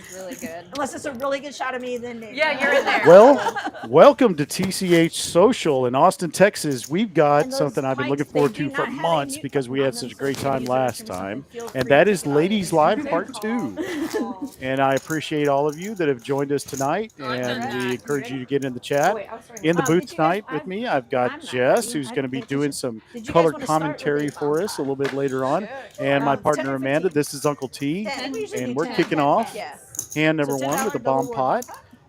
is really good. Unless it's a really good shot of me, then Yeah, you're in there. Well, welcome to TCH Social in Austin, Texas. We've got And those something I've been looking mics, they forward do to for not have a months mute because button we on had them, such a so if great you time use the restroom last or something, time. feel And free that to is take it Ladies Live Part 2. And I appreciate all of you that have joined us tonight. And we encourage you to get in the chat. In the booth tonight with me, I've got Jess, who's going to be doing some color commentary for us a little bit later on. And my partner Amanda. This is Uncle T. And we're kicking off hand number 1 with a bomb pot.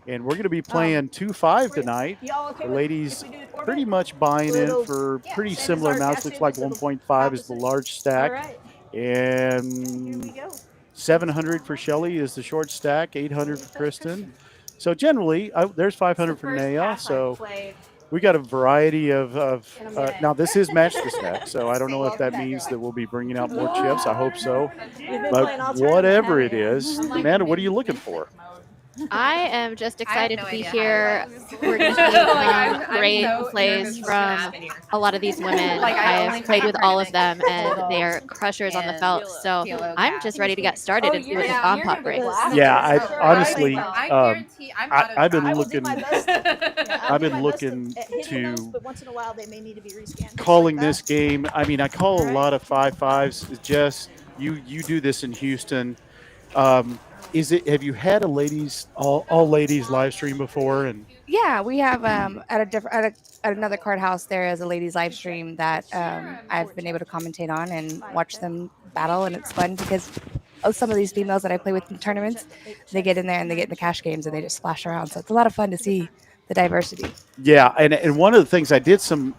And we're going to be playing 2-5 tonight. The ladies pretty much buying in for pretty similar amounts. Looks like 1.5 is the large stack. And 700 for Shelly is the short stack, 800 for Kristen. So generally, there's 500 for Naya. So we got a variety of now this is match the stack, so I don't know if that means that we'll be bringing out more chips. I hope so. But whatever it is, Amanda, what are you looking for? I am just excited no to be idea how here. it works. We're going to see I'm great so plays nervous from to be here. a lot of these women. Like, I I only have played play with all of tournaments. them, and they are crushers on the felt. So Kilo I'm cat. just ready to get started and see what this bomb pot brings. Yeah, I honestly, I guarantee I'm out of I've been time. looking. I've been looking to but once in a while they may need to be rescanned. calling this game. I mean, I call a lot of 5-5s. Jess, you do this in Houston. Is it? Have you had a ladies all ladies live stream before? And Yeah, we have at another card house there is a ladies live stream that I've been able to commentate on and watch them battle, and it's fun because of some of these females that I play with in tournaments, they get in there and they get in the cash games and they just splash around. So it's a lot of fun to see the diversity. yeah, and one of the things I did some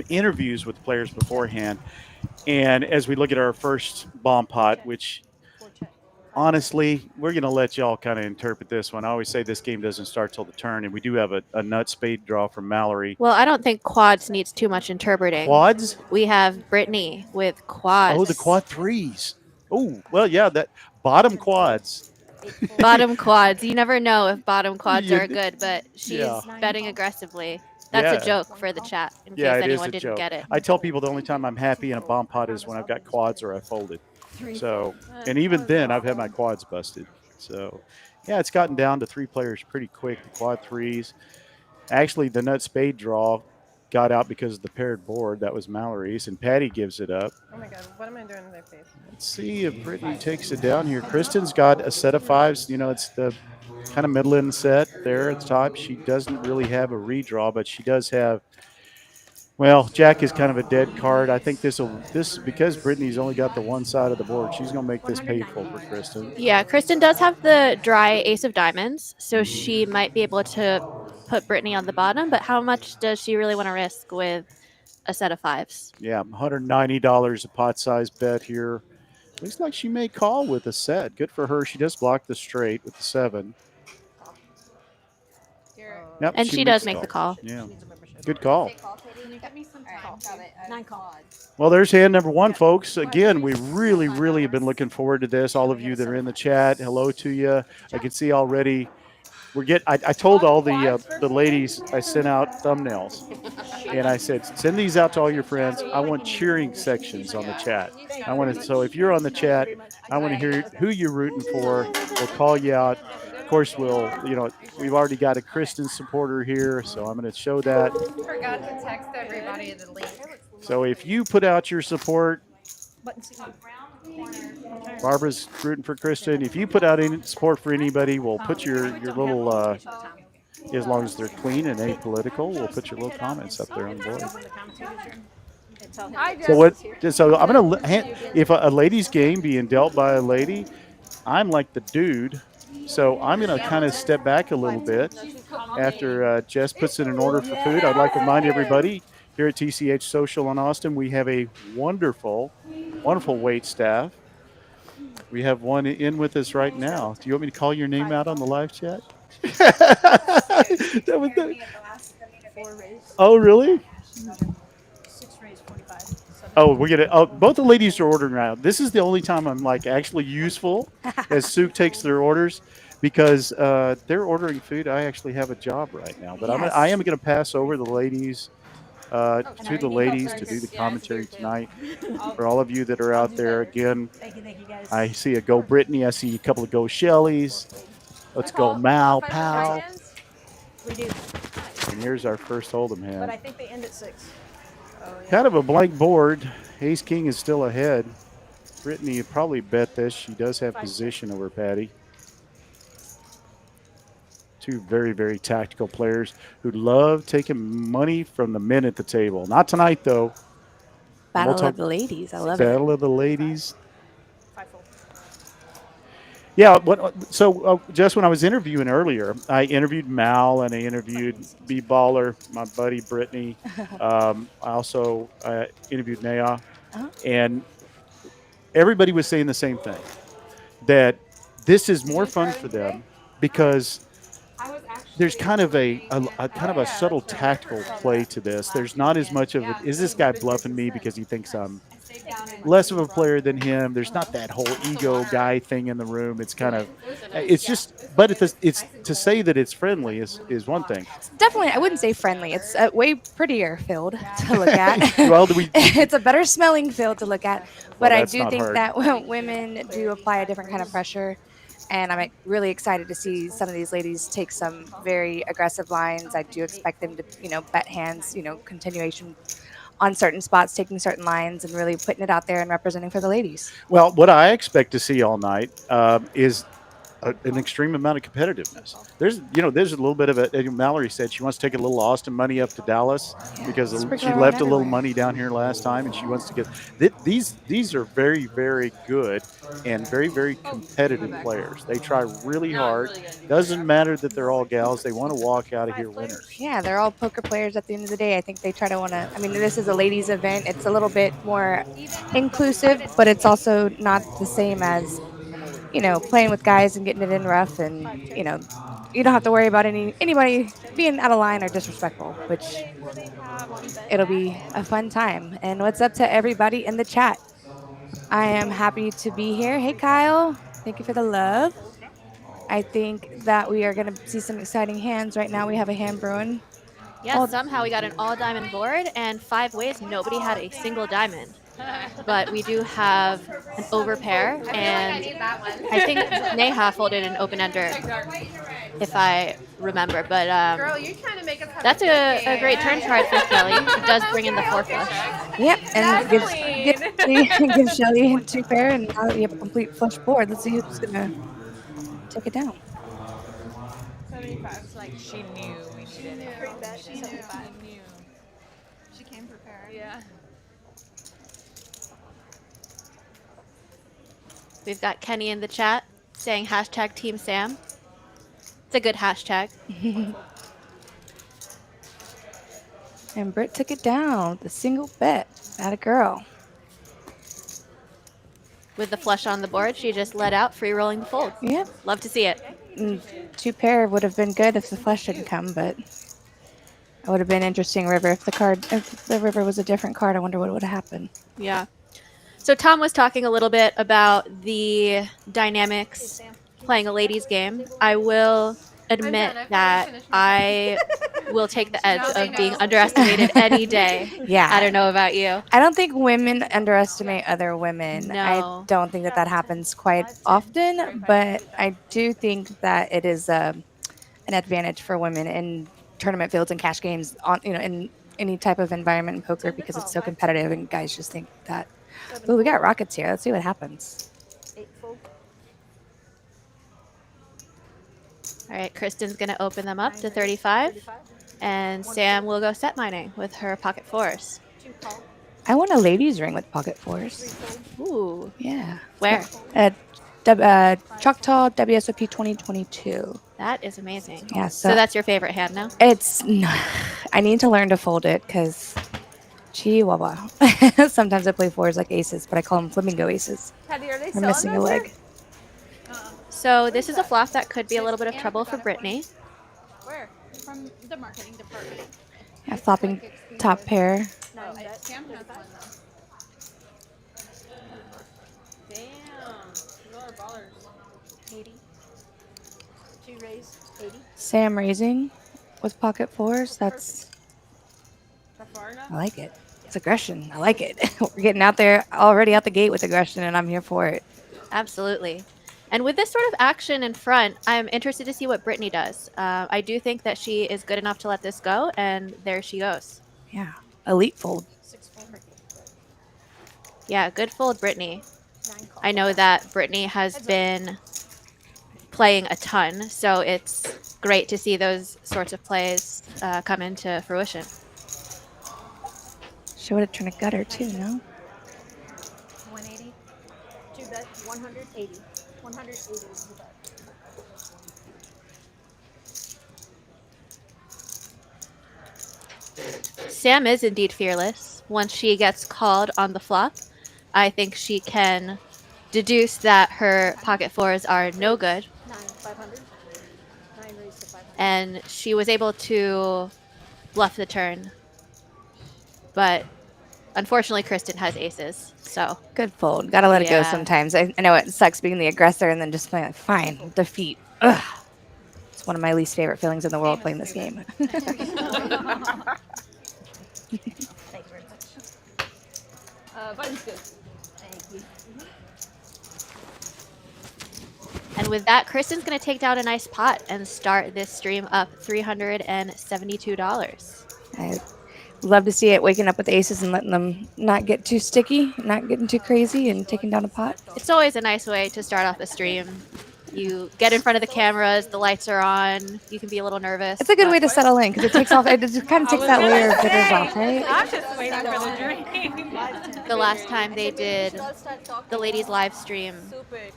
interviews with players beforehand, and as we look at our first bomb pot, which honestly, we're going to let y'all kind of interpret this one. I always say this game doesn't start till the turn, and we do have a nut spade draw from Mallory. Well, I don't think quads needs too much interpreting. Quads? We have Brittany with quads. Oh, the quad threes. Oh, well, yeah, that bottom quads. Bottom quads. You never know if bottom quads You- are good, but she's Yeah. betting aggressively. That's a joke for the chat in Yeah, case it is anyone a didn't joke. get it. I tell people the only time I'm happy in a bomb pot is when I've got quads or I folded. So, and even then, I've had my quads busted. So, yeah, it's gotten down to 3 players pretty quick. The quad threes. Actually, the nut spade draw got out because of the paired board. That was Mallory's, and Patty gives it up. Oh my god, what am I doing to their face? Let's see if Brittany takes it down here. Kristen's got a set of 5s. You know, it's the kind of middle-end set there at the top. She doesn't really have a redraw, but she does have. Well, Jack is kind of a dead card. I think this because Brittany's only got the one side of the board. She's going to make this painful for Kristen. Yeah, Kristen does have the dry ace of diamonds, so she might be able to put Brittany on the bottom, but how much does she really want to risk with a set of 5s? Yeah, $190 a pot size bet here. Looks like she may call with a set. Good for her. She does block the straight with the 7. Yep, And she does make the call. Yeah, good call. Get me some Well, there's hand number 1, folks. Again, we really have been looking forward to this. All of you that are in the chat, hello to you. I can see already. I told all the ladies I sent out thumbnails, and I said send these out to all your friends. I want cheering sections on the chat. So if you're on the chat, I want to hear who you're rooting for. We'll call you out. Of course, we've already got a Kristen supporter here, so I'm going to show that. Forgot to text everybody the link. So if you put out your support, Barbara's rooting for Kristen. If you put out any support for anybody, we'll put your little, as long as they're clean and apolitical, we'll put your little comments up there on the board. So I'm gonna if a lady's game being dealt by a lady, I'm like the dude. So I'm gonna kind of step back a little bit after Jess puts in an order for food. I'd like to remind everybody here at TCH Social in Austin, we have a wonderful wait staff. We have one in with us right now. Do you want me to call your name out on the live chat? Oh, really? 6 raised 45. Oh, we're gonna. Oh, both the ladies are ordering now. This is the only time I'm like actually useful as Suk takes their orders because they're ordering food. I actually have a job right now, but I am going to pass over the ladies to the ladies to do the commentary tonight. For all of you that are out there, again, Thank you guys. I see a go Brittany. I see a couple of go Shelleys. Let's go Mal, Pal. We do, And here's our first hold'em but hand. I think they end at 6. Kind of a blank board. Ace King is still ahead. Brittany would probably bet this. She does have position over Patty. Two very, very tactical players who love taking money from the men at the table. Not tonight, though. Battle of the ladies. I love it. Battle of the ladies. 5-fold. Yeah. So just when I was interviewing earlier, I interviewed Mal and I interviewed B Baller, my buddy Brittany. I also interviewed Naya, and everybody was saying the same thing, that this is more fun for them because there's kind of a subtle tactical play to this. There's not as much of it. Is this guy bluffing me because he thinks I'm less of a player than him? There's not that whole ego guy thing in the room. It's kind of, it's just, but it's to say that it's friendly is one thing. Definitely, I wouldn't say friendly. It's a way prettier field to look at. Well, it's a better smelling field to look at. But I that's do not think hard. that women do apply a different kind of pressure. And I'm really excited to see some of these ladies take some very aggressive lines. I do expect them to, bet hands, continuation on certain spots, taking certain lines and really putting it out there and representing for the ladies. Well, what I expect to see all night is an extreme amount of competitiveness. There's a little bit of it. Mallory said she wants to take a little Austin money up to Dallas because she left a little money down here last time, and she wants to get these are very, very good and very, very competitive players. They try really hard. Doesn't matter that they're all gals. They want to walk out of here winners. Yeah, they're all poker players at the end of the day. I think they try to this is a ladies event. It's a little bit more inclusive, but it's also not the same as playing with guys and getting it in rough, and you don't have to worry about anybody being out of line or disrespectful, which it'll be a fun time. And what's up to everybody in the chat? I am happy to be here. Hey Kyle, thank you for the love. I think that we are going to see some exciting hands right now. We have a hand brewing. Yeah, somehow we got an all diamond board, and 5 ways nobody had a single diamond. But we do have an overpair, and I think Neha folded an open-ender, if I remember. But Girl, you're trying to make us have that's a great turn card for Shelly. It does bring in the 4 flush. Yep, and give Shelly 2 pair, and now you have a complete flush board. Let's see who's going to take it down. 75. Like she knew we needed it. She knew. She came prepared. Yeah. We've got Kenny in the chat saying hashtag Team Sam. It's a good hashtag. And Britt took it down with a single bet. Atta girl. With the flush on the board, she just let out, free rolling the fold. Yep. Love to see it. 2 pair would have been good if the flush didn't come, but it would have been interesting river. If the river was a different card, I wonder what would have happened. Yeah. So Tom was talking a little bit about the dynamics playing a ladies game. I will admit that I will take the edge of being underestimated any day. Yeah. I don't know about you. I don't think women underestimate other women. No. I don't think that happens quite often, but I do think that it is an advantage for women in tournament fields and cash games in any type of environment in poker because it's so competitive and guys just think that. Oh, we got rockets here. Let's see what happens. 8-fold. All right, Kristen's going to open them up to 35, and Sam will go set mining with her pocket 4s. 2 call. I want a ladies ring with pocket 4s. Ooh. Yeah. Where? At Choctaw WSOP 2022. That is amazing. Yeah. So that's your favorite hand now? It's not. I need to learn to fold it because Chihuahua. Sometimes I play 4s like aces, but I call them flamingo aces. Patty, are they I'm selling missing a those leg. So this is a flop that could be a little bit of trouble for Brittany. Where? From the marketing department. Yeah, flopping top pair. No, Sam has one though. Damn. You are ballers. 80. 2 raise, 80. Sam raising with pocket 4s. That's How far? I like it. It's aggression. I like it. We're getting out there already out the gate with aggression, and I'm here for it. Absolutely. And with this sort of action in front, I'm interested to see what Brittany does. I do think that she is good enough to let this go, and there she goes. Yeah. Elite fold. 6 fold. Yeah, good fold, Brittany. 9 call. I know that Brittany has been playing a ton, so it's great to see those sorts of plays come into fruition. She would have turned a gutter too, no? 180. 2 bet 180. 180 is the bet. Sam is indeed fearless. Once she gets called on the flop, I think she can deduce that her pocket fours are no good, 9 500. 9 raised to 500. and she was able to bluff the turn. But unfortunately, Kristen has aces, so Good fold. Gotta let it go Yeah. sometimes. I know it sucks being the aggressor and then just playing like, fine, defeat. Ugh. It's one of my least favorite feelings in the world playing this game. Thank you very much. Button's good. Thank you. And with that, Kristen's going to take down a nice pot and start this stream up $372. I love to see it waking up with aces and letting them not get too sticky, not getting too crazy, and taking down a pot. It's always a nice way to start off a stream. You get in front of the cameras, the lights are on, you can be a little nervous. It's a good but way to settle in because it takes off. It just kind of takes that layer of bitters off, right? I'm just waiting for the drink. The last time they did the ladies live stream,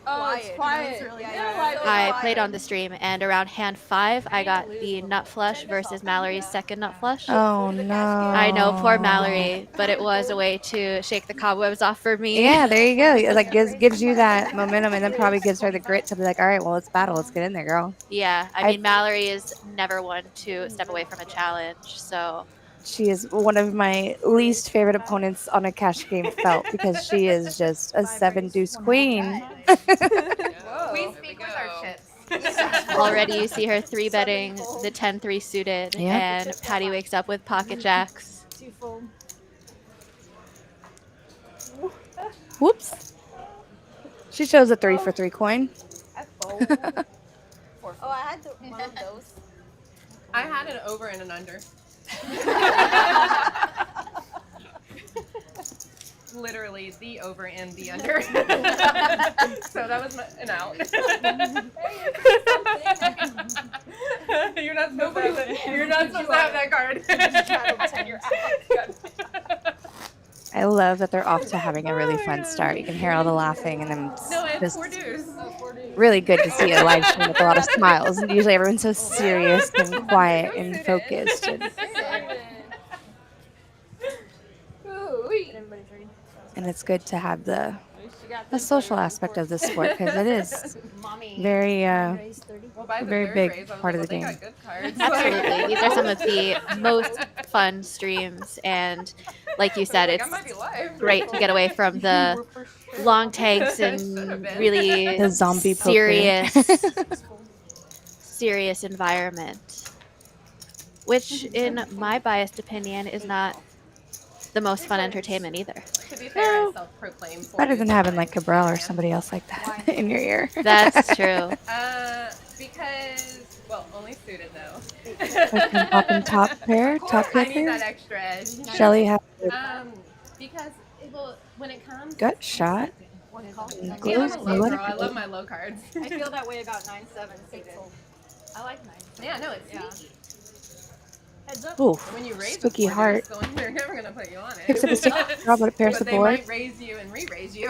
Oh, it's quiet. I played on the stream, and around hand 5, I got the nut flush versus Mallory's second nut flush. Oh no! I know, poor Mallory, but it was a way to shake the cobwebs off for me. Yeah, there you go. It like gives you that momentum, and then probably gives her the grit to be like, all right, well, it's battle. Let's get in there, girl. Yeah, I mean, Mallory is never one to step away from a challenge, so She is one of my least favorite opponents on a cash game felt because she is just a 7 deuce queen. We speak with our chips. already you see her 3-betting the 10-3 suited, Yeah. and Patty wakes up with pocket jacks. 2 fold. Whoops. She shows a 3 for 3 coin. Oh, I had one of those. I had an over and an under. Literally the over and the under. So that was an out. You're not supposed to have that card. You're out. I love that they're off to having a really fun start. You can hear all the laughing and then No, it's just 4 deuce. really good to see a live stream with a lot of smiles. And usually everyone's so serious and quiet and focused. And it's good to have the social aspect of this sport because it is very, Raised 30. Well, by the Very third big raise, I was part of like, the well, game. they got good cards. Absolutely. These are some of the most fun streams, and like you said, Like, I it's might be live. great to get away from the long tanks and really the zombie poker. serious environment, which in my biased opinion is not the most fun entertainment either. To be fair, I self-proclaimed. Better than having like Cabral or somebody else like that in your ear. That's true. Because, well, only suited though. Like popping top pair, top I need pair. that extra edge. Shelly has a Because it will, when it comes. gut shot. One call. And Yeah, goes I'm a low low. girl. I love my low cards. I feel that way about 9-7 suited. I like 9. Yeah, no, it's Yeah. sneaky. Heads up. Ooh, When you raise spooky a four, heart. they're never gonna put you on it. Picks up a stick draw, but it pairs the But they board. might raise you and re-raise you.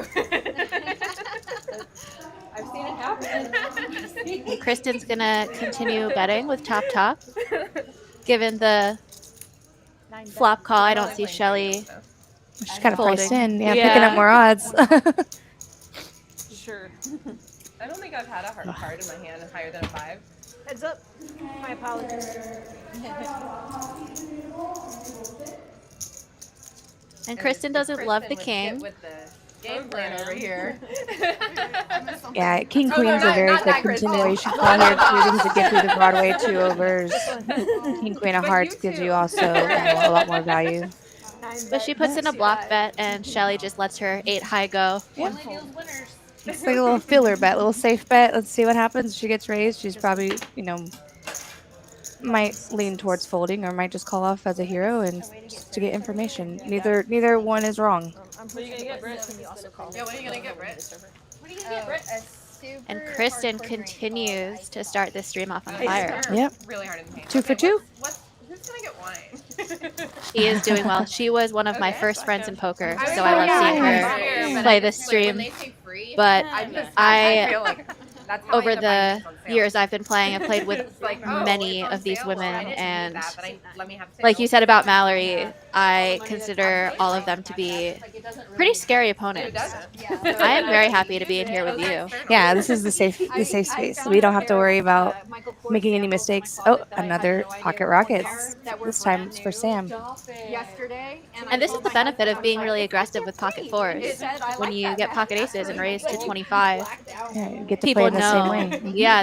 I've seen it happen. And Kristen's gonna continue betting with top. Given the 9 bet. flop call, I don't see Shelly. She's kind of priced Folding. in. Yeah, picking up more odds. Sure. I don't think I've had a hard card in my hand higher than a 5. Heads up. My apologies. And Kristen doesn't love the Kristen king. would get with the game plan over here. Yeah, King Oh, Queen's no, a very not good that Kristen. continuation call here too because it gives you the Broadway 2 overs. King Queen of But Hearts you gives too. you also a lot more value. But she puts in a block bet, and Shelly just lets her 8 high go. Yeah. It's like a little filler bet, a little safe bet. Let's see what happens. If she gets raised, she's probably, might lean towards folding or might just call off as a hero and just to get information. Neither one is wrong. What are you gonna get, Britt? Can you also call? Yeah, what are you gonna get, Britt? What are you gonna get, Britt? And Kristen continues to start this stream off on fire. Yep. Really hard in the paint. 2 for 2. Who's gonna get wine? She is doing well. She was one of my first friends in poker, I so I love seeing yeah. her play this stream. But I feel like that's how I over end up buying the things on sale. years I've been playing, I've played with It's like, oh, many it's on of these sale. women, I didn't need and that, but let me have like you sales. said about Mallory, I consider all of them to be pretty scary opponents. I am very happy to be in here with you. Yeah, this is the safe space. We don't have to worry about making any mistakes. Oh, another pocket rockets. This time it's for Sam. Yesterday, And this is the benefit of being really aggressive with pocket fours. When you get pocket aces and raise to 25, Yeah, you get to people play in the same know, way. yeah,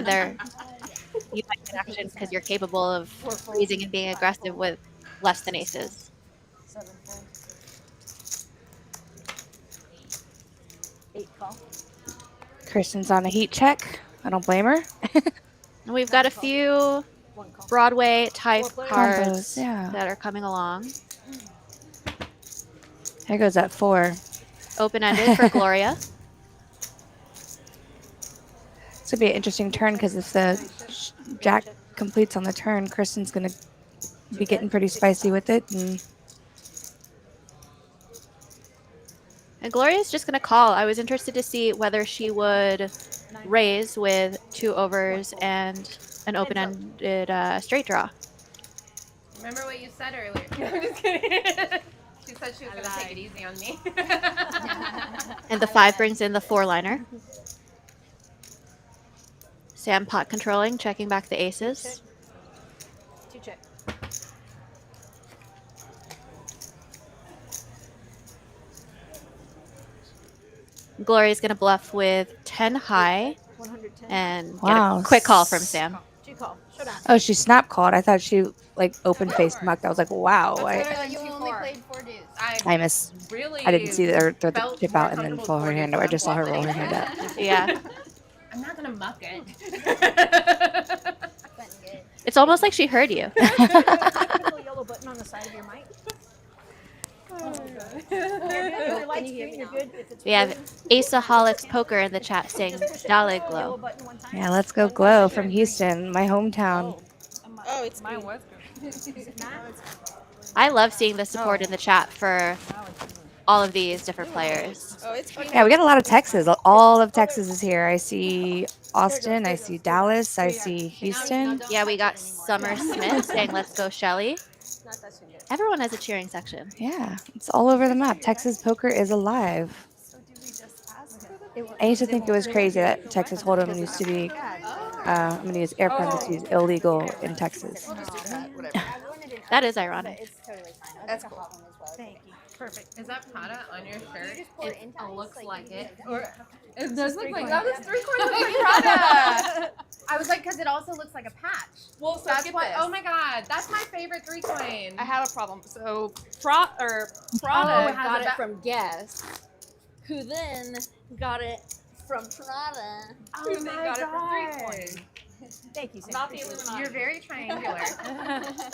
you might get action because you're capable of raising and being aggressive with less than aces. Kristen's on a heat check. I don't blame her. And we've got a few Broadway type cards Combos, yeah. that are coming along. There goes that 4. Open-ended for Gloria. It's gonna be an interesting turn because if the Jack completes on the turn, Kristen's gonna be getting pretty spicy with it. And Gloria's just going to call. I was interested to see whether she would raise with 2 overs and an open-ended straight draw. Remember what you said earlier. I'm just kidding. She said she was gonna take it easy on me. And the 5 brings in the 4-liner. Sam pot controlling, checking back the aces. 2 check. Gloria's going to bluff with 10 high 110. and Wow. get a quick call from Sam. 2 call. Showdown. Oh, she snap called. I thought she like open faced mucked. I was like, wow. You only played 4 dudes. I missed. Really I didn't see her throw the felt chip more out and then comfortable pull her with hand up. I just saw her roll her bluffing. hand up. Yeah. I'm not gonna muck it. It's almost like she heard you. Little yellow button on the side of your mic. Your light screen, you're good. If it's We have Aceaholics Poker in the chat saying Dalek Glow. button one time. Yeah, let's go Glow from Houston, my hometown. Oh, it's mine was I love seeing the support in the chat for all of these different players. Oh, it's fine. Yeah, we got a lot of Texas. All of Texas is here. I see Austin. I see Dallas. I see Houston. Yeah, we got Summer Smith saying let's go Shelly. Not that soon yet. Everyone has a cheering section. Yeah, it's all over the map. Texas poker is alive. I used to think it was crazy that Texas Hold'em used to be, I'm going to use air parentheses, illegal in Texas. That is ironic. It's totally fine. That's cool. Thank you. Perfect. Is that Prada on your shirt? It looks like it. Or It does look like that. It's 3 quarters like Prada. I was like, because it also looks like a patch. Well, so That's get what. this. Oh my god, that's my favorite 3 coin. I have a problem. So Prada Oh, got got it it from Guess, who then got it from Prada. Oh they my got it god. for 3 coins. Thank you, Sam. Not the Illuminati. You're very triangular.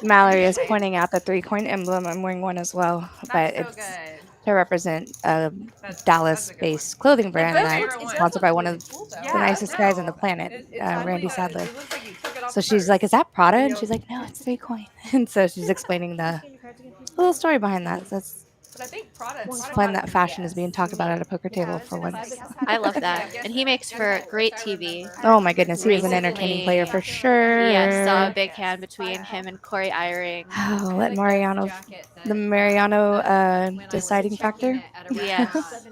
Mallory is pointing out the 3-coin emblem. I'm wearing one as well, but That's so it's good. to represent a That's a good one. Dallas-based clothing brand That's that my is favorite one. sponsored by one of the Yeah, nicest guys on no. the planet, It's Randy totally Sadler. It looks like you took it off So the she's purse. like, "Is that Prada?" And she's like, "No, it's 3-coin." And so she's explaining the little story behind that. So that's But I think Prada. fun that fashion is being talked about at a poker table for once. I love that. And he makes for great TV. Oh my goodness, he is an entertaining player for sure. Yeah, saw a big hand between him and Corey Iring. Oh, let Mariano, the Mariano deciding factor. Yes.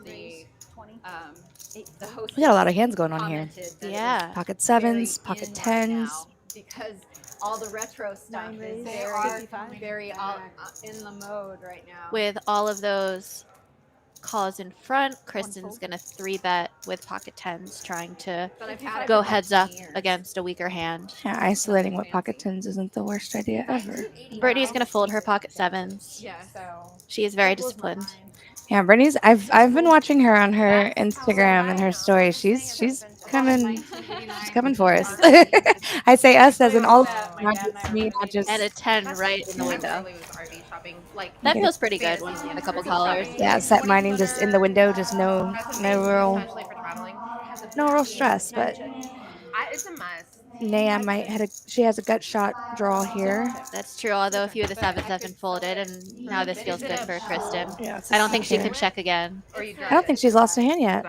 We got a lot of hands going on here. Yeah. Pocket 7s, pocket 10s. Because all the retro stuff is very in the mode right now. With all of those calls in front. Kristen's going to 3-bet with pocket tens, trying to go heads up against a weaker hand. Yeah, isolating with pocket tens isn't the worst idea ever. Brittany's going to fold her pocket sevens. Yeah, so She is very disciplined. Yeah, Brittany's. I've been watching her on her Instagram and her stories. She's coming for us. I say us as in all, not just me, not just. And a 10 right in the window. That feels pretty good once you get a couple callers. Yeah, set mining just in the window, just no real stress. But It's a must. Naya she has a gut shot draw here. That's true, although a few of the sevens have been folded, and now this feels good for Kristen. Yeah, I don't think she can check again. I don't think she's lost a hand yet.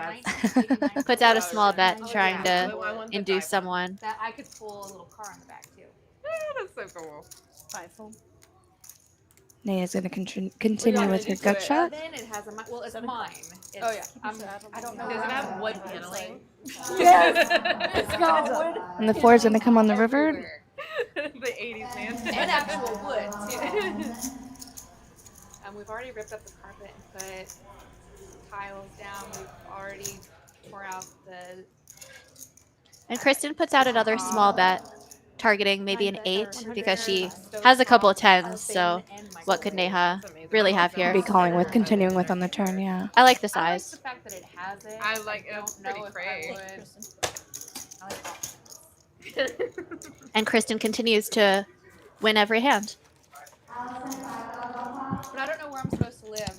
Puts out a small bet, trying to induce someone. that I could pull a little car on the back too. That's so cool. 5 full. Naya's going to continue with her gut shot. Then it has it's mine. It's, Oh, yeah. I don't know. Does it have wood paneling? It's got wood And the 4 is going to come on the river. The 80s man. and actual wood too. We've already ripped up the carpet and put tiles down. We've already tore out the. And Kristen puts out another small bet, targeting maybe an 8 because she has a couple of 10s. So what could Neha really have here? Be continuing with on the turn, yeah. I like the I like size. the fact that it has it. I like it. It's don't know pretty if I pretty. would. I like that. And Kristen continues to win every hand. But I don't know where I'm supposed to live.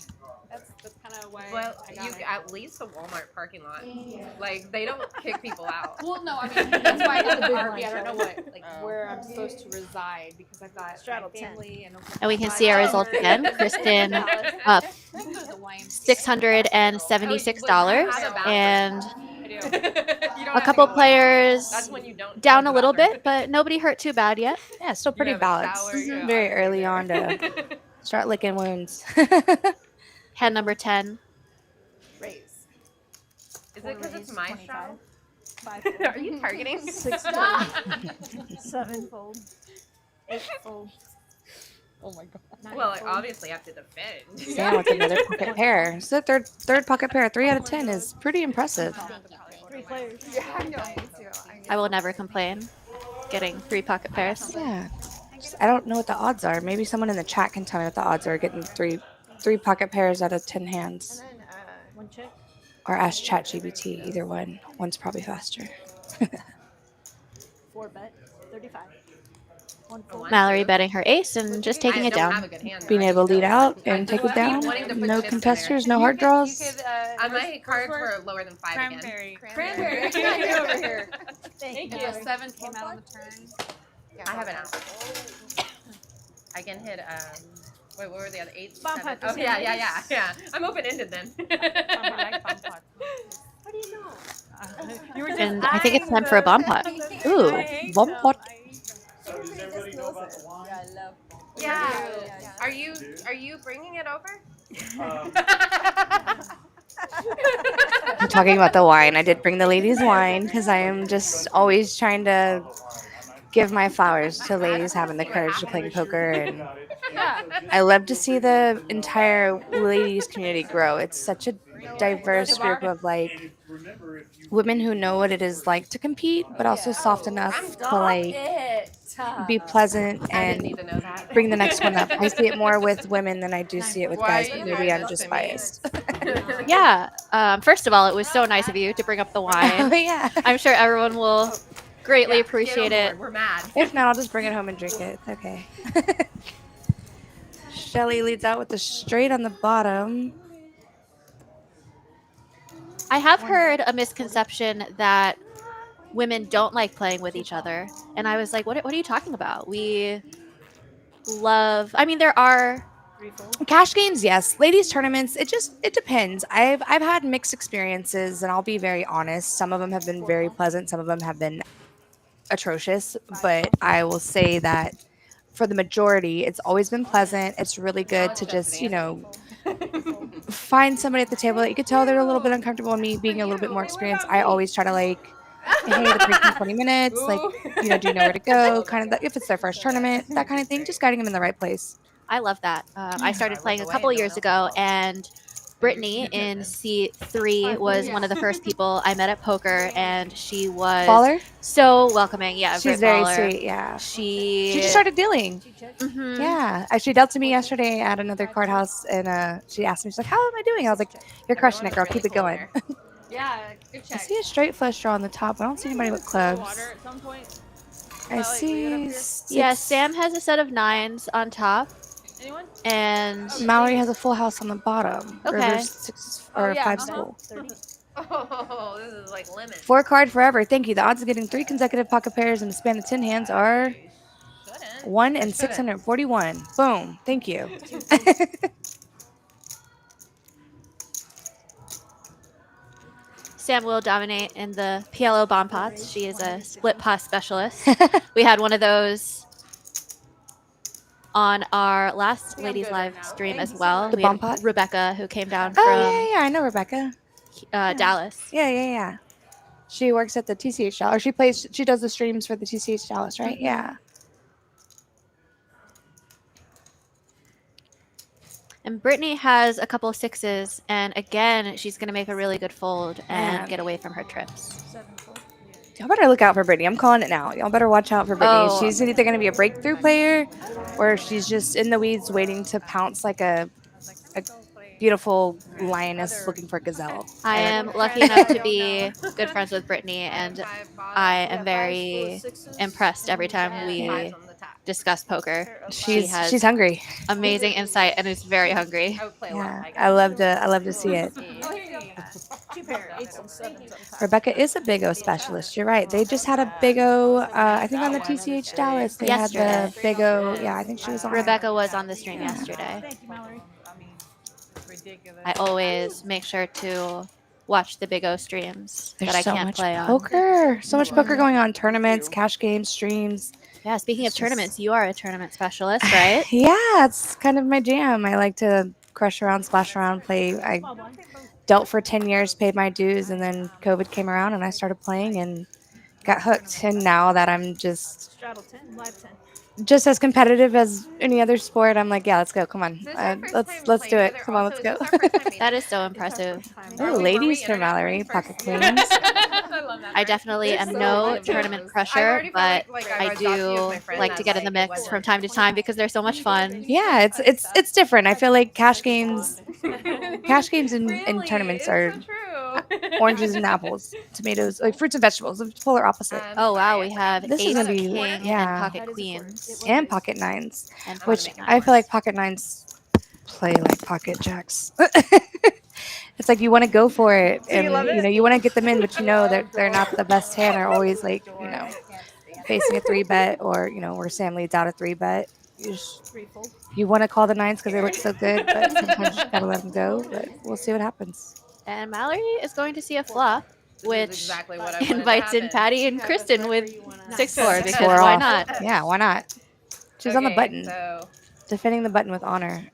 That's kind of why Well, I got you it. at least a Walmart parking lot. Like they don't kick people out. Well, no, I mean that's why I got the RV. I don't know where I'm supposed to reside because I've got my family and. And we can see our results again. Kristen up $676, and a couple players That's when you don't down a little bit, but nobody hurt too bad yet. Yeah, still pretty have a balanced. shower, yeah. Very early on to start licking wounds. Hand number 10. Raise. Is it because it's my show? 5 Are you targeting? 6 fold. 7 fold. 8 fold. Oh my god. Well, I obviously have to defend. Yeah, with another pocket pair. So third pocket pair, 3 out of 10 is pretty impressive. 3 players. Yeah, I know. Me too. I will never complain. Getting 3 pocket pairs. Yeah. I don't know what the odds are. Maybe someone in the chat can tell me what the odds are getting three pocket pairs out of 10 hands. And then 1 check. Or ask ChatGPT. Either one. One's probably faster. 4 bet. 35. 1 fold. Mallory betting her ace and just taking it down. Being able to lead out and take it down. No contesters, no hard draws. I might card for lower than 5 again. Cranberry. I got you over here. Thank you. The 7 came out on the turn. I have an out. I can hit. Wait, what were the other 8? Bomb 7? pot, Oh yeah. I'm open ended then. How do you know? And I think it's time for a bomb pot. Ooh, bomb pot. Yeah. Are you bringing it over? I'm talking about the wine. I did bring the ladies wine because I am just always trying to give my flowers to ladies having the courage to play poker, and I love to see the entire ladies community grow. It's such a diverse group of like women who know what it is like to compete, but also soft enough to like be pleasant and Need to know that. bring the next one up. I see it more with women than I do see it with guys, but maybe I'm just biased. Yeah. First of all, it was so nice of you to bring up the Oh wine. yeah. I'm sure everyone will greatly appreciate Get on it. board. We're mad. If not, I'll just bring it home and drink it. It's okay. Shelly leads out with the straight on the bottom. I have heard a misconception that women don't like playing with each other. And I was like, what are you talking about? We love, I mean, there are Cash games, yes. Ladies tournaments, it depends. I've had mixed experiences, and I'll be very honest. Some of them have been very pleasant. Some of them have been atrocious. But I will say that for the majority, it's always been pleasant. It's really good to just, find somebody at the table that you could tell they're a little bit uncomfortable. And me being a little bit more experienced, I always try to like, hey, the break in 20 minutes. Like, do you know where to go? Kind of, if it's their first tournament, that kind of thing. Just guiding them in the right place. I love that. I started playing a couple years ago, and Brittany in C3 was one of the first people I met at poker, and she was Baller? so welcoming. Yeah, She's great very baller. sweet. Yeah. She just started dealing. Mhm. Yeah. She dealt to me yesterday at another card house, and she asked me, she's like, "How am I doing?" I was like, "You're crushing it, girl. Keep it going." Yeah, good I check. see a straight flush draw on the top. I don't see anybody with clubs. I see. Yeah, Sam has a set of 9s on top. Anyone? And Mallory has a full house on the bottom. Okay. River's 6 or 5 school. Oh, this is like limit. 4 card forever. Thank you. The odds of getting 3 consecutive pocket pairs in the span of 10 hands are 1 in 641. Boom. Thank you. Sam will dominate in the PLO bomb pots. She is a split pot specialist. We had one of those on our last Ladies Live stream as well. The We bomb had pot? Rebecca, who came down Oh, from yeah. I know Rebecca. Dallas. Yeah. She works at the TCH Dallas. She does the streams for the TCH Dallas, right? Mhm. Yeah. And Brittany has a couple 6s, and again, she's going to make a really good fold and Man. get away from her trips. Y'all better look out for Brittany. I'm calling it now. Y'all better watch out for Brittany. Oh. She's either going to be a breakthrough player, or she's just in the weeds waiting to pounce like a beautiful lioness looking for a gazelle. I am lucky enough to be good friends with Brittany, and I am very impressed every time we discuss poker. She has She's hungry. amazing insight and is very hungry. Yeah, I love to see it. Rebecca is a Big O specialist. You're right. They just had a Big O. I think on the TCH Dallas they Yesterday. had the Big O. Yeah, I think she was on. Rebecca was on the stream yesterday. I always make sure to watch the Big O streams There's that I so can't much play on. poker. So much poker going on. Tournaments, cash games, streams. Yeah, speaking of tournaments, you are a tournament specialist, right? Yeah, it's kind of my jam. I like to crush around, splash around, play. I dealt for 10 years, paid my dues, and then COVID came around and I started playing and got hooked. And now that I'm just as competitive as any other sport, I'm like, yeah, let's go. Come on. Let's do it. Come on, let's go. That is so impressive. Oh, ladies for Mallory, pocket queens. I definitely am no tournament crusher, but I do like to get in the mix from time to time because they're so much fun. Yeah, it's different. I feel like cash games and tournaments are oranges and apples, tomatoes, like fruits and vegetables, the polar opposite. Oh wow, we have This is ace, gonna be- king, yeah. and pocket queens. And pocket nines, And which pocket I feel nines. like pocket nines play like pocket jacks. It's like you want to go for it, and you want to get them in, but you know that they're not the best hand. Are always like facing a 3-bet, or where Sam leads out a 3-bet. You want to call the nines because they look so good, but sometimes you gotta let them go. But we'll see what happens. And Mallory is going to see a flop, which exactly what I wanted to invites in happen. Patty and Kristen with 6-4 because 6-4 why off. not? Yeah, why not? She's on the Okay, button, So, defending the button with honor.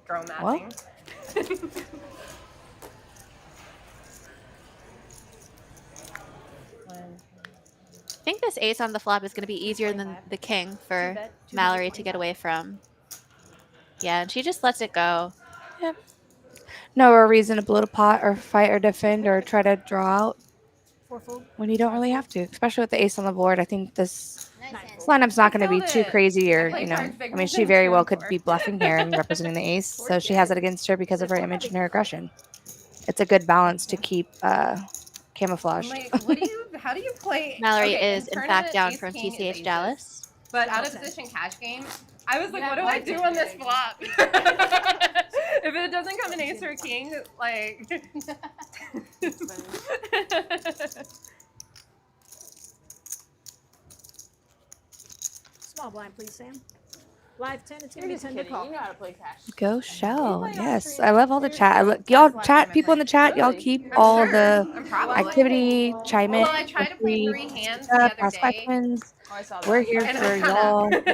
throw Well. matching. I think this ace on the flop is going to be easier than the king for Mallory to get away from. Yeah, and she just lets it go. No reason to blow a pot or fight or defend or try to draw out when you don't really have to, especially with the ace on the board. I think this lineup's not going to be too crazy, or I mean, she very well could be bluffing here and representing the ace, so she has it against her because of her image and her aggression. It's a good balance to keep camouflage. Like, how do you play? Mallory Okay, is, in tournament, fact, down ace from king is TCH aces. Dallas. But out of position cash game, I was like, what do I do on this flop? If it doesn't come an ace or a king, like. Small blind, please, Sam. Live 10, it's going to be 10 to call. Go shell. Yes, I love all the chat. Y'all chat, people in the chat, y'all keep all the activity, chime in. Well, I tried to play 3 hands the Ask other day. questions. We're here And for I y'all. kinda-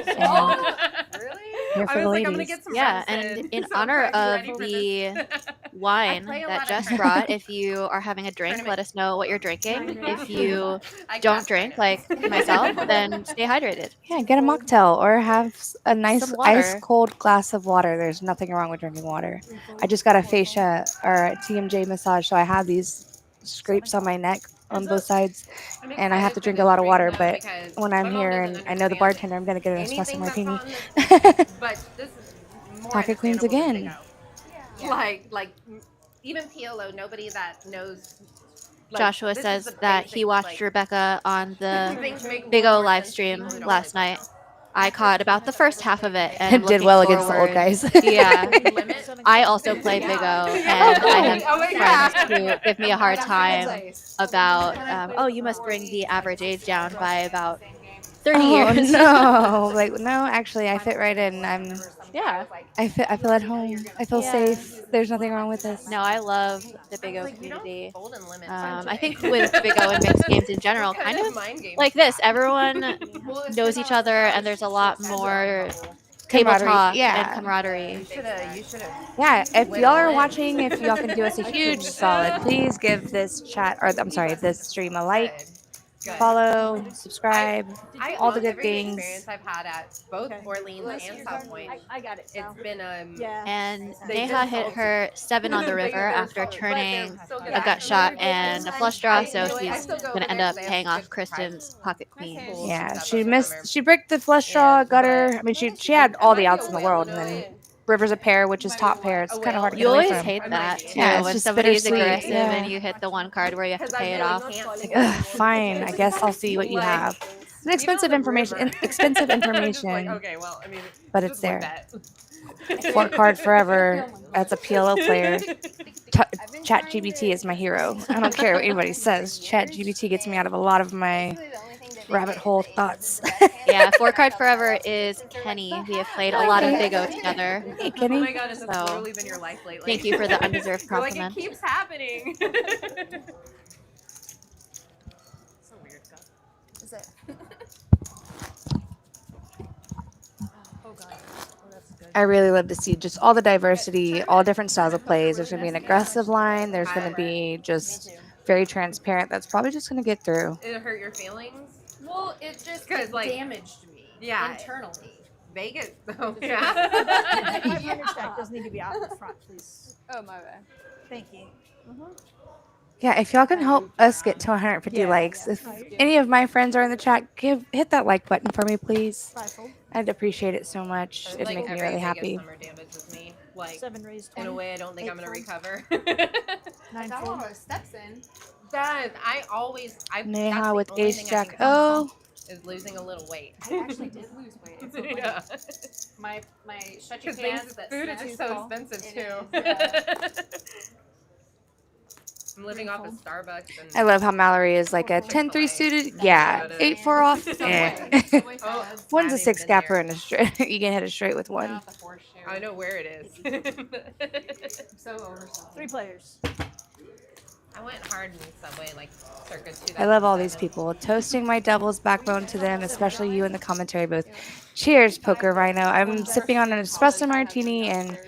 and Really? Here for I the was like, I'm gonna ladies. get some Yeah, medicine, and in so honor I'm of ready for the this. wine play a that lot of Jess tournaments. brought, if you are having a drink, let Tournament. us know what you're drinking. If you I don't cast drink tournaments. like myself, then stay hydrated. Yeah, get a mocktail or have a nice Some water. ice cold glass of water. There's nothing wrong with drinking water. I just got a fascia or a TMJ massage, so I have these scrapes on my neck on both sides, I'm and I have excited to for drink this a lot of drink, water. though, But because when my I'm mom here doesn't and I know the understand bartender, I'm gonna get an espresso anything that's martini. on this, but this is more Pocket queens understandable than again. Big O. Like even PLO, nobody that knows. Like, Joshua this is says the that basic, he watched like, Rebecca on the things make Big more O live sense to stream people who don't last play night. I caught about the first half of it and I'm Did looking well against the old forward- guys. Yeah. Limit. I also play Big O, and I have friends who give me a hard time about, oh, you must bring the average age down by about 30 Oh years. no! Like no, actually, I fit right in. Yeah. I feel at home. I feel safe. There's nothing wrong with this. No, I love the Big O Like, we don't community. fold and limit I think with Big O and mixed games in general, kind of like this. Everyone knows each other, and there's a lot more table Camaraderie, talk yeah. and camaraderie. You should have. Yeah, if Went y'all all are in. watching, if y'all can do us a huge solid, please give this chat, or I'm sorry, this stream a like, follow, subscribe, I all the love good every things. experience I've had at both Orleans and South Point. I got it. It's been And They've Neha been hit salty. her 7 on the river after turning a gut shot and a flush draw, so she's going to end up paying off Kristen's pocket queen. Yeah, she missed. She bricked the flush draw, gutter. I mean, she had all the outs in the world, and then river's a pair, which is top pair. It's kind of hard to You get away always from. hate that too. Yeah, it's when just somebody's bittersweet, aggressive yeah. and you hit the one card where you have to pay it off. Like, ugh, fine. I guess I'll see what you have. It's an expensive information. Expensive information, Okay, well, I mean, but it's there. 4 card forever. As a PLO player, Chat GBT is my hero. I don't care what anybody says. Chat GBT gets me out of a lot of my rabbit hole thoughts. Yeah, 4 card forever is Kenny. We have played a lot of Big O together. Hey, Kenny. Oh my god, it's So, literally been your life lately. Thank you for the undeserved You're like, compliment. it keeps happening. So weird. Is it? I really love to see just all the diversity, all different styles of plays. There's going to be an aggressive line. There's going to be just very transparent. That's probably just going to get through. It hurt your feelings? Well, it just like, damaged me internally. Vegas, though. Yeah. My finish deck doesn't need to be out in the front, please. Oh, my bad. Thank you. Yeah, if y'all can help us get to 150 likes, if any of my friends are in the chat, hit that like button for me, please. I'd appreciate it so much. It'd make me really happy. Summer damages me. Like, 7 raised in 20. a way I don't think I'm going to recover. 9 Got fold. all those steps in. That that's Neha the with only ace thing I jack can control O. is losing a little weight. I actually did lose weight. It's so funny. Yeah. My shut your Because hands that food is snack just so call. expensive It too. is, I'm living off of Starbucks. And I love how Mallory is like a 10-3 suited. Yeah, 8-4 off. Eh. Oh, One's a I 6 haven't been capper there. and a straight. You can hit it straight with one. Not the horseshoe. I know where it is. I'm so over something. 3 players. I went hard in Subway like circa 2007. I love all these people. Toasting my devil's backbone to them, especially you in the commentary booth. Cheers, Poker Rhino. I'm sipping on an espresso martini and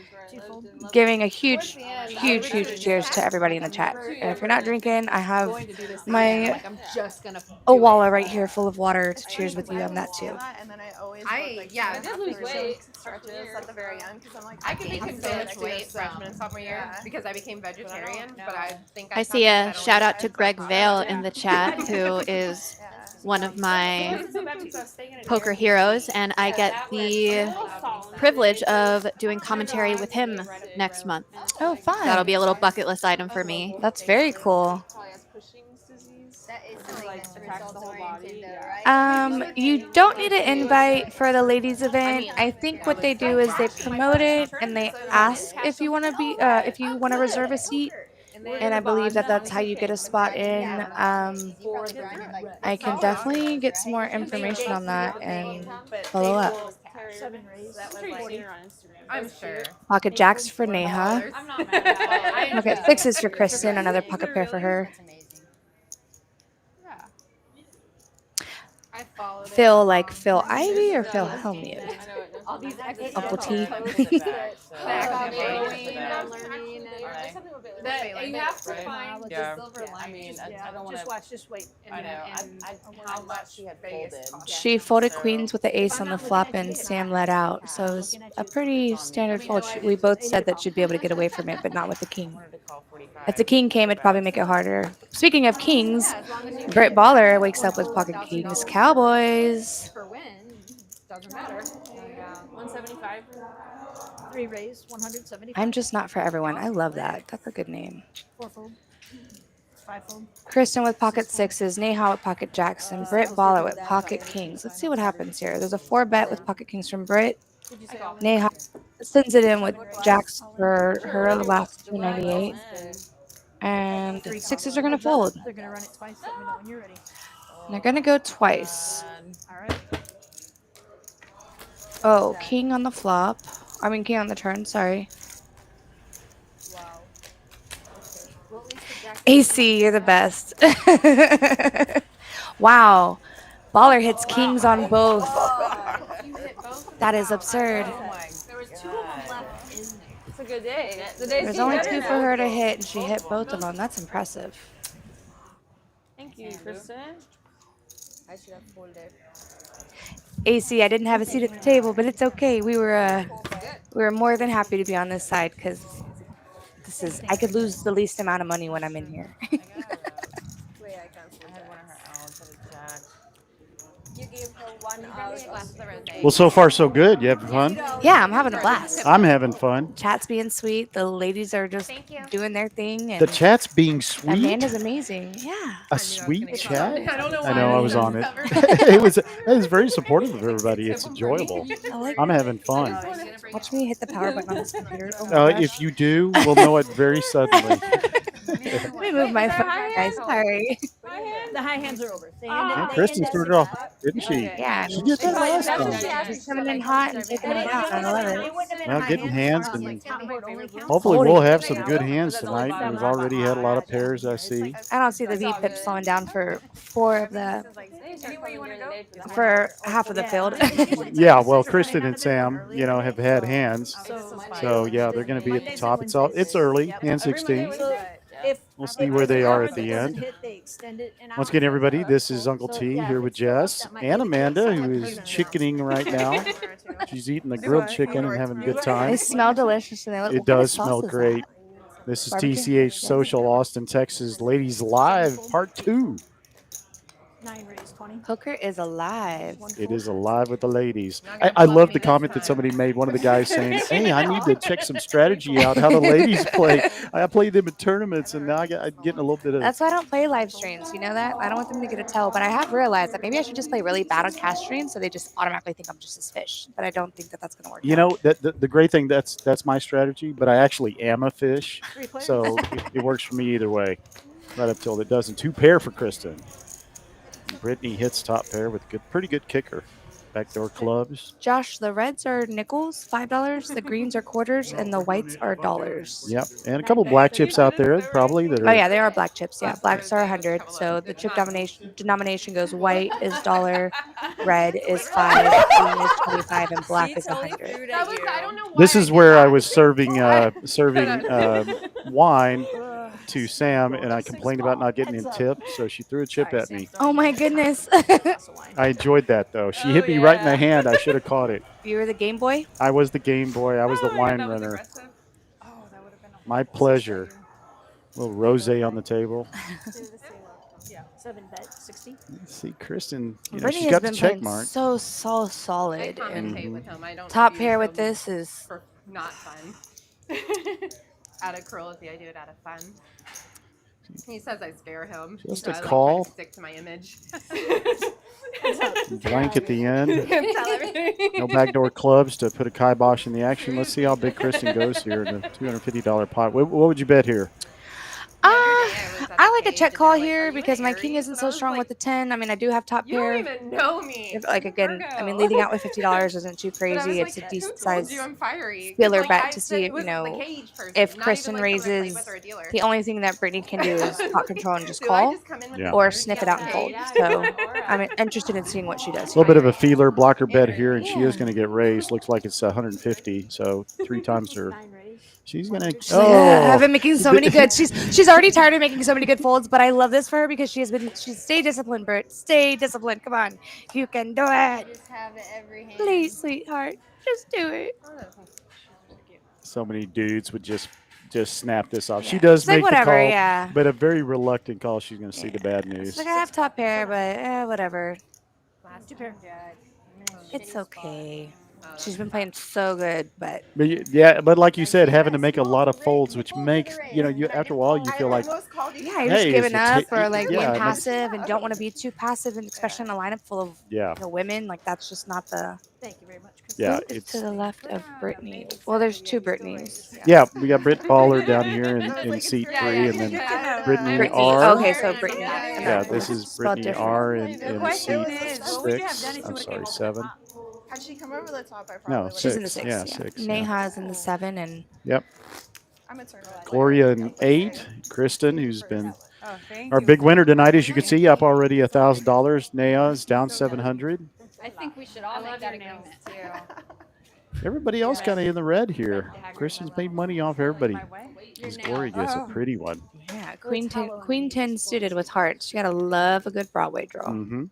giving a huge cheers to everybody in the chat. And if you're not drinking, I have my Like, I'm just gonna Owala right here full of water to cheers with you on that too. And then I always I did lose weight. stretches at the very end because I'm like I can gained so much extra, weight so- freshman and sophomore year because I became vegetarian. But I think I see a shout out to Greg Vale in the chat, who is one of my poker heroes, and I get the privilege of doing commentary with him next month. Oh, fun. That'll be a little bucket list item for me. That's very cool. Probably has Cushing's disease. That is something Like, that's attacks the whole result-oriented, body, though, right? You don't need an invite for the ladies event. I think what they do is they promote it and they ask if you want to be, if you want to reserve a seat. And I believe that that's how you get a spot in. I can definitely get some more information on that and follow up. 7 raised. I'm sure. Pocket jacks for Neha. I'm not mad at it. I Pocket enjoy sixes for Kristen. Another pocket pair for her. I followed it. Phil like Phil Ivy or Phil Hellmuth? I know it. all these Uncle T. you have to find the silver lining. I don't want to. Just watch, just wait. I know. How much she had folded. She folded queens with the ace on the flop, and Sam let out. So it was a pretty standard fold. We both said that she'd be able to get away from it, but not with the king. If the king came, it'd probably make it harder. Speaking of kings, Britt Baller wakes up with pocket kings. Cowboys. For win, doesn't matter. 175. 3 raise, 175. I'm just not for everyone. I love that. That's a good name. 4-fold. 5-fold. Kristen with pocket sixes, Neha with pocket jacks, and Britt Baller with pocket kings. Let's see what happens here. There's a 4-bet with pocket kings from Britt. Neha sends it in with jacks for her last 298. And the sixes are going to fold. They're going to run it twice. Let me know when you're ready. And they're going to go twice. All right. Oh, king on the flop. I mean, king on the turn, sorry. AC, you're the best. Wow. Baller hits kings on both. That is absurd. There was 2 of them left in there. It's a good day. There's only 2 for her to hit, and she hit both of them. That's impressive. Thank you, Kristen. I should have folded. AC, I didn't have a seat at the table, but it's okay. We were more than happy to be on this side because I could lose the least amount of money when I'm in here. Wait, I canceled I had one of her outs at a jack. You gave her 1 out. Well, so far so good. You having fun? Yeah, I'm having a blast. I'm having fun. Chat's being sweet. The ladies are just doing their thing. And The chat's being sweet. Amanda's amazing. Yeah. A sweet chat. I don't know why. I know. I was on it. It was very supportive of everybody. It's enjoyable. I'm having fun. Watch me hit the power button on this computer. Oh my gosh. If you do, we'll know it very suddenly. Let me move my phone, guys. Sorry. The high hands are over. They And Kristen started off, didn't she? Yeah. She did that last time. She's coming in hot and taking it out. I love it. Well, getting hands, and hopefully we'll have some good hands tonight. We've already had a lot of pairs, I see. I don't see the V-pip slowing down for half of the field. Yeah, well, Kristen and Sam, have had hands. So, yeah, they're going to be at the top. It's early, hand 16. We'll see where they are at the end. Once again, everybody, this is Uncle T here with Jess and Amanda, who is chickening right now. She's eating the grilled chicken and having a good They time. smell delicious. And they look, It what kind of does smell sauce is great. that? This is Barbecue? TCH Social Austin, Texas, Ladies Live, Part 2. 9 raise, 20. Poker is alive. It is alive with the ladies. I love the comment that somebody made. One of the guys saying, "Hey, I need to check some strategy out how the ladies play. I play them in tournaments, and now I'm getting a little bit of." That's why I don't play live streams. You know that? I don't want them to get a tell. But I have realized that maybe I should just play really bad on cash streams so they just automatically think I'm just a fish. But I don't think that that's going to work. You know, the great thing, that's my strategy, but I actually am a fish, so it works for me either way, right up till it doesn't. 2 pair for Kristen. Brittany hits top pair with a pretty good kicker. Backdoor clubs. Josh, the reds are nickels, $5. The greens are quarters, and the whites are dollars. Yep, and a couple black chips out there probably that are. Oh yeah, they are black chips. Yeah, blacks are 100. So the chip denomination goes white is dollar, red is 5, green is 25, and black is 100. This is where I was serving wine to Sam, and I complained about not getting in tip, so she threw a chip at me. Oh my goodness. I enjoyed that though. She hit me right in the hand. I should have caught it. You were the Game Boy? I was the Game Boy. I was the wine runner. My pleasure. A little rosé on the table. Yeah, 7 bet, 60. Let's see, Kristen. Brittany She's has got the been check playing mark. so I solid. commentate And with him. I don't top use pair with them this is for not fun. Out of cruelty, I do it out of fun. He says I scare him. Just so a I, like, call. try to stick to my image. Blank at the end. Tell everything. No backdoor clubs to put a kibosh in the action. Let's see how big Kristen goes here in the $250 pot. What would you bet here? I like a check call here because my king isn't so strong with the 10. I mean, I do have top You don't pair. even know me. If, like again, I mean, Virgo. leading out with $50 isn't too But I crazy. was It's like, a who decent told size you I'm fiery? 'Cause, feeler like, bet I to said see it if was the cage person, if not Kristen even, like, someone I play raises. with or a dealer. The only thing that Brittany can do is pot control and just Do I call, just come in with Yeah. the or energy sniff of it out the and fold. cage? So I'm interested in seeing what she does. A little bit of a feeler blocker bet here, and she is Yeah. going to get raised. Looks like it's 150, so 3 times her. She's going to. She's like, I've Oh, been making so many good. She's already tired of making so many good folds, but I love this for her because she's stay disciplined, Britt. Stay disciplined. Come on, you can do it. Just have it every hand. Please, sweetheart, just do it. so many dudes would just snap this off. She Yeah. does It's like make the whatever, call, yeah. but a very reluctant call. She's going to see the bad news. It's like I have top pair, but whatever. Two pair. It's okay. She's been playing so good, but But like you said, having to make a lot of folds, which makes you after a while you feel like, yeah, you're just Hey, is giving the up ta- or like yeah, being and then- passive and don't want to be too passive, and especially in a lineup full of yeah, women. Like that's just not the. Thank you very much, Kristen. yeah, Who is it's to the left of Brittany. Well, there's two Brittany's. yeah. We got Britt Baller down here in seat 3, and then Brittany Brittany. R. Okay, so Brittany. Yeah, this is Spelled Brittany different. R in question seat is, 6. I'm sorry, 7. Had she come over the top, I probably No, would. She's in the 6. 6. Yeah, Yeah, 6. Yeah. Neha's in the 7, and Yep. I'm a turtle. Gloria in 8. Kristen, who's been Oh, thank our you. big winner tonight, as you can see, up already $1,000. Nea is down 700. I think we should all make that agreement too. Everybody else kind of in the red here. Kristen's made money off everybody. This Gloria gets a pretty one. yeah, Queen 10 suited with hearts. You gotta love a good Broadway draw. Mm-hmm.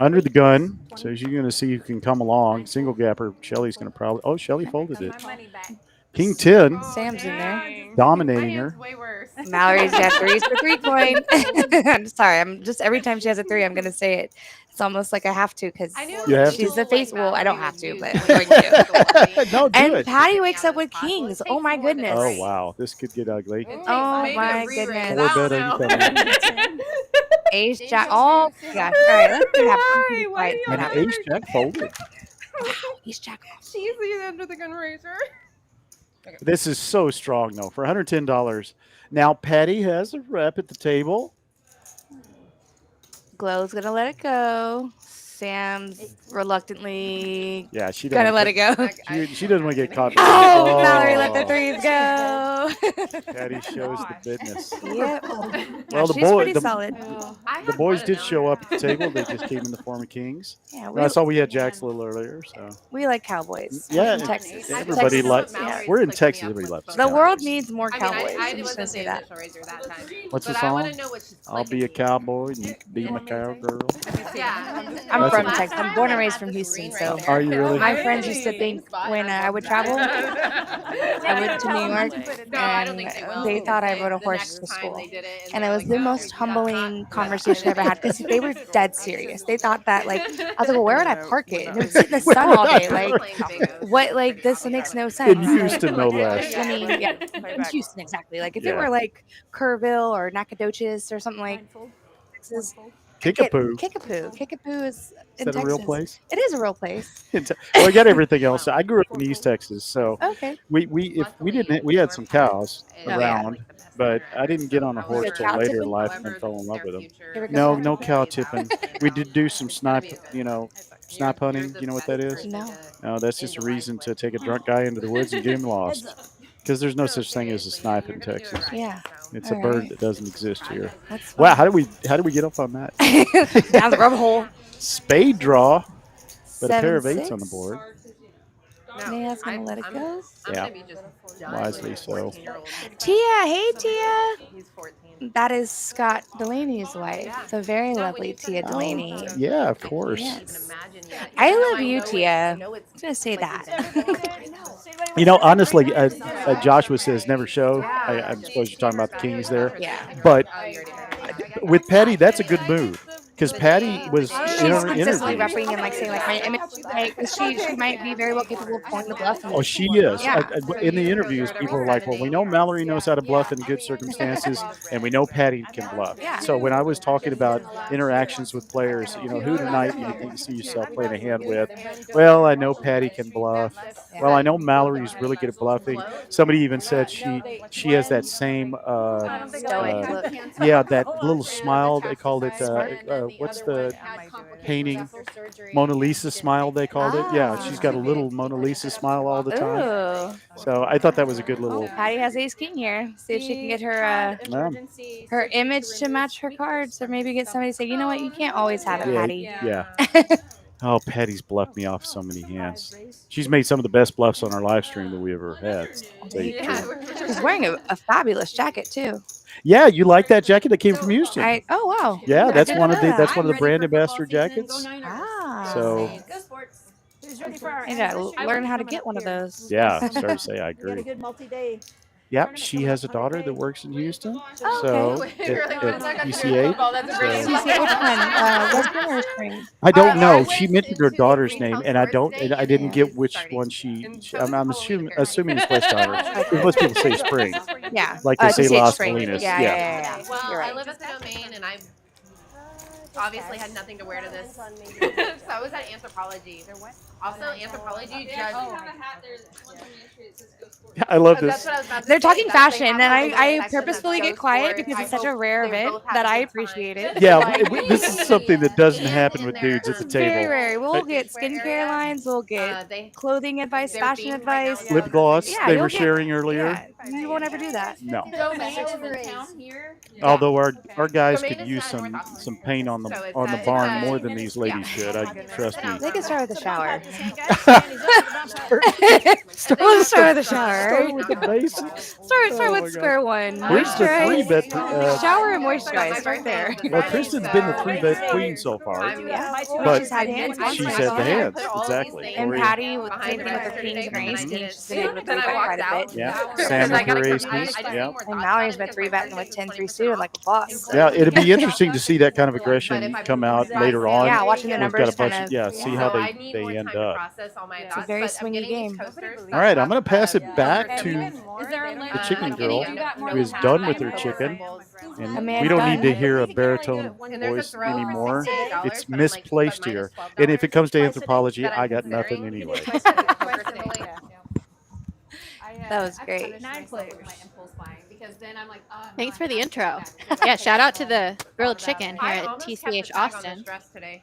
Under the gun, so you're going to see who can come along. Single gapper, Shelly's going to probably. Oh, Shelly folded it. King 10, Sam's in there. dominating her. Way worse. Mallory's got 3s for 3 coin. I'm sorry. I'm just every time she has a 3, I'm gonna say it. It's almost like I have to because You have she's to? the face. Well, I don't have to, but I'm going to. No, do And it. Patty wakes up with kings. Oh my goodness. Oh, wow. This could get ugly. Oh my goodness. 4 bet incoming. Ace Jack. Oh gosh. All right, let's see what happens. Why do you And have Ace Jack folded. Ace Jack. She's the under the gun raiser. This is so strong, though, for $110. Now, Patty has a rep at the table. Glow's gonna let it go. Sam's reluctantly Yeah, she gonna doesn't let it go. She doesn't want to get caught. Oh, Mallory let the 3s go. Patty shows the business. Yep. Well, the she's boy, pretty the, solid. the boys did show up at the table. They just came in the form of kings. Yeah, I saw we had Jack's a little earlier. So we like cowboys. yeah, in Texas. everybody likes. yeah. We're in Texas. Everybody loves The cowboys. world needs more I mean, cowboys. I I'm just gonna wasn't say the that. initial raiser that time. What's the But I song? want to know what she's I'll be a cowboy and you can be my cowgirl. Yeah. I'm That's from a- Texas. I'm born and raised from Houston, so Are you really? my friends used to think when I would travel, I went to New York, No, I don't think they will. they thought I rode a The horse next to time school. they did it, And it they're was like, the "No, most you're not humbling hot." conversation I ever had because they were dead serious. They thought that like I was like, well, where would I park it? And it would sit in the sun all day. Like what? Like this makes no sense. In Houston, no less. I mean, yeah, in Houston exactly. Like if it Yeah. were like Kerrville or Nacogdoches or something like Texas. Kickapoo. Kickapoo is in Is that a Texas. real place? It is a real place. Well, I got everything else. I grew up in East Texas, so Okay. we had some cows yeah. around, but I didn't get on a horse till cow later in tipping? life and fell in love with them. Ever go No, cow no tipping? cow tipping. We did do some snipe, snipe hunting. You know what that is? No. No, that's just a reason to take a drunk guy into the woods and get him lost. Because there's no such thing as a snipe in Texas. Yeah. It's a All bird right. that doesn't exist here. That's Wow, how did we get up on that? down the rubber hole. Spade draw, but a pair of 7-6. 8s on the board. Neha's gonna let it go. Yeah, wisely so. Tia, hey Tia. He's 14. That is Scott Delaney's wife, the very lovely Tia Delaney. Yeah, of course. Yes. I love you, Tia. I'm gonna say that. You know, honestly, Joshua says never show. I suppose you're talking about the Kings there. Yeah. But with Patty, that's a good move. because Patty was She's in her consistently interview. roughing and like saying like my image. She might be very well capable of pulling the bluff. And Oh, she is. Yeah. In the interviews, people were like, "Well, we know Mallory knows how to bluff in good circumstances, and we know Patty can bluff." Yeah. So when I was talking about interactions with players, who tonight do you think you see yourself playing a hand with? Well, I know Patty can bluff. Well, I know Mallory's really good at bluffing. Somebody even said she has that same Stoic look. yeah, that little smile. They called it what's the painting? Mona Lisa smile, they called it. Yeah, she's got a little Mona Lisa smile all the time. Ooh. So I thought that was a good little. Patty has ace king here. See if she can get her image to match her cards, or maybe get somebody to say, you know what, you can't always have it, Patty. Yeah. Oh, Patty's bluffed me off so many hands. She's made some of the best bluffs on our live stream that we ever had. She's wearing a fabulous jacket too. Yeah, you like that jacket that came from Houston? Oh wow. Yeah, that's didn't one of know the that. brand ambassador jackets. Ah. So I gotta learn how to get one of those. yeah, sorry to say I agree. Had a good multi-day. Yep, she has a daughter that works in Houston. Oh, So okay. at TCH. TCH, which one? Western or Spring? I don't know. She mentioned her daughter's name, and I didn't get which one I'm assuming it's West Irish. Most people say Spring, Yeah. like they say TCH Las Spring. Colinas. Yeah. Well, You're I right. live at the Domain, and I obviously had nothing to wear to this. So I was at Anthropology. Also, Anthropology judged. I love That's this. what I was about to They're say. talking That's like fashion, and half the I day. purposefully That's get quiet sports. because it's I such a hope rare they event both have that a I good time. appreciate it. Yeah, this is something that doesn't happen with dudes at the Very table. rare. We'll But get skincare lines. We'll get They clothing advice, they're fashion themed right now advice. with lip gloss Yeah, they you'll were get- sharing earlier. Yeah, you won't ever do that. No. Domain is in town here. Although our guys Domain could is use not North Austin. some paint on So the it's barn a- more than these ladies should. Trust me. They can start with the shower. Start Start with the shower. Start with the basics. Start Oh my with square one. Where's the Moisturize. 3-bet? Shower and moisturize. Start there. Well, Kristen's been the 3-bet queen so far, Yeah. but She's had hands. she's had the hands exactly. And Tori- Patty with behind same the thing with her register kings and her today, ace and I did king. it. She's been able to Then I three-bet walked quite a out. bit. Yeah, Because Sam I with her gotta ace keep- I piece. just Yeah. need more And thoughts Mallory's on been it three-betting because with I 10-3 just suited like a boss. Yeah, it'd be interesting to see that kind of aggression come out later on. Yeah, watching the We've numbers got a bunch kind of of. see how So I need they more end time to up. process all my It's a thoughts, very but I'm swingy getting game. East Coasters that All right, I'm have, going to pass it back yogurt to sandwiches. the chicken girl who is done with her chicken. And Amanda we don't done. need to hear a baritone And there's a voice throw for anymore. $68, It's but I'm like, misplaced but here. minus And if it comes to $12 anthropology, that I'm I got nothing considering. anyway. That was great. 9 players. My impulse buying because then I'm like, Thanks for the intro. Yeah, shout out to the grilled chicken here I at almost kept the TCH tag on Austin. this dress today.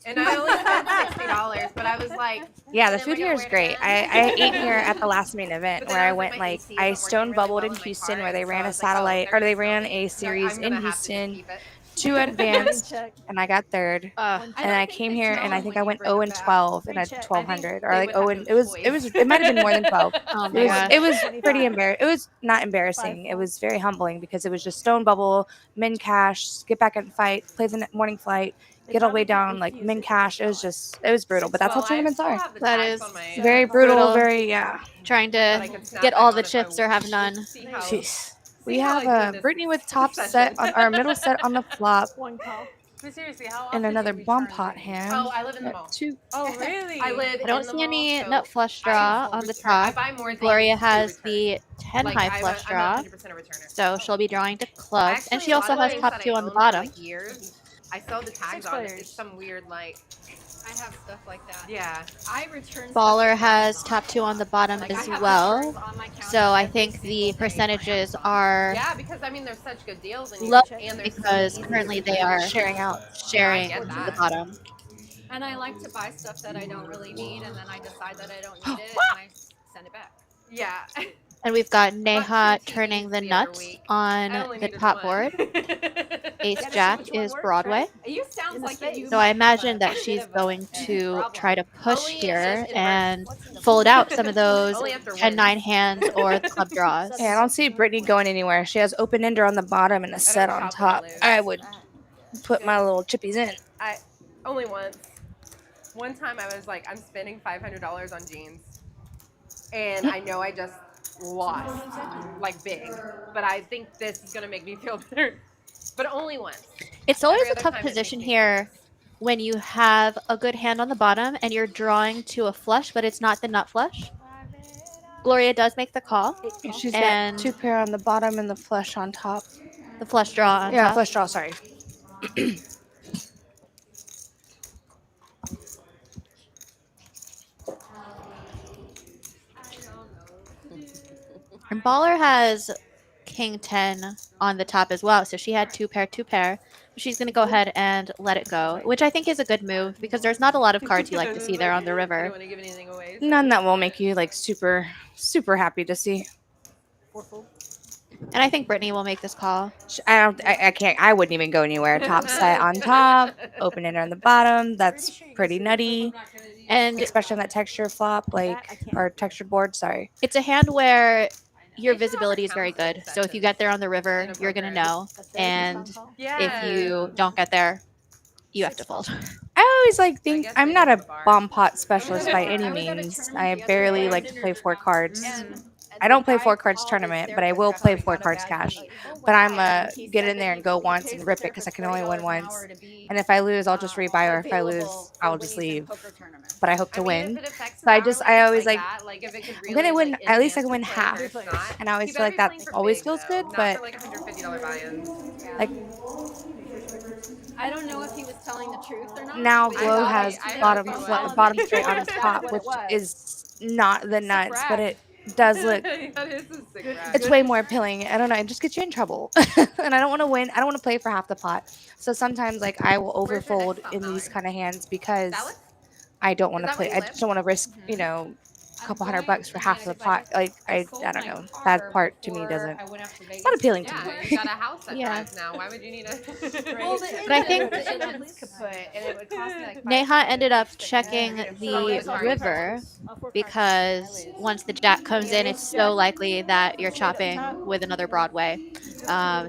And I only spent $60, but I was like, Yeah, the "Am I food gonna here is wear it great. again?" I ate here at the last main event But then where I was like, went my like AC I isn't stone working really bubbled well in in my Houston car, where they so ran I a was like, oh, satellite they're or they just ran so a big. series I'm in gonna have to Houston, keep it. 2 advanced, and I got third. And I came here and I think I went 0 and 12 and had 1200 or like 0 and it might have been more than 12. Oh my gosh. It was pretty embarrassing. It was not embarrassing. It was very humbling because it was just stone bubble, min cash, get back and fight, play the morning flight, get all the way down, like min cash. It was brutal, but that's how tournaments are. That is Very brutal, brutal. very, yeah. Trying to get all the chips or have none. Jeez. We have Brittany with top set on our middle set on the flop But seriously, how and often another do we bomb turn pot these? hand. Oh, I live in the At mall. 2. Oh, really? I live I don't in the see mall, any so nut flush I draw will on the return. I top. buy more things Gloria to has return. the 10 Like, high flush I'm draw, 100% a returner. so she'll be drawing to clubs. And Actually, she a also lot of has things top that 2 I on the own for, bottom. like, years, I sell the tags on it. It's some weird, like, I have stuff like that. yeah. I return. Baller has top 2 on the bottom Like, I as have well. returns on my counter So I every think single the day for percentages Amazon. are Yeah, because, I mean, there's such good deals. And low and there's because so easy currently to they are Sharing out. sharing get to the that. bottom. And I like to buy stuff that I don't really need, and then I decide that I don't need it, and I send it back. Yeah. And we've got Bought Neha 2 turning TVs the the other nuts week. on I only the needed top one. board. Ace Yeah, Jack which one is works, Broadway. right? You sounds like you. So I imagine that a she's bit of a going to problem. try to push Only here in and reverse. fold out some of those Only after 10-9 wins. hands or the club draws. Yeah, I don't see Brittany going anywhere. She has open ender on the bottom and a set on shop top. when I lose. I would put my little chippies in. Only once. One time I was like, I'm spending $500 on jeans. And I know I just lost, like big. But I think this is going to make me feel better. But only once. It's always Every a other tough time it position makes me here nervous. when you have a good hand on the bottom and you're drawing to a flush, but it's not the nut flush. Gloria does make the call, She's and got 2 pair on the bottom and the flush on top. the flush draw on Yeah, top. flush draw. Sorry. And Baller has King 10 on the top as well, so she had 2 pair, 2 pair. She's going to go ahead and let it go, which I think is a good move because there's not a lot of cards you like to see there on the I don't river. want to give anything away. None that will make you like super happy to see. And I think Brittany will make this call. I can't. I wouldn't even go anywhere. Top set on top, open it on the bottom. That's pretty nutty. And Especially on that texture flop, like, or texture board. Sorry. it's a hand where your visibility is very good. So if you get there on the river, you're going to know. And if you don't get there, you have to fold. I always think guess I'm they not have a a bar. bomb pot specialist by any means. I barely like to play 4 cards. I don't play 4 cards tournament, but I will play 4 cards cash. But I'm get in there and go once and rip it because I can only win once. And if I lose, I'll just rebuy, or if I lose, I'll just leave. But I hope to win. So I always I'm gonna win. At least I can win half. And I always feel like that always feels good. But like $150 buy-ins. like I don't know if he was telling the truth or not. now, but Glow I has have bottom a few bottom straight on That's top, what which it was. is not the nuts, but it does look. That is a sick rack. It's way more appealing. I don't know. It just gets you in trouble. And I don't want to win. I don't want to play for half the pot. So sometimes, like, I will Where's your overfold next pot, in these Mallory? kind of hands because Dallas? I don't want Is to that where play. you I live? just don't want to risk, a couple $100 for half the pot. Like, I don't know. That part to me doesn't. It's not appealing to me. Yeah, you got a house that Yeah. drives now. Why would you need a? But I think Neha ended up checking the river because once the jack comes in, it's so likely that you're chopping with another Broadway.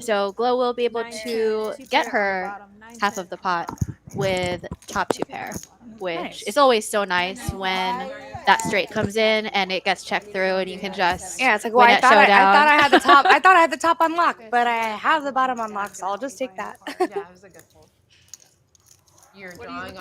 So Glow will be able to get her half of the pot with top 2 pair, which is always so nice when that straight comes in and it gets checked through and you can just Yeah, it's like, well, win I at thought I showdown. had the top. I thought I had the top unlocked, but I have the bottom unlocked, so I'll just take that. Yeah, it was a good pull. You're drawing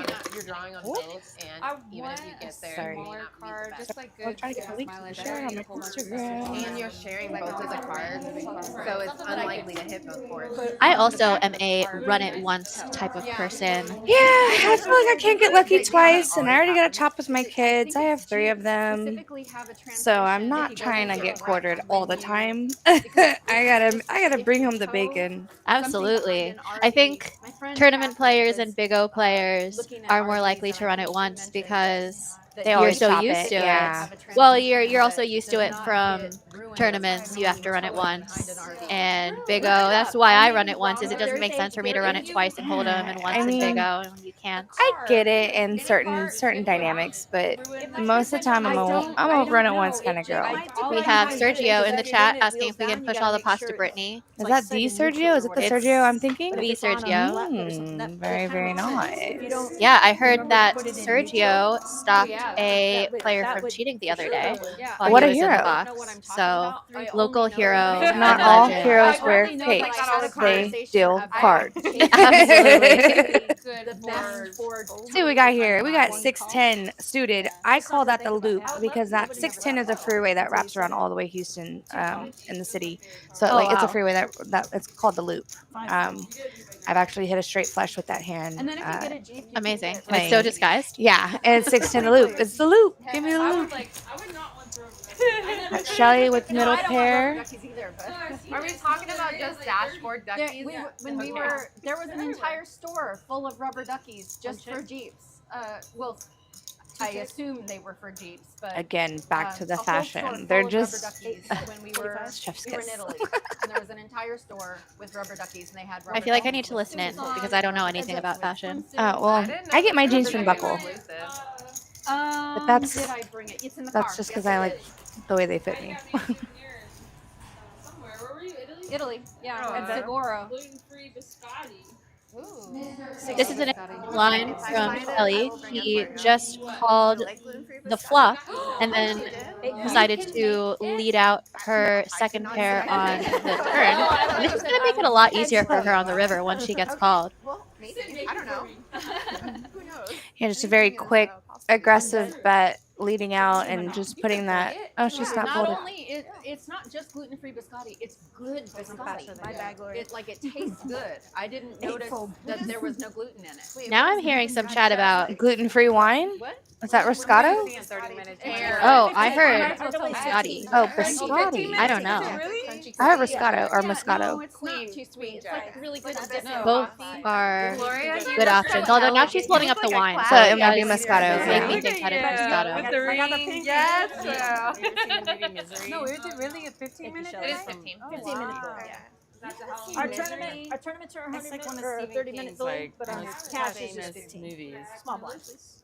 on both, and even if you get there, Sorry. you may not meet the best. just like I'm good. trying to get my links to share on my Instagram. And you're sharing both of the cards, so it's unlikely to hit both boards. I also am a run it once type of person. Yeah, I feel like I can't get lucky twice, and I already got to chop with my kids. I have 3 of them, so I'm not trying to get quartered all the time. I gotta bring home the bacon. Absolutely. I think tournament players and Big O players are more likely to run it once because you're so chop used it, to yeah. it. Well, you're also used to it from tournaments. You have to run it once. And Big O, that's why I run it once, is it doesn't make sense for me to run it twice in Hold'em and once in Big O. And you can't. I get it in certain dynamics, but most of the time I'm a run it once kind of girl. We have Sergio in the chat asking if we can push all the pots to Brittany. Is that the Sergio? Is it the Sergio I'm thinking? The Sergio. Very, very nice. Yeah, I heard that Sergio stopped a player from cheating the other day while What he a was in hero. the box. So, local hero. Not and all legend. heroes wear capes. They deal cards. Absolutely. See what we got here. We got 610 suited. I call that the loop because that 610 is a freeway that wraps around all the way Houston in the city. So it's a wow. freeway that it's called the loop. I've actually hit a straight flush with that hand. Amazing. And it's so disguised. Yeah, and it's 610 the loop. It's the loop. Give me the loop. Shelly with middle pair. Are we talking about just dashboard duckies? There was an entire store full of rubber duckies just for Jeeps. I assume they were for Jeeps, but Again, back to the a whole store fashion. full They're of just rubber duckies when we were chef's in kiss. Italy, and there was an entire store with rubber duckies, and they had. Rubber I feel like I need duckies to with listen in suits on, because I don't know anything about fashion. Well, I get my jeans from Buckle. But that's- did I bring it? It's in the car. That's just because I like the way they fit me. Italy. Yeah, Oh, at okay. Zagoro. Gluten-free biscotti. This is an line from Kelly. He just called the flop and then decided to lead out her second pair on the turn. And this is going to make it a lot easier for her on the river once she gets called. Well, maybe. I don't know. Who knows? Yeah, just a very quick, aggressive bet leading out and just putting that. Oh, she's not Not folded. only it's not just gluten-free biscotti, it's good biscotti. My bag, it tastes good. I didn't notice that there was no gluten in it. Now I'm hearing some chat about. Gluten-free wine? What? Is that Roscato? Oh, I heard biscotti. Oh, biscotti. I don't know. I have Roscato or Moscato. It's not too sweet. It's like really good. Both are good options. Although now she's holding up the wine, So it might be does Moscato. make Yeah. me think that it's Moscato. With the ring. Yes. No, is it really a 15-minute? It is 15. 15 minutes. Our tournaments are 100 minutes or 30 minutes delayed, but our cash is just 15. Movies. Small blind, please.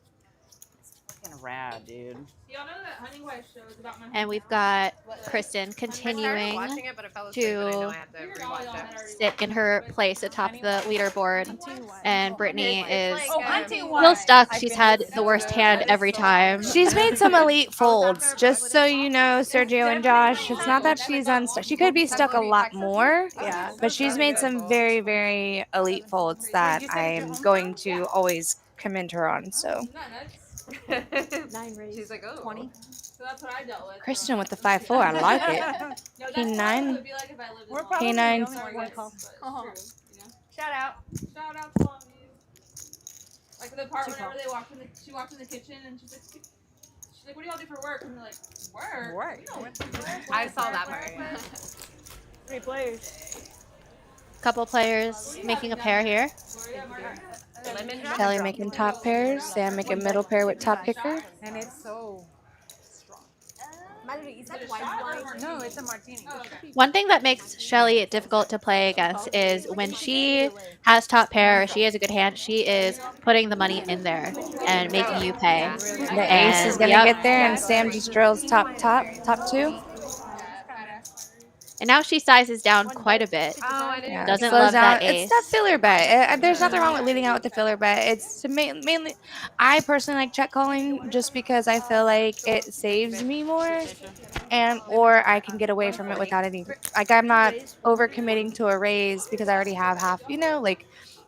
Fucking rad, dude. Y'all know that Hunting Wife show is about my And we've got Kristen I started continuing watching it, but I fell asleep, and I know I have to rewatch it. sit in her place atop the leaderboard. And Brittany is Hunting still stuck. She's had the worst hand every time. She's made some elite folds, just so you know, Sergio and Josh. It's not that she's unstuck. She could be stuck a lot more, but she's made some very, very elite folds that I'm going to always commend her on. So, She's like, oh. 20. So that's what I dealt with. Christian with the 5-4, I like it. No, that's King how it 9. would be like if I lived in We're Long probably Beach. the only It's one Vegas, call. but it's true, you know? Shout out. Shout out to Long Beach. Like the part whenever she walked in the kitchen and she's like, what do y'all do for work? And they're like, work? We don't work for work. I saw that part. 3 players. Couple players making a pair here. Lemon drop. Kelly making top pairs. Sam making middle pair with top picker. And it's so strong. Is that white wine? No, it's a martini. Oh, okay. One thing that makes Shelly difficult to play against is when she has top pair or she has a good hand, she is putting the money in there and making you pay. The ace is gonna get there, and Sam just drills top 2. And now she sizes down quite a bit. Oh, I didn't. Yeah, Doesn't slows love that down. ace. It's that filler bet. There's nothing wrong with leading out with the filler bet. It's to mainly, I personally like check calling just because I feel like it saves me more, and or I can get away from it without any. Like I'm not overcommitting to a raise because I already have half. You know, like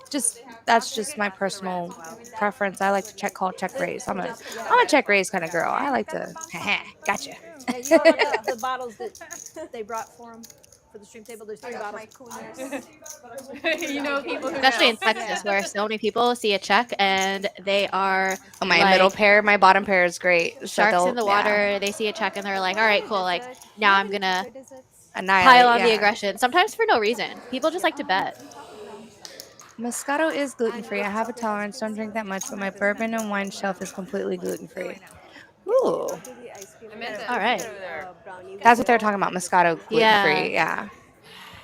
just that's just my personal preference. I like to check call, check raise. I'm a check raise kind of girl. I like to. Gotcha. And you know the bottles that they brought for them for the stream table? There's 3 bottles. You know people who Especially in know. Texas where so many people see a check and they are Oh, my like, middle pair, my bottom pair is great. So sharks they'll- in the yeah. water. They see a check and they're like, all right, cool. Like now I'm going to Annihilate, pile on the yeah. aggression. Sometimes for no reason. People just like to bet. Moscato is gluten-free. I have a tolerance. Don't drink that much, but my bourbon and wine shelf is completely gluten-free. Ooh. All right. That's what they're talking about, Moscato gluten-free. Yeah.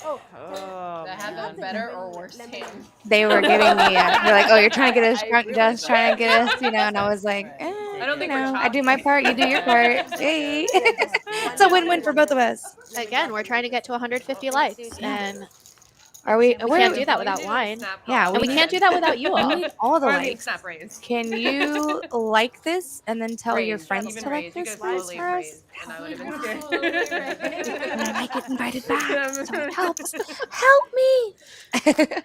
That have a better or worse hand. They were giving me, they're like, oh, you're trying to get us drunk, just trying to get us, and I was like, I don't think we're I do my part, you do your part. Hey. It's a win-win for both of us. Again, we're trying to get to 150 likes. And Are we? we can't do that without wine. Yeah, And we can't do that without you We all. need all the Or I mean, likes. snap raise. Can you like this and then tell your Raise, friends even to like raise. You this could for totally us? raise, and I would have been scared. And I might get invited back. So it helps. Help me.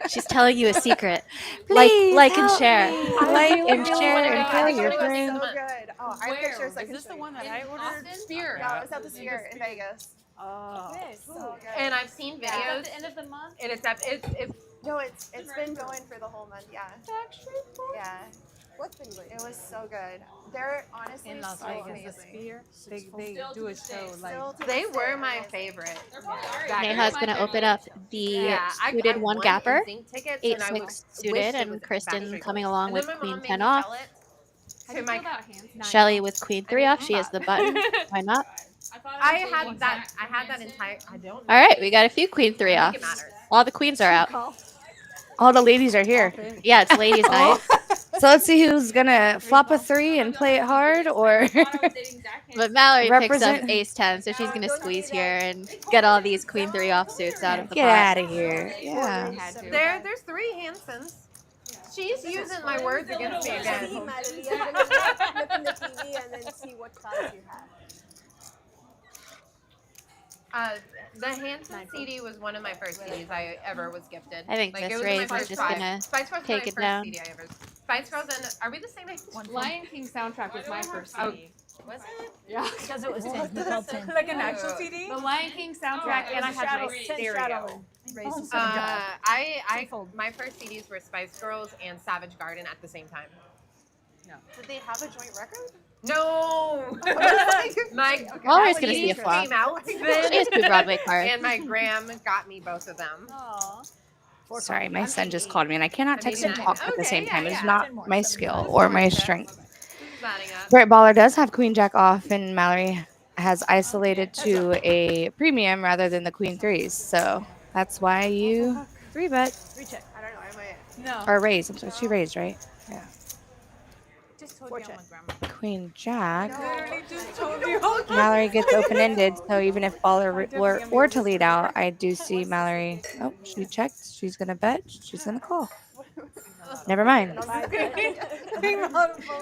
She's telling you a secret. Please like and help share. me. Like and share and I tell think your it was friends. So good. Oh, I have pictures. I Is can this show the you. one that I ordered? Spear. Yeah, it was at the Sphere in Vegas. Oh. So good. And I've seen videos, End of the month. and it's No, it's been going for the whole month. Yeah. Yeah. What's been great? It was so good. They're honestly In Las so Vegas, amazing. the Sphere, they Still do a to this day, show like Still to they this were day, my amazing. favorite. They're probably already Back there. Neha's going to open up the I suited one won gapper. instinct tickets, and I 8-6 wish suited, it and was Kristen Backstreet coming Boys. along And with then my queen mom made 10 me off. sell it How do to you my feel about hands? Shelly with queen 3 off. She but- has the button. Why not? I had that entire. I don't. All right, we got a few queen 3 I off. think it matters. All the queens are out. All the ladies are here. Yeah, it's ladies' night. So let's see who's gonna flop a 3 and play it hard, or But Mallory picks Represent- up ace 10, so she's going to squeeze here and get all these queen 3 offsuits out of the get pot. out of here. Yeah. There's 3 Hansons. She's using my words against me again. Look in the TV and then see what cards you have. The Hanson CD was one of my first CDs I ever was gifted. I think like, this it was raise my is first just five. gonna Spice Girls was take my it first down. CD I ever. Spice Girls and are we the same age? Lion King soundtrack was my first CD. Was it? Yeah, because it was 10. He called 10. Like an actual CD? The Lion King soundtrack, and I had my stereo. My first CDs were Spice Girls and Savage Garden at the same time. Did they have a joint record? No. My Well, we're just gonna see a CDs flop. came out She has 2 Broadway cards. and my gram got me both of them. Sorry, my son just called me, and I cannot text and talk at the same time. It's yeah. not my skill or my strength. Batting up. Brett Baller does have Queen Jack off, and Mallory has isolated to a premium rather than the Queen threes. So that's why you 3-bet Recheck. I don't know. I might. No. or raise. I'm sorry, she raised, right? Yeah. Just told you I'm a grandma. Queen Jack. Literally just told you. Mallory gets open-ended, so even if Baller were to lead out, I do see Mallory. Oh, she checked. She's gonna bet. She's gonna call. Never mind.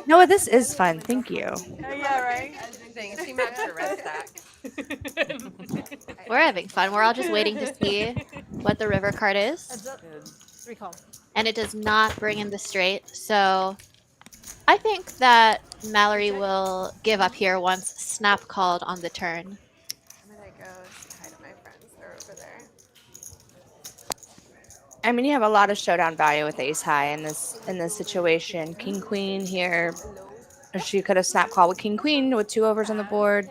No, this is fun. Thank you. Yeah, right? She matched her red stack. We're having fun. We're all just waiting to see what the river card is. Heads up. 3 call. And it does not bring in the straight. So I think that Mallory will give up here once snap called on the turn. I'm gonna go say hi to my friends. They're over there. I mean, you have a lot of showdown value with ace high in this situation. King queen here. She could have snap called with king queen with 2 overs on the board.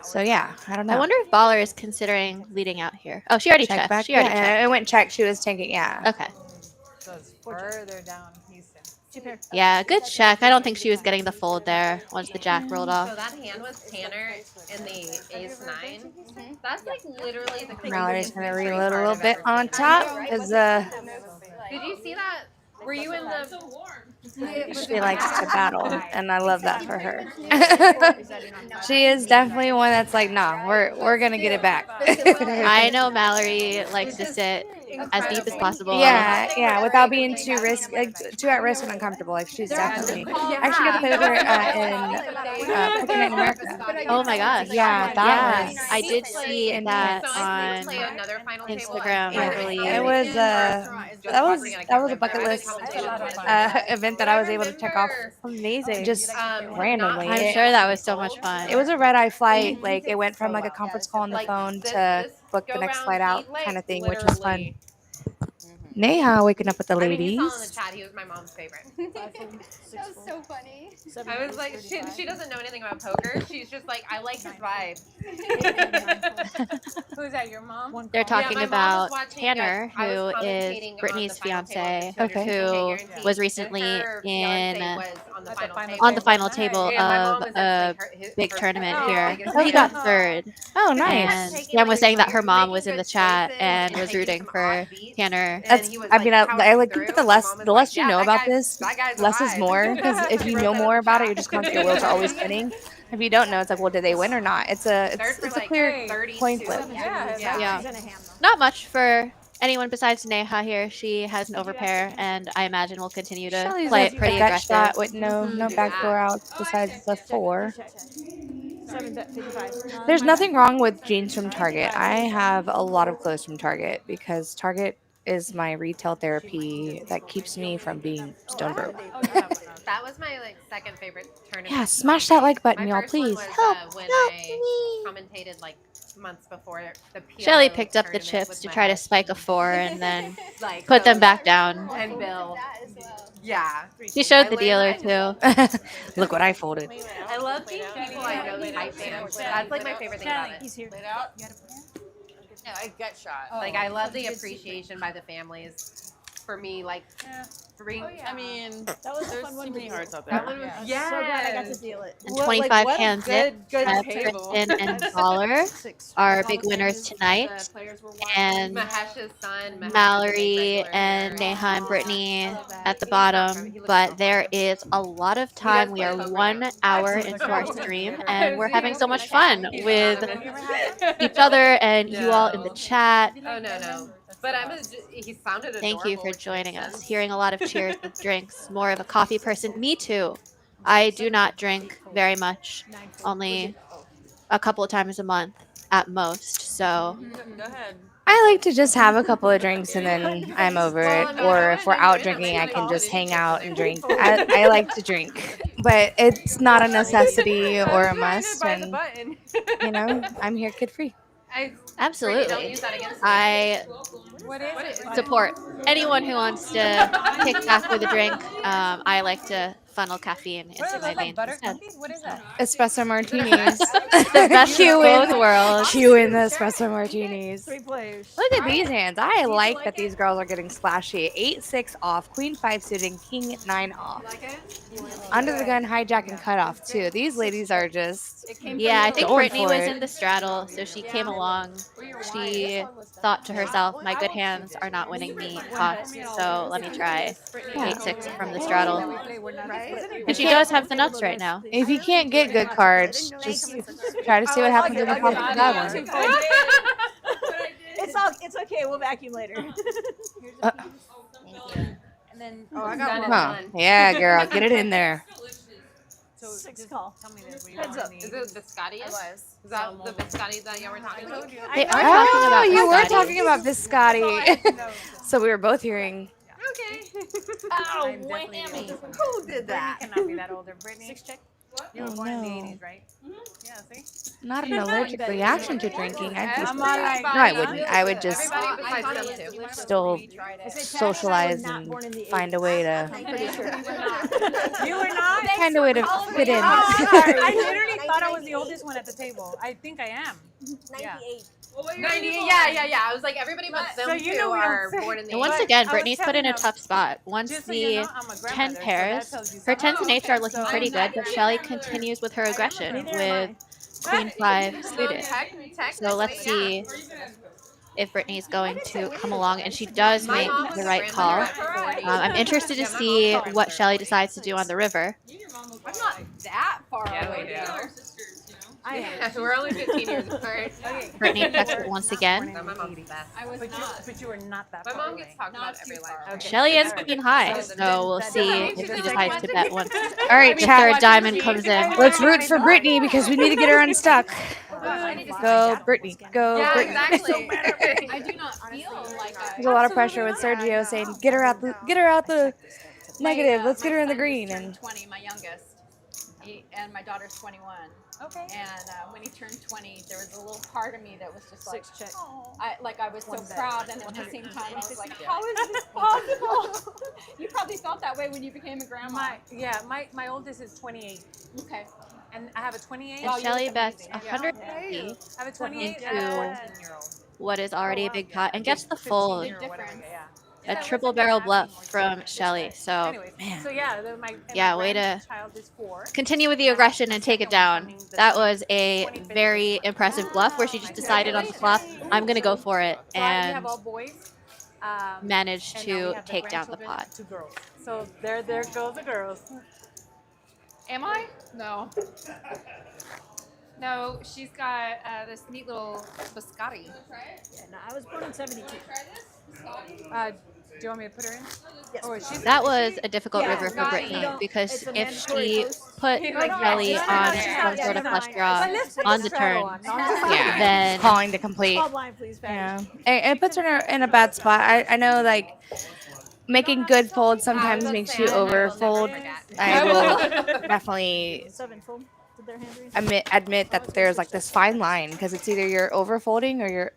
So yeah, I don't know. I wonder if Baller is considering leading out here. Oh, she already Check checked. back. She already Yeah, checked. it went check. She was tanking. Yeah. Okay. So it's further down Houston. 2 pair. Yeah, good check. I don't think she was getting the fold there once the jack rolled So off. that hand was Tanner in the ace 9. That's like literally the Mallory's gonna craziest reload a card little I've bit ever on seen. top because Did you see that? Were you in the? she likes to battle, and I love that for her. She is definitely one that's like, nah, we're gonna get it back. I know Mallory likes to sit as deep as possible. Yeah, without being too at risk and uncomfortable. Like she's definitely. I actually got to play with her in Poker Night in America. Oh my gosh. Yeah, that was. I did see that So I think on play another final table Instagram, at I believe. It was that was a bucket list event that I was able to check off Amazing. just randomly. I'm sure that was so much fun. It was a red eye flight. Like it went from like a conference call on the phone to book the next flight out kind of thing, which was fun. Neha waking up with the I mean, he saw in the ladies. chat he was my mom's favorite. That was so funny. I was like, she doesn't know anything about poker. She's just like, I like his vibe. Who's that, your mom? They're talking my mom about was watching, Tanner, I was who is commentating on Brittany's the final fiance, table of the Okay. TCH who guarantee, was and recently her in fiance was on the final table. on the final table And my mom of was a actually big her tournament biggest here. fan. He got third. Oh, nice. And Sam was saying that her mom was in the chat and was rooting for Tanner. That's. I mean, I like think that the less you know about this, less is more. Because if you know more about it, you're just constant. Your wheels are always spinning. If you don't know, it's like, well, did they win or not? It's a clear coin flip. Yeah. Not much for anyone besides Neha here. She has an overpair, and I imagine will continue to Shelly's play a it pretty gut aggressive. shot with no backdoor out besides the 4. 7.55. There's nothing wrong with jeans from Target. I have a lot of clothes from Target because Target is my retail therapy that keeps me from being stone broke. That was my second favorite tournament. Yeah, smash that like button, My y'all, first one please. was, Help when me. I commentated months before the PLO Shelly picked up the tournament chips with to my try to husband. spike a 4 and then Like, put them so- back down. And Bill. Yeah. She showed the dealer too. Look what I folded. I love seeing people I know type fans. That's like my favorite thing about it. He's here. Yeah, I get shot. Like I love the appreciation by the families for me, like bring. I mean, That was a there's fun one too to many do. hearts out That there. one was So glad I got to yes. deal it. And 25 hands it. Good Kristen and Baller are big winners tonight. And Mahesh's son, Mahesh, Mallory is a regular and here. Neha and Brittany at the bottom. But there is a lot of time. We are 1 hour into our stream, and we're having so much fun with each other and you all in the chat. Oh no. But he sounded adorable. Thank you for which joining makes us. sense. Hearing a lot of cheers with drinks. More of a coffee person. Me too. I do not drink very much. Only a couple of times a month. at most. So Go ahead. I like to just have a couple of drinks and then I'm over it. Or if we're out drinking, I can just hang out and drink. I like to drink, but it's not a necessity or a must. And I'm here kid free. absolutely, I support anyone who wants to kick back with a drink. I like to funnel caffeine into my veins instead. What is that? Espresso martinis. The best of both worlds. Cue in the espresso martinis. 3 players. Look at these hands. I like that these girls are getting splashy. 8-6 off, queen 5 suited, king 9 off. Under the gun, hijack, and cutoff too. These ladies are just Yeah, I think going Brittany for was it. in the straddle, so she came along. She thought to herself, my good hands are not winning me toss, so let me try 8-6 from the straddle. And she does have the nuts right now. If you can't get good cards, just try to see what happens in the top of the bad one. It's okay. We'll vacuum later. And then I got Huh. Yeah, girl, get it in there. So 6 call. tell me this. Heads up. is it biscotti? Is that the biscotti that y'all were talking about? They are talking about You were biscotti. talking about biscotti. So we were both hearing. Okay. Oh, definitely Who did that? Brittany cannot be that older. Brittany, 6 check. you were Oh, born in the no. 80s, right? Yeah, see? Not an allergic reaction to drinking. I'd just, I'm no, all like, I wouldn't. I would just Everybody besides them too. still socialize and find a way to you were not? find a way to fit in. I literally thought I was the oldest one at the table. I think I am. 98. 90, yeah. I was like, everybody but them So you two know we are don't- born in the And once 80s. again, I was Brittany's put in a telling tough spot. Once Just so the you know, I'm a 10 grandmother, so pairs, that tells you her something. 10s and 8s are looking pretty good, but Shelly continues with her aggression with queen 5 suited. So let's see if Brittany's going to come along, and she does make the right call. I'm interested to see what Shelly decides to do on the river. I'm not that far away. We're only 15 years apart. Brittany checks it once again. My mom's the best. I was not. But you were not that My far mom away. gets talked about every life. Shelly is queen high, so we'll see if she decides to bet once. All right, The chat. third diamond comes in. Let's root for Brittany because we need to get her unstuck. Go, Brittany. Go, Yeah, Brittany. exactly. I do not feel like There's a lot of pressure with Sergio saying, "Get her out the negative. Let's get her in the green." And 20, my youngest, and my daughter's 21. Okay. And when he turned 20, there was a little part of me that was just like, 6 check. I was so proud, and at the same time, I was like, how is this possible? You probably felt that way when you became a grandma. My oldest is 28, Okay. and I have a 28. And Shelly bets Yeah. 150 I have a 28 into and a 14-year-old. what is already a big pot and gets the fold. Or whatever, yeah. A triple barrel bluff from Shelly. So Anyways, so yeah, yeah, my way to grandchild is 4. continue with the aggression and take it down. That was a very impressive bluff where she just decided on the flop, I'm going to go for it, So we and have all boys. managed And now we to have take down the grandchildren, pot. 2 girls. So there goes the girls. Am I? No. No, she's got this neat little biscotti. Yeah, no, I was born in 72. Do you want me to put her in? Yes. Or is she? That was a difficult Yeah, river for you Brittany don't- because it's a if mandatory she boost. put Shelly on some sort of flush draw on the turn, yeah, then calling to complete. Call blind, please, Yeah, Patty. and it puts her in a bad spot. I know, like, making good folds sometimes makes you overfold. I will definitely 7 full. Did their hand raise? admit that there's like this fine line because it's either you're overfolding or you're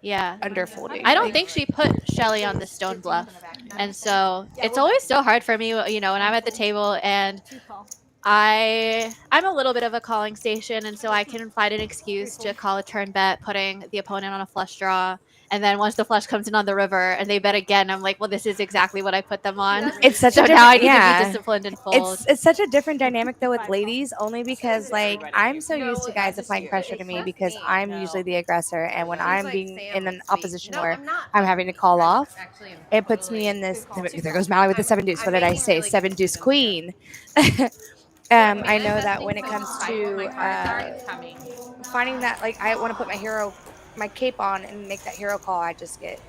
yeah. underfolding. I don't think she put Shelly on the stone bluff. And so it's always so hard for me, when I'm at the table and 2 call. I'm a little bit of a calling station, and so I can find an excuse to call a turn bet, putting the opponent on a flush draw. And then once the flush comes in on the river and they bet again, I'm like, well, this is exactly what I put them on. It's such So a now I different, need to be disciplined and fold. It's such a different dynamic though with ladies, only because like I'm so used to guys applying pressure to me because I'm usually the aggressor, and when I'm being in an opposition where I'm having to call off, it puts me in this. There goes Mally with the 7 deuce. What did I say? 7 deuce queen. I know that when it comes to finding that, like, I want to put my cape on and make that hero call, I just get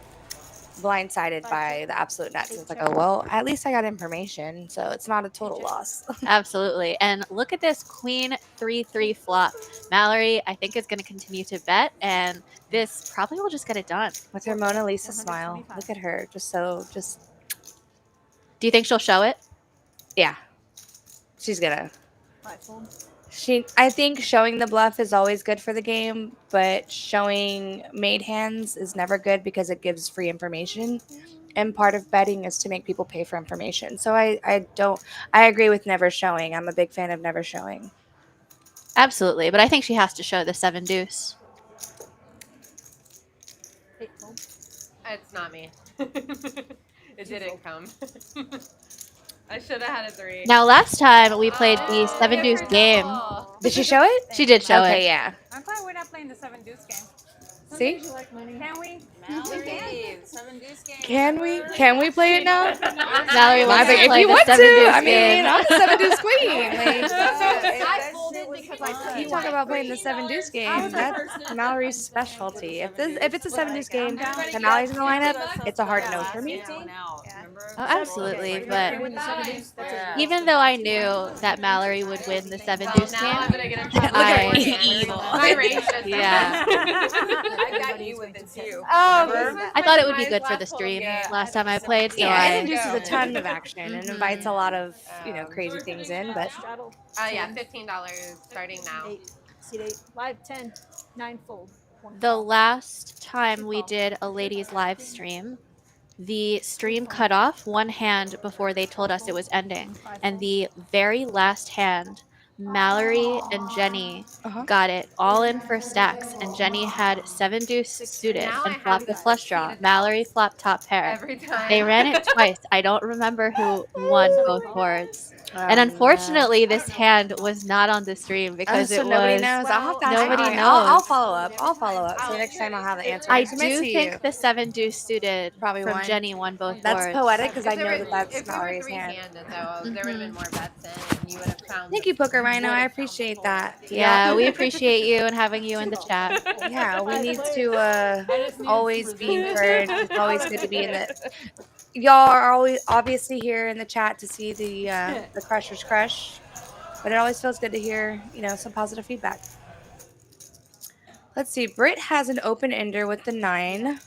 blindsided by the absolute nuts. It's like, oh well, at least I got information, so it's not a total loss. Absolutely. And look at this queen 3-3 flop. Mallory, I think, is going to continue to bet, and this probably will just get it done. With her Mona Lisa smile, look at her, just. Do you think she'll show it? Yeah, she's gonna. I think showing the bluff is always good for the game, but showing made hands is never good because it gives free information. And part of betting is to make people pay for information. So I agree with never showing. I'm a big fan of never showing. Absolutely, but I think she has to show the 7 deuce. It's not me. It didn't come. I should have had a 3. Now, last time we played the 7 deuce game. Did she show it? She did show it. Okay, yeah. I'm glad we're not playing the 7 deuce game. See? Can we? Mallory, 7 deuce game. Can we? Can we play it now? Mallory wants to if play you the want 7 to, deuce I mean, game. I'm 7 deuce queen. Like, I folded because I you talk about playing the 7 deuce game. That's Mallory's specialty. If it's a 7 deuce game and Mallory's in the lineup, it's a hard no for me. Oh, absolutely, but even though I knew that Mallory would win the 7 deuce Now I'm game, gonna get in trouble. I- My racist. yeah, I got you with it too. I thought it would be good for the stream last time I played, so Yeah, I it induces a ton of action and invites a lot of crazy things in. But Yeah, $15 starting now. 8, seat 8, live 10, 9 fold. 1 the call. last time we did a ladies live stream, the stream cut off one hand before they told us it was ending, and the very last hand, Mallory and Jenny got it all in for stacks, and Jenny had 7 deuce suited Now I and flopped have a flush draw. Mallory flopped top pair. Every time. They ran it twice. I don't remember who won both boards. And unfortunately, this hand was not on the stream because so it nobody was. knows. I'll have to ask nobody Mallory. knows. I'll follow up. So next time I'll have the answer. I Nice to do see think you. the 7 deuce suited Probably from won. Jenny won both That's boards. poetic because I If there know were- that that's if there were Mallory's hand. three-handed, though, there would have been more bets in, and you would have found. Thank you, Poker Rhino. I appreciate that. Yeah, we appreciate you and having you in the chat. Yeah, we need to always be encouraged. It's always good to be in the. Y'all are always obviously here in the chat to see the crushers crush, but it always feels good to hear some positive feedback. Let's see. Britt has an open ender with the 9.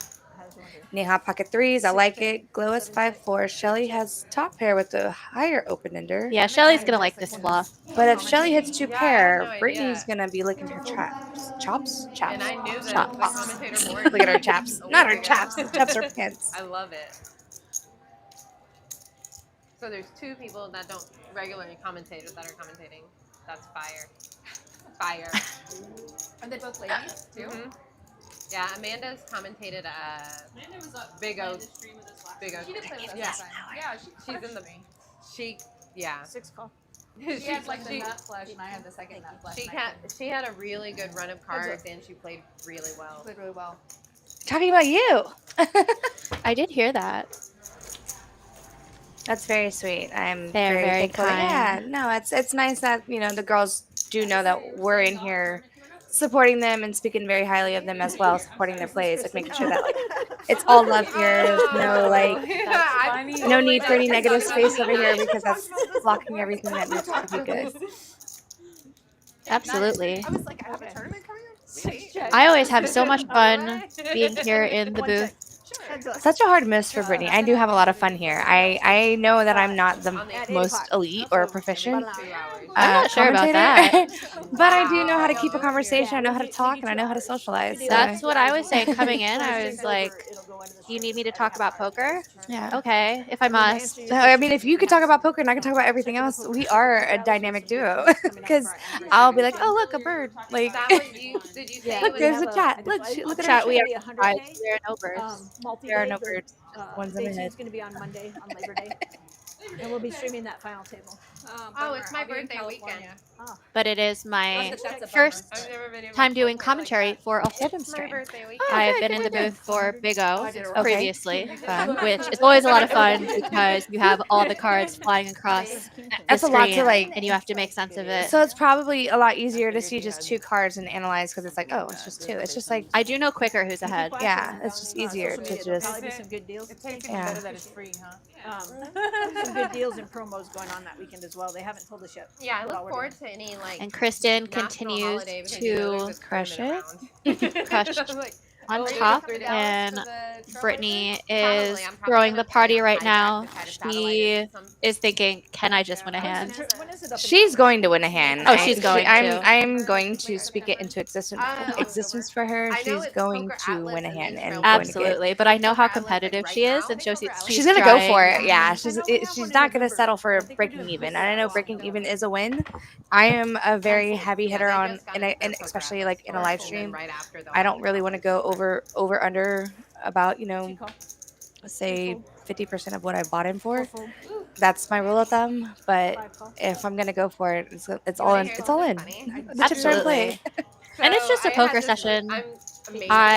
Neha pocket 3s. I like it. Glow has 5-4. Shelly has top pair with the higher open ender. Yeah, Shelly's gonna like this bluff. But if Shelly hits 2 pair, no idea. Brittany's gonna be licking her chops. And I knew that the Chops. commentator board. Look at her chaps. Not her chaps. Chaps are pants. I love it. So there's 2 people that don't regularly commentate that are commentating. That's fire. Fire. Are they both ladies too? Mhm. Yeah, Amanda's commentated Big O. Big O. She did play with us Yeah. last time. Yeah, She's in the. She, yeah. 6 call. She had like the nut flush, and I had the second nut flush. She had a really good run of cards, and she played really well. Played really well. Talking about you. I did hear that. That's very sweet. I'm They're very thankful. kind. Yeah, no, it's nice that the girls do know that we're in here supporting them and speaking very highly of them as well, supporting their plays, like making sure that it's all love here. There's no no need for any negative space over here because that's blocking everything that needs to be good. Absolutely. I was like, I have a tournament coming up. Sweet. I always have so much fun being here in the booth. Such a hard miss for Brittany. I do have a lot of fun here. I know that I'm not the most elite or proficient. I'm not sure about commentator, that. but I do know how to keep a conversation. I know how to talk, and I know how to socialize. So. That's what I was saying coming in. I was like, "You need me to talk about poker? Yeah. Okay, if I must." I mean, if you could talk about poker and I can talk about everything else, we are a dynamic duo. Because I'll be like, "Oh, look, a bird!" Like, Did you say look, there's a chat. Look at Chat, our we chat. are five. There are no birds. There are no birds. One's in the Day 2 head. is going to be on Monday, on Labor Day. And we'll be streaming that final table. Oh, it's my birthday weekend. but it is my That's a first I've never been able time to doing play commentary like that. for a Hold'em It's my stream. birthday weekend. Oh, I have good, been in the good, good. booth for Big O Okay. previously, Fun. which is always a lot of fun because you have all the cards flying across the That's a lot to screen like. and you have to make sense of it. So it's probably a lot easier to see just 2 cards and analyze because it's like, oh, it's just 2. It's just like, I do know quicker who's ahead. yeah, it's just easier to There'll just. probably be some good deals. It takes Yeah. better that it's free, huh? Some good deals and promos going on that weekend as well. They haven't told us yet. Yeah, I what all look we're forward to any like. And Kristen national continues holiday because, you know, there's to this crush tournament it. around. crush Like, on are you top, coming to Dallas and for the trailblazers? Brittany Probably. is I'm probably throwing gonna the party plan right hijack now. to try to She satellite it some- is thinking, can I just win a hand? When is it up? She's going to win a hand. Oh, she's going to. I'm going to speak it into existence for her. I know She's it's going Poker to Atlas win a and hand then and Trailblazers. going to get. Absolutely, but I know how Poker Atlas, like, competitive right she is, now. and She's gonna go for trying- it. Yeah, she's not gonna settle for breaking even. And I know breaking even is a win. I am a very heavy hitter Yeah, they on, just got and into and Poker especially Atlas like in a first, live and then stream. right after the I don't one really want to go over under about let's say 50% of what I bought in for. That's my rule of thumb. But if I'm gonna go for it, it's all in. It's all in. The chips are in play. And it's just a I poker had this, like, session. I'm amazing I,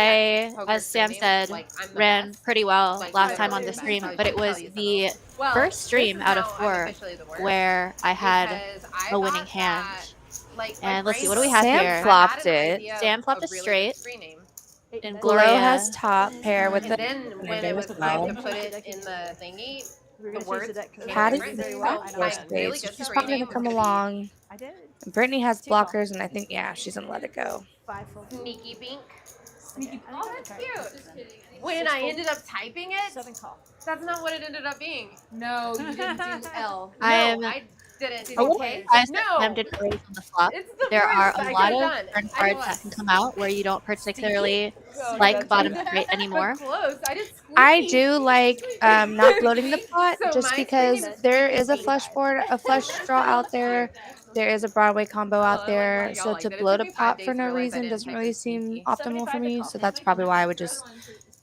at poker as Sam streaming. said, Like, I'm the ran best. pretty well Like, last time on literally the the stream, best. but I it can was tell you some of the those. Well, first this stream is out of how I'm 4 officially the worst, where I had because I a winning thought hand. that, like, And my let's see, brain what do we was- have Sam here? flopped I had an it. idea Sam of flopped a a really straight. good screen name. And Glow Gloria has top pair with And the. then when it was time to put it in the thingy, the words Patty came is different. So four my spades. really So good she's screen probably name gonna was come gonna be along. I did. Brittany has blockers, and I think she's gonna let it go. Sneaky Bink. Sneaky. Oh, that's cute. When I ended up typing it, Southern call. that's not what it ended up being. No, you didn't do L. I am No, I didn't. a little Okay. surprised No. that Sam didn't raise on the flop. It's the There are worst a I lot could've of done. turn I cards was- that can come out where you don't particularly Oh, like that's bottom okay. straight anymore. But close. I did squeaky. I do like not bloating the pot So just my because screen is there is a squeaky. flush board, a flush draw out there. There is a Broadway combo out there, y'all so like to that. It bloat took a me 5 pot days for to no realize I reason didn't doesn't type really it seem sneaky. optimal for 75 me. to So call. that's probably why I would just,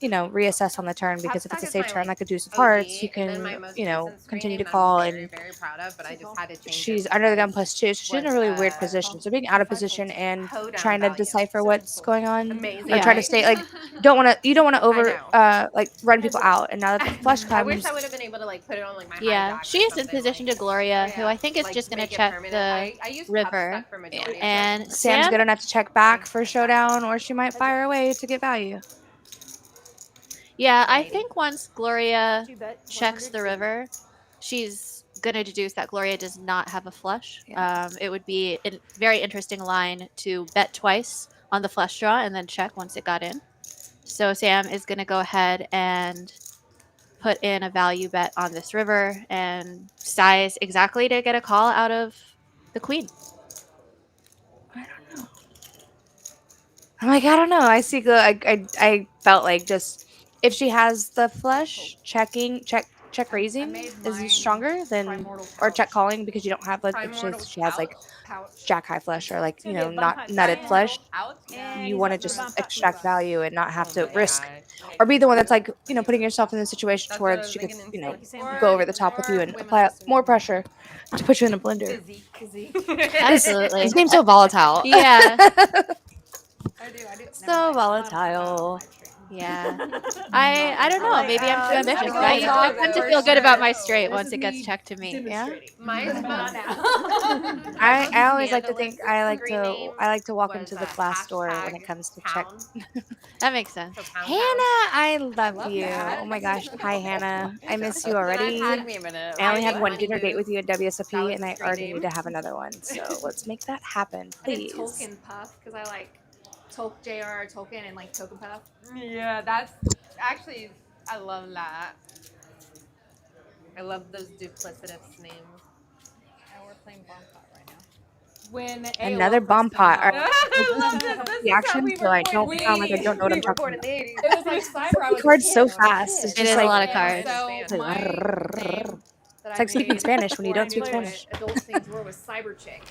reassess on the turn because if it's a safe turn, I could do some OG, parts. You and then can, my most you know, recent continue to screen call I'm and. very proud of, but I just had to change She's it under the gun because +2, so she's in a really weird was, position. So being out of position and hoedown trying to value. decipher what's going on, Amazing, or trying to right? stay like, you don't want to over like run people out. And now that the flush I wish comes, I would have been able to like put it on like my Yeah, hijack she or is in something, position like, to Gloria, who I think is like, just going to make it check permanent. the I used river. Cup Stuck for majority of And it. Sam's Sam, good enough to check back for showdown, or she might fire away to get value. yeah, I 180. think once Gloria You bet. checks the 100. river, she's going to deduce that Gloria does not have a flush. It would be a very interesting line to bet twice on the flush draw and then check once it got in. So Sam is going to go ahead and put in a value bet on this river and size exactly to get a call out of the queen. I'm like, I don't know. I see. I felt like just if she has the flush, check raising is stronger than or check calling because you don't have like if she has like jack high flush or like not nutted flush. You want to just extract value and not have to risk or be the one that's like putting yourself in a situation to where she could go over the top with you and apply more pressure to put you in a blender. Absolutely. This game's so volatile. Yeah. I do. So volatile. Yeah. I don't know. Maybe I'm too ambitious, go right? dog I tend to for feel good about sure. my straight once it gets checked to me. Yeah. Mine's most I always like to think I like screen to name walk was, into the glass door when it hashtag comes to check. pound. That makes sense. So pound, Hannah, I love Love you. that. Oh my gosh. Hi Hannah. I miss you pound. already. Had me a minute. I only had one Money dinner date booth. with you at That WSOP was and I the already name. need to have another one. So let's make that happen, I did please. Tolkien Puff because I like J.R.R. Tolkien and like Token Puff. Yeah, that's actually I love that. I love those duplicitous names. We're playing bomb pot right now. When Another AOL bomb first pot. came out, I love this. This is Reaction how we so I don't record. sound like I don't know what I'm We talking record in about. the 80s. it was like cyber. I was a Cards kid so when I was a fast. kid. It's It just is like a lot of And cards. So It's my like, name that It's I like speaking made Spanish when you before don't speak I knew Spanish. what adult things were was Cyber Chick.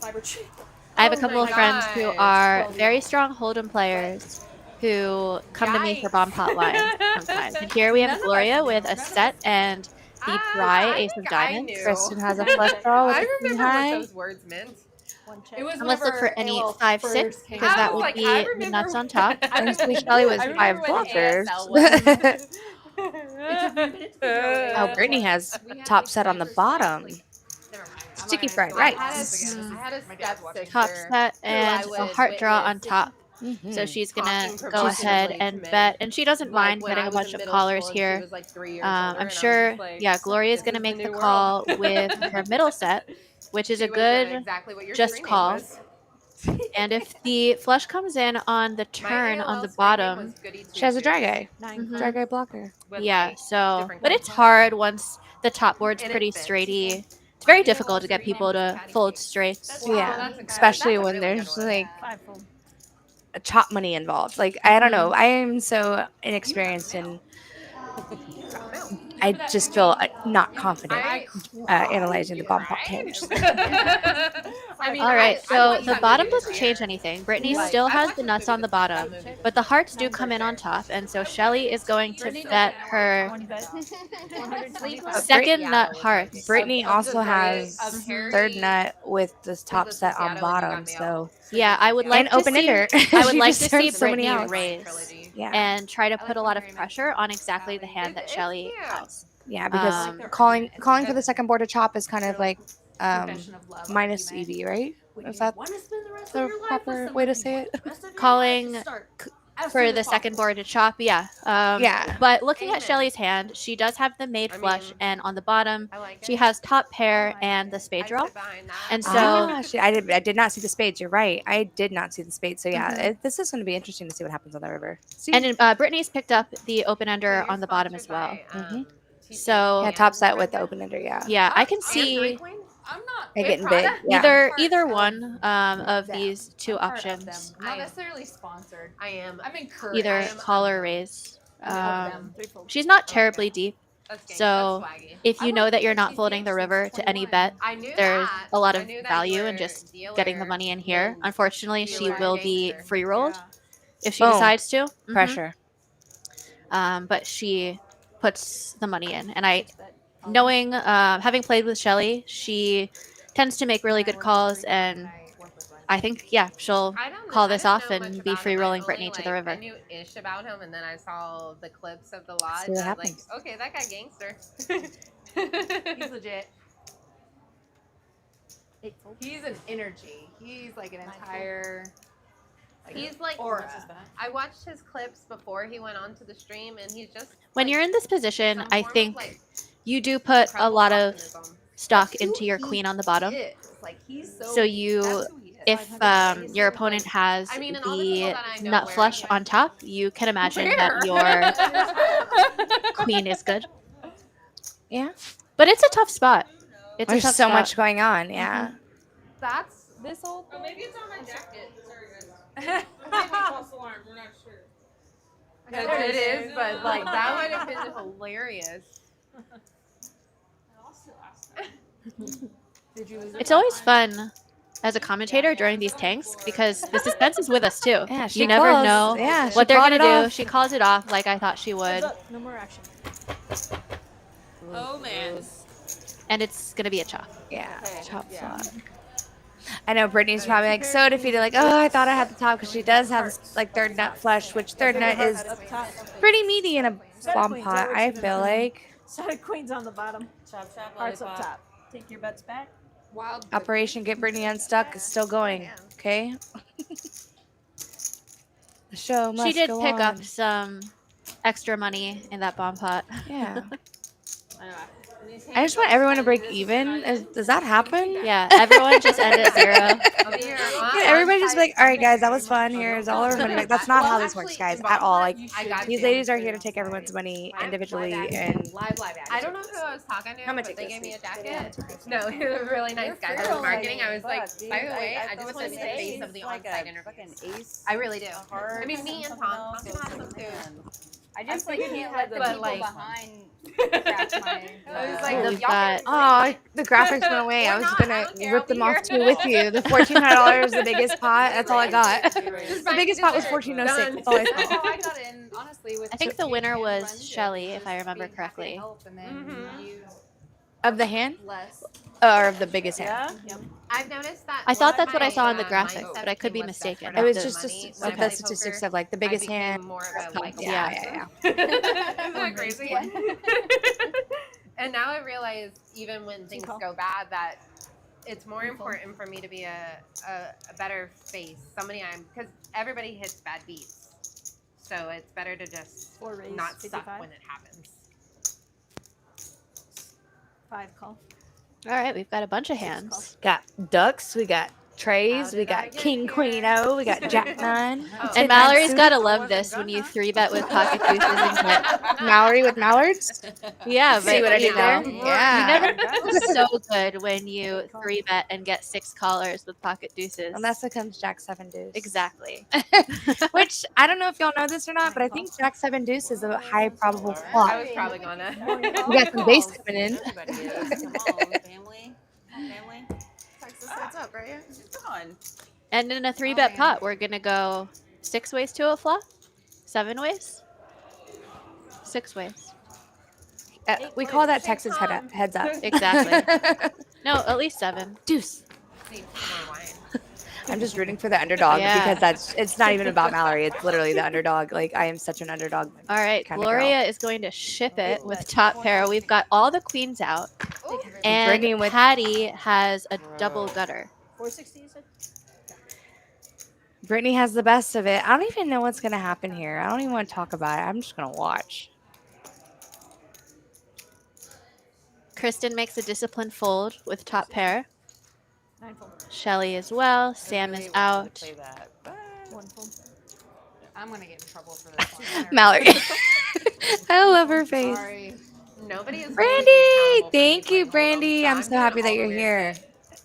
Cyber Chick. I have a Oh couple my of friends who gosh. are very strong Hold'em players who come to me for bomb pot lines sometimes. And here we have Gloria with a set and the dry ace of diamonds. Kristen has a flush draw with I a queen remember high. what those words meant. It was And let's look for any 5-6 because I that was would like, be I the remember nuts on top. And Shelly was I remember 5 when bluffers. ASL was. Oh, Brittany has top set on the bottom. Sticky fried rice. I had a stepsister. Top set and a heart draw on top. So she's gonna go ahead and bet, and she doesn't mind betting a bunch of callers here. I'm sure, yeah, Gloria's gonna make the call with her middle set, which is a good just call. And if the flush comes in on the turn on the bottom, She has a drag eye. Mhm. Drag eye blocker. Yeah, so, but it's hard once the top board's pretty straighty. It's very difficult to get people to fold straights. Yeah, especially when there's like a chop money involved. Like, I don't know. I am so inexperienced and I just feel not confident analyzing the bomb pot page. All right, so the bottom doesn't change anything. Brittany still has the nuts on the bottom, but the hearts do come in on top, and so Shelly is going to bet her second nut hearts. Brittany also has third nut with this top set on bottom, so yeah, I would like and open ender. I would like to see so many Brittany outs. raise Yeah. and try to put a lot of pressure on exactly the hand that Shelly has. Yeah, because calling for the second board to chop is kind of like minus EV, right? Is that the proper way to say it? Calling for the second board to chop, yeah. Yeah. But looking at Shelly's hand, she does have the made flush, and on the bottom, she has top pair and the spade draw. And so I did not see the spades. You're right. I did not see the spades. So yeah, this is going to be interesting to see what happens on the river. And Brittany's picked up the open ender on the bottom as well. So yeah, top set with the open ender. Yeah, I can see getting big. Yeah. either one of these two options. Not necessarily sponsored. I'm encouraged. Either call or raise. She's not terribly deep. So if you know that you're not folding the river to any bet, there's a lot of value in just getting the money in here. Unfortunately, she will be free rolled if she decides to. Pressure. But she puts the money in, and knowing having played with Shelly, she tends to make really good calls, and I think she'll call this off and be free rolling Brittany to the river. I knew ish about him, and then I saw the clips of the lodge. See what and I was happens. like, okay, that guy gangster. He's legit. He's an energy. He's like an entire. He's like aura. I watched his clips before he went onto the stream, and he's just When you're in this position, I think you do put a lot of stock into your queen on the bottom. So if your opponent has the nut flush on top, you can imagine that your queen is good. Yeah. But it's a tough spot. There's so much going on. Yeah. That's this old. Oh, maybe it's on my jacket. Sorry, guys. Maybe false alarm. We're not sure. It is, but like that would have been hilarious. It's always fun as a commentator during these tanks because the suspense is with us too. Yeah, you never know what they're gonna do. off. She calls it off like I thought she would, No more action. Oh man. and it's gonna be a chop. Yeah. Chop flop. I know Brittany's probably like so defeated, like, oh, I thought I had the top because she does have this, like third nut flush, which third nut is pretty meaty in a bomb pot. I feel like. Set of queens on the bottom. Chop, chop, Hearts up lollipop. top. Take your bets back. Wild. Operation Get Brittany Unstuck is still going. Okay. The show must She did go pick on. up some extra money in that bomb pot. Yeah. I just want everyone to break even. Does that happen? Yeah, everyone just end at 0. Yeah, everybody just be like, all right, guys, that was fun. Here's all our money. Like, that's not how this works, guys, at all. Like, these ladies are here to take everyone's money individually. And I don't know who I was talking to, but they gave me a jacket. No, he was a really nice guy from marketing. I was like, by the way, I just want to be the face of the on-site interview. I really do. I mean, me and Tom can have some too. I just like can't let the But, people like- behind crash my. I was Oh, like, we've y'all got Oh, the graphics went away. I was gonna rip them off too with you. The $1,400, the biggest pot. That's all I got. The biggest pot was $14.06. That's all I That's saw. how I got in, honestly. With I think the few winner hand was runs, Shelly, it if I was remember being happy to correctly. help, and then use Of the hand less. or of the biggest hand? Yeah. I've noticed that. I thought one of that's what I my, saw in the my graphic, but I could be team was mistaken. desperate It was after just money. like When I the play statistics poker, of like the biggest I became hand. more of a like Yeah. Isn't that crazy? And now I realize, even when things go bad, that it's more important for me to be a better face, somebody because everybody hits bad beats. So it's better to just Four raise, not suck 55. when it happens. 5 call. All right, we've got a bunch of hands. Got ducks. We got trays. We got king, queen, O. We got jack nine. And Mallory's gotta love this when you 3-bet with pocket deuces and get Mallory with mallards. yeah. But See what I you did there? know, Yeah. you never feel so good when you 3-bet and get 6 callers with pocket deuces. Unless it comes jack seven deuce. Exactly. Which I don't know if y'all know this or not, but I think jack seven deuce is a high probable flop. I was probably gonna. We got some base coming in. Everybody is. Come on, family. Family. Texas heads up, right? Come on. And in a 3-bet pot, we're gonna go 6 ways to a flop, 7 ways, 6 ways. We call that Texas heads up. Exactly. No, at least 7. Deuce. See, more wine. I'm just rooting for the underdog Yeah. because it's not even about Mallory. It's literally the underdog. Like I am such an underdog. All right, Kinda Gloria is going to ship it with top pair. We've got all the queens out, and Brittany with- Patty has a double gutter. 460, you said? Brittany has the best of it. I don't even know what's gonna happen here. I don't even want to talk about it. I'm just gonna watch. Kristen makes a disciplined fold with top pair. 9 fold. Shelly as well. Sam is out. Play that. But 1 fold. I'm gonna get in trouble for this one. Mallory. I love her face. Sorry. Nobody is. Brandy, thank you, Brandy. I'm so happy that you're here.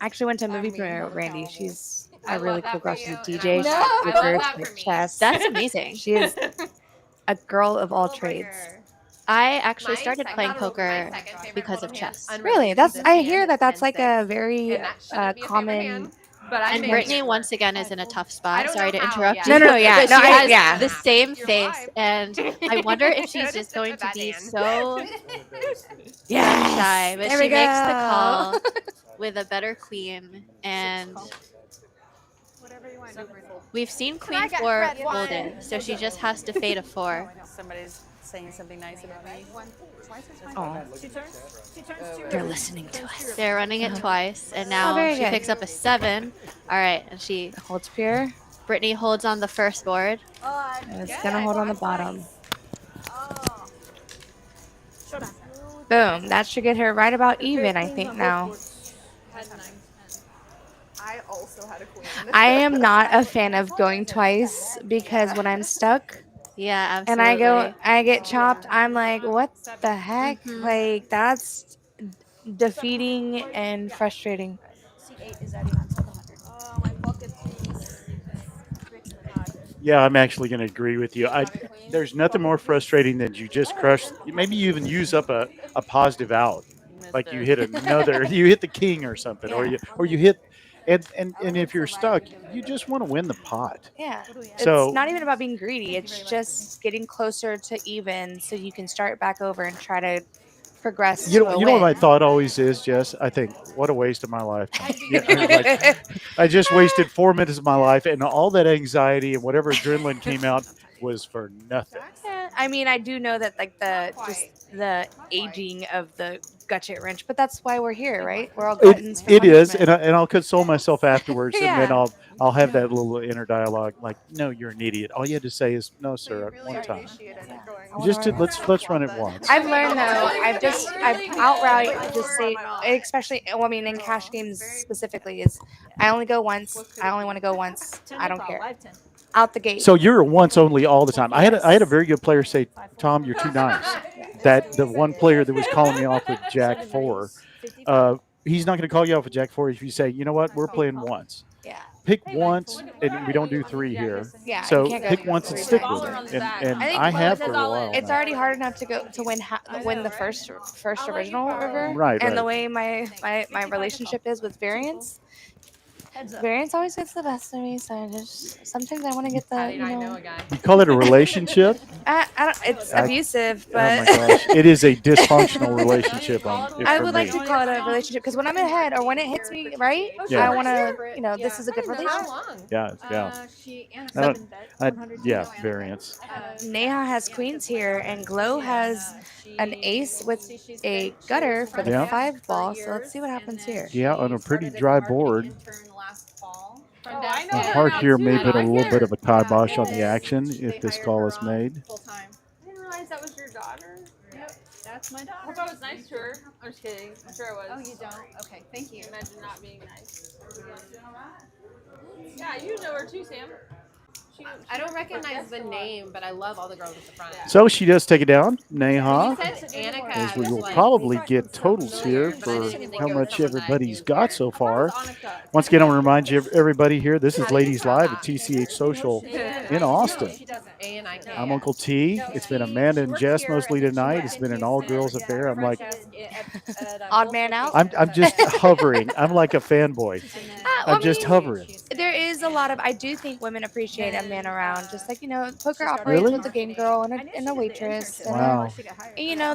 I actually went to a movie premiere with Brandy. She's a really cool girl. She's a DJ. No, She's I a love that for me. chess. That's amazing. She is a girl of all trades. I actually My started second- playing my poker second favorite because of fold chess. hand, Really, unrelated to I this hear hand, that that's is like 10-6, a very and that shouldn't be a favorite common. hand, but I And made Brittany it. once again is in a tough I spot. don't Sorry know to how interrupt yet. you. No, yeah, But no, she I- has yeah. the same You're face, live. and I wonder if she's Just just took going a to bad be hand. so Yes. shy. But There she we makes the go. call with a better queen, and Whatever you want to do. we've seen I queen get 4 red wine? folded, so she just has to fade a 4. somebody's saying something nice about me. Oh, She turns. She turns 2 they're raise. listening to us. They're running it twice, and now very she good. picks up a 7. All right, and she Holds pure. Brittany holds on the first board. And it's gonna hold on the bottom. Oh. Showdown. Boom. That should get her right about even, I think now. I also had a queen. I am not a fan of going twice because when I'm stuck Yeah, and absolutely. I get chopped, I'm like, what the heck? Mhm. Like that's defeating and frustrating. C8 is adding on 700. Oh, my pocket piece. Yeah, I'm actually going to agree with you. There's nothing more frustrating than you just crush. Maybe you even use up a positive out, like you hit another, you hit the king or something, or you hit, and if you're stuck, you just want to win the pot. Yeah. So- It's not even about being greedy. It's just getting closer to even so you can start back over and try to progress. You to know, a you know what my win. thought always is, Jess? I think, what a waste of my life. Yeah, I'm like, I just wasted 4 minutes of my life, and all that anxiety and whatever adrenaline came out was for nothing. Yeah, I mean, I do know that like the aging of the gutchet wrench, but that's why we're here, right? We're all gluttons for It is, punishment. and I'll console myself afterwards, and then Yeah. I'll have that little inner dialogue, like, no, you're an idiot. All you had to say is, no, sir, Really one time. appreciated it going. Let's run it once. I've learned though. I've outright just say, especially well, I mean in cash games specifically, is I only go once. I only want to go once. 10 I don't call, care. live 10. Out the gate. So you're a once only all the time. I had a very good player say, Tom, you're too nice. That the one player that was calling me off with Jack 4, he's not going to call you off with Jack 4 if you say, you know what, we're playing once. Yeah. pick once, and we don't do three here. Yeah, you So can't go pick once and three stick times. with it. And I think I have for a while. it's now. already hard enough to go to win the first original river. Right, And the right. way my relationship is with variants, variants always gets the best of me. So I just sometimes I want to get the You call it a relationship? I don't, it's abusive, Oh but my gosh, it is a dysfunctional relationship. I would like to call it a relationship because when I'm ahead or when it hits me right, Yeah. I want to, this is a good relationship. Yeah, yeah. I don't, yeah, variance. Neha has queens here, and Glow has an ace with a gutter for the Yeah. 5 ball. So let's see what happens here. Yeah, on a pretty dry board. I The heart here may have been a little bit of a kibosh on the action if this call is made. I didn't realize that was your daughter. Yep, that's my daughter. I thought it was nice to her. I'm just kidding. I'm sure it was. Oh, you don't? Okay, thank you. Imagine not being nice. Yeah, you know her too, Sam. I don't recognize the name, but I love all the girls at the front. So she does take it down, Neha. Annika As we was will like- probably get totals here for how much everybody's got so far. Once again, I want to remind you, everybody here, this is Ladies Live at TCH Social in Austin. I'm Uncle T. It's been Amanda and Jess mostly tonight. It's been an all-girls affair. I'm like, Odd man out. I'm just hovering. I'm like a fanboy. I'm just hovering. There is a lot of. I do think women appreciate a man around, just like poker operates Really? with a game girl and a waitress. And Wow.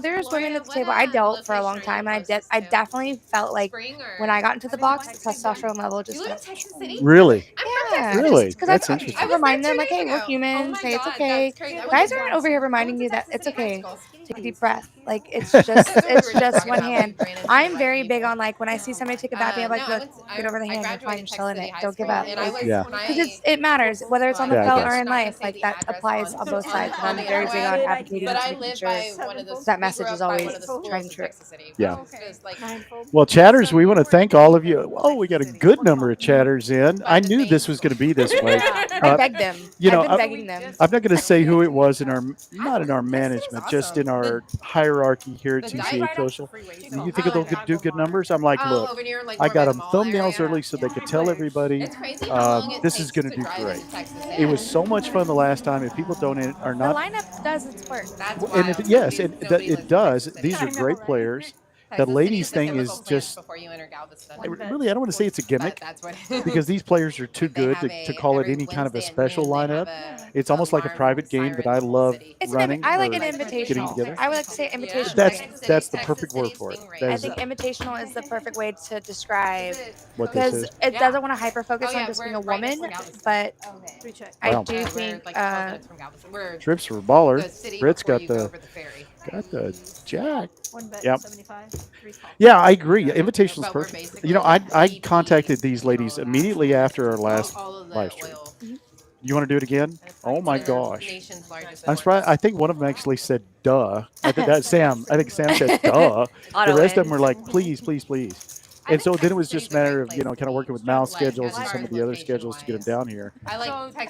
there's women at the table. I dealt for a long time, and I definitely felt like when I got into the box, the testosterone level just went. Really? Yeah, Really? because That's I interesting. remind them like, hey, we're humans. Hey, it's okay. Guys aren't over here reminding you that it's okay. Take a deep breath. Like it's just one hand. I'm very big on like when I see somebody take a bad hand, I'm like, look, get over the hand. You're fine. You're still in it. Don't give up. Yeah. Because it matters whether it's on the Yeah, I field guess. or in life. Like that applies on both sides. And I'm very big on advocating But I and making live sure by one of those. that message is always tried and true. Yeah. Well, chatters, we want to thank all of you. Oh, we got a good number of chatters in. I knew this was going to be this way. I begged them. You know, I've been begging them. I'm not going to say who it was in our, not in our management, just in our hierarchy here at TCH Social. You think they'll do good numbers? I'm like, look, I got them thumbnails early so they could tell everybody this is going to do great. It was so much fun the last time. If people don't are The not, lineup does its work. and yes, it does. These are great players. The ladies thing is just really, I don't want to say it's a gimmick because these players are too good to call it any kind of a special lineup. It's almost like a private game that I love running. I like an or getting invitational. together. I would like to say invitational. That's the perfect word for it. That I is think invitational is the perfect way to describe what this because is. it doesn't want to hyper focus on just being a woman, but I Wow. do think Trips for baller. Britt's got the jack. Yep. Yeah, I agree. Invitational's perfect. You know, I contacted these ladies immediately after our last live stream. You want to do it again? Oh my gosh! I'm surprised. I think one of them actually said "duh." I think that's Sam. I think Sam said "duh." The rest of them were like, "Please, please, please." And so then it was just a matter of kind of working with Mal's schedules and some of the other schedules to get them down here.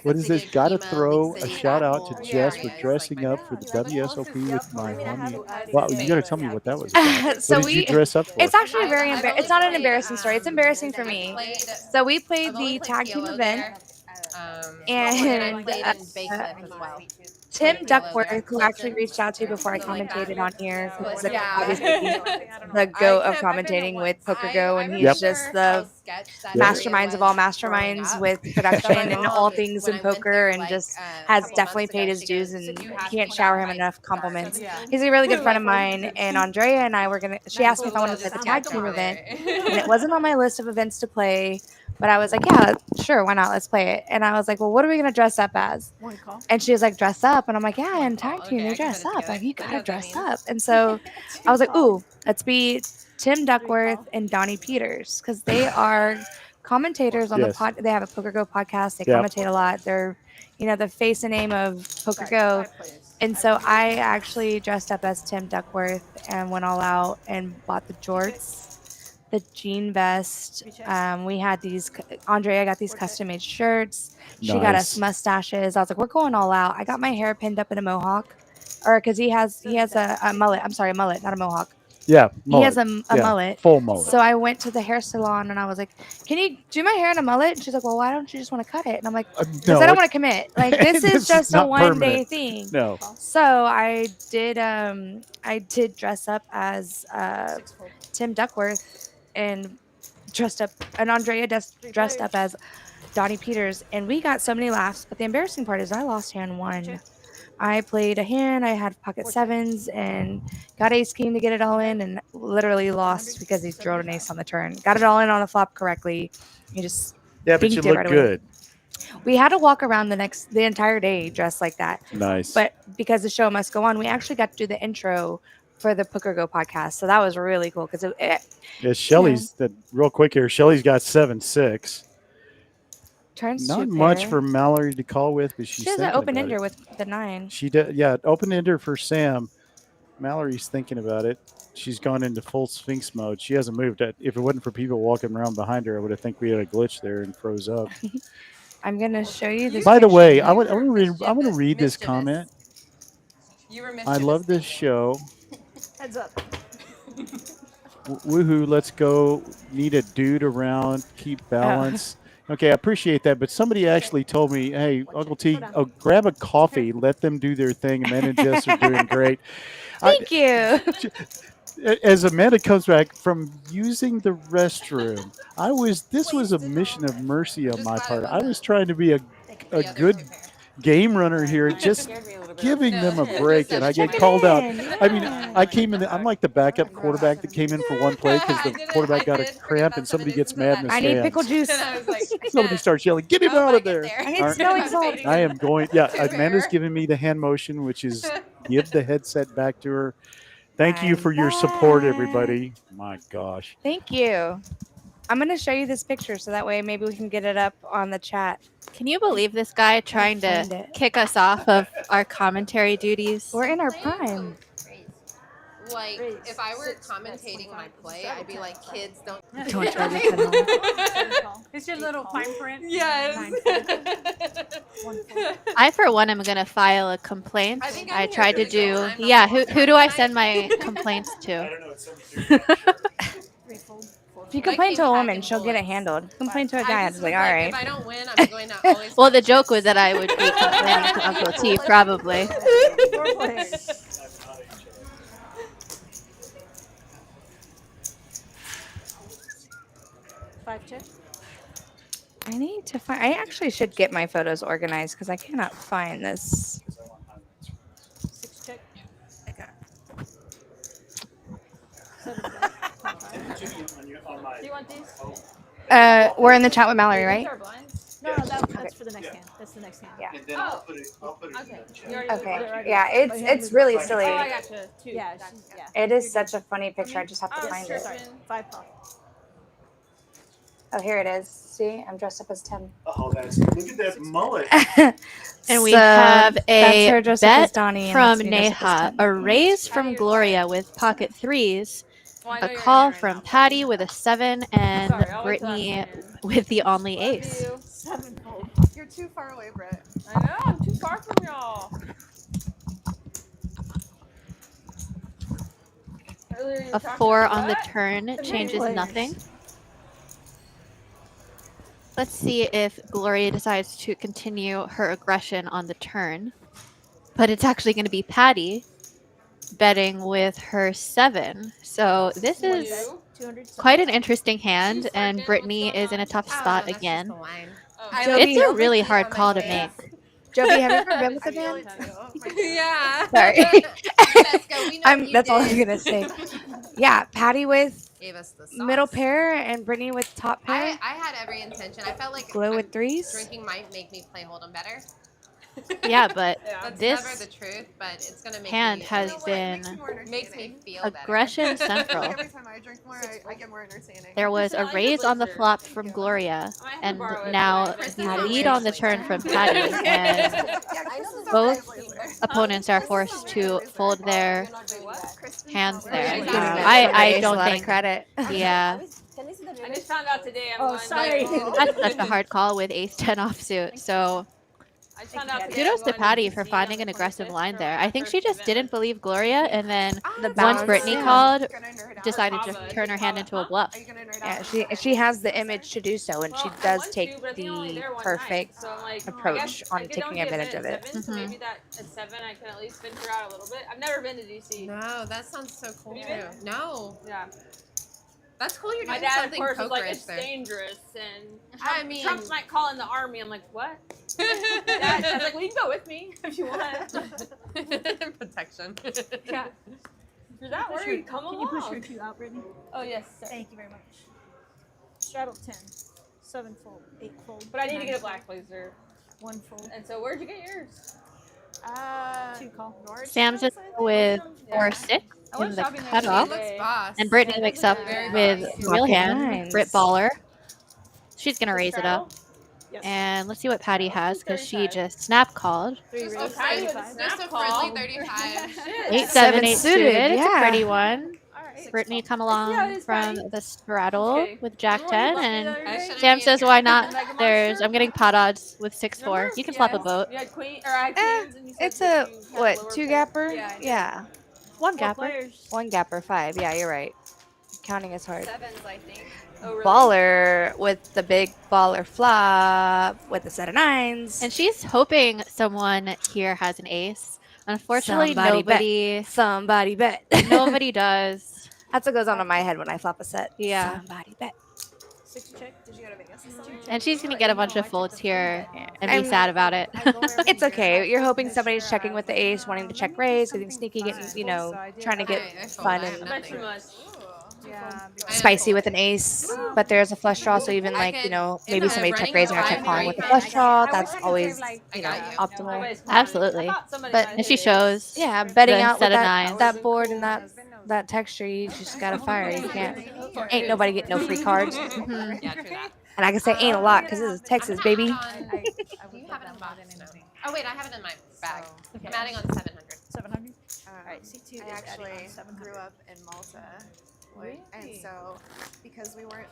What is this? Got to throw a shout out to Jess for dressing up for the WSOP with my homie. Wow, you got to tell me what that was about. So what did you dress up for? It's actually very it's not an embarrassing story. It's embarrassing for me. So we played the tag team event, and Tim Duckworth, who actually reached out to before I commentated on here, who's obviously the goat of commentating with Poker Go, and he's just the masterminds of all masterminds with production and all things in poker, and just has definitely paid his dues, and can't shower him enough compliments. He's a really good friend of mine, and Andrea and I were she asked me if I wanted to play the tag team event, and it wasn't on my list of events to play, but I was like, yeah, sure, why not? Let's play it. And I was like, well, what are we going to dress up as? And she was like, dress up. And I'm like, yeah, in tag team, they dress up. Like, you got to dress up. And so I was like, ooh, let's be Tim Duckworth and Donnie Peters, because they are commentators on the pod. They have a Poker Go podcast. They commentate a lot. They're, the face and name of Poker Go. And so I actually dressed up as Tim Duckworth and went all out and bought the jorts, the jean vest. We had these. Andrea got these custom made shirts. She got us mustaches. I was like, we're going all out. I got my hair pinned up in a mohawk, or because he has a mullet. I'm sorry, a mullet, not a mohawk. Yeah, He has mullet. a Yeah, mullet. full mullet. So I went to the hair salon and I was like, "Can you do my hair in a mullet?" And she's like, "Well, why don't you just want to cut it?" And I'm like, "Because no, I don't want to commit. Like this this is just a not 1-day permanent. thing." No. So I did dress up as Tim Duckworth and dressed up, and Andrea dressed up as Donnie Peters, and we got so many laughs. But the embarrassing part is I lost hand one. I played a hand. I had pocket sevens and got ace king to get it all in, and literally lost because he drove an ace on the turn. Got it all in on a flop correctly. You just Yeah, but you dinked it look right good. away. We had to walk around the entire day dressed like that. Nice. But because the show must go on, we actually got to do the intro for the Poker Go podcast, so that was really cool because yeah, Shelly's real quick here. Shelly's got 7-6. turns Not to much pair. for Mallory to call with, but she's She has an thinking open about ender it. with the 9. She did, yeah, open ender for Sam. Mallory's thinking about it. She's gone into full Sphinx mode. She hasn't moved. If it wasn't for people walking around behind her, I would have think we had a glitch there and froze up. I'm gonna show you this. By the picture. way, I want to read this comment. You were I love this show. Heads up. Woohoo! Let's go. Need a dude around. Keep balance. Okay, I appreciate that. But somebody actually told me, "Hey, Uncle T, grab a coffee. Let them do their thing." Amanda and Jess are doing great. Thank you. As Amanda comes back from using the restroom, this was a mission of mercy on my part. I was trying to be a good game runner here, just giving them a break, and I get called out. I mean, I came in. I'm like the backup quarterback that came in for one play because the quarterback got a cramp, and somebody gets mad in the I stands. need pickle juice. Somebody starts yelling, "Get him out of there!" I need smelling salt. I am going. Yeah, Amanda's giving me the hand motion, which is give the headset back to her. Thank you for your support, everybody. My gosh. Thank you. I'm going to show you this picture so that way maybe we can get it up on the chat. Can you believe this guy trying to kick us off of our commentary duties? We're in our prime. Like, if I were commentating my play, I'd be like, kids, don't try this at home. It's your little fine print. Yes. I, for one, am going to file a complaint. I tried to do... I'm Yeah, who do I send my complaints to? If you complain to a woman, she'll get it handled. Complain to a guy, it's like, all right. If I don't win, I'm going to always. Well, the joke was that I would be complaining to Uncle T, probably. Five check. I need to find. I actually should get my photos organized because I cannot find this. 6 check. Okay. 7 Do you want these? We're in the chat with Mallory, right? These are blinds. No, that's for the next hand. That's the next hand. Yeah. And then I'll put it Okay. Okay. Yeah, it's really silly. Oh, I gotcha. 2. Yeah, yeah. It is such a funny picture. I just have to find it. Sorry. 5 pop. Oh, here it is. See, I'm dressed up as Tim. Oh, look at that mullet. And we So, have that's a her dressed up as bet Donnie, and from that's me dressed up as Neha, Tim. a raise from Gloria with pocket threes, a call from Patty with a 7, and Brittany with the only ace. You're too far away, Brett. I know, I'm too far from y'all. A 4 on the turn changes nothing. Let's see if Gloria decides to continue her aggression on the turn. But it's actually going to be Patty betting with her 7. So this is quite an interesting hand, and Brittany is in a tough spot again. It's a really hard call to make. Joby, have you ever been with a man? Yeah. Sorry. Let's go. We know That's all I'm gonna say. Yeah, Patty with Gave us the sauce. middle pair and Brittany with top pair. I had every intention. I felt like Glow with threes. drinking might make me play Hold'em better. Yeah, but That's this never the truth, but it's gonna make hand me, has been makes me feel aggression central. Every time I drink more, I get more entertaining. There was a raise on the flop from Gloria, and now the lead on the turn from Patty, and both opponents are forced to fold their hands there. I don't think credit. Yeah, I just found out today. Oh, sorry. that's such a hard call with ace 10 offsuit. So I just found out today Kudos I'm to going Patty DC for on finding the an aggressive 25th line for there. my I think she first just event didn't believe Gloria, and then The once bounce, Brittany yeah. called, Gonna nerd out. decided to Kava. turn her hand into a Huh? bluff. Are you gonna nerd Yeah, out? she has the image to do so, and Well, she I does want take to, but I think I'm only the there one perfect night, so I'm like, approach I on could only taking get advantage of it. 7, so maybe that at 7 I can at least venture out a little bit. I've never been to DC. No, that sounds so cool Have you too. been? No, Yeah. that's cool. You're My doing dad, of something course, was like, pokerish it's there. dangerous, and I mean- Trump might call in the army. I'm like, what? Dad, I was like, well, you can go with me if you want. Protection. Yeah. If you're that worried, come Can along. you push your 2 out, Brittany? Oh, yes, sir. Thank you very much. Straddle 10. 7 fold. 8 fold. But I need to 9 get a fold, black blazer. 1 fold. And so, where'd you get yours? 2 call. Sam's just with 4-6 I in went the shopping there cutoff, Looks boss. and Brittany Yeah, wakes that's up very with boss. real Pocket hand, nines. Brit baller. She's gonna raise it Straddle? up, Yes. and let's see what Patty has because she 35. just snap called. 3 Just raise. a friendly, 35. just a Snap friendly call. 35. Shit. 8-7, 7 8 suited, suited. It's a yeah. pretty one. All right. Brittany come Yeah, along it is, from Patty. the straddle Okay. with Jack Remember when you 10, left me and the other day? Sam says, "Why not?" Mega There's Monster? I'm getting pot odds with 6-4. Remember? You can flop a Yes. boat. You had queen, or I had Eh, queens, and you said it's that a you had what lower 2 pair. gapper? Yeah, I did. Yeah, 1 4 gapper. players. 1 gapper 5. Yeah, you're right. Counting is hard. 7s, I think. Oh, really? Baller with the big baller flop with a set of 9s. And she's hoping someone here has an ace. Unfortunately, Somebody bet. nobody Somebody bet. nobody does. That's what goes on in my head when I flop a set. Yeah. Somebody bet. 6 check. Did you go to Vegas this summer? And she's gonna get a bunch of folds here and be I'm- sad about it. It's okay. You're hoping somebody's checking with the ace, wanting to check raise, getting sneaky, getting, trying to get I fold. fun I have and I bet nothing. too much. Yeah. spicy with an ace. But there's a flush draw, so even I like, could- maybe if somebody I'm check running raising or a check five calling right with a hand, flush I draw. I That's wish I could always, save, like, I got you. optimal. Nobody's calling. Absolutely. I thought somebody But- might And she hit it. shows. Yeah, betting The out set with of that, nines. that board and that texture, you just gotta fire. You can't. Ain't nobody getting no free cards. Mhm. Yeah, true that. And I can say ain't a lot because this is Texas, baby. Do you have it in box? No. Oh wait, I have it in my bag. I'm adding on 700. 700. Alright, C2 I is actually adding on 700. grew up in Malta. And so, because we weren't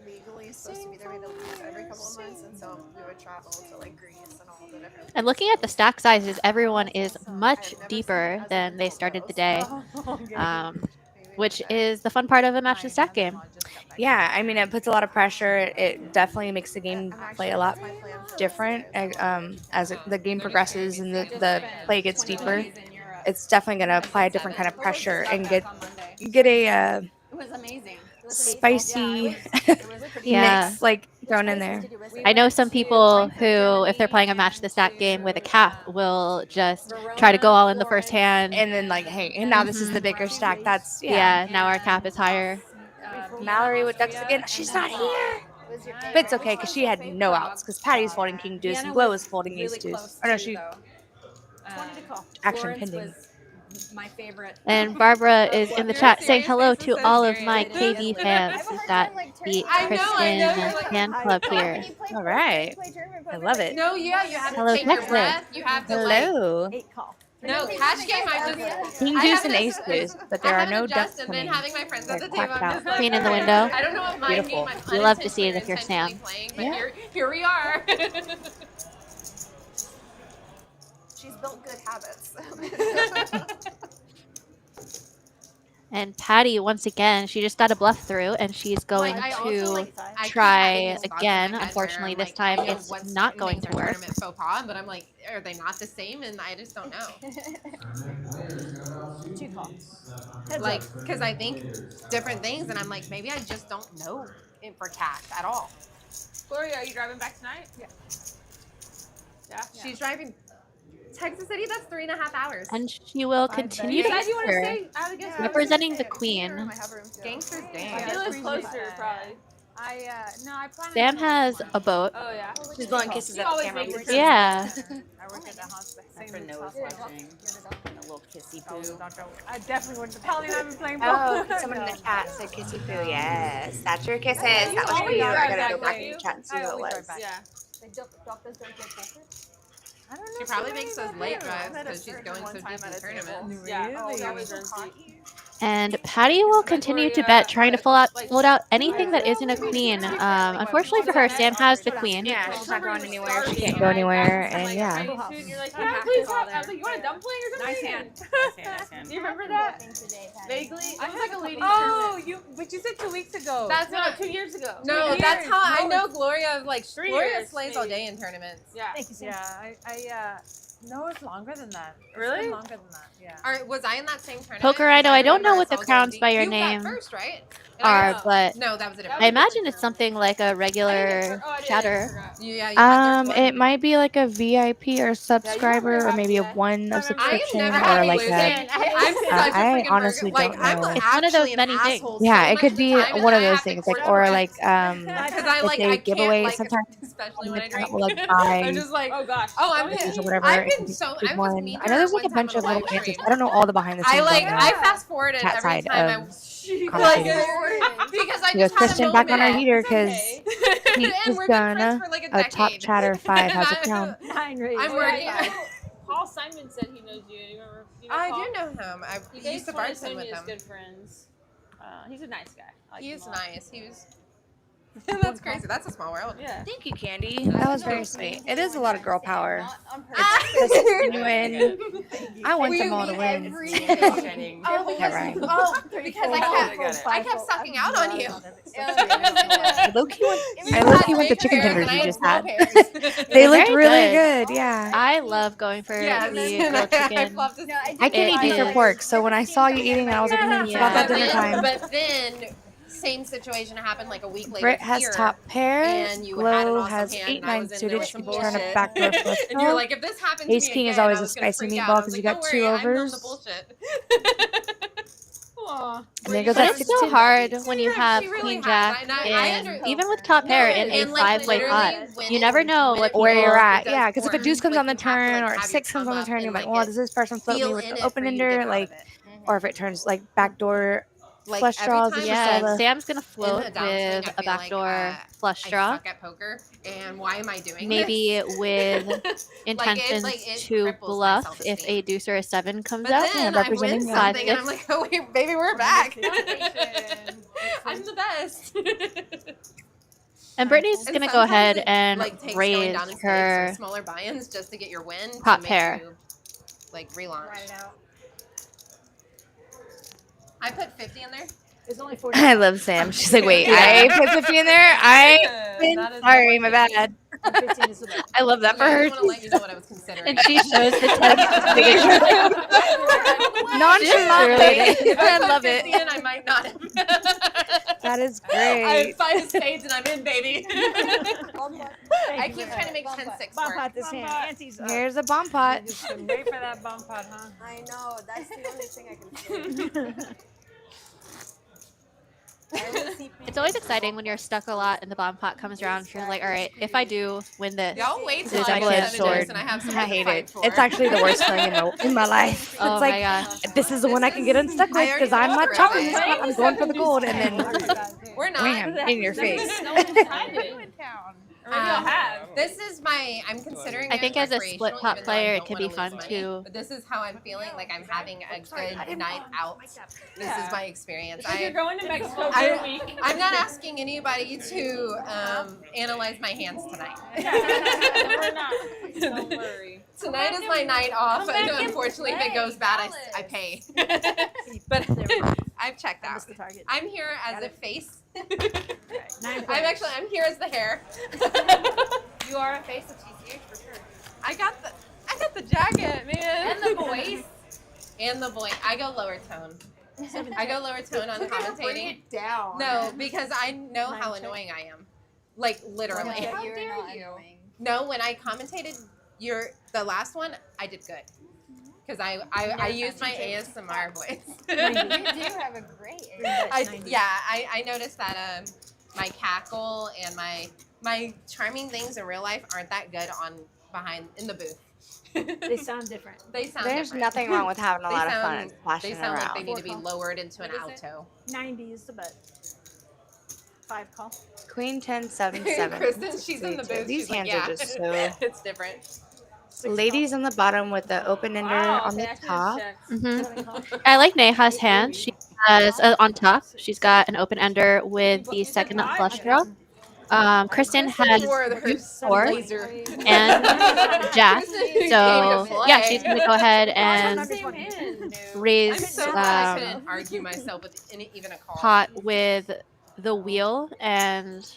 legally supposed to be there, we had to leave every couple of months, and so we would travel to like Greece and all the different. And looking at the stack sizes, everyone is much deeper than they started the day, which is the fun part of a match to stack game. Yeah, I mean, it puts a lot of pressure. It definitely makes the game play a lot different as the game progresses and the play gets deeper. It's definitely going to apply a different kind of pressure and get a It was amazing. spicy Yeah. mix like thrown in there. I know some people who, if they're playing a match to stack game with a cap, will just try to go all in the first hand. And then like, hey, and now this is the bigger stack. That's Yeah, now our cap is higher. Mallory with ducks again. She's not here. But it's okay because she had no outs because Patty's folding king deuce and Blow is folding ace deuce. Or no, she 20 to call. action pending. My favorite. And Barbara is in the chat saying hello to all of my KV fans that beat I know, Kristen fan club here. All right, I love it. No, yeah, you have to Hello, take your Texas. breath. You have to like. Hello. 8 call. No, cash game. I just. King I deuce have and to- ace deuce, but I there are haven't no ducks adjusted, been coming. having my friends at They're the table. quacked I'm out. just like, Queen in the okay. window. I don't know what mine Beautiful. mean. We love to see it if you're Sam. Playing, but Yeah. here we are. She's built good habits. And Patty, once again, she just got a bluff through, and she's going Like, I also, to like, I keep try having these thoughts in again. my head Unfortunately, where this I'm like, time I know it's what not certain going things to are work. tournament faux pas, but I'm like, are they not the same? And I just don't know. 2 call. Like, because I think different things, and I'm like, maybe I just don't know it for cash at all. Gloria, are you driving back tonight? Yeah. Yeah. She's driving Texas City. That's 3.5 hours. And she will continue You to said you want to enter, stay out against representing the queen. Gangsters He gang. lives closer, probably. No, I plan on Sam has a boat. Oh yeah. She's blowing kisses You at the always camera. make your Yeah. I work at the hospital. For nose watching. A little kissy poo. I definitely wouldn't. Probably not been playing Oh, ball. someone in the chat said kissy poo. Yes, that's your kisses. You That was for always you. drive I gotta back, go back don't in you? the chat and see I who it always was. drive back. Yeah. I don't know. She probably makes those late drives because she's going so deep in tournaments. Yeah. Oh, that was Renzi. And Patty will continue to bet, trying to fold out anything that isn't a queen. Unfortunately for her, Sam has the queen. Yeah, she's not going anywhere. She can't go anywhere, and yeah. You're like, yeah, please have. I was like, you want a dumpling or something? Nice hand. Do you remember that? Vaguely. I was like a lady. Oh, but you said 2 weeks ago. That's No, not 2 years ago. No, that's how I know Gloria. Like 3 Gloria years, slays all maybe. day in tournaments. Yeah. Thank you, Sam. Yeah, I no, it's longer than that. It's Really? been longer than that. Yeah. Was I in that same tournament? Poker, I know. I don't know remember what the us all crowns going by your deep. name You bet first, right? And I are, know. but No, that was a different. I imagine it's something like a regular chatter. Yeah, you had third It might be like a VIP or subscriber, or maybe a one of subscription, never or had like losing. a. I'm such a I freaking honestly burger. don't I'm know. It's one of those actually an many things. asshole Yeah, so it much could of the be time, and one then of I those have to things, like course or correct. like Because I if like they I give can't away like sometimes especially on when the I drink. couple of I'm buys just like, oh gosh, I'm or whatever. I've It could been be so big I was one. meeting I know there's her like a one time bunch on of a little live dances. stream. I don't know all the behind the scenes. I like on I the fast forwarded chat every side time of like commentators. because I He goes, just had a Kristen, back on our moment. heater because Okay. he And is we've been friends gonna for like a a top decade. chatter 5 has a And crown. 9 raised. I'm working. Paul Simon said he knows you. You remember? You know I Paul? do know him. I You used to guys bartend with Antonia's him. good friends. He's a nice guy. I like him He's a lot. nice. He was. That's crazy. That's a small world. Yeah. Thank you, Candy. That was very sweet. It is a lot of girl power. Win. I want them all to win. Yeah, right. Oh, because I kept sucking out on you. I low-key want You the had chicken big tenders hairs you and just I had. had small hairs. They looked Very really good. good. Yeah. I love going for Yes. the grilled chicken. I can eat beef or is- pork, so when I saw you eating, I was like, it's about that dinner time. But then, same situation happened like a week later. Britt has here, top pair. and you had an Glow awesome has hand, and I 8-9 was in there suited. with She some can turn a bullshit. backdoor flush And you're draw. like, if this happened Ace to me king again, is always I a was gonna spicy freak meatball out. I was 'cause like, you got don't 2 worry, I'm known overs. to bullshit. Aw. And there goes But that it's still 16. hard when you She have really queen has. jack, I and even with top pair in a and, like, 5-way literally pot, when you it- never know when what it Where people. you're at, does yeah, because if a form, deuce comes like, on the you have to, like, turn or a have your 6 comes thumb on the up turn, you're and, like, like, well, it does this person float me feel with in the it for open you to ender, get out like, of it. or if it turns like backdoor Like, flush every draws, time it's I- just all Yeah, the Sam's gonna In float the downswing, with I a feel like, backdoor flush I draw, suck at poker, and why am I doing maybe this? with intentions it to cripples my bluff if self-esteem. a deuce or a 7 comes But up. then I representing win you. something, and 5-6. I'm like, oh wait, baby, we're back. I'm the best. And Brittany's And gonna go sometimes ahead it, and like, takes going raise down in stakes her or smaller buy-ins just to get your win top to make pair. you like relaunch. I put 50 in there. It's only 40. I love Sam. She's like, wait, Yeah. I put 50 in there? That is Sorry, my bad. 15 is the best. I love that for I her. just want to let you know what I was considering. And she shows the 10. Nonchalantly. I put love 50 it. in, I might not have. That is I have great. 5 of spades and I'm in, baby. I keep trying to make 10-6 Bump work. out this hand. Auntie's up. Here's a bomb pot. Just wait for that bump pot, huh? I know, that's the only thing I can say. It's always exciting when you're stuck a lot and the bomb pot comes around. You're like, all right, if I do win this, Y'all wait It's till a I double-edged get 7 sword. and I have I something to hate fight it. for. It's actually the worst feeling in my life. oh It's my like, gosh. this is the one I can get unstuck with because I'm not chopping this one. I'm going for the gold. And then, We're not. wham, in your face. This is I'm considering I think it as a recreational, split pot even though I player, it don't can be wanna lose fun money. too. But this is how I'm feeling, like I'm having a good night out. This is my experience. You're going to Mexico for I- a week. I'm not asking anybody to analyze my hands tonight. We're not. Don't worry. Tonight is my night off, and unfortunately, if it goes bad, I pay. But I've checked out. I'm here as a face. I'm here as the hair. You are a face of TCH for sure. I got the jacket, man. And the voice. And the voice. I go lower tone. I go lower tone on commentating. it down. No, because I know how annoying I am. Like literally. How dare you? No, when I commentated the last one, I did good. Because I used my ASMR voice. You do have a great I noticed that my cackle and my charming things in real life aren't that good in the booth. They sound different. They sound There's different. nothing wrong with having a They lot of sound- fun and They splashing sound like they around. need to be lowered into an alto. 90 is the bet. 5 call. Queen 10, 7, 7. Kristen, she's in the booth. These She's like, hands yeah. are just so. It's different. Ladies on the bottom with the open ender on the top. I like Neha's hand. She has on top. She's got an open ender with the second up flush draw. Kristen has four and Jack. So yeah, she's gonna go ahead and raise So I couldn't argue myself with even a call. pot with the wheel and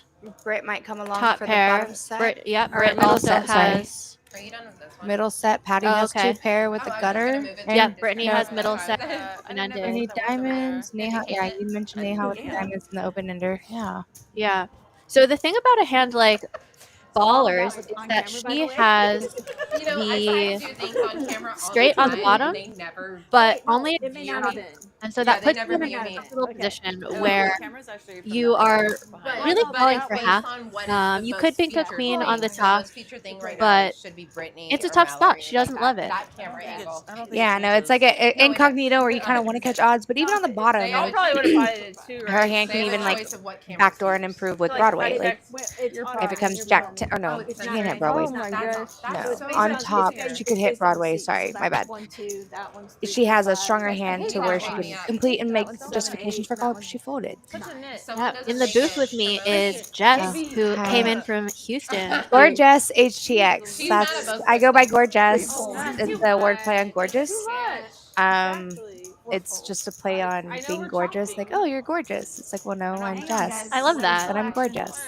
Britt might come along top for pair. the bottom set. Britt, yeah, Or Britt middle also set, sorry. has Are you done with this one? Middle set. Patty Oh, has okay. two pair with the gutter. yeah. And Brittany no, has middle set and ended. Any diamonds? Neha, yeah, you mentioned Neha with the diamonds and the open ender. Yeah. Yeah. So the thing about a hand like Ballers is that she has the straight on the bottom, but only a beauty. And so that puts you in a comfortable position where you are really calling for half. You could pick a queen on the top, but it's a tough spot. She doesn't love it. Yeah, no, it's like a incognito where you kind of want to catch odds, but even on the bottom, like, her hand can even like backdoor and improve with Broadway. Like if it comes Jack, or no, she can't hit Broadway. No, on top she could hit Broadway. Sorry, my bad. She has a stronger hand to where she could complete and make justifications for call, but she folded. Yeah. In the booth with me is Jess, who came in from Houston. Gorgeous HTX. That's I go by Gorgeous. It's the wordplay on gorgeous. It's just a play on being gorgeous. Like, oh, you're gorgeous. It's like, well, no, I'm Jess. I love that. But I'm gorgeous.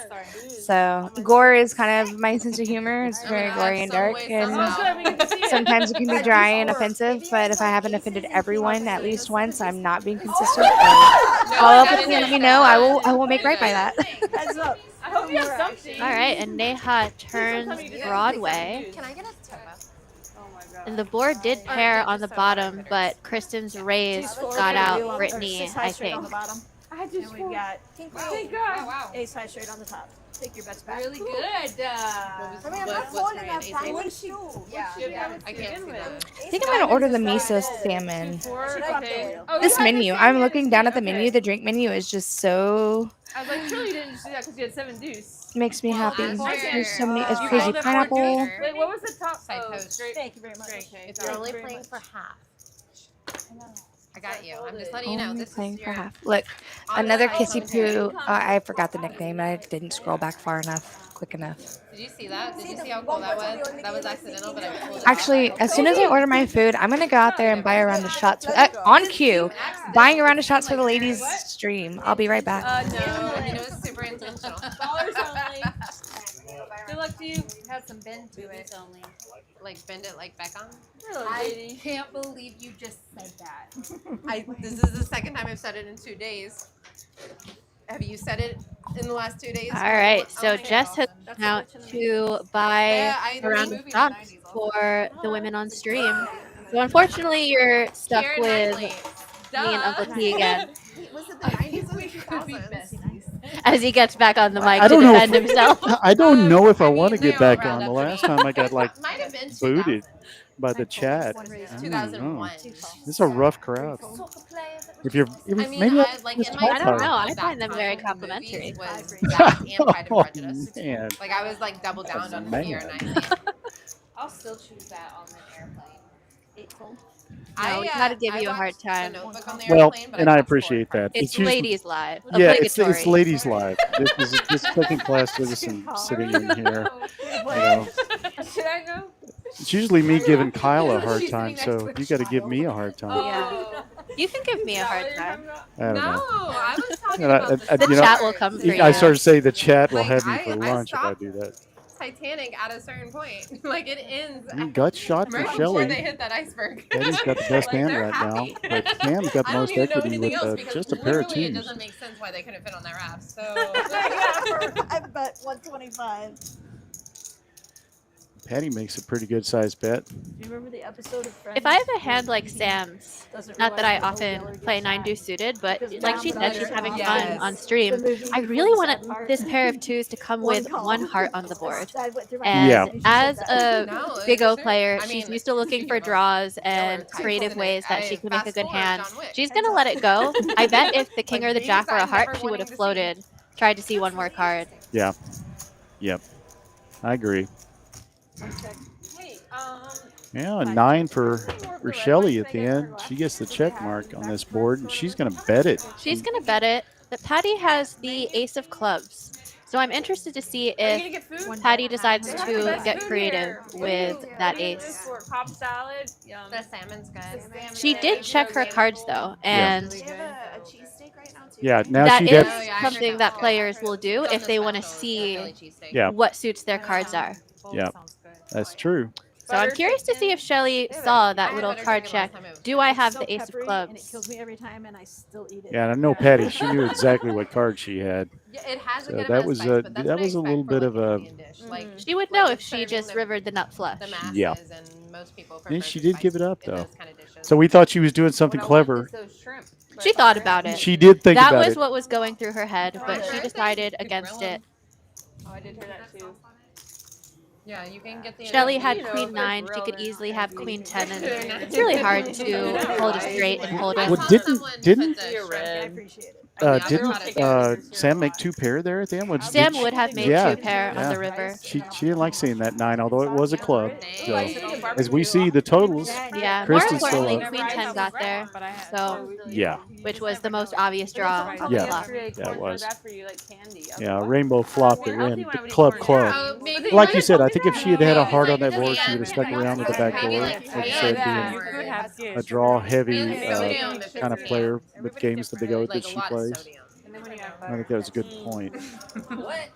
So gore is kind of my sense of humor. It's very gory and dark, and sometimes it can be dry and offensive. But if I haven't offended everyone at least once, I'm not being consistent. Follow up with me and let me know. I will make right by that. All right, and Neha turns Broadway. Can I get a toba? And the board did pair on the bottom, but Kristen's raise got out Brittany, I think. I just we got thank God. Oh, wow. Ace high straight on the top. Take your bets back. Really good. I'm not holding enough time. What is she? Yeah, I can't see that. I think I'm gonna order the miso salmon. Okay. This menu, I'm looking down at the menu. The drink menu is just so. I was like, surely you didn't just do that because you had 7 deuce. Makes me happy. There's so many. It's You crazy called it pineapple. Wait, what was the top? Side Oh, post. straight. Thank you very much. If you're only playing for half. I got you. I'm just letting you know. Only This playing is for your half. Look, another kissy poo. I forgot the nickname. I didn't scroll back far enough, quick enough. Did you see that? Did you see how cool that was? That was accidental, but I pulled it Actually, as soon as I order my food, I'm gonna go out there and buy a round of shots on cue. Buying a round of shots for the ladies stream. I'll be right back. No, it was super intentional. Dollars only. Good luck to you. Had some bend to it. Only. Like bend it like back on. Really, I can't believe you just said that. This is the second time I've said it in 2 days. Have you said it in the last 2 days? All right, so Jess has come out to buy a round of shots for the women on stream. So unfortunately, you're stuck with me and Uncle T again. Was it the 90s or the 2000s? As he gets back on the mic I to don't know defend if- himself. I don't know if I want to they get all back round on. The up last to time I got like Might have been booted by the chat. I don't know. 2001. This is a rough crowd. If you're, I mean, maybe I, like just in talk my I don't know. hard. I find them very complimentary. Was that and Pride and Oh Prejudice. man, Like I was like double down on Man. Fear and I. I'll still choose that on the airplane. No, we gotta give you a hard time. well, and I appreciate that. It's usually- ladies live. Yeah, it's Obligatory. ladies live. This is this second class citizen sitting in here. You know, should I go? it's usually me giving Kyle a hard time, so you got to give me a hard time. Yeah. You can give me a hard time. I don't No, know. I was talking And about I- The you know, chat will come for you. I started to say the chat will Like, have me for I lunch if I stopped. do that. Titanic at a certain point. Like it ends. Gut shot for Right before they Shelly. hit that iceberg. Betty's got the best Like, hand they're right now, happy. but Sam's got the I don't most even know equity anything with else because just a pair of literally it teams. doesn't make sense why they couldn't fit on that raft. So I bet 125. Patty makes a pretty good sized bet. Do you remember the episode of Friends? If I have a hand like Sam's, Doesn't not that I realize the often Miller play gets 9 deuce hacked. suited, but Because like she Tom said, she's Brady having on fun on stream. the movie I really Friends want apart. this pair of twos to come with one heart on the board. I went through my And Yeah. notes and she as said that. a No, Big O sure. player, I she's mean, used to looking for speaking of draws Miller and types, creative ways that she I could make a good fast-forward hand. John Wick. She's gonna let it go. I bet if the king Like or the these, jack or a I'm heart, never she would wanting have to see. floated. Tried to see one more card. Yeah. Yep. I agree. Hey, Yeah, a 9 for Shelley at the end. She gets the check mark on this board, and she's going to bet it. She's going to bet it. But Patty has the ace of clubs. So I'm interested to see if Patty decides to get creative with that ace. Pop salad. Yum. The salmon's good. She did check her cards though, and They have a cheesesteak right now too. Yeah, now that she is def- something that players will do if they want to see what suits their cards are. Yeah, that's true. So I'm curious to see if Shelly saw that little card check. Do I have the ace of And it clubs? kills me every time, and I still eat it. Yeah, and I know Patty. She knew exactly what card she had. Yeah, it has So a good that amount was of spice, a but that's that what I was a expect little for, bit like, of a. Indian dish. Like, She would know like, if she serving just rivered the nut flush. the masses, Yeah. and most people And prefer she the did give it spice up in though. those kind of dishes. So we thought she was doing something What I want clever. is those shrimp, but She thought about it. She did think That about was it. what was going through her head, but she decided against it. Oh, I did hear that too. Yeah, you can get the. Shelly had queen 9. She could easily have queen 10, and it's really hard to hold it straight and hold it. Well, didn't I appreciate it. didn't Sam make 2 pair there at the end? Sam would have made yeah, 2 pair on yeah. the river. She didn't like seeing that 9, although it was a club. So as we see the totals, Yeah, more Kristen's still importantly, up. queen 10 got there, so Yeah, which was the most obvious draw on the Yeah. flop. that was. Bad for you, like candy. Yeah, rainbow flopped it in. The club. maybe Like you said, I think if she had had a heart on that board, she would have stuck around with the back door. Like you said, being a draw heavy kind of player with games to go that she plays. I think that was a good point. What?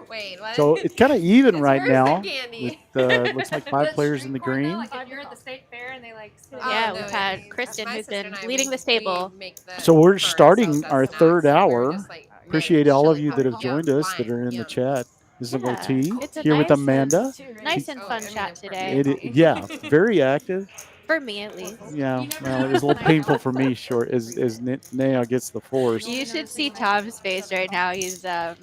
Wait, what? So it's kind of even right Where's now. the candy? With looks like 5 players in the green. Like if you're at the state fair and they like. Yeah, no, we've had Kristen, my who's sister been and I, leading we- this table. we make the- So we're for starting ourselves as our snacks, third so we're hour. just, like, Appreciate all of chili you that have pop, joined yum, us that are in the yum. chat. This is a little Yeah. tea It's a here with nice Amanda. Nice and fun chat today. Yeah, very active. For me, at least. Yeah, well, it was a little painful for me. Short as Naya gets the force. You should see Tom's face right now. He's gonna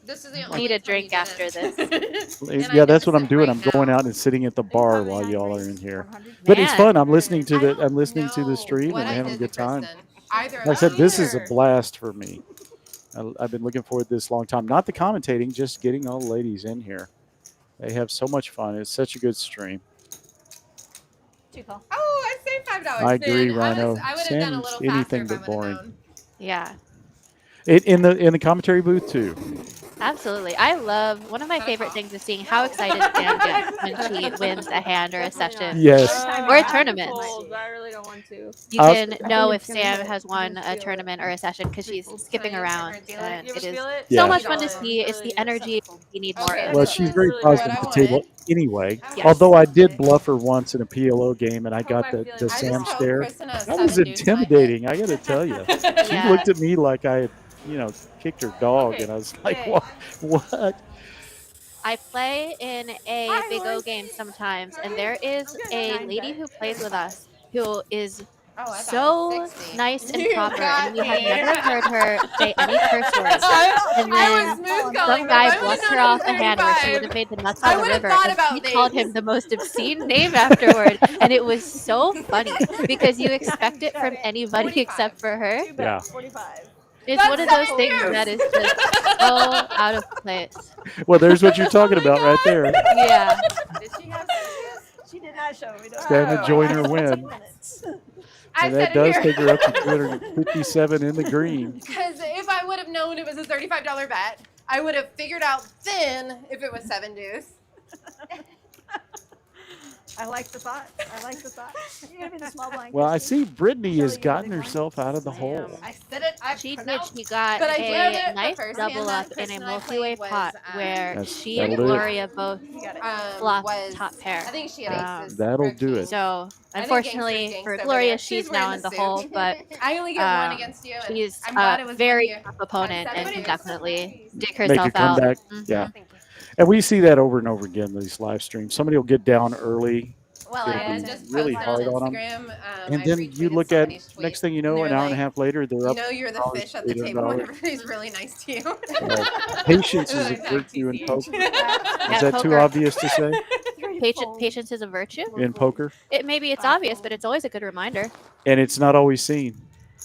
This is the need a drink after this. Yeah, that's what I'm doing. I'm going out and sitting at the bar while y'all are in here. But it's Man. fun. I'm listening to the stream and having a good time. Like I said, this is a blast for me. I've been looking forward to this a long time. Not the commentating, just getting all the ladies in here. They have so much fun. It's such a good stream. Oh, I'd say $5. I agree, Rhino. I would have done a Sam's little anything faster if but I would've boring. known. Yeah, In the commentary booth too. absolutely. I love one of my favorite things is seeing how excited Sam gets when she wins a hand or a session. Yes. Or a tournament. I really don't want to. You can know if Sam has won a tournament or a session because she's skipping around, and it is Yeah. so much fun to see. It's the energy you need more of. Well, she's very positive at the table anyway. Yes. Although I did bluff her once in a PLO game, and I got the I just Sam hope stare. Kristen has That was 7 deuce intimidating. I got to tell you. She Yeah. looked at me like I had, kicked her dog, and I was like, "What? I play in a Big O game sometimes, and there is a lady who plays with us who is Oh, I thought it so was 60. nice and You proper, got and we had me. never heard her say any curse words. And I then was smooth some going, but guy I would've bluffed known her it off was a hand where she 35. would have made the nuts I on the would've river, thought and about he these. called him the most obscene name afterward, and it was so funny because you expect it from anybody except for her. Yeah. 45. It's one of those things that is just so out of place. Well, there's what you're talking about right there. Yeah. Did she have She did not show me. Gonna join her win. I And said that it does here. take her up to 257 in the green. Because if I would have known it was a $35 bet, I would have figured out then if it was 7 deuce. I like the thought. You gave me the small blind. Well, I Kristen. see Brittany has gotten herself out of the hole. I said it. I She did. pronounced- She got But I did it a the nice first double hand that up in a Kristen and I multi-way played pot was, where That's- she and that'll do it. Gloria both flopped was top pair. I think she had aces. That'll or do it. kings. So I think unfortunately gangster's for gangsta Gloria, over there. she's wearing now in the suit. hole, but I only get one um, against you. and she's I'm glad it a was very with you. tough opponent and can $7 definitely dig Make a herself out. comeback. Mhm. Yeah. And we see that over and over again in these live streams. Somebody will get down early. Well, It'll I be just really posted hard on on 'em. Instagram. And I then you retweeted look at, somebody's tweet, next thing you know, and an they're hour and a like, half later, they're You up. know you're the $100, fish at the table when $800. everybody's really nice to you. Patience is a Exact virtue in TCH. poker. Yeah, Is that too poker. obvious to say Patience is a virtue. in poker? Maybe it's obvious, but it's always a good reminder. And it's not always seen.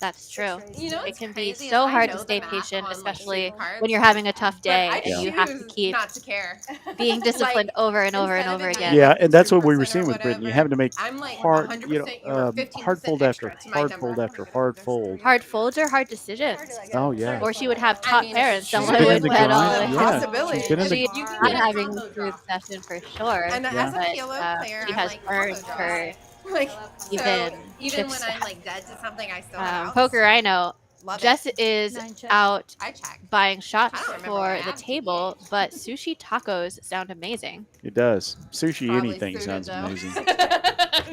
That's true. You know It what's can be crazy is so I hard know to the stay math patient, on, like, especially shooting cards, when you're having a tough but day I and you have to choose keep not to care. being disciplined Like, over and over and instead of over it being again. Yeah, like and the that's what we were 2% seeing or with Brittany. You whatever, having to make I'm like hard, 100%, you you're know, 15% hard fold after extra to my hard fold number. after hard fold. Hard folds or hard decisions. Oh yeah. Or she would have I top mean, pair it's and She's someone been in would the win all grind. the way. Yeah, possibility. she's been in the. She's You can not get a having a combo smooth draw. session for sure, And Yeah. as a but PLO player, she I'm has like earned combo draws. her Like, so even even chip when stack. I'm like dead to something, I still have outs. Poker, I know. Love Jess it. is 9 check. out I check. buying I shots don't remember for what I the have table, TCH. but sushi tacos sound amazing. It does. Sushi Probably anything suited, sounds though. amazing.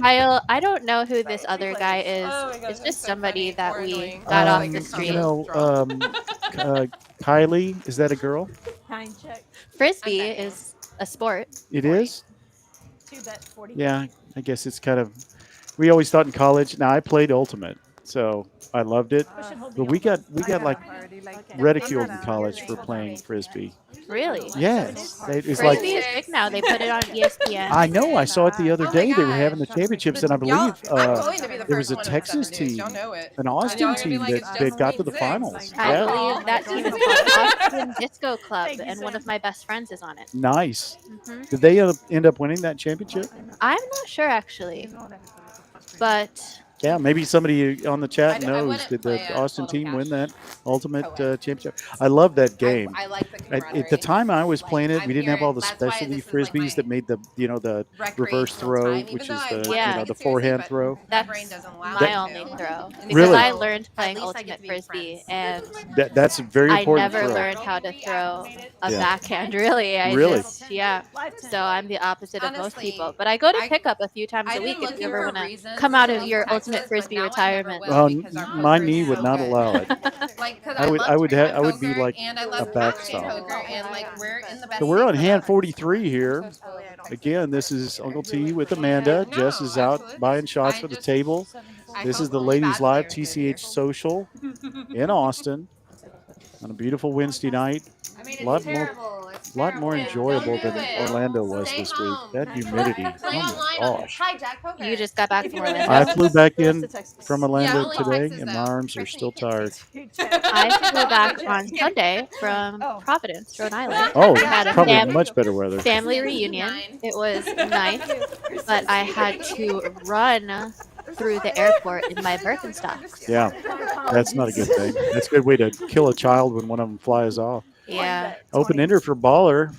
Kyle, I don't know who this other guy is. Oh my gosh, It's that's just so somebody funny that or we annoying. got off Like the a street. You combo know, Kylie, is that a girl? 9 check. Frisbee I'm betting. is a sport. It 40. is. 2 bet 40. Yeah, I guess it's kind of. We always thought in college. Now I played Ultimate, so I loved it. We should hold But the we got elbows. like Okay. ridiculed in college for playing frisbee. Really? Yes, it's like Frisbee is big now. They put it on ESPN. I know. I saw it the other Oh my day. They were having the gosh. championships, and I Y'all, believe I'm going to be the there was first a one Texas to accept the news. team, Y'all know it. an And Austin y'all are gonna be team like, it's that just got to the 0.6. finals. I Yeah, believe that team is called Austin Disco Club, Thank you, and one Sam. of my best friends is on it. nice. hmm Did they end up winning that championship? I'm not sure actually, but Yeah, maybe somebody on the chat knows. wouldn't Did play the a Austin total team win cash that ultimate co-ed. championship? I love that game. I like the camaraderie. At the time I was playing it, I'm we didn't have all the hearing- that's why specialty this is, like, frisbees that my made the the reverse recreational throw, time, even which though is I the wanna Yeah. take the it seriously, forehand but throw. my brain that's doesn't allow my me to. only throw because Really? I learned playing least I get Ultimate to be Frisbee, friends. and That's a very I important never throw. learned how to throw a Yeah. backhand. Really, I Really? just So I'm the opposite of most Honestly, people. But I go to I- pickup a few times I a week didn't if look you ever for want to reasons come out to of leave your Texas, Ultimate but Frisbee now I never retirement. will Well, because our my poker knee is would so not good. allow it. Like, 'cause I would love be tournament like poker, and I a love backstop. poker, and like we're in the best So we're on seats hand ever. 43 here. Again, this is Uncle T with Amanda. No, Jess is out absolutely. buying shots I for the just- table. I This hope is the only Ladies bad Live players get here. TCH Social in Austin on a beautiful Wednesday night. A lot more enjoyable Don't do than it. Orlando was Stay this week. home. That humidity. Play Oh online my on gosh. hijack poker. You just got back from Orlando. I flew back The rest in of Texas. from Orlando only today, Texas, and my though. arms are Kristen, still you can't tired. Two check. I flew back on Sunday from Oh. Providence, Rhode Island. Oh, We had a probably much better weather. family reunion. It was nice, but I had to run through the airport in my Birkenstocks. Yeah, that's not a good thing. That's a good way to kill a child when one of them flies off. Yeah. Open ender for Baller.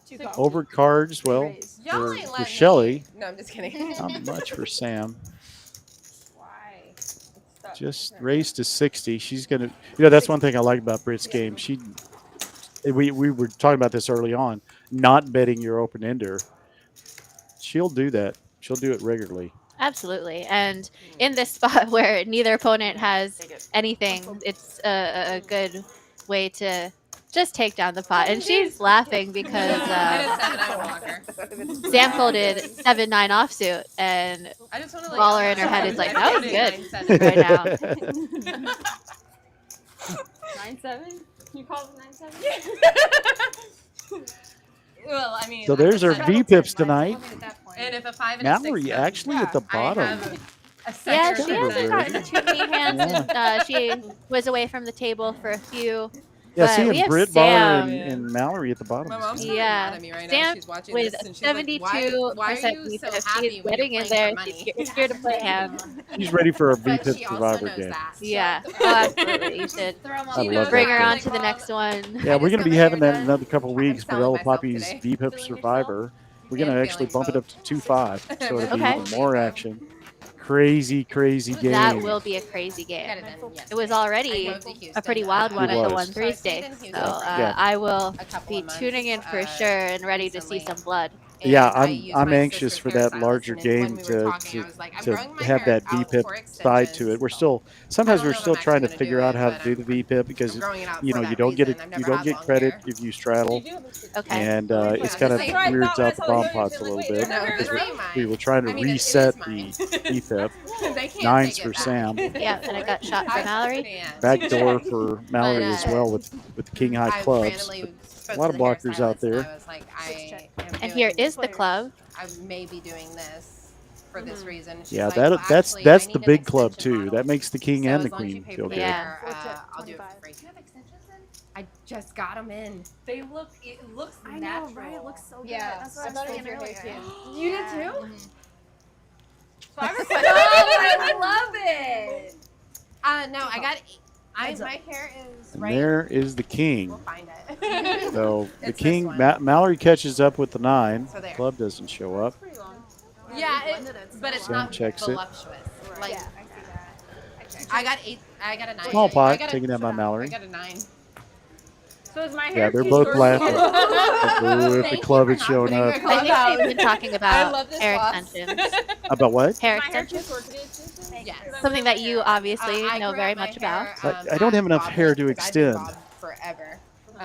2 calls. Over cards, well, Raise. Y'all for, ain't for let me- Shelly, No, I'm just kidding. not much for Sam. Why? Just raised to 60. She's going to, that's one thing I like about Britt's game. We were talking about this early on, not betting your open ender. She'll do that. She'll do it regularly. Absolutely. And in this spot where neither opponent has anything, it's a good way to just take down the pot. And she's laughing because I just said that I would walk her. Sam folded 7-9 offsuit, and I just want to Baller in her head is like, that was good right now. 9-7? You call it 9-7? Well, I mean, So there's our V-pips tonight. And if a 5 and a 6 Mallory goes, actually at the I bottom. have a Yeah, second she or hasn't third. gotten too many hands. And, she was away from the table for a few. Yeah, but we seeing have Britt, Sam. Baller, and Mallory at the bottom. My mom's is probably nice. mad at me right now. Sam She's watching with this and she's like, 72% why are you so happy she's when getting you're in playing there. for She's money? scared to play him. She's ready for a But V-pip she also Survivor knows game. that. Yeah, oh, absolutely. You should I love bring that her on game. to the next one. Yeah, we're going to be having that in another couple of I'm weeks. selling Barella myself Poppy's today. V-pip Survivor. We're going to And actually feeling bump it up to 2-5, so it'll be Okay. even more action. Crazy game. That will be a crazy game. Got it done It was yesterday. already I drove to Houston, a pretty wild one It at the was. 1-3 stakes. So Yeah. I will a couple be of months, tuning in for sure and ready to see recently. some blood. Yeah, And I I'm used I'm my anxious sister's for that hairstylist, larger and then game when we were talking, I to was like, I'm to growing my have hair that out V-pip for side to extensions. it. We're still sometimes I don't we're know if still I'm trying to actually figure gonna out do how it, to do the V-pip because I'm growing it out you for know you that don't get reason. it I've you never don't had get long credit hair. if you straddle, Okay. and it's Yeah, kind of that's right. weirds out the bomb pots a little bit No, because it's we mine. were trying to I mean, it reset is mine. the V-pip. They can't Nines take for it back. Sam, Yeah, and I got shot for Mallory. can't. backdoor for Mallory as well with the king high I clubs. randomly spoke A lot to of the blockers out hairstylist, and there. I was like, I am And here doing- is the club. I may be doing this. for this reason. She's Yeah, like, well, that's actually, I the need an big club extension too. model. That makes the king So and the as long as you queen pay feel for good. Yeah. I'll do it for free. Do you have extensions in? I just got them in. They look. It looks I natural. know, right? It looks so good. Yeah. That's what I was saying earlier. You did too? So I have a question. I love it. No, I got. My hair is And right. there is the king. We'll find it. So the It's king, this one. Mallory catches up with the 9. So there. Club doesn't show up. Yeah, but it's Sam not checks it. voluptuous. Like I got 8. I got a 9. Small pot I got taken out by I Mallory. got a 9. So is my hair? Yeah, they're too both short? laughing. If the Thank club you had for shown not up. putting a I think they've been talking I about love this hair boss. extensions. About what? Hair My hair too extensions. short to be extensions? Yes. Something that you obviously I know grew very out my much about. hair, I don't have enough bob hair to because I've been extend. bobbed forever.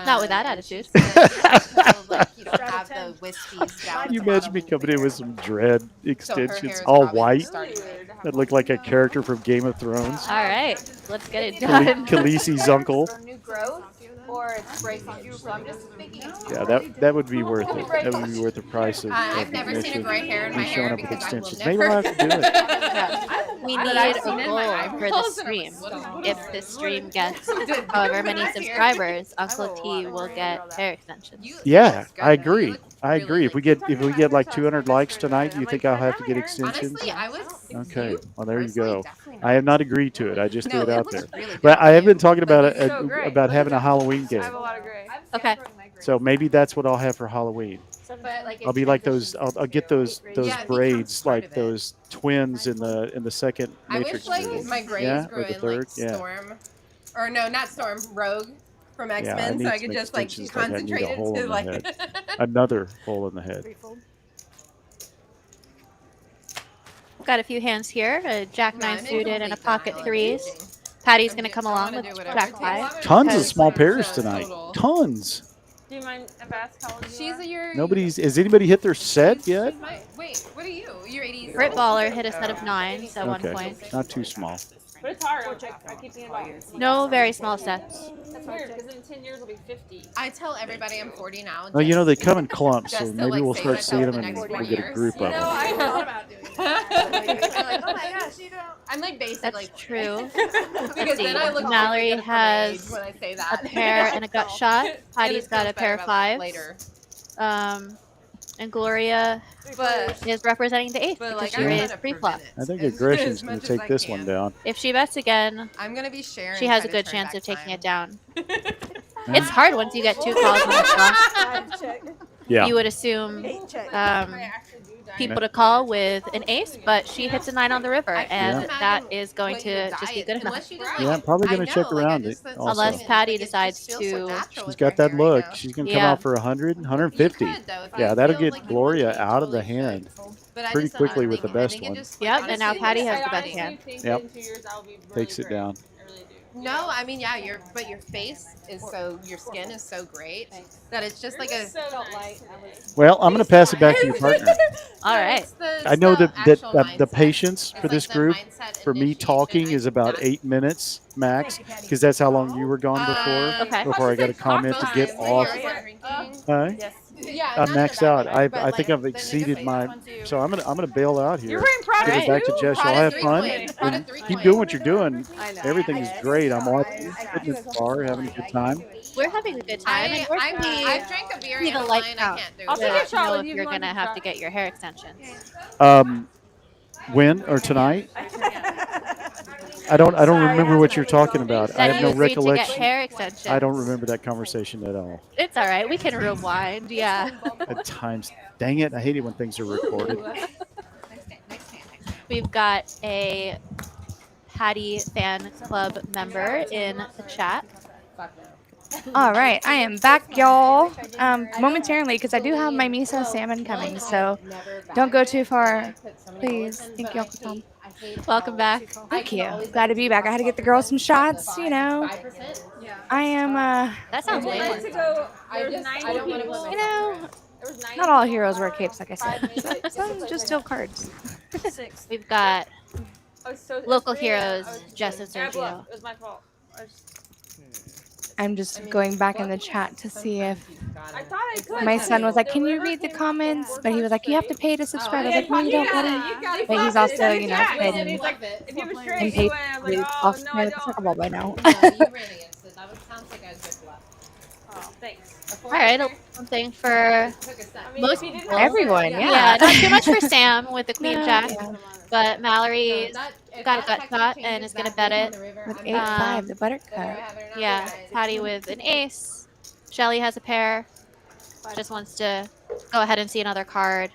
Not with that And attitude. she said, like, you don't have the wispies down. Can you at the imagine me bottom coming in with some dread So her hair extensions, is all probably white? starting right. That looked like a character from Game of Thrones. All right, let's get it done. Khaleesi's uncle. New growth or it's breakage. So I'm just thinking. Yeah, that would be worth it. That would be worth the price of I've never seen a admission. gray hair in my He's showing hair up with because I will extensions. never. Maybe we'll have to do it. We But need I've a seen it in my goal for the eyeballs, and stream. I'm like, If this stream gets however many subscribers, Uncle T will get hair extensions. Yeah, I agree. I agree. If we get like 200 likes tonight, do you think I'll have to get extensions? Honestly, I was. Okay. Well, there you go. Definitely I have not agreed to it. I just threw No, it it out looks there. really good But on I have you. been talking about Like, it so great. about having a Halloween I game. have a lot of gray. Okay. So maybe that's what I'll have for Halloween. I'll be like those. I'll get those Yeah, it braids becomes part like of it. those twins in the second I Matrix wish like movie. my grays Yeah, grew or the in third. like Yeah. Storm, or no, not Storm, Rogue from Yeah, I X-Men, need so I some could just like extensions like I need concentrate a it hole to in the like. head. Another hole in the head. Got a few hands here. A Jack No, 9 I'm in suited and a complete pocket denial of 3s. aging. Patty's I'm gonna just- come I along wanna with do whatever Jack it takes. 5. Tons of because small pairs So tonight. total. Tons. Do you mind if I ask how old you She's are? a year. Nobody's. Has anybody hit their set yet? Wait, what are you? You're 80s. Brit Baller hit a set of 9s at one Okay, point. not too small. But it's hard. I keep thinking about it. No very small sets. That's weird because in 10 years it'll be 50. I tell everybody I'm 40 now. Well, you know just- they come in clumps, so just to, maybe like, we'll save start myself seeing the them and next we'll 4 get a years. group of them. I thought about doing that. Like, oh my gosh, you don't. I'm like basically That's true. because Let's see. then I look Mallory like a has parade when I say a that. pair and a gut shot. And Patty's it got feels a pair of better about 5s. later. And Gloria But is representing the 8th but because like she I'm raised gonna pre-flop. prevent I think as aggression's going much to as take I this one can. down. If she bets again, I'm gonna be sharing. she has a good chance of taking it down. It's hard once you get 2 calls on the flop. Yeah. You would assume people to call with an ace, but she hits a 9 on the river, and that is going to just be good enough. Yeah, I'm probably going to check around it also. Unless Patty decides to. She's got that look. She's going to come Yeah. out for 100, 150. Yeah, that'll get Gloria out of the hand pretty quickly with the best one. Yep, and now Patty has the best hand. Yep. Takes it down. No, I mean, yeah, your face is so, your skin is so great that it's just like a. Well, I'm going to pass it back to your partner. All right. I know that the patience for this group, for me talking, is about 8 minutes max, because that's how long you were gone before. Okay. Before I got a comment to get off. Huh? Yeah, I'm maxed out. I think I've exceeded my. So I'm gonna bail out here. You're wearing Prada Give it back to too? Jess. Y'all have fun. And keep doing what you're doing. I know. Everything is great. I'm watching fitness bar, having a good time. We're having a good time, and we're I've drank a beer see and the a light wine. count I can't do I'll it. take a to shot know with if you you're if you gonna want have to to get your hair extensions. When or tonight? I don't remember what you're talking about. I That have you no agreed to get recollection. hair extensions. I don't remember that conversation at all. It's all right. We can rewind. Yeah. At times, dang it, I hate it when things are recorded. We've got a Patty fan club member in the chat. All right, I am back, y'all. Momentarily, because I do have my miso salmon coming, so don't go too far, please. Thank you, Uncle Tom. Welcome back. Thank you. Glad to be back. I had to get the girls some shots, you know. I am, That sounds I'd like lame. to go. I There's just- 90 I don't wanna people. put you know, There was 90 not all people. heroes wear capes, like I said. Some just steal cards. We've got I was so local yesterday, heroes, I was Jess and I bluffed. Sergio. It was my fault. I'm just going back in the chat to see if I thought I could. My son was like, "Can you read the comments?" But he was like, "You have to pay to subscribe." I was like, "No, you don't, buddy." But he's also, you know, been He's like, if you were and straight, paid you went. I was like, oh, off no, my I with the don't. soccer ball by now. No, you really answered. That sounds like a good bluff. Oh, thanks. All right, something for most people. Everyone, Yeah, not too much for Sam with the queen No, jack, yeah. but Mallory's got a gut shot and is gonna bet it. With 8-5, the buttercup. Yeah, Patty with an ace. Shelly has a pair. Just wants to go ahead and see another card.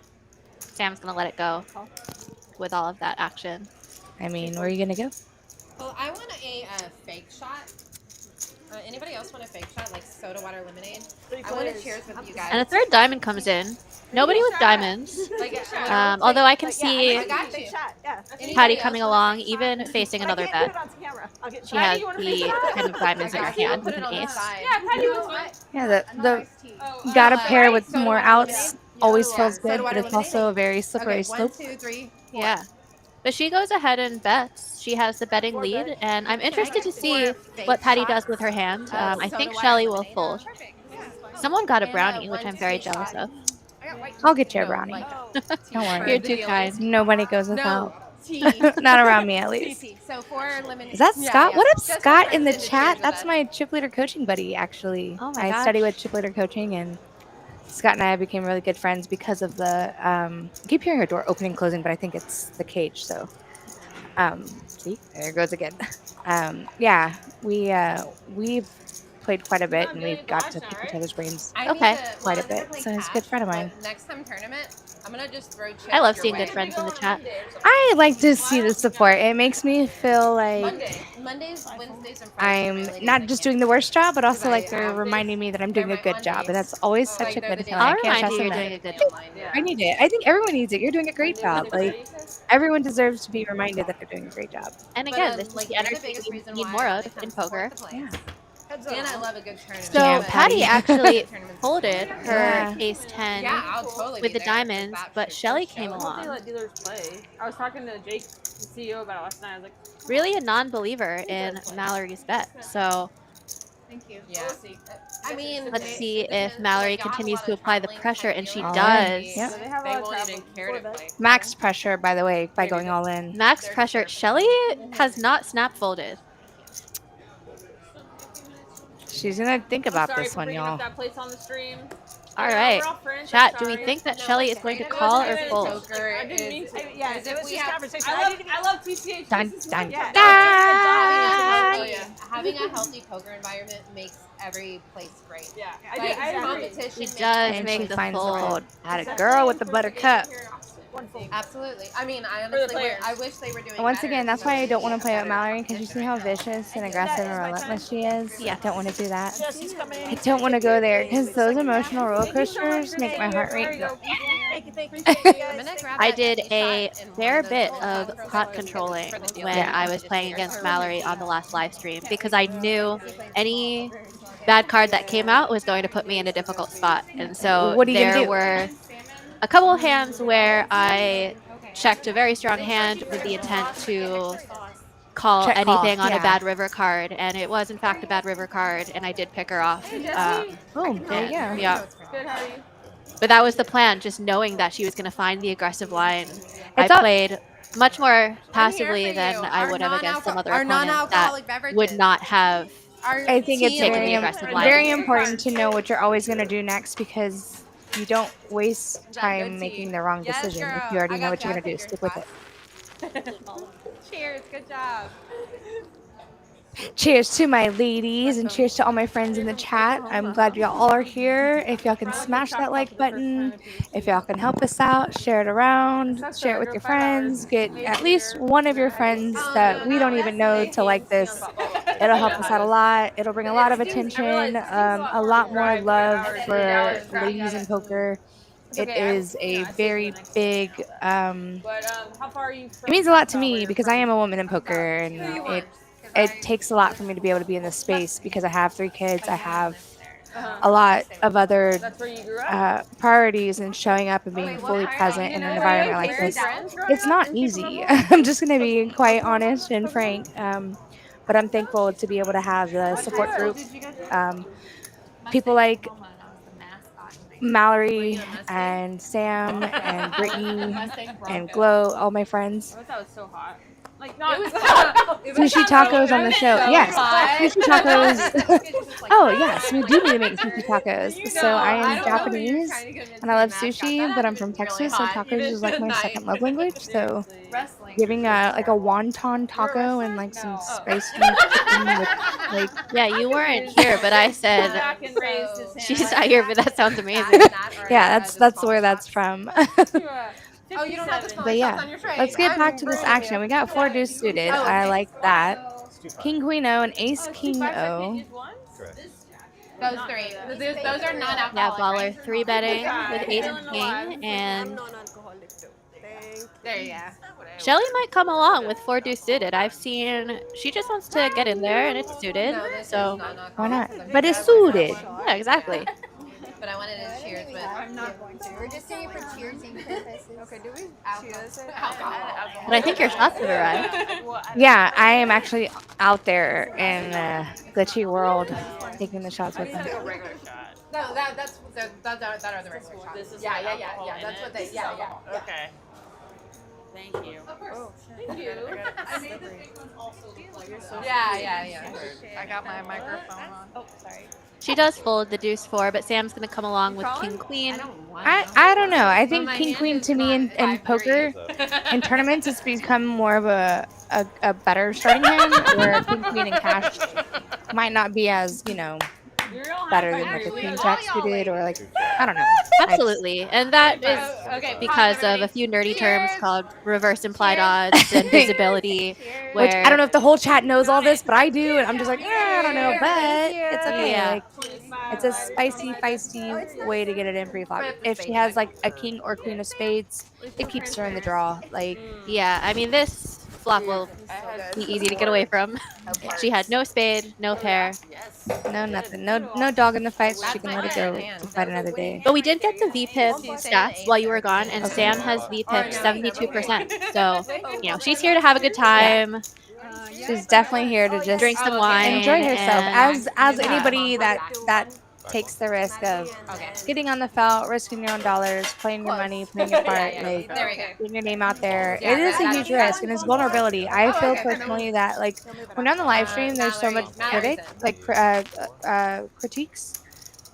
Sam's gonna let it go with all of that action. I mean, where are you gonna go? Well, I want a fake shot. Anybody else want a fake shot, like soda water lemonade? I want to cheers with you guys. And a third diamond comes in. Nobody with diamonds. Although I can see Patty coming along, even facing another bet. She has the kind of diamonds in her hand with an ace. Yeah, the got a pair with more outs always feels good, but it's also a very slippery slope. 1, 2, 3, 4. Yeah. But she goes ahead and bets. She has the betting lead, and I'm interested to see what Patty does with her hand. I think Shelly will fold. Someone got a brownie, which I'm very jealous of. I'll get you a brownie. Don't worry. You're too kind. Nobody goes without. Not around me, at least. So 4 lemonade. Is that Scott? What up, Scott, in the chat? That's my chip leader coaching buddy, actually. Oh my I gosh. study with chip leader coaching, and Scott and I became really good friends because of the. I keep hearing her door opening and closing, but I think it's the cage. So, see, there it goes again. Yeah, we've played quite a bit, and we've got to pick each other's brains. Quite a bit. So he's a good friend of mine. Next time tournament, I'm gonna just throw chips. I love your seeing way. good friends in the chat. I like to see the support. It makes me feel like Mondays, Wednesdays, and Fridays. I'm not just doing the worst job, but also like they're reminding me that I'm doing a good job, and that's always such a good feeling. I'll I can't remind stress you you're enough. doing a good job. I need it. I think everyone needs it. You're doing a great job. Like everyone deserves to be reminded that they're doing a great job. And again, this is the energy we need more of in poker. Yeah. And I love a good tournament. So Yeah, Patty Patty. actually folded her Yeah. ace 10 Yeah, I'll totally with be the there. diamonds, That but shit Shelly for came sure. I hope they along. let dealers play. I was talking to Jake, the CEO, about it last night. I was like, Really a non-believer in Mallory's bet. So Thank you. Yeah. I mean, let's see if Mallory continues to apply the pressure, and she All does. in. Yep. they have They a lot of won't travel even care to before play. that. Max pressure, by the way, by going all in. Max pressure. Shelly has not snap folded. She's gonna think about Sorry this for one, bringing y'all. up that place on the stream. All Yeah, right. we're all friends, Chat, I'm do we sorry. think that Shelly is going to call or fold? I didn't mean to. Yeah, Because it if was we just have- conversation. I love TCH. Dun, This is dun, like- yeah, Having a healthy poker environment makes every place great. Yeah, Like, I agree. competition She makes does And make she the finds the fold. fold. Had a girl with the buttercup. Absolutely. I mean, I For the honestly, players. I wish they were doing. And once better again, that's because why I don't we want to need play a with better Mallory, because you see how vicious and aggressive and relentless she is. Yeah. I don't want to do that. Jesse's coming in. I don't want to go there, because those emotional roller coasters make my heart rate go. Thank you, thank you. I'm gonna grab I that did shot a and one fair of those bit little of cups pot for the controlling deal. when Yeah. I was playing against Mallory on the last live stream because I knew any bad card that came out was going to put me in a difficult spot. And so What are you gonna there do? were a couple of hands where I checked a very strong hand with the intent to call Check call, anything on a yeah. bad river card, and it was in fact a bad river card, and I did pick her off. Oh, there you go. Yeah. Good, how are you? But that was the plan, just knowing that she was going to find the aggressive line. I It's all- played much more I'm here passively for than you. I Our would have against some other our opponents that non-alcoholic beverages. would not have. I think it's Taking very, the aggressive line. very important to know what you're always going to do next, because you don't waste time making the wrong Yes, decision. girl. If you already I know got what you're you. going to do, stick with it. Cheers. Good job. Cheers to my ladies, and cheers to all my friends in the chat. I'm glad y'all all are here. If y'all can smash that like button, if y'all can help us out, share it around, share it with your friends, get at least one of your friends that we don't even know to like this. It'll help us out a lot. It'll bring a lot of attention, a lot more love for ladies in poker. It is a very big, But how far are you from? it means a lot to me because I am a woman in poker, and it takes a lot for me to be able to be in this space because I have 3 kids. I have a lot of other That's where you grew up? priorities, and showing up and being fully present in an environment like this. It's not easy. I'm just going to be quite honest and frank. But I'm thankful to be able to have the support group. People like Mallory and Sam and Brittany and Glow, all my friends. I thought it was so hot. Like not Sushi tacos on the show. Yes, sushi tacos. Oh yes, we do need to make sushi tacos. So I am Japanese and I love sushi, but I'm from Texas, so tacos is like my second love language. So giving like a wonton taco and like some spicy chicken with like Yeah, you weren't here, but I said back and raised his hand. she's not here, but that sounds amazing. yeah, that's where that's from. Oh, you don't have the But yeah, let's get back to this action. We got 4 deuce suited. I like that. King Queen O and Ace King O. Those 3. Those are non-alcoholic. Yeah, baller right? 3 betting with Ace King, and There you go. Shelly might come along with 4 deuce suited. I've seen she just wants to get in there, and it's suited. So Why not? But it's suited. yeah, exactly. But I wanted to cheers with. I'm not going to. We're just doing it for cheering purposes. Okay, do we cheers it? But I think your shots have arrived. Yeah, I am actually out there in the glitchy world taking the shots with them. No, that are the regular shots. This is Yeah. That's what they. Yeah. Okay. Thank you. Thank you. Yeah. I got my microphone on. Oh, sorry. She does fold the deuce 4, but Sam's gonna come along with King Queen. I don't know. I think King Queen to me in poker in tournaments has become more of a better starting hand, where King Queen and cash might not be as better than like a Queen Jack suited or like I don't know. Absolutely, and that is because of a few nerdy terms called reverse implied odds and visibility. Which I don't know if the whole chat knows all this, but I do, and I'm just like, I don't know, but it's okay. Yeah. Like, it's a spicy, feisty way to get it in pre-flop. If she has like a king or queen of spades, it keeps her in the draw. Like, Yeah, I mean this flop will be easy to get away from. She had no spade, no pair, no nothing, no dog in the fight, so she can let it go to fight another day. but we did get the VPIP stats while you were gone, and Sam has VPIP 72%. So she's here to have a good time. She's definitely here to just Drink some wine, enjoy herself, and as anybody that takes the risk of getting on the felt, risking your own dollars, playing your money, playing your part, like putting your name out there. It is a huge risk and it's vulnerability. I feel personally that like when on the live stream, there's so much critiques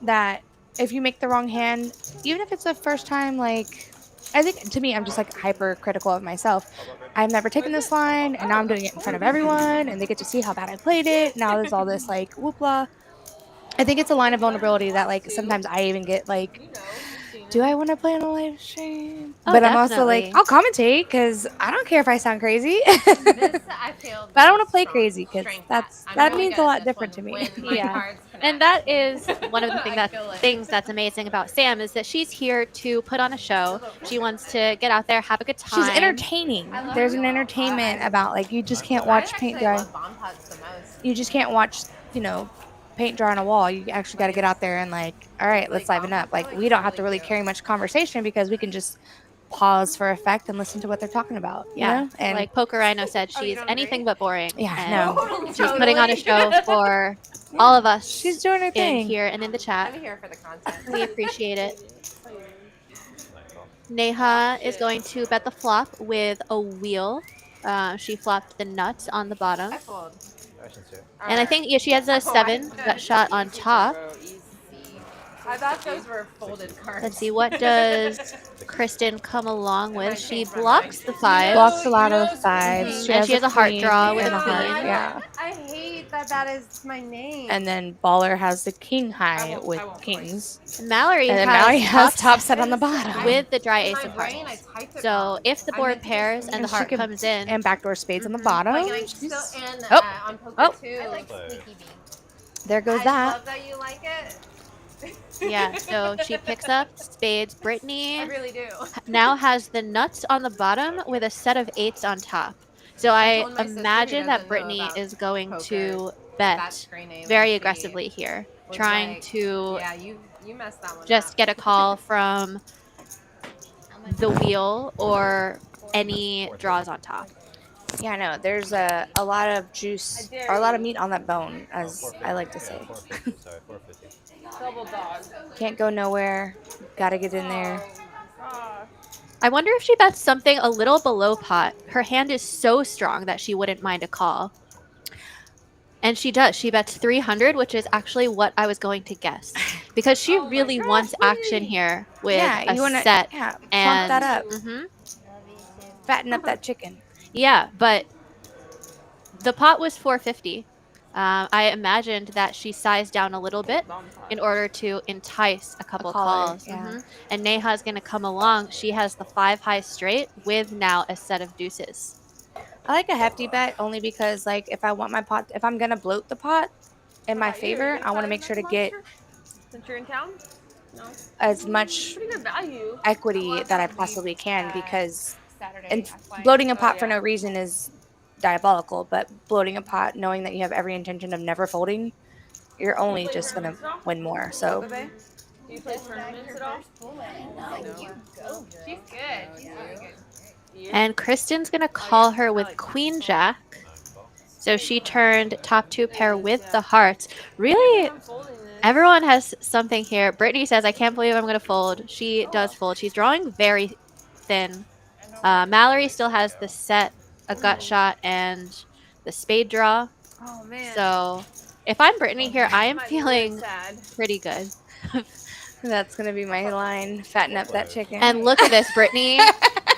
that if you make the wrong hand, even if it's the first time, like I think to me, I'm just like hyper-critical of myself. I've never taken this line, and now I'm doing it in front of everyone, and they get to see how bad I played it. Now there's all this like whoopla. I think it's a line of vulnerability that like sometimes I even get like, do I want to play on a live stream? But I'm also like, I'll commentate because I don't care if I sound crazy. But I don't want to play crazy because that means a lot different to me. Yeah, and that is one of the things that's amazing about Sam is that she's here to put on a show. She wants to get out there, have a good time. She's entertaining. There's an entertainment about like you just can't watch paint dry. You just can't watch paint dry on a wall. You actually got to get out there and like, all right, let's liven up. Like we don't have to really carry much conversation because we can just pause for effect and listen to what they're talking about. And like Poker Rhino said, she's anything but boring. Yeah, no. She's putting on a show for all of us. She's doing her thing here and in the chat. I'm here for the content. We appreciate it. Neha is going to bet the flop with a wheel. She flopped the nuts on the bottom. And I think she has a 7 that shot on top. I thought those were folded cards. Let's see, what does Kristen come along with? She blocks the 5. Blocks a lot of 5s. She has a heart draw with a heart. queen. Yeah. I hate that is my name. And then Baller has the king high with kings. Mallory has top set on the bottom with the dry ace of hearts. So if the board pairs and the heart comes in, and backdoor spades on the bottom. There goes that. I love that you like it. Yeah, so she picks up spades. Brittany I really do. now has the nuts on the bottom with a set of 8s on top. So I imagine that Brittany is going to bet very aggressively here, trying to just get a call from the wheel or any draws on top. Yeah, no, there's a lot of juice or a lot of meat on that bone, as I like to say. Double dog. Can't go nowhere. Gotta get in there. I wonder if she bets something a little below pot. Her hand is so strong that she wouldn't mind a call. And she does. She bets 300, which is actually what I was going to guess. Because she really wants action here with Yeah, a you wanna set. plump And that up. mhm. Fatten up that chicken. Yeah, but the pot was 450. I imagined that she sized down a little bit in order to entice a couple caller, calls. yeah. And Neha's going to come along. She has the 5 high straight with now a set of deuces. I like a hefty bet only because, like, if I want my pot, if I'm gonna bloat the pot in my favor, I want to make sure to get Since you're in town? No. as much Pretty good value. equity that I possibly can because Saturday. and that's why. bloating a pot for no reason is diabolical. But bloating a pot, knowing that you have every intention of never folding, you're only just gonna win more. So. Do you play tournaments at all? She's good. She's really good. And Kristen's going to call her with Queen Jack. So she turned top 2 pair with the hearts. Really, everyone has something here. Brittany says, I can't believe I'm going to fold. She does fold. She's drawing very thin. Mallory still has the set, a gut shot, and the spade draw. Oh, man. So if I'm Brittany here, I am feeling pretty good. That's gonna be my line. Fatten up that chicken. And look at this, Brittany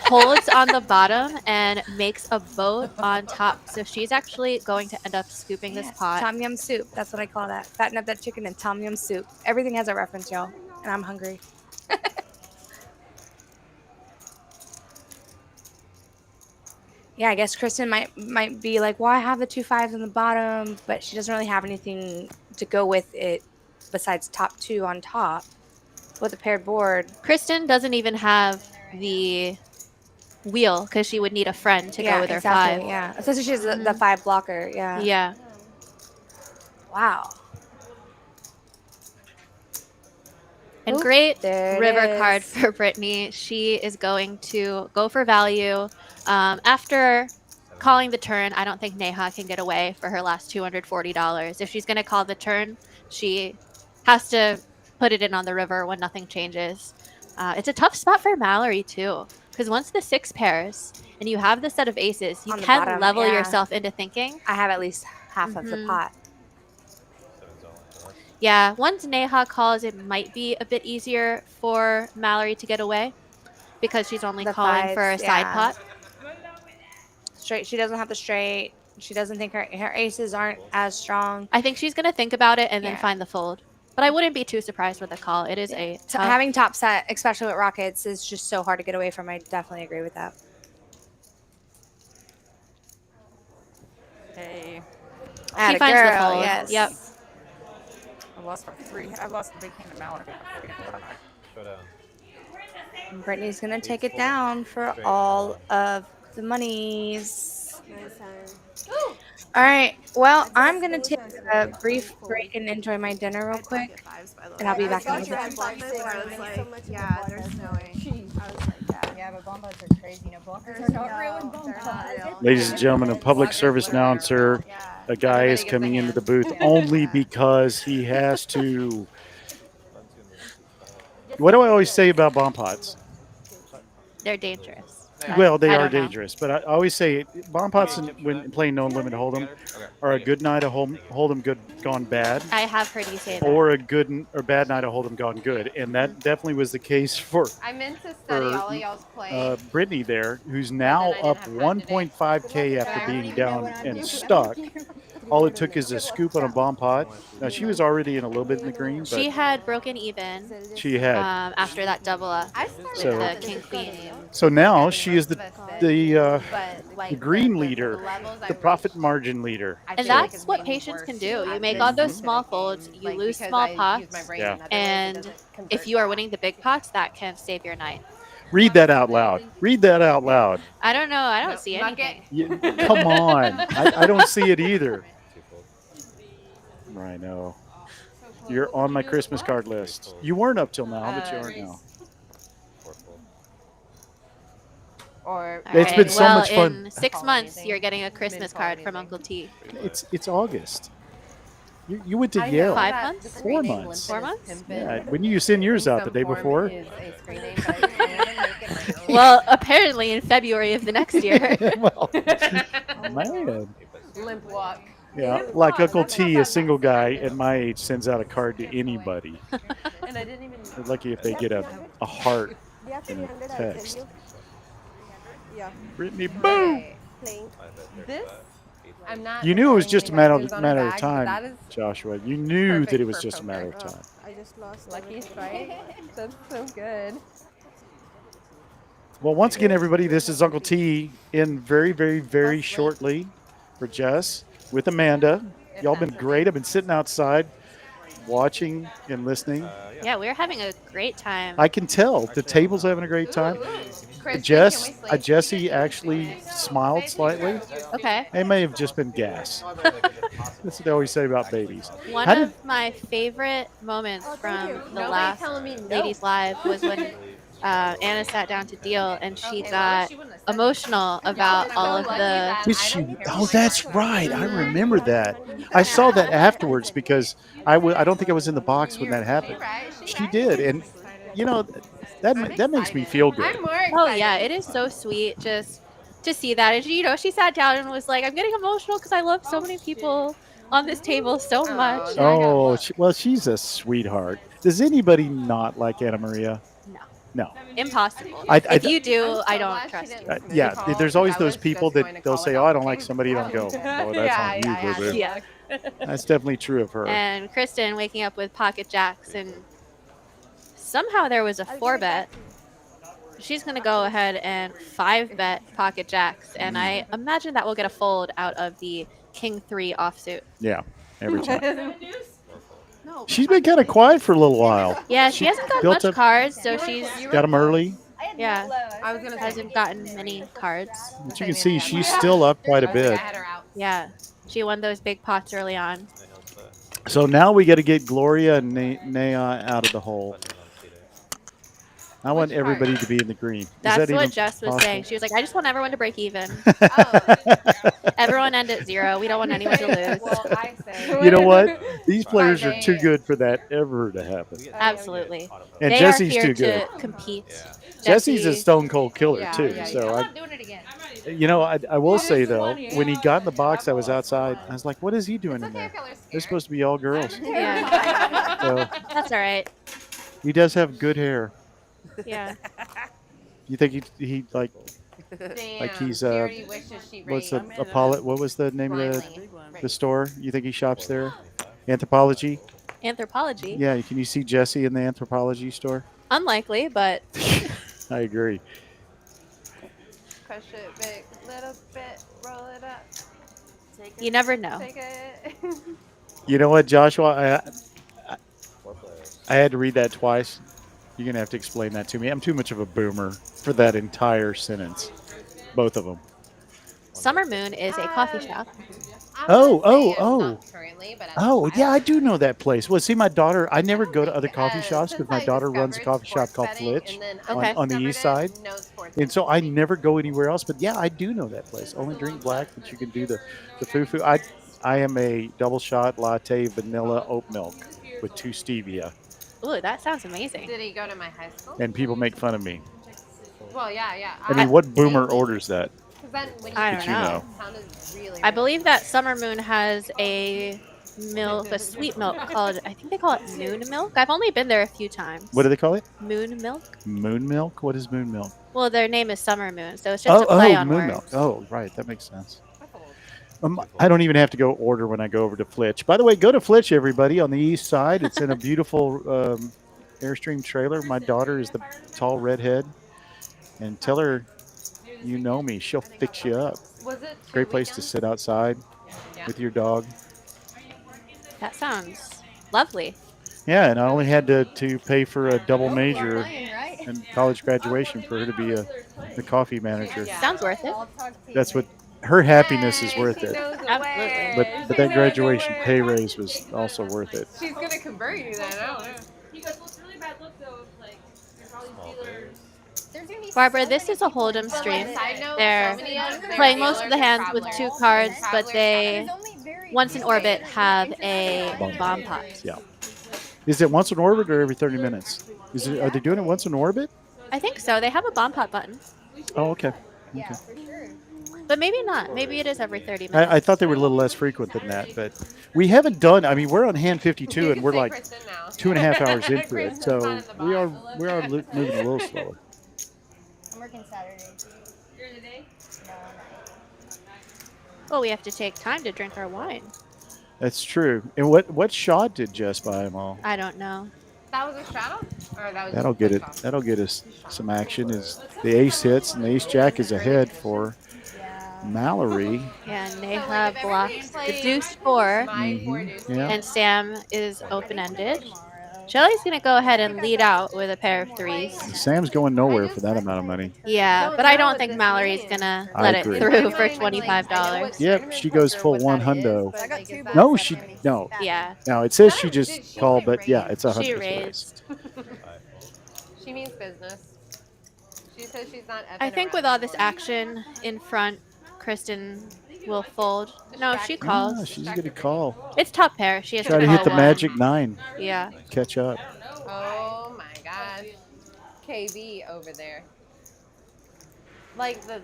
holds on the bottom and makes a boat on top. So she's actually going to end up scooping this pot. Tom yum soup. That's what I call that. Fatten up that chicken and tom yum soup. Everything has a reference, y'all. And I'm hungry. Yeah, I guess Kristen might be like, well, I have the 2 5s on the bottom, but she doesn't really have anything to go with it besides top 2 on top with a paired board. Kristen doesn't even have the wheel because she would need a friend to go with her 5. Yeah, especially she has the 5 blocker. Yeah. Yeah. Wow. And Oop, great there it river card is. for Brittany. She is going to go for value. After calling the turn, I don't think Neha can get away for her last $240. If she's going to call the turn, she has to put it in on the river when nothing changes. It's a tough spot for Mallory, too, because once the 6 pairs and you have the set of aces, you On the can bottom, level yeah. yourself into thinking. I have at least half of the pot. Yeah, once Neha calls, it might be a bit easier for Mallory to get away because she's only The calling 5s, for a side yeah. pot. Straight. She doesn't have the straight. She doesn't think her aces aren't as strong. I think she's going to think about it and then Yeah. find the fold. But I wouldn't be too surprised with a call. It is a tough... Having top set, especially with rockets, is just so hard to get away from. I definitely agree with that. Hey. She finds the fold. Yes. Yep. I lost for 3. I lost the big hand of Mallory. And Brittany's gonna take it down for all of the monies. All right. Well, I'm gonna take a brief break and enjoy my dinner real quick, and I'll be back in a little bit. Yeah, there's no way. I was like, Yeah, but bombas are crazy. You know, blockers are not real and bombas. Ladies and gentlemen, a public service announcer. A guy is coming into the booth only because he has to. What do I always say about bomb pots? They're dangerous. Well, they I are don't know. dangerous, but I always say bomb pots when playing no limit hold'em are a good night of hold'em good gone bad, I have heard you say that. or a good or bad night of hold'em gone good, and that definitely was the case for I meant to study all of y'all's play. Brittany there, who's now up 1.5K after being down and stuck. All it took is a scoop on a bomb pot. Now she was already in a little bit in the green, but She had broken even she had. after that double up with So- the king queen. So now she is the But, like, green leader, levels I the wish- profit margin leader. I And feel like that's it's what made me patience worse can do. You at make this all those than small it folds, used, you like, lose because small I use pots, my brain Yeah. in other ways, it and doesn't convert if you are well. winning the big pots, that can save your night. Read that out loud. Read that out loud. I don't know. I don't No, see nugget. anything. Come on. I don't see it either. I know. You're on my Christmas card list. You weren't up till now, but you aren't now. Or All It's been right, so well, much fun. in 6 months, you're getting a Christmas card from Uncle T. It's August. You went to I know Yale. 5 that months? the 4 screen name months. Limpin' 4 is months? Pimpin' Yeah, when you send yours in out the some day form before. is a screen name, but I want to make it my own. Well, apparently in February of the next year. Well, man. Limp walk. Yeah, like Uncle T, a single guy at my age sends out a card to anybody. And I didn't even. They're lucky if they get a heart in a text. Yeah. Brittany, boom! Okay. This, I'm not. You knew it was necessarily just a getting tattoos on her matter of bag, but time, That is Joshua. You knew that perfect it was for just a matter poker. of time. I just lost Lucky strike. That's so good. Well, once again, everybody, this is Uncle T in very, very, very shortly for Jess with Amanda. Y'all been great. I've been sitting outside watching and listening. Yeah, we're having a great time. I can tell the table's having a great time. Kristen, Jesse actually smiled slightly. Okay. They may have just been gas. That's what they always say about babies. One How did- of my favorite moments from the Nobody's last telling me no. Ladies Live was when Anna sat down to deal and she got emotional about all of the. Did she? Oh, that's right. I remember that. I saw that afterwards because I don't think I was in the box when that happened. She did, and you know that makes me feel good. I'm more excited. Oh yeah, it is so sweet just to see that. And she sat down and was like, "I'm getting emotional because I love so many people on this table so much." Oh, well, she's a sweetheart. Does anybody not like Anna Maria? No. Impossible. I- If you do, I don't trust you. Yeah, there's always those people that they'll say, "Oh, I don't like somebody," don't go, "Oh, that's on you, boo-boo." Yeah. That's definitely true of her. And Kristen waking up with pocket jacks, and somehow there was a 4-bet. She's going to go ahead and 5-bet pocket jacks, and I imagine that will get a fold out of the King 3 offsuit. Yeah, every time. She's been kind of quiet for a little while. Yeah, she hasn't got built much up- cards, so she's Got them early. yeah I was gonna say, hasn't gotten many cards. But you can see she's still up quite a I bit. had her out. Yeah, she won those big pots early on. So now we got to get Gloria and Naya out of the hole. I want everybody to be in the green. That's even what Jess was possible? saying. She was like, I just want everyone to break even. Everyone end at 0. We don't want anyone to lose. Well, I say. You know what? These players are too good for that ever to happen. Absolutely. And They Jesse's are here too good. to compete. Jesse's a stone cold killer Yeah, too. yeah, So I'm not doing it again. I will say though, when he got in the box, I was outside. I was like, "What is he doing in there?" They're supposed to be all girls. Yeah. So That's all right. he does have good hair. Yeah. You think he like Damn, he's she already wishes she what's the raised Apollo? What was the name of blindly. the store? You think he shops there? Anthropology. Anthropology. Yeah. Can you see Jesse in the Anthropology store? Unlikely, but I agree. Crush it big, little bit, roll it up. you never know. Take it. You know what, Joshua? I had to read that twice. You're going to have to explain that to me. I'm too much of a boomer for that entire sentence. Both of them. Summer Moon is a coffee shop. Currently, but Oh, yeah, I do know that place. Well, see, my daughter, I never go to other coffee shops because my daughter runs a coffee shop called Flitch on the east side. And so I never go anywhere else. But yeah, I do know that place. Only drink black, but you can do the foo-foo. I am a double shot latte vanilla oat milk with 2 stevia. Ooh, that sounds amazing. Did he go to my high school? And people make fun of me. Well, yeah. I mean, what boomer orders that? I don't know. I believe that Summer Moon has a sweet milk called, I think they call it Moon Milk. I've only been there a few times. What do they call it? Moon Milk? Moon milk? What is moon milk? Well, their name is Summer Moon, so it's just a play on moon words. milk. Oh, right. That makes sense. I don't even have to go order when I go over to Flitch. By the way, go to Flitch, everybody, on the east side. It's in a beautiful Airstream trailer. My daughter is the tall redhead. And tell her you know me. She'll fix you up. Great place to sit outside with your dog. That sounds lovely. Yeah, and I only had to pay for a double major in college graduation for her to be the coffee manager. Sounds worth it. That's what her happiness is worth it. Absolutely. But that graduation pay raise was also worth it. She's gonna convert you then. I don't know. He goes, well, it's really bad look though. Like, there's all these dealers. Barbara, this is a Hold'em stream. They're playing most of the hands with 2 cards, but they once in orbit have a bomb pot. Yeah. Is it once in orbit or every 30 minutes? Are they doing it once in orbit? I think so. They have a bomb pot button. Oh, okay. Yeah, for sure. But maybe not. Maybe it is every 30 minutes. I thought they were a little less frequent than that, but we haven't done. I mean, we're on hand 52, and we're like 2.5 hours into it, so we are moving a little slower. I'm working Saturday. During the day? No, Well, we have to take time to drink our wine. That's true. And what shot did Jess buy them all? I don't know. That was a straddle? Or that was That'll get it. That'll get us some action. Is the ace hits and the ace jack is ahead for Mallory. Yeah, and they have blocked the deuce 4, Yeah. and Sam is open-ended. Shelly's going to go ahead and lead out with a pair of 3s. Sam's going nowhere for that amount of money. Yeah, but I don't think Mallory's going to let it through for $25. Yep, she goes full 100. No, no. Yeah. No, it says she just called, but yeah, it's 100. She raised. She means business. She says she's not. I think with all this action in front, Kristen will fold. No, she calls. Yeah, she's going to call. It's top pair. She has Try to hit the magic 9. Yeah. Catch up. Oh my gosh. KB over there. Like the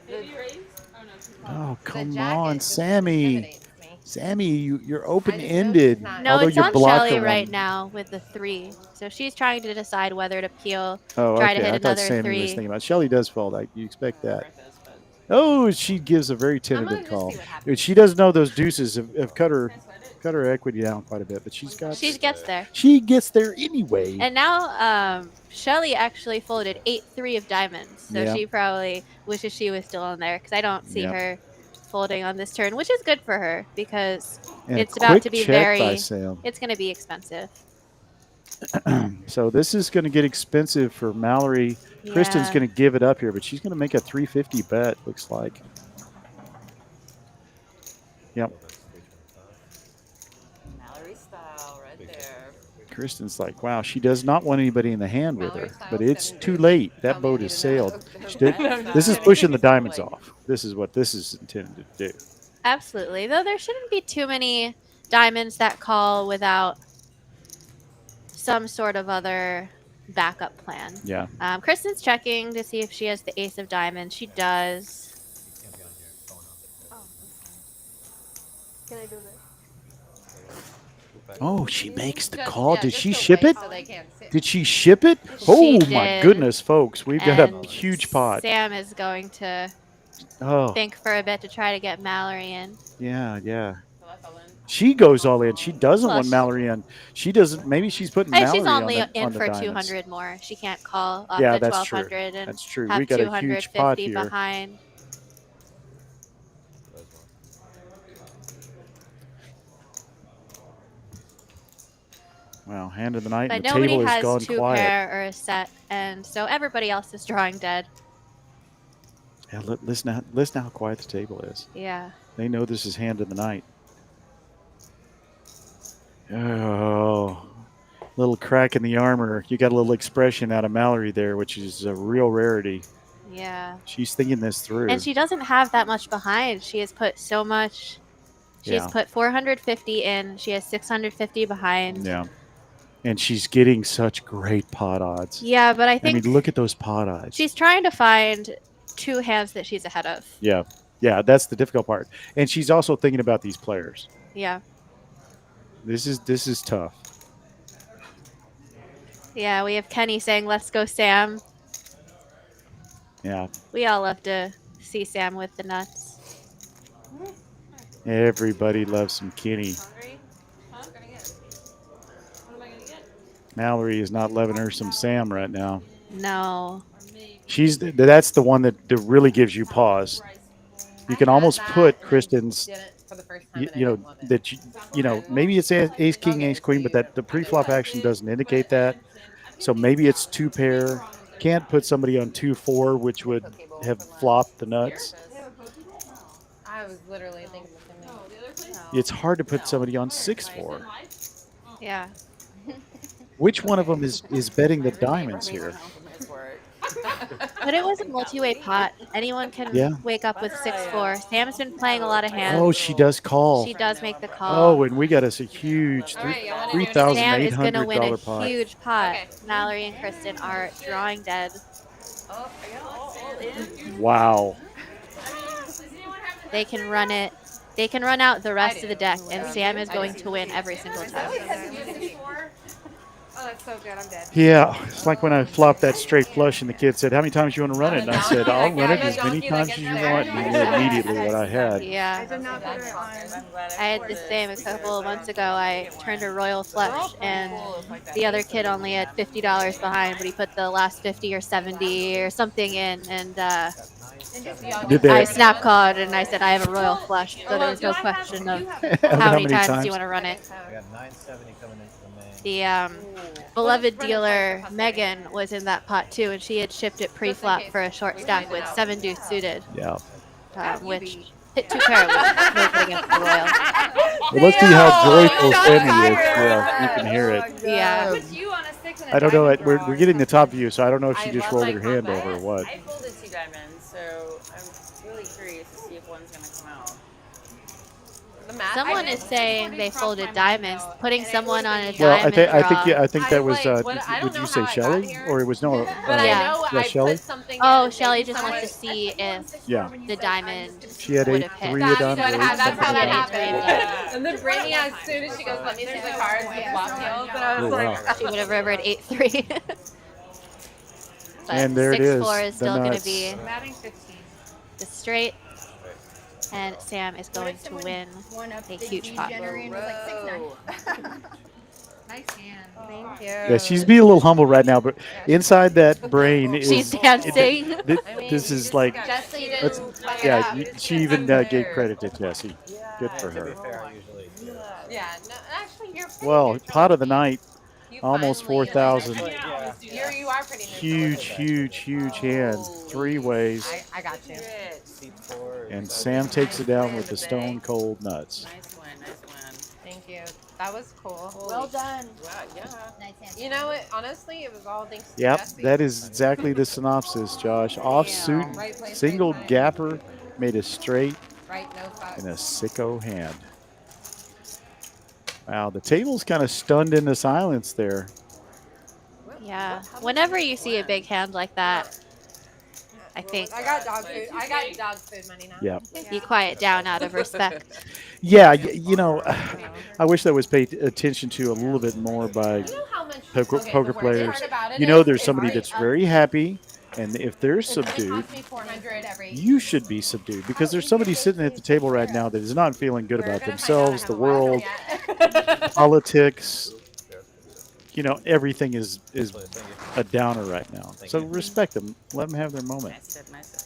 Oh, come on, Sammy. Sammy, you're open-ended. No, although it's you on blocked Shelly the right one. now with the 3. So she's trying to decide whether to peel, Oh, try okay. to hit I thought another Sammy 3. was thinking about. Shelly does fold. You expect that. Oh, she gives a very tentative call. She does know those deuces have cut her equity down quite a bit, but she gets there. She gets there anyway. And now Shelly actually folded 8-3 of diamonds. So Yeah. she probably wishes she was still on there because I don't see her folding on this turn, which is good for her because And it's about to be it's going to be expensive. So this is going to get expensive for Mallory. Yeah. Kristen's going to give it up here, but she's going to make a 350 bet, looks like. Yep. Mallory style right there. Kristen's like, wow, she does not want anybody in the hand with her, but it's too late. That boat has sailed. This is pushing the diamonds off. This is what this is intended to do. Absolutely. Though there shouldn't be too many diamonds that call without some sort of other backup plan. Yeah. Kristen's checking to see if she has the ace of diamonds. She does. Can I do this? Oh, she makes the call. Did she ship it? So they can't see. Did she ship it? Oh, She my did. goodness, folks. We've got a And huge pot. Sam is going to Oh, think for a bit to try to get Mallory in. yeah. She goes all in. She doesn't Well, want Mallory in. She doesn't. Maybe she's putting Hey, Mallory she's only on in the for diamonds. 200 more. She can't call off Yeah, the that's true. 1200 and That's true. have We got a huge pot 250 here. behind. Wow, hand of the night, But and the nobody table has has gone 2 quiet. pair or a set, and so everybody else is drawing dead. Yeah, listen how quiet the table is. Yeah. They know this is hand of the night. Oh, little crack in the armor. You got a little expression out of Mallory there, which is a real rarity. Yeah. She's thinking this through. And she doesn't have that much behind. She has put so much. She's Yeah. put 450 in. She has 650 behind. Yeah. And she's getting such great pot odds. Yeah, but I think mean, look at those pot odds. she's trying to find 2 hands that she's ahead of. Yeah. Yeah, that's the difficult part. And she's also thinking about these players. Yeah. This is tough. Yeah, we have Kenny saying, "Let's go, Sam." Yeah. We all love to see Sam with the nuts. Everybody loves some Kenny. Mallory is not loving her some Sam right now. No. That's the one that really gives you pause. You can almost put Kristen's, maybe it's ace king, ace queen, but that the pre-flop action doesn't indicate that. So maybe it's 2 pair. Can't put somebody on 2-4, which would have flopped the nuts. I was literally thinking the same thing. It's hard to put somebody on 6-4. Yeah. Which one of them is betting the diamonds here? But it was a multi-way pot. Anyone can Yeah. wake up with 6-4. Sam's been playing a lot of hands. Oh, she does call. She does make the call. Oh, and we got us a huge Sam is going to win a $3,800 pot. huge pot. Mallory and Kristen are drawing dead. Wow. They can run it. They can run out the rest of the deck, and Sam is going to win every single time. Oh, that's so good. I'm dead. Yeah, it's like when I flopped that straight flush and the kid said, how many times you want to run it? And I said, I'll run it as many times as you want. And he knew immediately what I had. Yeah. I had the same a couple of months ago. I turned a royal flush, and the other kid only had $50 behind, but he put the last 50 or 70 or something in, and I snap called, and I said, I have a royal flush, so there was no question of how many times you want to run it. I got 970 coming into the main. The beloved dealer Megan was in that pot too, and she had shipped it pre-flop for a short stack with 7 deuce suited. Yeah. Which hit 2 pair with no good against the royal. Well, let's see how joyful Sammy is. Yeah, you can hear it. Yeah. I don't know. We're getting the top view, so I don't know if she just rolled her hand over or what. I folded 2 diamonds, so I'm really curious to see if one's going to come out. Someone is saying they folded diamonds, putting someone on a Well, diamond I think that was. Would you say Shelly, or it was no? yeah, Shelly. Oh, Shelly just wants to see if the diamond. She had would have 8-3 hit. it on. That's how that happened. And then Brittany, as soon as she goes, let me see the cards with flop tails, and I was like, She would have rivered 8-3. And there it is. 6-4 is still going to be I'm adding 15. the straight. And Sam is going to win a huge pot. Nice hand. Thank you. Yeah, she's being a little humble right now, but inside that brain is. She's dancing. This is like. Jesse Let's, didn't. yeah, she even gave credit to Jessie. Good for her. Yeah, no, actually, you're pretty Well, neutral. pot of the night, You almost finally, 4,000. You are pretty neutral. Huge hand. 3 ways. I got you. And Sam takes it down with the stone cold nuts. Nice win, nice win. Thank you. That was cool. Well done. Wow, yeah. Nice hand. You know what? Honestly, it was all thanks to Yep, Jesse. that is exactly the synopsis, Josh. Offsuit, Right place, single right time. gapper, made a straight Right, no fucks. and a sicko hand. Wow, the table's kind of stunned into silence there. Yeah. Whenever you see a big hand like that, I think I got dog food. I got dog food money now. Yeah. you quiet down out of respect. Yeah, you know, I wish that was paid attention to a little bit more by You know how much poker the players. worst part about it You know, is there's it's somebody that's very happy, and if they're subdued, cost me 400 every. you should be subdued because there's somebody sitting at the table right now that is not feeling good about themselves, the world, politics. You know, everything is a downer right now. So respect them. Let them have their moment. Nice tip, nice tip.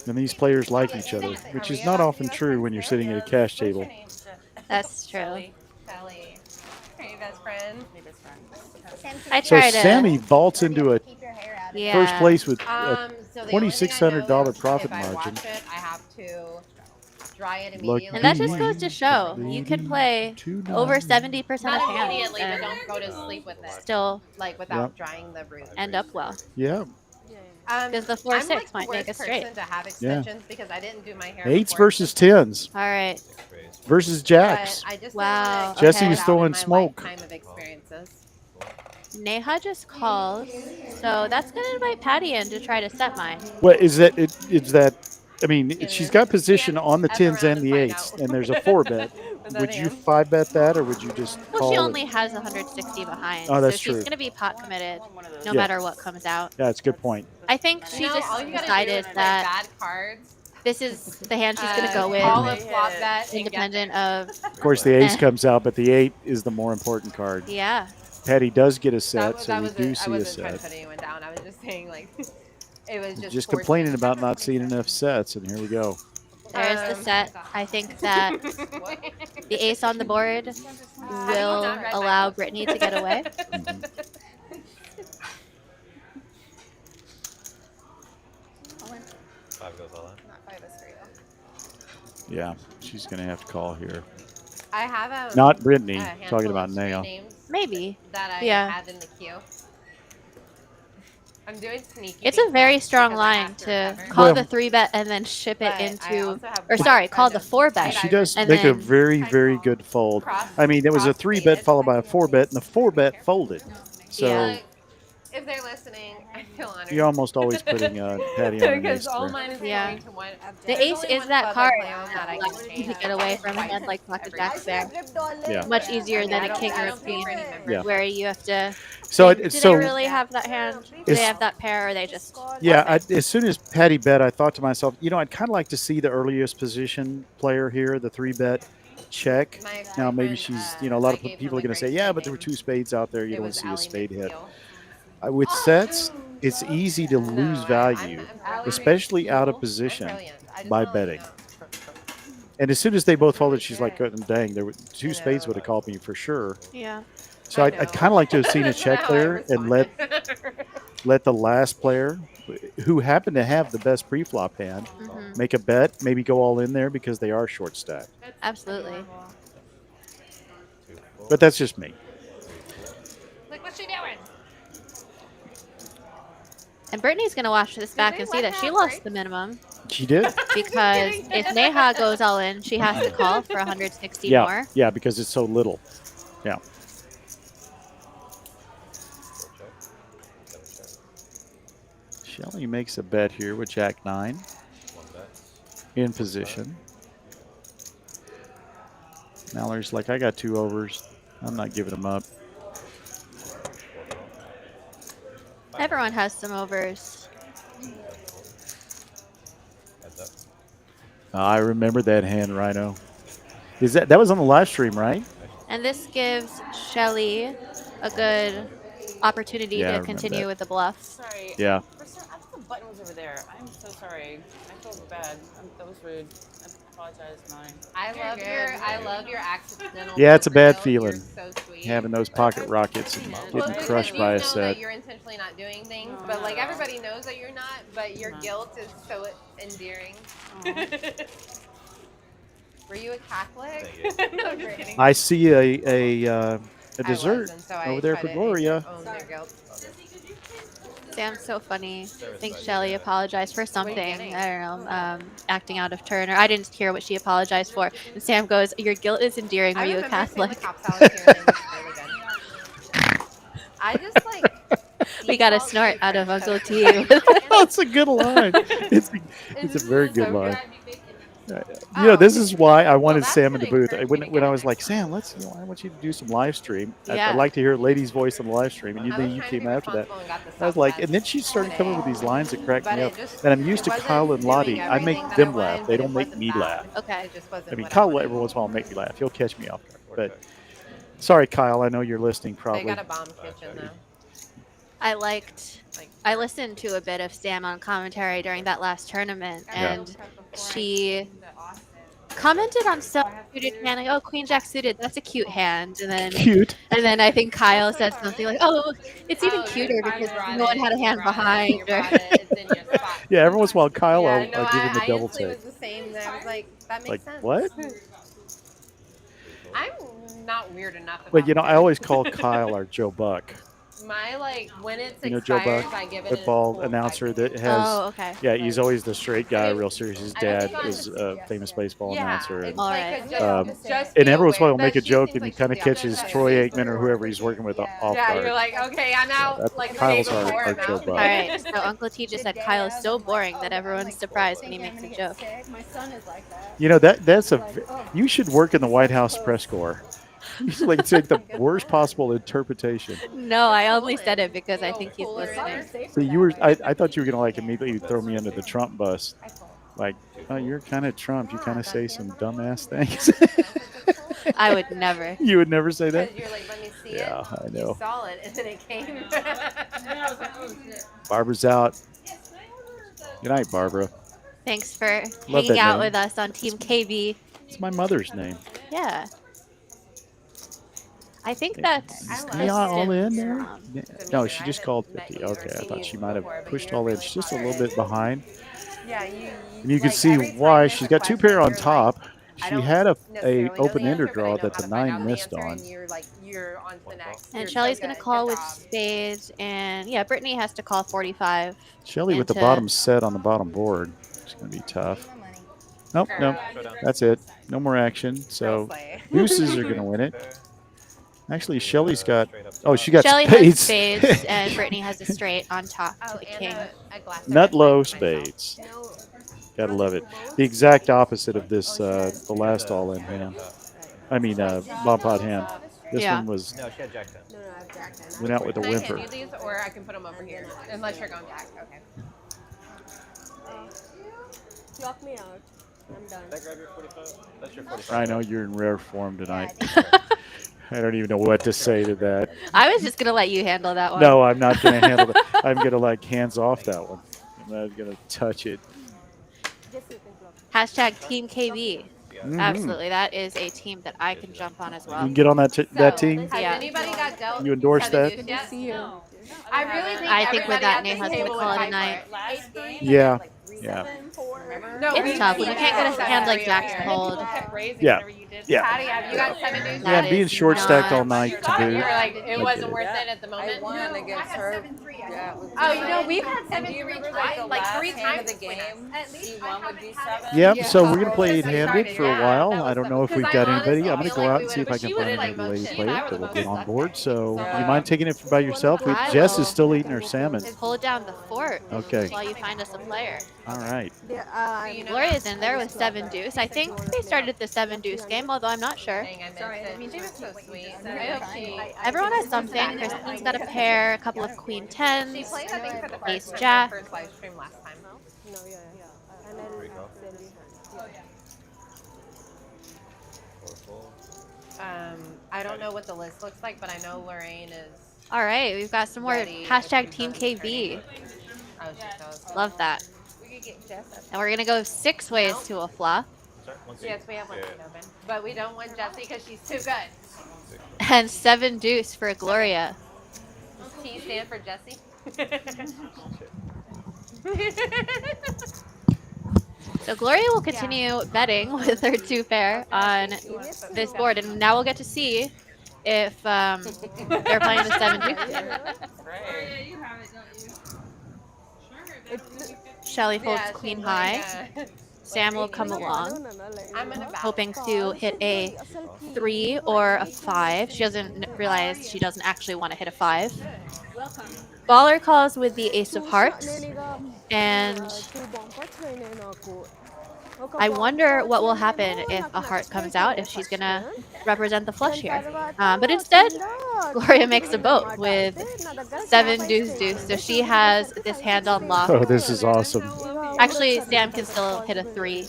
And these players like each other, which is not often true when you're sitting at a cash table. That's true. Shelly. Hey, best friend. I So try to. Sammy vaults into a Yeah. first place with a So the only thing I know $2,600 is profit if I margin. watch it, I have to dry it Look, immediately. And that just goes to show you can play over 70% of Not hands immediately, but and don't go to sleep with it. still Like without drying the root. end up well. Yeah. Because the 4-6 might make a straight. To have extensions because I didn't do my hair. 8s before. versus 10s All right. versus jacks. But I just Wow, didn't Jesse wanna was get throwing out in my smoke. lifetime of experiences. Neha just calls, so that's going to invite Patty in to try to set mine. What is that? Is that? I mean, she's got position on the 10s and the 8s, and there's a 4 bet. Would you 5 bet that, or would you just Well, call she it? only has 160 behind, Oh, that's so she's true. going to be pot committed no Yeah. matter what comes out. Yeah, it's a good point. I think she You know, just all you gotta decided do is play that bad cards. this is the hand she's going to go Call a with, flop bet. independent of. Of course, the ace comes out, but the 8 is the more important card. Yeah. Patty does get a That set, was, so that we was do I see a wasn't trying to set. put anyone down. I was just saying like it was Just fortunate. complaining about not seeing enough sets, and here we go. There's the set. I think that the ace on the board will allow Brittany to get away. Mhm. Five goes all in. Not 5 is for you. Yeah, she's going to have to call here. I have Not Brittany, a handful talking of about street Nail. names Maybe. that I Yeah. have in the queue. I'm doing sneaky. It's a very strong line to call the 3-bet and then ship it into, or sorry, call the 4-bet. She does and make a then very, very good fold. I mean, it was a 3-bet followed by a 4-bet, and the 4-bet folded. So Yeah. if they're listening, I feel honored. you're almost always putting Patty on an ace Because all there. mine is Yeah. going to one. The There's ace only is one that club card I play on that I that can allows you to change get away from a twice hand like pocket every jack there. Yeah. Much easier than a king or a I don't pay queen, for any members. Yeah. where you have to. So do so they really have that hand? Do they have that pair, or they just? yeah, as soon as Patty bet, I thought to myself, I'd kind of like to see the earliest position player here, the 3-bet check. Now maybe she's, a lot of people are going to say, yeah, but there were 2 spades out there. You don't want to see a spade hit. With sets, it's easy to lose value, especially out of position, by betting. And as soon as they both folded, she's like, dang, there were 2 spades would have called me for sure. Yeah. So I'd kind of like to have seen a check there and let the last player, who happened to have the best pre-flop hand, make a bet, maybe go all in there because they are short stacked. Absolutely. But that's just me. Look what she doing. And Brittany's going to watch this back and see that she lost the minimum. She did? Because if Neha goes all in, she has to call for 160 more. Yeah, because it's so little. Yeah. Shelly makes a bet here with Jack 9 in position. Mallory's like, I got 2 overs. I'm not giving them up. Everyone has some overs. I remember that hand, Rhino. That was on the live stream, right? And this gives Shelly a good opportunity Yeah, I to remember continue that. with the bluffs. Sorry. Yeah. I thought the button was over there. I'm so sorry. I feel bad. That was rude. I apologize, Nine. I love your accidental. Yeah, it's a bad betrayal. feeling. You're so sweet. Having those pocket rockets and getting crushed by a You know that set. you're intentionally not doing things, but like everybody knows that you're not. But your guilt is so endearing. Were you a Catholic? No, I'm kidding. I see a dessert and so I over there try for to Gloria. own their guilt. Sam's so funny. I think Shelly apologized for something. I don't know, acting out of turn, or I didn't hear what she apologized for. And Sam goes, "Your guilt is endearing. Are you a Catholic?" I just like. We got a snort out of Uncle T. That's a good line. It's a very good line. This is why I wanted Sam in the booth. When I was like, Sam, I want you to do some live stream. Yeah. I'd like to hear a lady's voice on the live stream. And then you came after that. I was like, and then she started coming with these lines that cracked me up. And I'm used to Kyle and Lottie. I make them laugh. They don't make me laugh. Okay. I mean, Kyle every once in a while make me laugh. He'll catch me off guard. But sorry, Kyle. I know you're listening probably. They got a bomb kitchen though. I listened to a bit of Sam on commentary during that last tournament, and she commented on some suited hand, like, "Oh, Queen Jack suited, that's a cute hand." And then And then I think Kyle said something like, "Oh, it's even cuter because no one had a hand behind." Yeah, every once in a while, Kyle will No, give him the double I take. was the same. I was like, that makes Like, sense. what? I'm not weird enough. But I always call Kyle our Joe Buck. My when it's Joe expires, Buck, I give it football announcer that has. Oh, okay. Yeah, he's always the straight guy, real serious. His dad is a famous baseball announcer. And, and every once in a while, he'll make a joke and he kind of catches Troy Aikman or whoever he's working with off Yeah, guard. you're like, okay, I'm out. That's Like Kyle's the day our before, Joe I'm Buck. All right, so Uncle T just said Kyle is so boring that everyone's surprised when he makes a joke. My son is like that. You should work in the White House press corps. You should take the worst possible interpretation. No, I only said it because I think he's listening. So I thought you were gonna immediately throw me under the Trump bus. Like, oh, you're kind of Trump. You kind of say some dumbass things. I would never. You would never say that? You're like, let me see Yeah, it. I know. You saw it, and then it came. Barbara's out. Good night, Barbara. Thanks for Love hanging that out name. with us on Team KB. It's my mother's name. Yeah. I think that's Is Nia all in there? No, she just called 50. Okay, I thought she might have pushed all in. She's just a little bit behind. Yeah, And you can see why. She's got 2 pair on top. She had a open ender draw that the 9 missed on. you're on to the next. And You're Shelly's so gonna good. call Good with job. spades, and yeah, Brittany has to call 45. Shelly with the into- bottom set on the bottom board. It's going to be tough. Nope, nope. That's it. No more action. So deuces are going to win it. Actually, Shelly's got. Oh, she got Shelly spades. has spades, and Brittany has a straight on top to the king. A glass of Nut red low wine for myself. spades. Gotta love it. The exact opposite of this, the last all-in hand. I mean, bomb pot hand. This Yeah. one was No, she had Jack 10. No, I have Jack 10. went out with a Can I hand whimper. you these, or I can put them over here, unless you're going Jack. Okay. Clock me out. I'm done. Did I grab your 45? That's your 45. I know you're in rare form tonight. I don't even know what to say to that. I was just gonna let you handle that one. No, I'm not going to handle it. I'm going to like hands off that one. I'm not going to touch it. Hashtag Team KB. Mhm. Absolutely, that is a team that I can jump on as You well. can get on that that team. Has Yeah. anybody got dealt? You endorse seven that? deuce yet? See you. I really think I think with everybody that, at this Neha's gonna table call would it a fight for night. Last game. Yeah. Yeah. No, It's tough when you can't get a hand like Jack's hold. People kept raising Yeah. whenever you did. Yeah. Patty, have you got 7 deuce? That Yeah, and being is short stacked all not- night to You boot. were like, it I wasn't get it. worth it at the moment. I won against her. Yeah, it was Oh, you know, we've had And 7 do you 3 remember times, the like last 3 hand times of the between game? us. She won with D7. Yeah, so we're going to play Since we eight-handed for a started, while. that I was don't know if because we've I got honestly anybody. I'm going to feel go like out we and see if would've- I she can would've, find like, another lady motioned. player I that will would've get on motioned board. So So, you mind taking it by yourself? With I Jess will. is still eating her salmon. Hold down the fort Okay. while you find us a player. All right. Gloria's in there with 7 deuce. I think they started the 7 deuce game, although I'm not sure. dang, I missed it. She was so sweet. I hope she... Everyone has something. Kristen's got a pair, a couple of queen She 10s, played, I think, for the ace first, jack. first live stream last time. No, yeah. And then Rico. I don't know what the list looks like, but I know Lorraine is... All right, we've got some more Ready. hashtag Team KB. Oh, she knows. Love that. We could get Jess. And we're going to go 6 ways to a fluff. Yes, we have one seat open. But we don't want Jessie because she's too good. And 7 deuce for Gloria. Does T stand for Jessie? So Gloria will continue betting with her 2 pair on this board, and now we'll get to see if they're playing the 7 deuce. Shelly folds queen high. Sam will come along, hoping to hit a 3 or a 5. She doesn't realize she doesn't actually want to hit a 5. Baller calls with the ace of hearts, and I wonder what will happen if a heart comes out, if she's gonna represent the flush here. But instead, Gloria makes a boat with 7 deuce deuce, so she has this hand on lock. Oh, this is awesome. Actually, Sam can still hit a 3.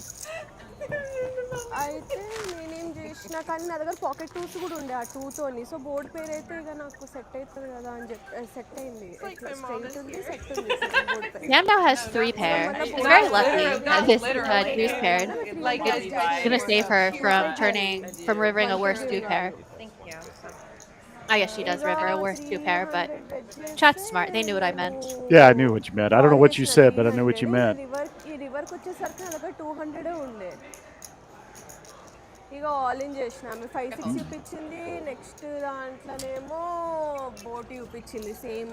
అయితే నేనేం చేసిన కానీ నా దగ్గర pocket twos కూడా ఉండే ఆ టూతోని so board పేరు అయితే ఇక నాకు సెట్ అవుతుంది కదా అని చెప్పి సెట్ అయింది స్ట్రైట్ ఉంది సెట్ ఉంది బోర్డు పేరు Sam now has 3 pair. She's very lucky that this deuce paired. It's gonna save her from rivering a worse 2 pair. Thank you. I guess she does river a worse 2 pair, but chat's smart. They knew what I meant. Yeah, I knew what you meant. I don't know what you said, but I knew what you meant. ఈ రివర్కి వచ్చేసరికి నా దగ్గర 200 ఉండే ఇక all in చేసిన ఆమె 5-6 చూపించింది next దాంట్లోనేమో boat చూపించింది సేమ్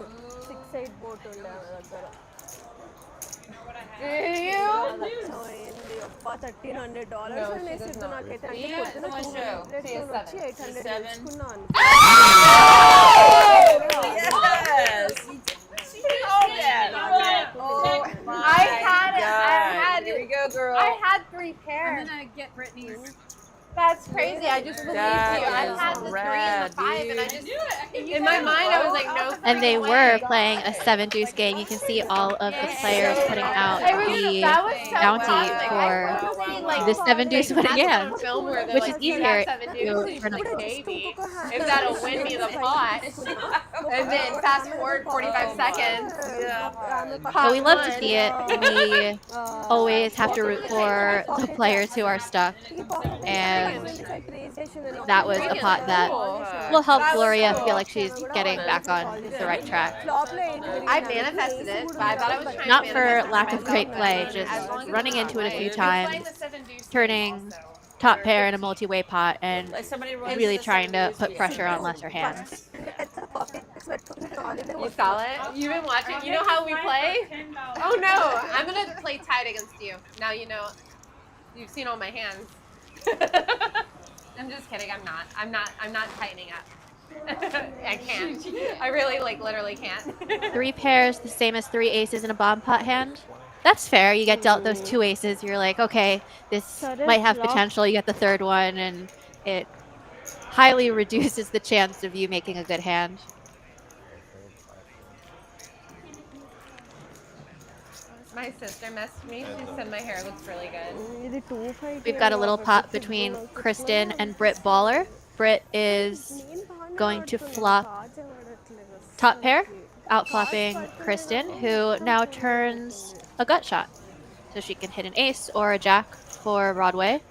6-8 బోట్ ఉండే ఆమె దగ్గర $1,300 అనేసి నాకైతే అంటే పొద్దున 200 వచ్చి 800 తెచ్చుకున్నాను Here we go, girl. I had 3 pairs. I'm gonna get Brittany's. That's crazy. I just believed you. I had the 3 and the 5, and I just in my mind I was like, no. And they were playing a 7 deuce game. You can see all of the players putting out the bounty for the 7 deuce winning hand, which is easier to turn up. If that'll win me the pot. And then fast forward 45 seconds. But we love to see it. We always have to root for the players who are stuck. And that was a pot that will help Gloria feel like she's getting back on the right track. I manifested it, but I thought I was trying Not to for manifest lack it of great myself, play, but just as long as running it's into it a not few played. times, turning top pair in a multi-way pot and Like somebody runs really the trying to 70s put we pressure have on lesser hands. You saw it? You've been watching. You know how we play? Oh no, I'm gonna play tied against you. Now you know. You've seen all my hands. I'm just kidding. I'm not. I'm not tightening up. I can't. I really literally can't. 3 pairs, the same as 3 aces in a bomb pot hand. That's fair. You get dealt those 2 aces. You're like, okay, this might have potential. You get the 3rd one, and it highly reduces the chance of you making a good hand. My sister messaged me. She said my hair looks really good. We've got a little pot between Kristen and Britt Baller. Britt is going to flop top pair, outflopping Kristen, who now turns a gut shot. So she can hit an ace or a jack for Broadway.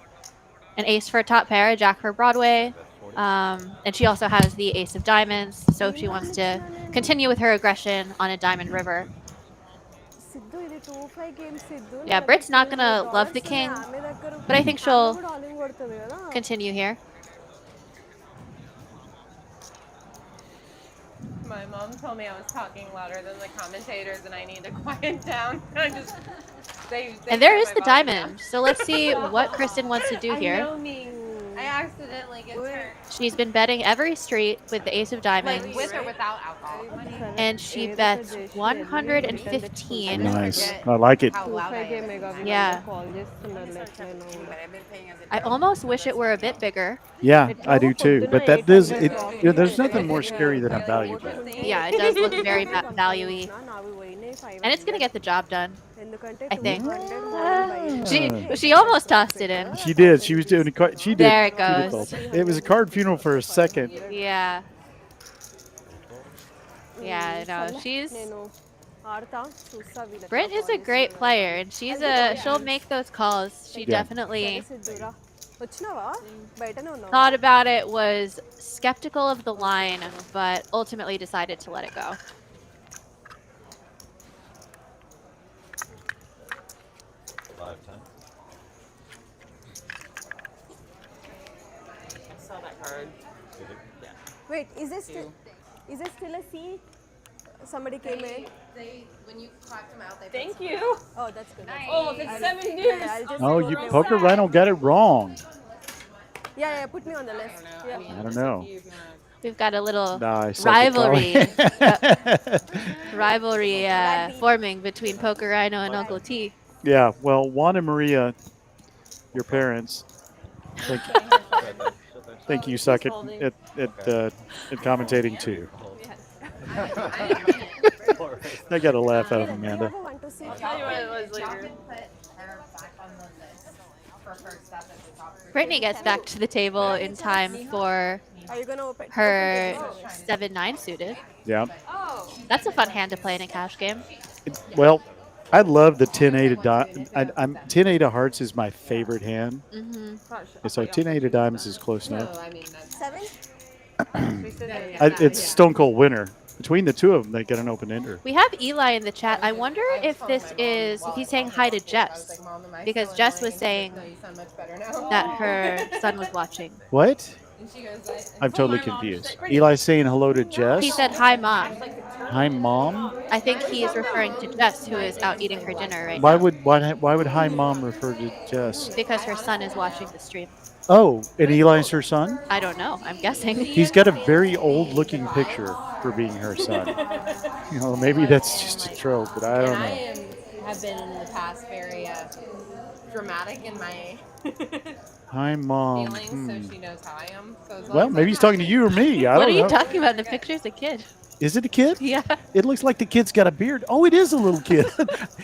An ace for a top pair, a jack for Broadway. And she also has the ace of diamonds, so if she wants to continue with her aggression on a diamond river. Yeah, Britt's not going to love the king, but I think she'll continue here. My mom told me I was talking louder than the commentators and I need to quiet down. And there is the diamond. So let's see what Kristen wants to do here. I accidentally get turned. She's been betting every street with the ace of diamonds. Like with or without alcohol. And she bets 115. Nice. I like it. Yeah. I almost wish it were a bit bigger. Yeah, I do too. But that does it. You know, there's nothing more scary than a value bet. Yeah, it does look very value-y. And it's going to get the job done, I think. She almost tossed it in. She did. She was doing a card. She did. There it goes. It was a card funeral for a second. Yeah. Yeah, no, Britt is a great player, and she'll make those calls. She definitely thought about it, was skeptical of the line, but ultimately decided to let it go. I saw that card. Yeah. Wait, is it still a C? Somebody came in. When you cracked them out, they Thank you. Oh, that's good. Nice. Oh, that's 7 years. Oh, you Poker Rhino got it wrong. Yeah, put me on the list. I don't know. We've got a little Nice. rivalry forming between Poker Rhino and Uncle T. Yeah, well, Juan and Maria, your parents, think you suck at commentating too. I got a laugh out of Amanda. I'll tell you what it was later. Brittany gets back to the table in time for her 7-9 suited. Yeah. That's a fun hand to play in a cash game. Well, I love the 10-8 of 10-8 of hearts is my favorite hand. Mm-hmm. So 10-8 of diamonds is close enough. Seven? It's Stone Cold Winner. Between the two of them, they get an open ender. We have Eli in the chat. I wonder if he's saying hi to Jess, because Jess was saying that her son was watching. What? I'm totally confused. Eli's saying hello to Jess? He said hi, Mom. Hi, Mom? I think he is referring to Jess, who is out eating her dinner right Why now. would Hi, Mom refer to Jess? Because her son is watching the stream. Oh, and Eli's her son? I don't know. I'm guessing. He's got a very old-looking picture for being her son. You know, maybe that's just a trope, but I don't know. I have been in the past very dramatic in my Hi, Mom. feelings, so she knows how I am. So Well, maybe he's talking to you or me. I don't know. What are you talking about? The picture's a kid. Is it a kid? Yeah. It looks like the kid's got a beard. Oh, it is a little kid.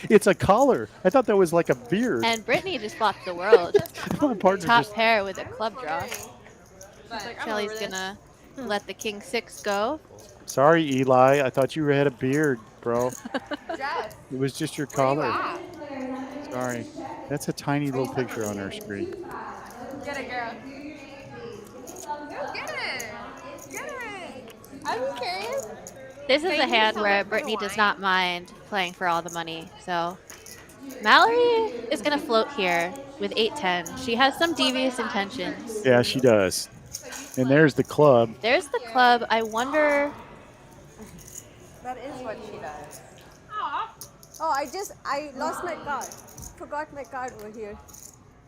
It's a collar. I thought that was like a beard. And Brittany just flopped the world. My partner Top just- pair with a club draw. Shelly's gonna let the king 6 go. Sorry, Eli. I thought you had a beard, bro. It was just your collar. Sorry. That's a tiny little picture on our screen. Get it, girl. Go get it. Get it. I'm curious. This is a hand where Brittany does not mind playing for all the money, so Mallory is going to float here with 8-10. She has some devious intentions. Yeah, she does. And there's the club. There's the club. I wonder. That is what she does. Oh, I lost my card. Forgot my card over here.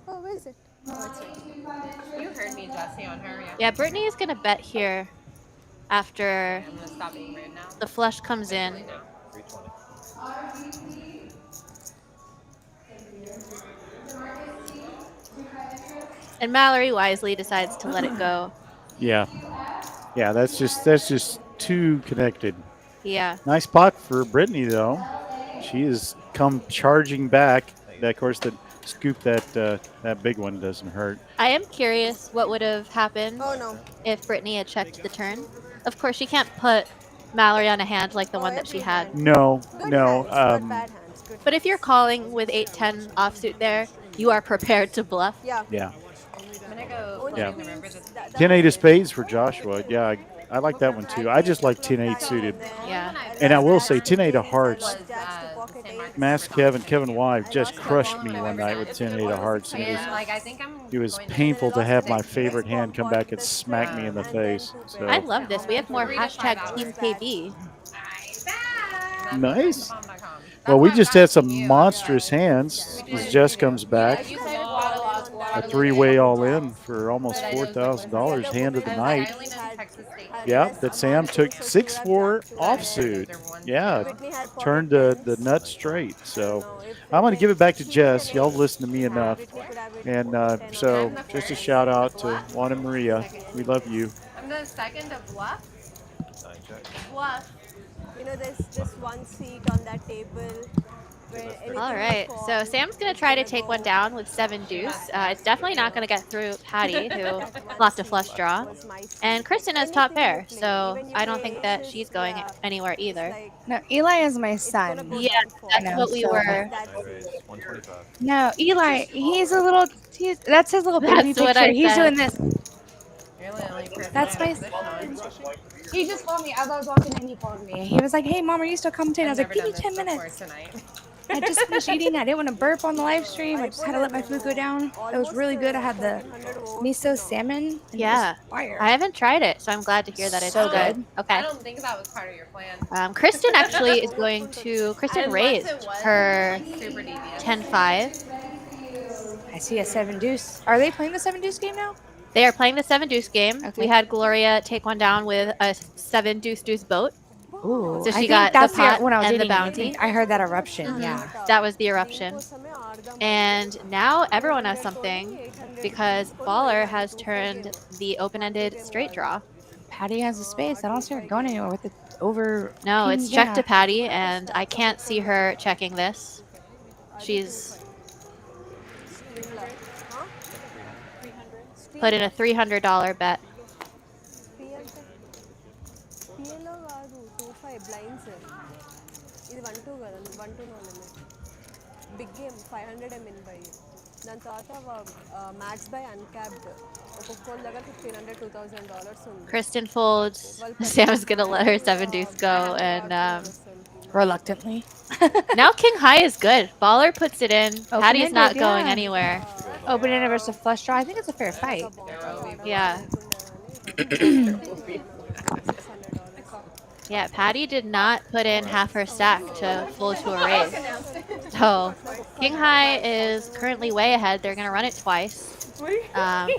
Oh, where is it? Oh, it's right. You heard me, Jesse, on her. Yeah, Brittany is going to bet here after I'm gonna stop being rude now. the flush comes in. 320. And Mallory wisely decides to let it go. Yeah. Yeah, that's just too connected. Yeah. Nice pot for Brittany, though. She has come charging back. Of course, the scoop that big one doesn't hurt. I am curious what would have happened Oh, no. if Brittany had checked the turn. Of course, she can't put Mallory on a hand like the one that she had. No, Good no. hands, good bad hands. Good But if you're calling with 8-10 offsuit there, you are prepared to bluff. Yeah. Yeah. I'm gonna go Yeah. floating the river just 10-8 of spades for Joshua. Yeah, I like that one too. I just like 10-8 suited. Yeah. And I will say 10-8 of hearts. was San Marcos. Mass Kevin Wife just crushed me one night with 10-8 of hearts. And And like I think I'm it was going to painful to have my favorite hand come back and smack me in the face. So I love this. We have more hashtag Team KB. nice. Well, we just had some monstrous hands as Jess comes back. A three-way all-in for almost $4,000 hand of the night. Yeah, that Sam took 6-4 offsuit. Yeah, turned the nut straight. So I'm going to give it back to Jess. Y'all listen to me enough. And so just a shout out to Juan and Maria. We love you. I'm the second to bluff. Nine check. Bluff. You know, there's this one seat on that table where anything All could right, fall. so Sam's going to try to take one down with 7 deuce. It's definitely not going to get through Patty, who blocked a flush draw. And Kristen has top pair, so I don't think that she's going anywhere either. No, Eli is my son. Yeah, that's know, what we so- were. Raise 125. No, Eli, that's his little baby That's what picture. I He's said. doing this. You're the only person That's I my. have a position on. He just called me as I was walking in. He called me. He was like, "Hey, Mom, are you still commentating?" I was I've like, "Give never me done 10 this before minutes." tonight. I just finished eating. I didn't want to burp on the live stream. I just had to let my food go down. It was really good. I had the miso salmon. And it Yeah, was fire. I haven't tried it, so I'm glad to hear that it's So good. good. I Okay. don't think that was part of your plan. Kristen actually is going to. Kristen Unless raised it was her super devious. 10-5. I see a 7 deuce. Are they playing the 7 deuce game now? They are playing the 7 deuce game. Okay. We had Gloria take one down with a 7 deuce boat. Ooh, So she I think got that's the pot when I was and the eating. bounty. I heard that eruption. Yeah. That was the eruption. And now everyone has something because Baller has turned the open-ended straight draw. Patty has a space. I don't see her going anywhere with it over. No, king it's check jack. to Patty, and I can't see her checking this. She's put in a $300 bet. PLO కాదు 2-5 blinds ఇది 1-2 కదా 1-2 no limit big game 500 win by దాని తర్వాత max by uncapped ఒక్కొక్క దగ్గర $1,500-$2,000 ఉంది Kristen folds. Sam's gonna let her 7 deuce go, and Reluctantly. now King High is good. Baller puts it in. Patty's not Open-ended, going yeah. anywhere. Open-ended versus flush draw. I think it's a fair fight. Yeah. Yeah, Patty did not put in half her stack to fold to a raise. So King High is currently way ahead. They're going to run it twice.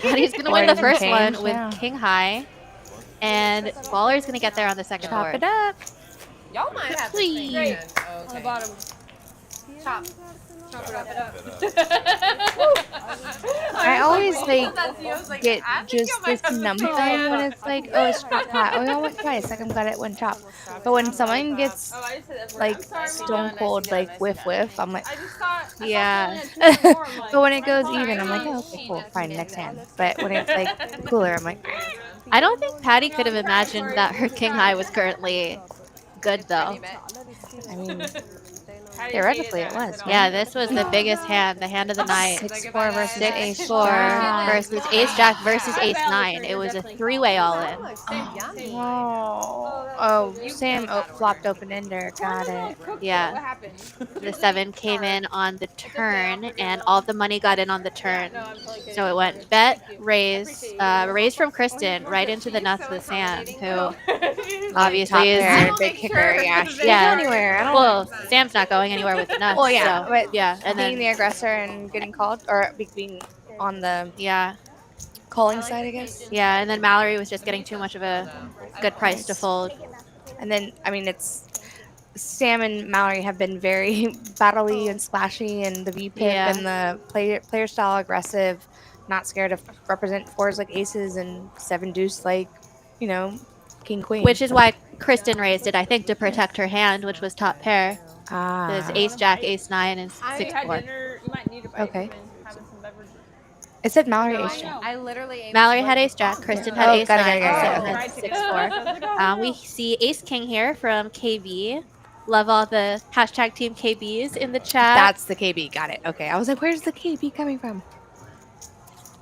Patty's going to win the first one with King High. And Baller's going to get there on the second Chop board. it up. Y'all might have the same Please. then. Okay. Bottom. Chop. I always get just this number when it's like, oh, it's chop hot. Oh, I went twice. Like I'm glad it went chop. But when someone gets like stone cold, like whiff, I'm like, Yeah. but when it goes even, I'm like, oh, okay, cool, fine, next hand. But when it's like cooler, I'm like, I don't think Patty could have imagined that her King High was currently good, though. I mean, theoretically it was. Yeah, this was the biggest hand, the hand of the night. 6-4 versus 6-4 ace jack. versus ace jack versus ace 9. It was a 3-way all in. Oh, Sam flopped open ender. Got it. Yeah. The 7 came in on the turn, and all of the money got in on the turn. So it went bet, raise, raise from Kristen right into the nuts with Sam, who obviously is big kicker. Yeah, she yeah. didn't go anywhere. Well, Sam's not going anywhere with the nuts. Well, yeah, so, but yeah, and being then the aggressor and getting called, or being on the calling side, I guess. Yeah, and then Mallory was just getting too much of a good price to fold. And then, I mean, it's Sam and Mallory have been very battley and splashy, and the VPIP and the player style aggressive, not scared to represent 4s like aces and 7 deuce like, you know, king queen. Which is why Kristen raised it, I think, to protect her hand, which was top pair. There's ace jack, ace 9, and 6-4. Okay. It said Mallory ace jack. I literally Mallory had ace jack, Kristen had ace 9, got Sam had 6-4. We see ace king here from KB. Love all the hashtag team KBs in the chat. That's the KB. Got it. Okay. I was like, where's the KB coming from?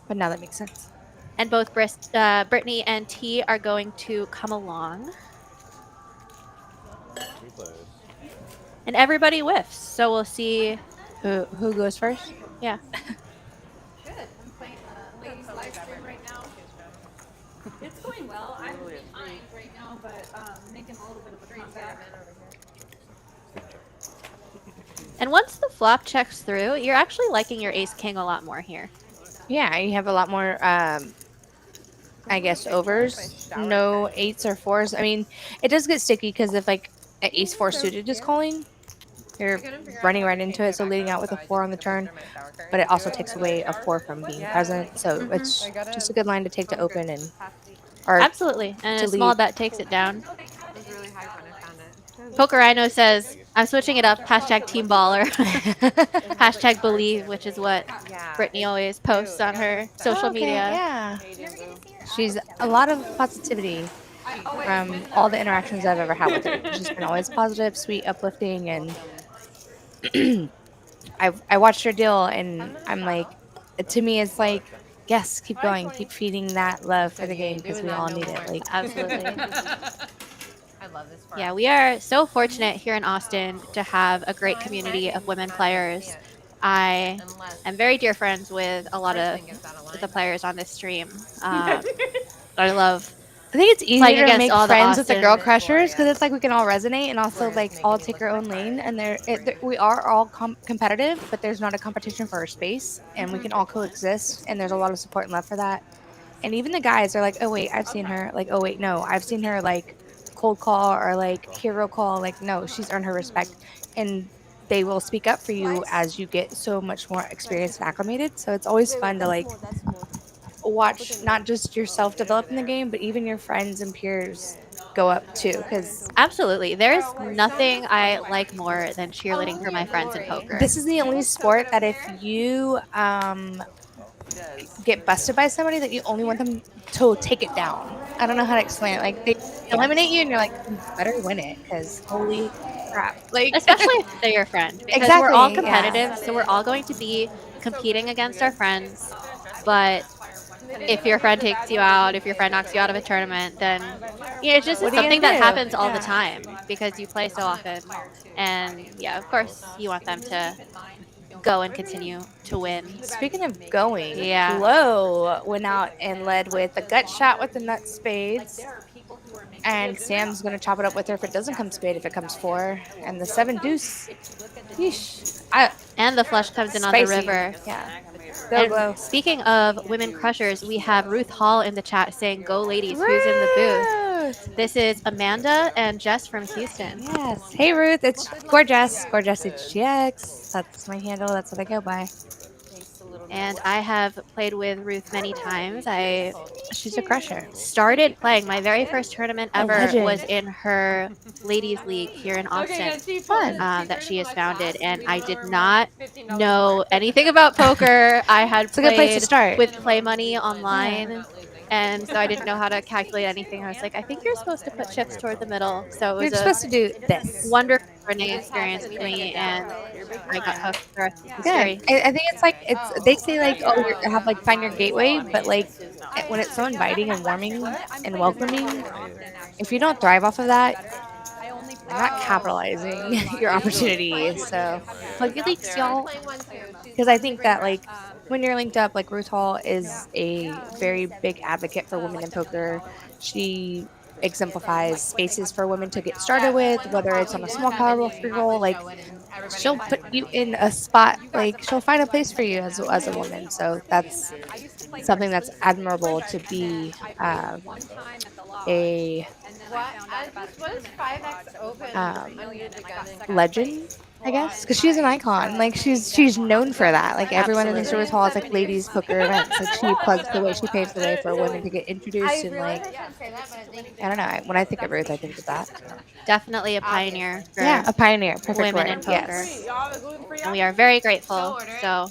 But now that makes sense. And both Brittany and T are going to come along. And everybody whiffs. So we'll see who goes first. Yeah. Good. I'm playing ladies live stream right now. It's going well. I'm behind right now, but making a little bit of a comeback. And once the flop checks through, you're actually liking your ace king a lot more here. Yeah, you have a lot more, I guess, overs. No 8s or 4s. I mean, it does get sticky because if like an ace 4 suited is calling, you're running right into it. So leading out with a 4 on the turn, but it also takes away a 4 from being present. So it's just a good line to take to open and. Absolutely, and a small bet takes it down. Poker Rhino says, I'm switching it up, hashtag team baller, hashtag believe, which is what Brittany always posts on her social media. Yeah. She's a lot of positivity from all the interactions I've ever had with her. She's been always positive, sweet, uplifting, and I watched her deal, and I'm like, to me, it's like, yes, keep going, keep feeding that love for the game because we all need it. Like, absolutely. I love this. Yeah, we are so fortunate here in Austin to have a great community of women players. I am very dear friends with a lot of the players on this stream. I think it's easier to make friends with the girl Austin- crushers because it's like we can all resonate and also like all take our own lane. And we are all competitive, but there's not a competition for our space, and we can all coexist. And there's a lot of support and love for that. And even the guys are like, oh wait, I've seen her. Like, oh wait, no, I've seen her like cold call or like hero call. Like, no, she's earned her respect, and they will speak up for you as you get so much more experienced and acclimated. So it's always fun to like watch not just yourself develop in the game, but even your friends and peers go up too. Because absolutely, there's nothing I like more than cheerleading for my friends in poker. This is the only sport that if you get busted by somebody, that you only want them to take it down. I don't know how to explain it. Like, they eliminate you and you're like, you better win it because holy crap. Like, especially if they're your friend, because we're all competitive, so we're all going to be competing against our friends. But if your friend takes you out, if your friend knocks you out of a tournament, then it's just something that happens all the time because you play so often. And yeah, of course you want them to go and continue to win. Speaking of going, yeah, Flo went out and led with a gut shot with the nut spades. And Sam's going to chop it up with her if it doesn't come spade, if it comes 4. And the 7 deuce. Yeesh. And the flush comes in on the river. Yeah. And speaking of women crushers, we have Ruth Hall in the chat saying, go ladies, who's in the booth? This is Amanda and Jess from Houston. Yes. Hey Ruth, it's Gorgeous. Gorgeous HGX. That's my handle. That's what I go by. And I have played with Ruth many times. She's a crusher. Started playing. My very first tournament ever was in her ladies league here in Austin that she has founded. And I did not know anything about poker. I had it's a good place to start with Play Money online. And so I didn't know how to calculate anything. I was like, I think you're supposed to put chips toward the middle. So it was you're supposed to do this. Wonderful Renee experienced with me, and I got hooked for the Good. series. I think it's like they say like, oh, you have like find your gateway, but like when it's so inviting and warming and welcoming, if you don't thrive off of that, you're not capitalizing your opportunities. So plug your leaks, y'all. Because I think that like when you're linked up, like Ruth Hall is a very big advocate for women in poker. She exemplifies spaces for women to get started with, whether it's on a small card roll, free roll. Like she'll put you in a spot, like she'll find a place for you as a woman. So that's something that's admirable to be a What is 5x open? um, legend, I guess, because she's an icon. Like she's known for that. Like everyone in the Ruth Hall is like ladies poker events. Like she plugs the way, she paves the way for women to get introduced and like I don't know. When I think of Ruth, I think of that. Definitely a pioneer for A pioneer. Perfect women word. in poker. Yes. And we are very grateful. So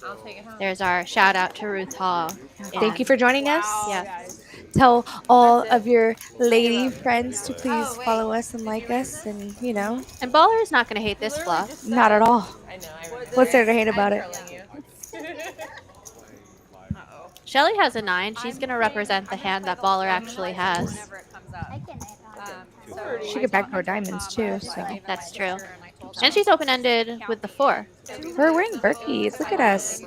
there's our shout out to Ruth Hall. Thank you for joining us. Yes. Tell all of your lady friends to please follow us and like us, and you know. And Baller is not going to hate this flop. Not at all. What's there to hate about it? Shelly has a 9. She's going to represent the hand that Baller actually has. She could backdoor diamonds too. So that's true. And she's open-ended with the 4. We're wearing Berkeys. Look at us.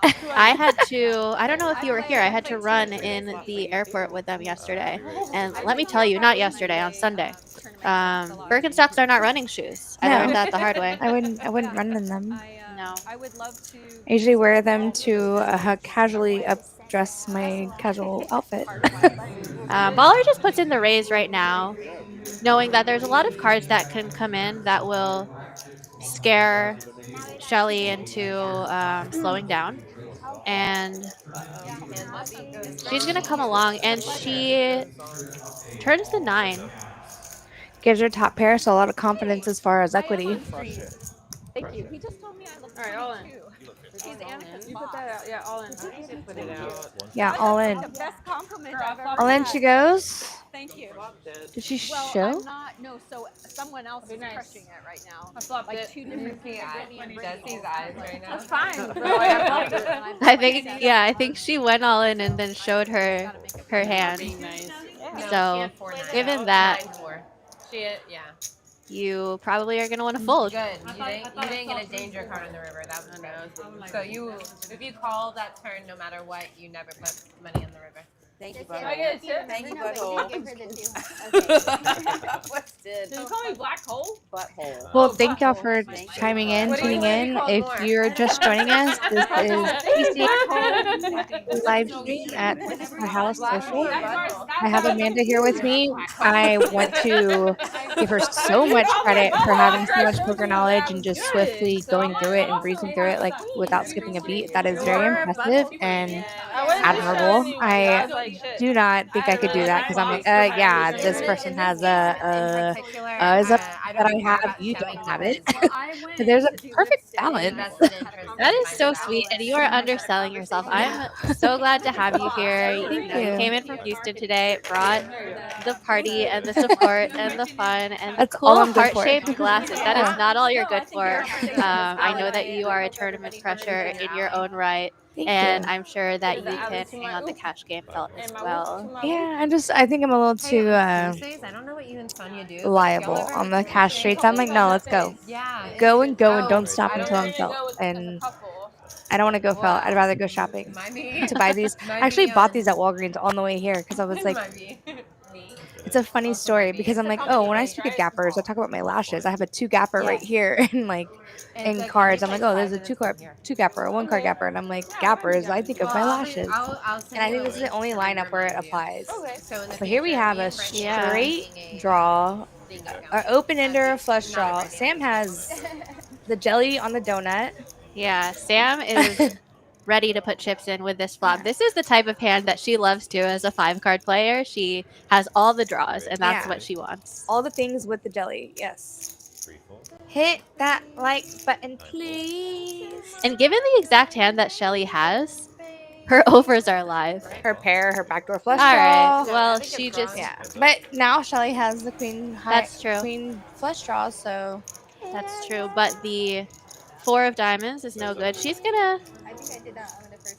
I had to, I don't know if you were here, I had to run in the airport with them yesterday. And let me tell you, not yesterday, on Sunday. Birkenstocks are not running shoes. I learned that the hard way. I wouldn't run in them. No. I usually wear them to casually dress my casual outfit. Baller just puts in the raise right now, knowing that there's a lot of cards that can come in that will scare Shelly into slowing down. And she's going to come along, and she turns the 9. Gives her top pair, so a lot of confidence as far as equity. Thank you. He just told me I looked All right, all in. He's Annika's You put that out. Yeah, all in. Put it out. Yeah, all in. the best compliment I've ever All in had. she goes. Thank you. Did she Well, show? I'm not. No, so someone else is crushing it right now. I flopped Like it. 2 different Jesse's eyes right now. That's fine. I think she went all in and then showed her hand. Nice. So, given that, Yeah. you probably are going to want to fold. Good. You didn't get a danger card on the river. That was good. So if you call that turn, no matter what, you never put money on the river. Thank you, Butthole. I get a tip. Thank you, Butthole. What's did? Did you call me black hole? Butthole. Well, thank y'all for chiming in, tuning in. If you're just joining us, this is TCH live stream at our house social. I have Amanda here with me. I want to give her so much credit for having so much poker knowledge and just swiftly going through it and breezing through it like without skipping a beat. That is very impressive and admirable. I do not think I could do that because I'm like, yeah, this person has a that I have, you don't have it. So there's a perfect balance. That is so sweet, and you are underselling yourself. I'm so glad to have you here. You came in from Houston today, brought the party and the support and the fun and the cool heart-shaped glasses. That is not all you're good for. I know that you are a tournament crusher in your own right. And I'm sure that you can hang on the cash game belt as well. Yeah, I think I'm a little too I don't know what you and Sonia do. liable on the cash streets. I'm like, no, let's go. Yeah. Go and don't stop until I'm felt. And I don't want to go felt. I'd rather go shopping to buy these. I actually bought these at Walgreens on the way here because I was like, it's a funny story because I'm like, oh, when I speak at gappers, I talk about my lashes. I have a 2 gapper right here and like in cards. I'm like, oh, there's a 2 gapper, a 1 card gapper. And I'm like, gappers, I think of my lashes. And I think this is the only lineup where it applies. So here we have a straight draw, an open ender, a flush draw. Sam has the jelly on the donut. Yeah, Sam is ready to put chips in with this flop. This is the type of hand that she loves to as a 5-card player. She has all the draws, and that's what she wants. All the things with the jelly, yes. Hit that like button, please. And given the exact hand that Shelly has, Her overs are live. Her pair, her backdoor flush All right. draw. Well, she just Yeah, but now Shelly has the queen high. That's true. Queen flush draw, so that's true. But the 4 of diamonds is no good. She's gonna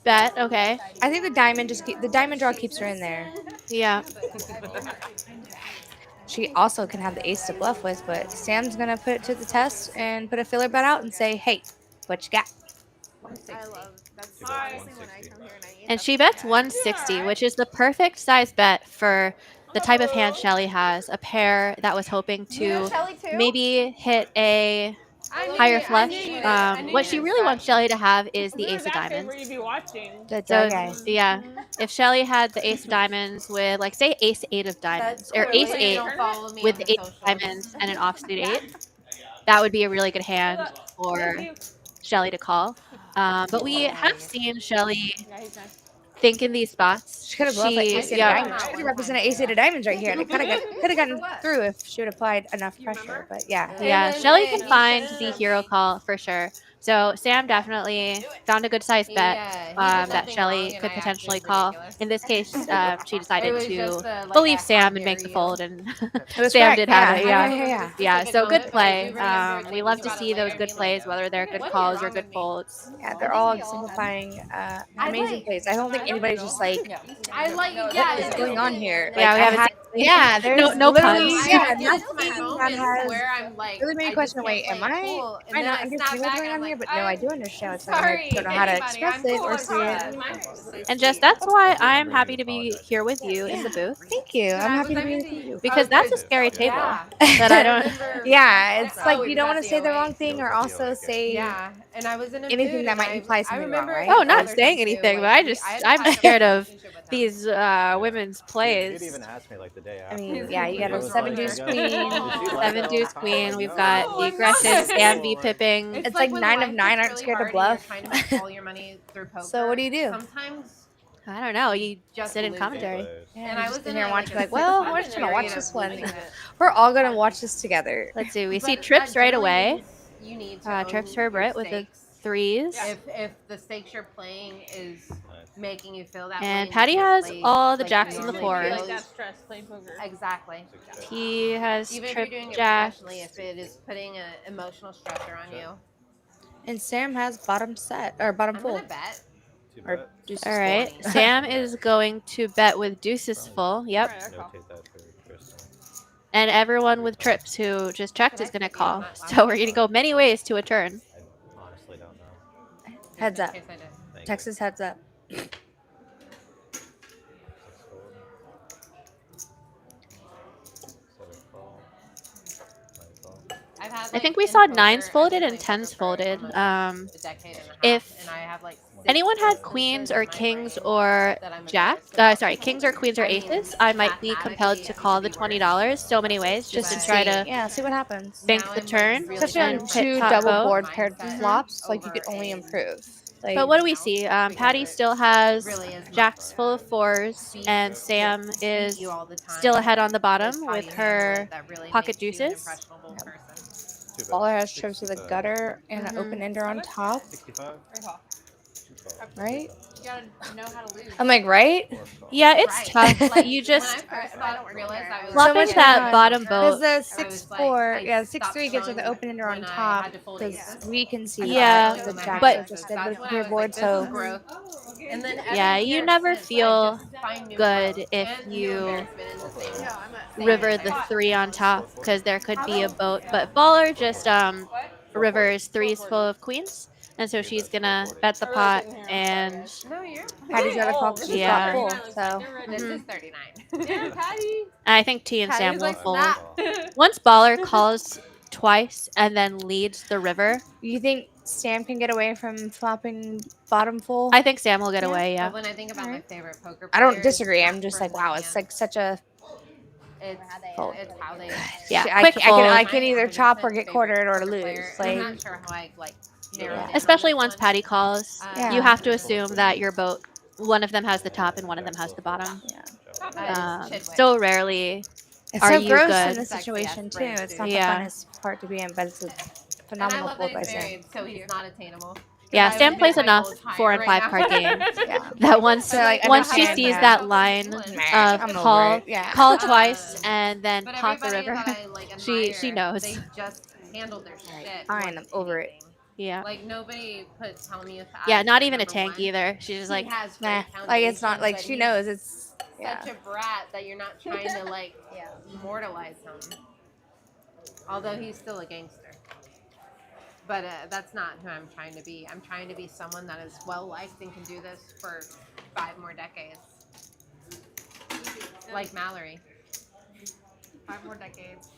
bet. Okay. I think the diamond the diamond draw keeps her in there. Yeah. She also can have the ace to bluff with, but Sam's gonna put it to the test and put a filler bet out and say, "Hey, what you got?" I love that's honestly when I come here and I And she bets 160, which is the perfect size bet for the type of hand Shelly has. A pair that was hoping to maybe hit a higher flush. What she really wants Shelly to have is the ace of diamonds. The So, guy. yeah, if Shelly had the ace of diamonds with, like, say, ace 8 of diamonds, or ace 8 with the ace of diamonds and an offsuit 8, that would be a really good hand for Shelly to call. But we have seen Shelly think in these spots. She could have bluffed like ace eight of diamonds. She could have represented ace eight of diamonds right here, and it could have gotten through if she would have applied enough pressure. But yeah, Yeah, Shelly can find the hero call for sure. So Sam definitely found a good size bet that Shelly could potentially call. In this case, she decided to believe Sam and make the fold, and Sam did have it. Yeah. So good play. We love to see those good plays, whether they're good calls or good folds. Yeah, they're all exemplifying amazing plays. I don't think anybody's just like, what is going on here? Yeah, we haven't. Yeah, there's no literally, puns. yeah, nothing that has really made me question, wait, am I not understanding what's going on here? But no, I do understand what's going on. I don't know how to express it or see it. And Jess, that's why I'm happy to be here with you in the booth. Thank you. I'm happy to be with you. Because that's a scary table that I don't. Yeah, it's like you don't want to say the wrong thing or also say and I was in anything that might imply something wrong, right? Oh, not saying anything, but I'm scared of these women's plays. You didn't even ask me like the day after. I mean, yeah, you got a 7 deuce queen. 7 deuce queen. We've got the aggressive Sam v pipping. It's like 9 of 9 aren't scared to bluff. So what do you do? Sometimes I don't know. You just sit in commentary. And I was in here watching like, well, we're just gonna watch this one. We're all gonna watch this together. Let's see. We see trips right away. You need to trips for Britt with the 3s. If the stakes you're playing is making you feel that and way, Patty has all the jacks and the normally 4s. Like that stress playing poker. Exactly. He has Even trip if you're doing jacks. it professionally, if it is putting an emotional stressor on you. And Sam has bottom set or bottom I'm full. gonna bet. Or deuces All right. full. Sam is going to bet with deuces full. Yep. Notate that for Kristen. And everyone with trips who just checked is going to call. So we're going to go many ways to a turn. I honestly don't know. Heads up. Thank you. Texas heads up. I think we saw 9s folded and 10s folded. If anyone had queens or kings or jacks, kings or queens or aces, I might be compelled to call the $20 so many ways just to try to see what happens. bank the turn. Especially on and hit 2 top double vote. board paired flops, like you could only improve. Like, But what do we see? Patty still has jacks full of 4s, and Sam is still ahead on the bottom with her pocket deuces. Baller has trips with a gutter and an open ender on top. 65. Right? You gotta know how to lose. I'm like, right? Yeah, it's tough. You just I flop into that bottom boat. Because the 6-4, yeah, the 6-3 gets with the open ender on top. Because we can see Yeah, the jacks but- are just dead with clear board, so Yeah, you never feel good if you river the 3 on top because there could be a boat. But Baller just rivers 3s full of queens, and so she's gonna bet the pot and Patty's got a call because she's got full. So This is 39. I think T and Sam will fold. Once Baller calls twice and then leads the river, you think Sam can get away from flopping bottom full? I think Sam will get away. Yeah. When I think about my favorite poker I don't players, disagree. I'm just like, wow, it's like such a It's how they. Yeah, I quick fold. I can either chop or get quartered or lose. I'm Like, not sure how I narrowed it. Especially once Patty calls, Yeah. you have to assume that your boat, one of them has the top and one of them has the bottom. So rarely it's are so you gross good. in this situation too. It's not Yeah. the funnest part to be in, but it's a And I phenomenal love fold that by he's Sam. married, so he's not attainable. Yeah, I Sam would plays think my enough goal is higher 4 and right 5 card now. games Yeah. that once So, like, I once she understand sees that. that line of I'm over call it. Yeah. call twice and then But pot the everybody river, that I like she admire, knows. they just handle their shit. Fine, more I'm than over it. anything. Yeah. Like nobody put tell me if Yeah, I not said even a number tank one. either. She's just He like, has Nah, great like it's not foundation, like but she he's knows it's such a brat that you're not trying to like immortalize him. Although he's still a gangster. But that's not who I'm trying to be. I'm trying to be someone that is well liked and can do this for 5 more decades. Like Mallory. 5 more decades.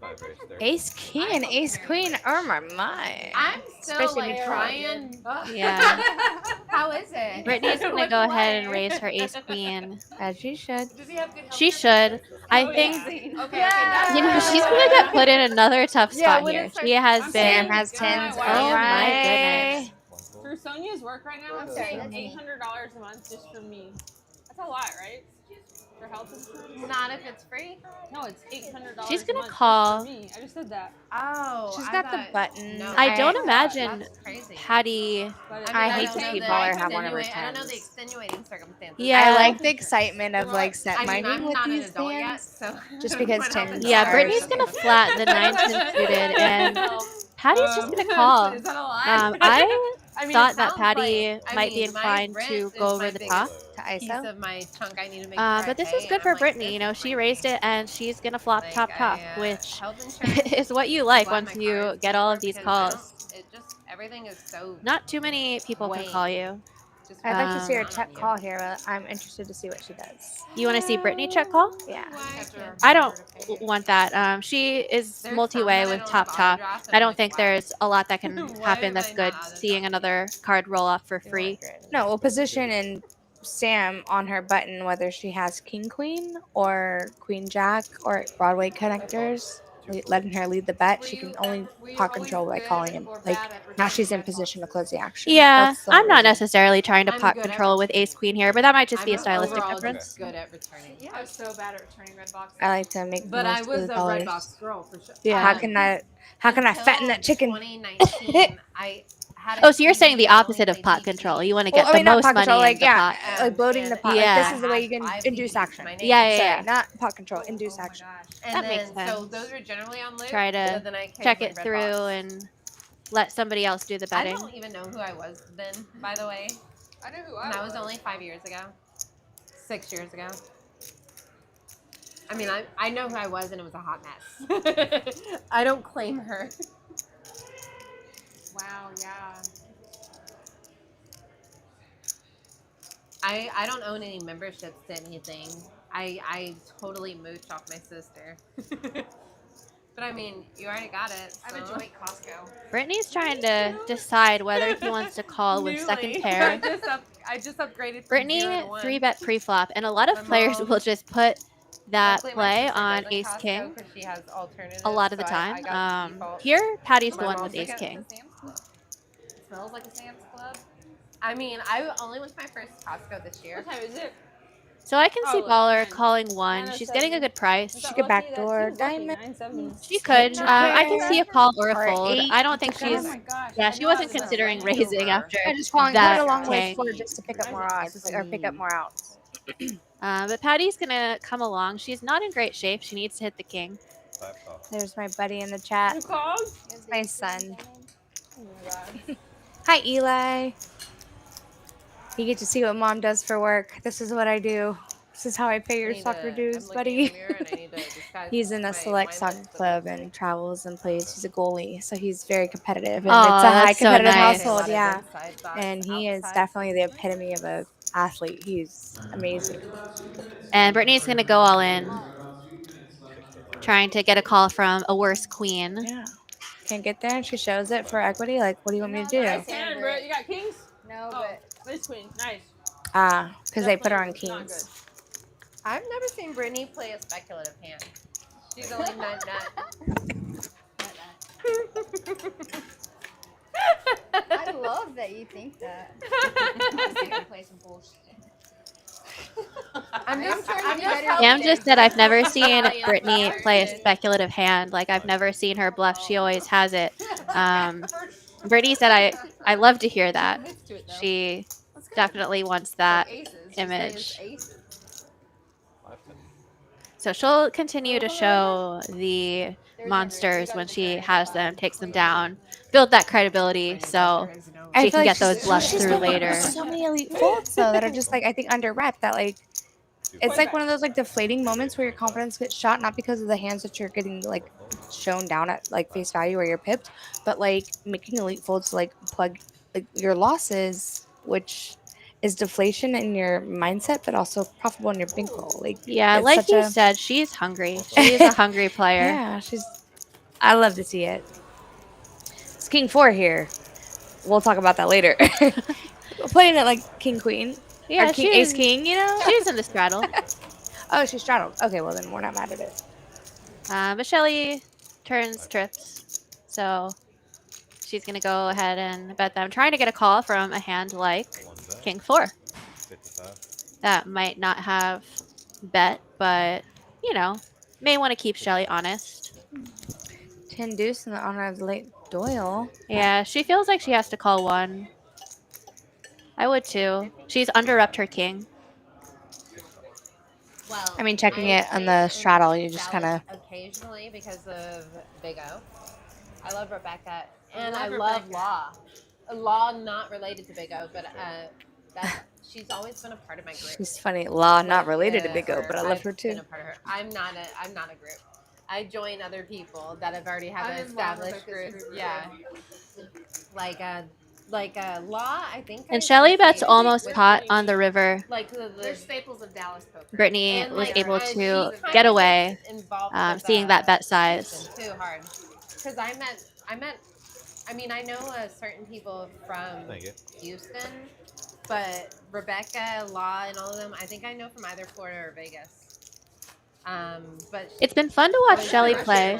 5 race 30. Ace King and Ace Queen are my mind. I'm still Especially like trying. yeah. How is it? Brittany's gonna What's go the ahead and play? raise her ace queen. As she should. Does he have good health? She should. I Oh, think yeah. Okay, that's you know she's gonna get put in another tough spot when here. it She has Sam been. has tens. Oh Oh my Alright. goodness. For Sonia's work right now, I'm paying $800 a month just for me. That's a lot, right? For health insurance? Not if it's free. No, it's $800. She's gonna a month call- Just for me. I just said that. Oh, She's I got the thought- button. No, I don't imagine That's crazy. Patty. But I mean, hate don't to know see the Baller have one of her I don't know the tens. extenuating circumstances. Yeah. I like the excitement of like set I mean, minding I'm with not an these adult yet, hands. so Just because what happens tens Yeah, are- Brittany's gonna flat the 9 10 suited, and Patty's just gonna call. Is that a lot? I mean, thought it that sounds Patty like- I might be mean, my inclined rent to is go over my the biggest top. To piece ISO. of my chunk I need to make sure I But this is pay, good and for I'm like, Brittany. this You know, is she my raised it and she's gonna flop Like, top, I, which health insurance is what you like why once my you car is get all cheaper of these because I don't- calls. It just everything is so. Not too many people can Wait. call you. Just I'd like to see her not check on you. call here, but I'm interested to see what she does. You want to see Brittany check call? Yeah. I don't want that. She is There's multi-way some that I with don't top have top. autodraft, and I I'm don't like, think why? there's a lot that can Why happen have that's I good. not autodraft? Seeing another card roll off for free. No, we'll position and Sam on her button whether she has King Queen or Queen Jack or Broadway connectors. Letting her lead the bet, she can only pot control by calling him. Like now she's in position to close the action. Yeah, That's the I'm not reason. necessarily trying to I'm pot good at control with returning. Ace Queen here, but that might just be a I'm stylistic overall difference. just good at returning. Yeah, I'm so bad at returning red boxes. I like to make the But I most was of the a dollars. red box girl for sure. Yeah. How can I fatten that chicken? 2019, I had. Oh, so you're saying the opposite of pot control. You want to get Well, I mean, the not most pot money control, in like the yeah, pot. like bloating the pot. Yeah. Like this is the way you can induce action. Yeah, yeah, Sorry, yeah. not pot control, induce Oh my action. gosh. And That then, makes So sense. those were generally on loop. Try to so then I carried check my it red through box. and let somebody else do the I betting. don't even know who I was then, by the way. I know who And that was only 5 years ago. 6 years ago. I mean, I know who I was, and it was a hot mess. I don't claim her. Wow, yeah. I don't own any memberships to anything. I totally mooch off my sister. But I mean, you already got it. I have a so. joint Costco. Brittany's trying to decide whether he wants to call with second Newly. pair. I just upgraded. From Brittany 0 to 1. 3-bet pre-flop, and a lot of My players mom- will just put that Luckily, my play sister on doesn't Ace Costco King 'cause she has alternatives, a lot of the so I time. got the default. Here, Patty's My the one mom's with Ace like, King. Sam's Club. It smells like a Sam's Club. I mean, I only went to my first Costco this year. What time is it? So I can see Oh, Baller 9. calling one. 9:07. She's getting a good price. Is that could lucky? That backdoor seems lucky, diamond. 970. She could. I can see a call or a Or fold. eight. I don't think Oh she's. my gosh. Yeah, I she know I wasn't was gonna considering range raising over. after I just calling that put it along with tank. 4 just to pick up more odds or pick up more outs. But Patty's gonna come along. She's not in great shape. She needs to hit the king. 5 call. There's my buddy in the chat. You called? It's my son. Oh my god. Hi, Eli. You get to see what mom does for work. This is what I do. This is how I pay your soccer dues, buddy. He's in a select soccer club and travels and plays. He's a goalie, so he's very competitive. And Oh, it's a high that's so competitive nice. household, yeah. And he is definitely the epitome of an athlete. He's amazing. And Brittany's gonna go all in, trying to get a call from a worse queen. Yeah. Can't get there, and she shows it for equity. Like, what do you want me to do? Nice hand, bro. You got kings? No, Oh, but this queen. Nice. Because they put her on Definitely not kings. I've never seen Brittany play a speculative hand. She's only nut. I love that you think that. I'm gonna play some bullshit. I'm just Cam just said I've never seen Brittany play a speculative hand. Like I've never seen her bluff. She always has it. Brittany said, I love to hear that. She definitely wants that image. So she'll continue to show the monsters when she has them, takes them down, build that credibility so she can get those bluffs through later. So many elite folds though that are just like I think under rep that like it's like one of those like deflating moments where your confidence gets shot not because of the hands that you're getting like shown down at like face value or you're pipped, but like making elite folds to like plug like your losses, which is deflation in your mindset, but also profitable in your bankroll. Like Yeah, it's like such you said, she's hungry. She's a hungry player. Yeah, I love to see it. It's King 4 here. We'll talk about that later. Playing it like King Queen. Yeah, or King Ace King, you know? She's in the straddle. Oh, she's straddled. Okay, well then we're not mad at it. But Shelly turns trips, so she's gonna go ahead and bet them. Trying to get a call from a hand like King 4. That might not have bet, but you know, may want to keep Shelly honest. 10 deuce in the honor of the late Doyle. Yeah, she feels like she has to call one. I would too. She's under-repped her king. Well, I mean, checking it on the straddle, you just kind of occasionally because of Big O. I love Rebecca and I love Law. Law not related to Big O, but she's always been a part of my group. She's funny. Law not related to Big O, but I love her too. I'm not a group. I join other people that have already have an established group. Yeah, like Law. I think. And Shelly bets almost pot on the river. Like they're staples of Dallas poker. Brittany was able to get away, seeing that bet size. Too hard, because I know certain people from Houston, but Rebecca, Law, and all of them, I think I know from either Florida or Vegas. But it's been fun to watch Shelly play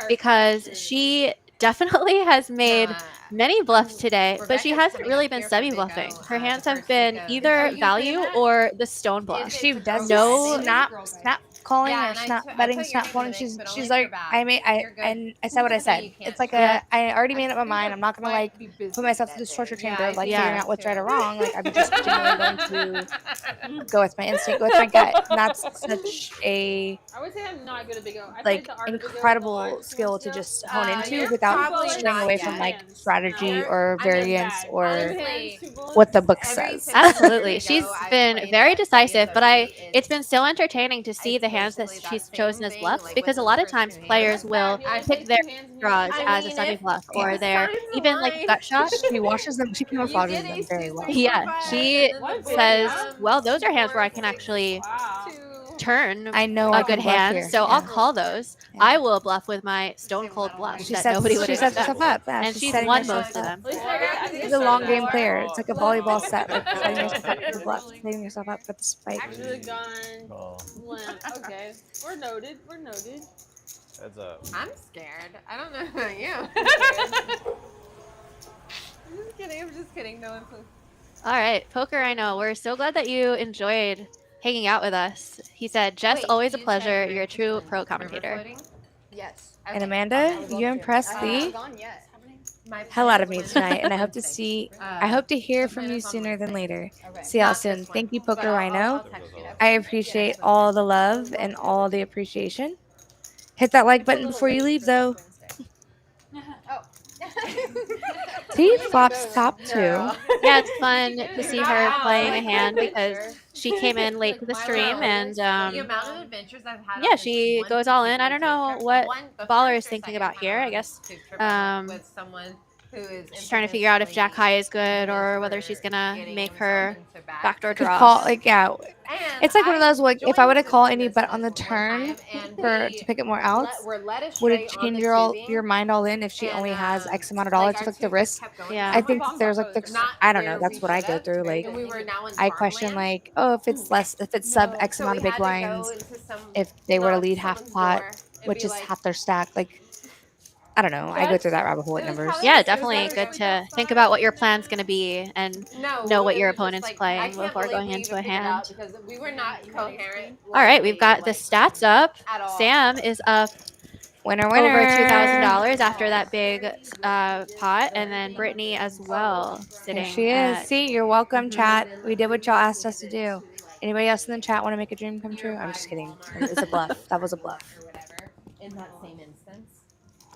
because she definitely has made many bluffs today, but she hasn't really been semi-bluffing. Her hands have been either value or the stone bluff. She does snap calling or snap betting, snap calling. She's like, I said what I said. It's like I already made up my mind. I'm not gonna like put myself through this torture chamber of like figuring out what's right or wrong. Like I'm just generally going to go with my instinct, go with my gut. And that's such a I would say I'm not good at Big O. like incredible skill to just hone into without straying away from like strategy or variance or what the book says. Absolutely. She's been very decisive, but it's been so entertaining to see the hands that she's chosen as bluffs because a lot of times players will pick their draws as a semi bluff or their even like gut shot. She washes them, she camouflages them very well. Yeah, she says, well, those are hands where I can actually turn a good hand, so I'll call those. Yeah. I will bluff with my stone cold bluff that nobody would expect. She sets herself up, and she's won most of them. She's a long game player. It's like a volleyball set, like setting yourself up for the bluff, setting yourself up for the spike. Actually gone limp. Okay, we're noted. Heads up. I'm scared. I don't know about you. I'm just kidding. No one. All right, Poker, I know. We're so glad that you enjoyed hanging out with us. He said, Jess, always a pleasure. You're a true pro commentator. Yes. And Amanda, you impressed the hell out of me tonight, and I hope to hear from you sooner than later. See y'all soon. Thank you, Poker Rhino. I appreciate all the love and all the appreciation. Hit that like button before you leave, though. T flops top 2. Yeah, it's fun to see her playing a hand because she came in late to the stream and yeah, she goes all in. I don't know what Baller is thinking about here. I guess she's trying to figure out if Jack High is good or whether she's gonna make her backdoor draw. It's like one of those like if I would have called any bet on the turn to pick up more outs, would it change your mind all in if she only has X amount of dollars to the risk? Yeah, I think there's like I don't know. That's what I go through. Like I question like if it's sub X amount of big blinds, if they were to lead half pot, which is half their stack, like. I don't know. I go through that rabbit hole at numbers. Yeah, definitely good to think about what your plan's going to be and know what your opponent's playing before going into a hand. Because we were not coherent. All right, we've got the stats up. Sam is up Winner, over winner. $2,000 after that big pot, and then Brittany as well There sitting. she is. See, you're welcome, chat. We did what y'all asked us to do. Anybody else in the chat want to make a dream come true? I'm just kidding. It's a bluff. That was a bluff. In that same instance.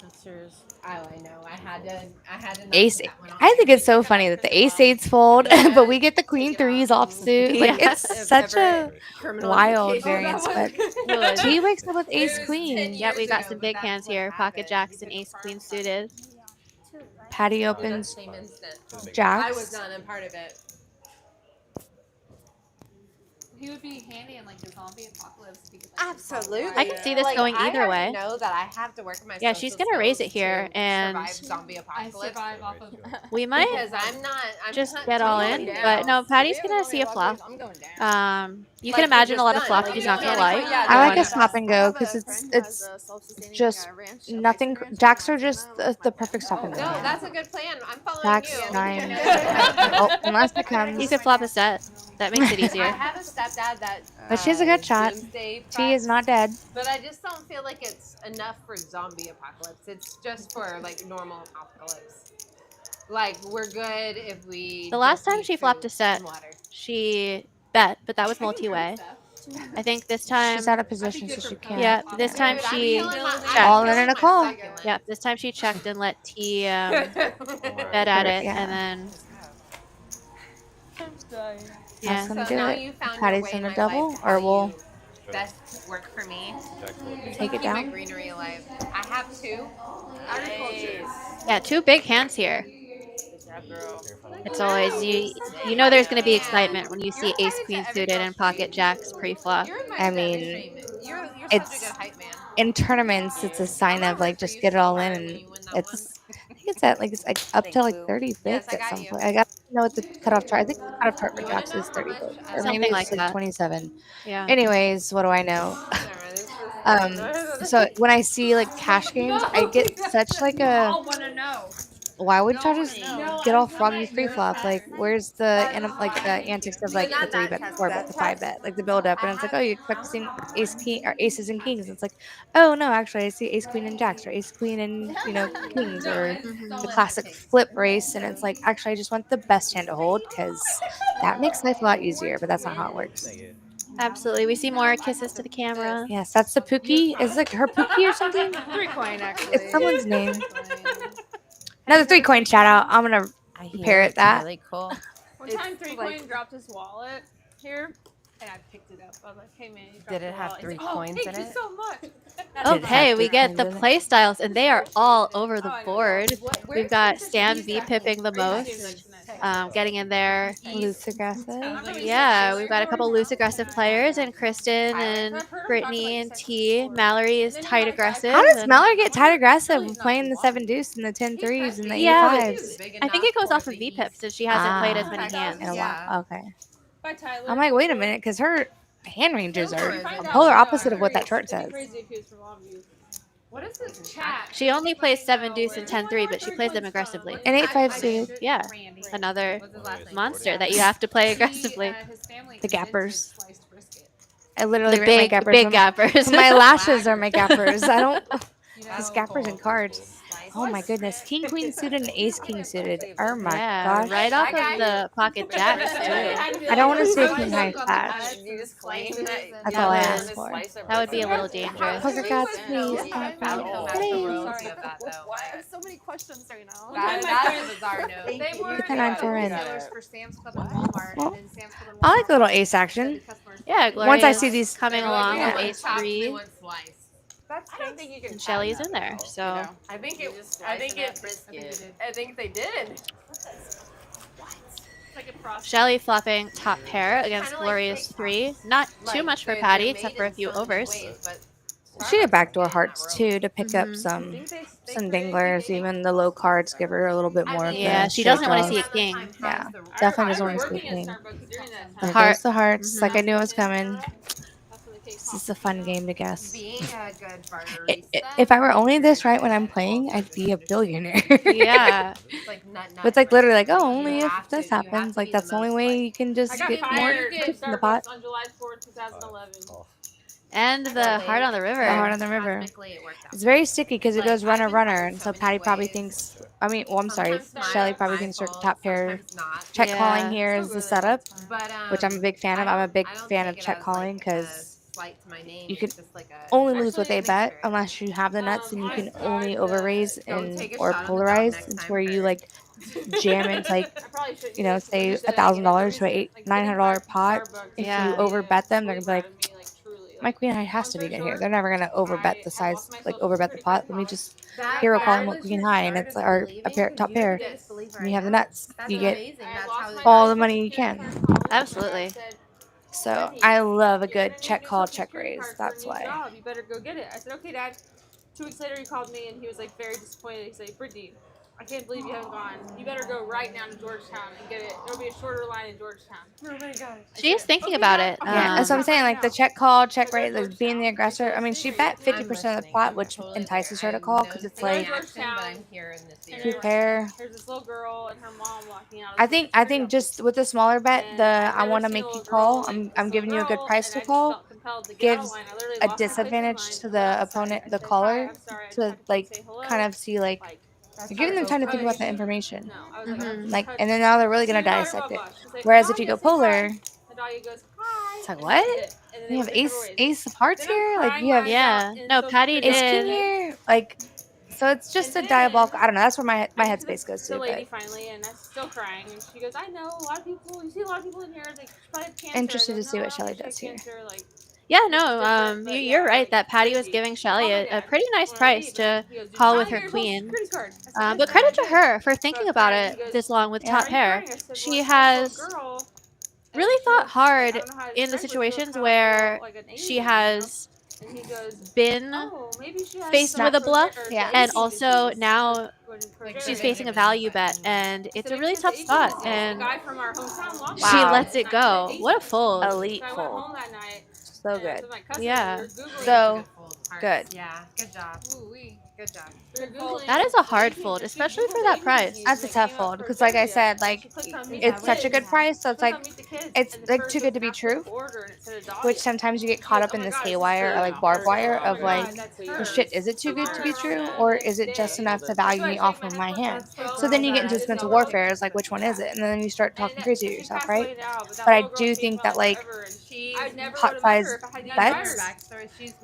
That's yours. Oh, I know. I had to. Ace. I think it's so funny that the ace eights fold, but we get the queen threes offsuit. Like it's such a wild variance. But T wakes up with ace queen. Yeah, we got some big hands here. Pocket jacks and ace queen suited. Patty opens Same instant. jacks. I was done. I'm part of it. He would be handy in like the zombie apocalypse. Absolutely. I can see this going either way. I know that I have to work my Yeah, she's gonna raise it here and survive zombie apocalypse. we might just get all in. But no, Patty's gonna see a flop. You can imagine a lot of flops she's not gonna like. I like a stop and go because it's just nothing. Jacks are just the perfect stop and go. No, that's a good plan. I'm following Jacks, you. 9. Oh, unless it comes. You could flop a set. That makes it easier. I have a stepdad that. But she has a good shot. T is not dead. But I just don't feel like it's enough for zombie apocalypse. It's just for like normal apocalypse. Like we're good if we. The last time she flopped a set, she bet, but that was multi-way. I think this time she's out of position, so she can't. Yeah, this time she checked. All in and a call. Yeah, this time she checked and let T bet at it, and then. Yeah. Gonna do it. Patty's gonna double, or we'll best work for me. Take it down. My greenery alive. I have 2 agriculture. Yeah, 2 big hands here. It's always you know there's going to be excitement when you see ace queen suited and pocket jacks pre-flop. I mean, it's in tournaments. It's a sign of like just get it all in, and it's. I think it's like up to like 30 bids at some point. I got to know what the cutoff chart. I think the cutoff chart for jacks is 30 bids, or maybe it's like 27. Yeah. Anyways, what do I know? So when I see like cash games, I get such like a. Why would y'all just get all froggy free flop? Like, where's the antics of like the 3 bet, the 4 bet, the 5 bet, like the build up? And it's like, oh, you expect to see ace king or aces and kings. It's like, oh no, actually, I see ace queen and jacks, or ace queen and kings, or the classic flip race. And it's like, actually, I just want the best hand to hold because that makes life a lot easier. But that's not how it works. Absolutely. We see more kisses to the camera. Yes, that's the Pookie. Is it like her Pookie or something? 3 coin actually. It's someone's name. Another 3 coin shout out. I'm gonna parrot that. Really cool. One time 3 coin dropped his wallet here, and I picked it up. I was like, "Hey man, you dropped Did it your have wallet." 3 He's coins like, in thank it? you so much. Okay, we get the play styles, and they are all over the board. We've got Stan V pipping the most, getting in there. Loose aggressive. Yeah, we've got a couple loose aggressive players, and Kristen and Brittany and T. Mallory is tight aggressive. How does Mallory get tight aggressive with playing the 7 deuce and the 10 threes and the 8 5s? I think it goes off of V pips since she hasn't played as many hands. In a while. Okay. Bye, Tyler. I'm like, wait a minute, because her hand ranges are polar opposite of what that chart says. What is this chat? She only plays 7 deuce and 10 3, but she plays them aggressively. And 8 5 suited. Yeah, another monster that you have to play aggressively. The gappers. I literally The rate my gappers. big gappers. My lashes are my gappers. I don't. These gappers and cards. Oh my goodness. King queen suited and ace king suited. Oh my gosh. Right off of the pocket jacks too. I don't want to see a king high flash. That's all I asked for. That would be a little dangerous. Poker cats, please. Please. I have so many questions right now. That's a bizarre note. They were Get the 9-4 in. for Sam's Club and Walmart, Well, and then Sam's Club and I like a little ace action. Yeah, Once I Gloria's see these coming along with ace 3, I don't think you can. and Shelly's in there. So I think they did. Shelly flopping top pair against Gloria's 3. Not too much for Patty, except for a few overs. She had backdoor hearts too to pick up some danglers. Even the low cards give her a little bit more. Yeah, she doesn't want to see a king. Yeah, definitely doesn't want to see a king. The Heart, the hearts. Like I knew it was coming. This is a fun game to guess. If I were only this right when I'm playing, I'd be a billionaire. Yeah. But it's like literally like, oh, only if this happens. Like that's the only way you can just get more chips in the pot. On July 4th, 2011. And the heart on the river. The heart on the river. It's very sticky because it goes runner, runner. And so Patty probably thinks, I'm sorry, Shelly probably thinks her top pair check calling here is the setup, which I'm a big fan of. I'm a big fan of check calling because you can only lose what they bet unless you have the nuts, and you can only over raise or polarize. It's where you like jam into like, say $1,000 to a $900 pot. If you over bet them, they're gonna be like, my queen high has to be good here. They're never gonna over bet the size, like over bet the pot. Let me just hero call them with queen high, and it's our top pair. And you have the nuts. You get all the money you can. Absolutely. So I love a good check call, check raise. That's why. You better go get it. I said, okay, Dad. 2 weeks later, he called me and he was like very disappointed. He said, Brittany, I can't believe you haven't gone. You better go right now to Georgetown and get it. There'll be a shorter line in Georgetown. Oh my gosh. She is thinking about it. Yeah, that's what I'm saying. Like the check call, check raise, like being the aggressor. I mean, she bet 50% of the pot, which entices her to call because it's like two pair. There's this little girl and her mom walking out. I think just with the smaller bet, I want to make you call. I'm giving you a good price to call. Gives a disadvantage to the opponent, the caller, to like kind of see like you're giving them time to think about the information. Like, and then now they're really gonna dissect it. Whereas if you go polar, it's like what? You have ace of hearts here. Like you have No, Patty ace king here. Like. So it's just a diabolical. I don't know. That's where my headspace goes to. The lady finally, and I'm still crying, and she goes, "I know a lot of people. You see a lot of people in here. They probably have cancer." Interested to see what Shelly does here. Yeah, no, you're right that Patty was giving Shelly a pretty nice price to call with her queen. But credit to her for thinking about it this long with top pair. She has really thought hard in the situations where she has been faced with a bluff, and also now she's facing a value bet, and it's a really tough spot, and she lets it go. What a fold. Elite fold. So good. Yeah. So good. Yeah, good job. Good job. That is a hard fold, especially for that price. That's a tough fold because, like I said, like it's such a good price. So it's like too good to be true. Which sometimes you get caught up in this haywire or like barbed wire of like, oh shit, is it too good to be true, or is it just enough to value me off of my hand? So then you get into this mental warfare. It's like, which one is it? And then you start talking crazy to yourself, right? But I do think that like pot size bets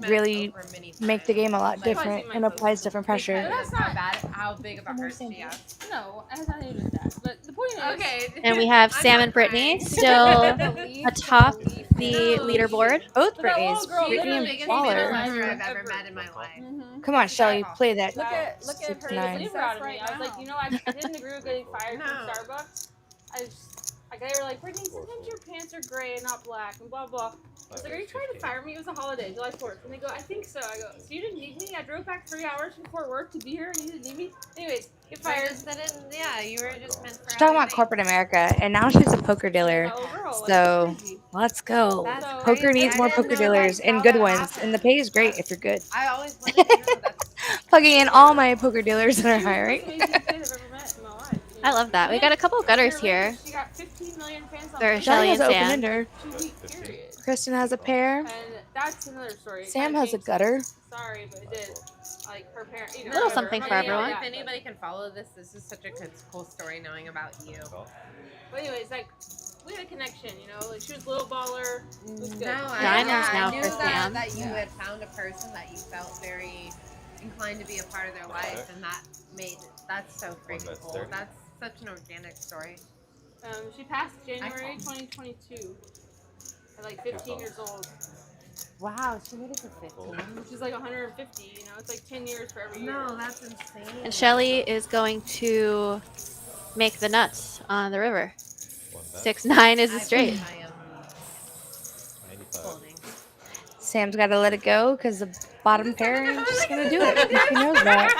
really make the game a lot different and applies different pressure. That's not bad. How big of a heart she has. No, it has nothing to do with that. But the point is, okay. And we have Sam and Brittany still atop the leaderboard. Both Brittany's. Brittany and Waller. I've ever met in my life. Come on, Shelly, play that. Look at her leave out of me. I was like, I didn't agree with getting fired from Starbucks. They were like, Brittany, sometimes your pants are gray and not black, and blah, blah. I was like, are you trying to fire me? It was a holiday, July 4th. And they go, I think so. I go, so you didn't need me? I drove back 3 hours from Fort Worth to be here, and you didn't need me? Anyways, get fired. Yeah, you were just meant for She's talking about corporate America, and now she's a poker dealer. So let's go. Poker needs more poker dealers and good ones, and the pay is great if you're good. I always wanted to know that. Plugging in all my poker dealers that are hiring. I love that. We got a couple of gutters here. She got 15 million fans on For Shelly and open Sam. ender. Kristen has a pair. And that's another story. Sam has a gutter. Sorry, but it did. Like her parents. A little something for everyone. If anybody can follow this is such a cool story knowing about you. But anyways, like we had a connection, like she was a little baller. It was good. Diamonds now I knew for Sam. that you had found a person that you felt very inclined to be a part of their life, and that's so freaking cool. That's such an organic story. She passed January 2022 at like 15 years old. Wow, she made it to 15. Which is like 150, it's like 10 years for every year. No, that's insane. And Shelly is going to make the nuts on the river. 6-9 is a straight. Sam's got to let it go because the bottom pair is just going to do it. He knows that.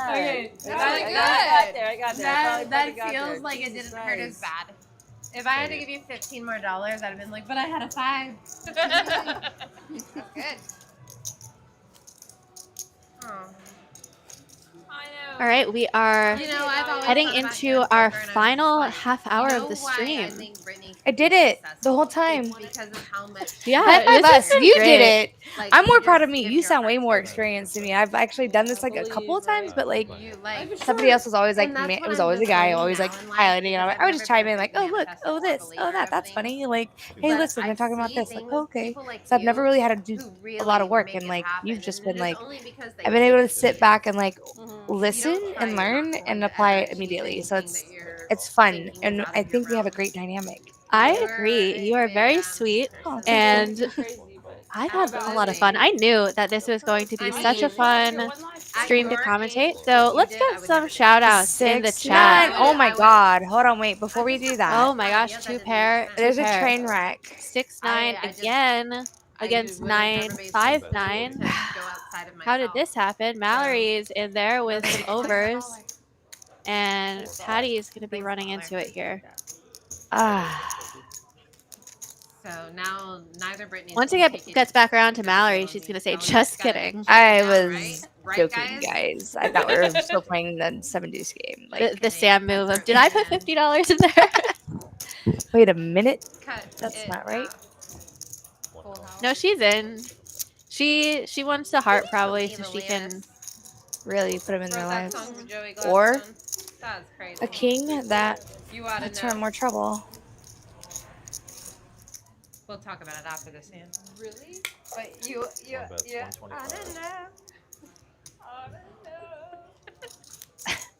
Okay, I got there. That feels like it didn't hurt as bad. If I had to give you $15 more, I'd have been like, but I had a 5. That's good. Oh. I All right, we are I've always heading thought about into you on our poker, and I'm final just like, half hour you of know the why stream. I think Brittany I did it the whole time. It's because of how much. Yeah, High five this has us. been You great. did it. Like, I'm more proud just of me. give You your sound way heart more to it. experienced than me. I've actually done this like a couple of times, but like You like somebody else was always like, and that's man, it what was I'm always a just guy, learning always now like in life, highlighting it. because I would I've just never chime been in a like, big oh look, manifesting oh or this, oh believer that, of that's things. funny. Like, hey, But listen, I we're talking about see this. Like, things, oh, okay. people like So I've never you really had to do who a lot of really work, make and it like happen, you've just and been it is like, only because they I've been able to make sit it. back and like You listen don't try, and you're learn not and going to apply ever it achieve immediately. So anything that you're it's fun, thinking and is out I of your think we have a realm. great dynamic. I You're agree. a You are big, very sweet, Oh, thank and you. I had a lot of fun. I knew that this was going to be such a fun stream to commentate. So let's get some shout outs in the 6 9. chat. Oh my God! Hold on, wait. Before we do that, Oh my gosh, two pair. there's a train wreck. 6-9 again against 9-5-9. How did this happen? Mallory's in there with some overs, and Patty's going to be running into it here. So now neither Brittany's Once it gets back around to Mallory, she's going to say, just kidding. I was joking, guys. I thought we were still playing the 7 deuce game. Like The Sam move of, did I put $50 in there? Wait a minute. That's not right. No, she's in. She wants the heart probably so she can really put them in their lives. Mm-hmm. Or a king that puts her in more trouble. We'll talk about it after this hand. Really? But you I don't know.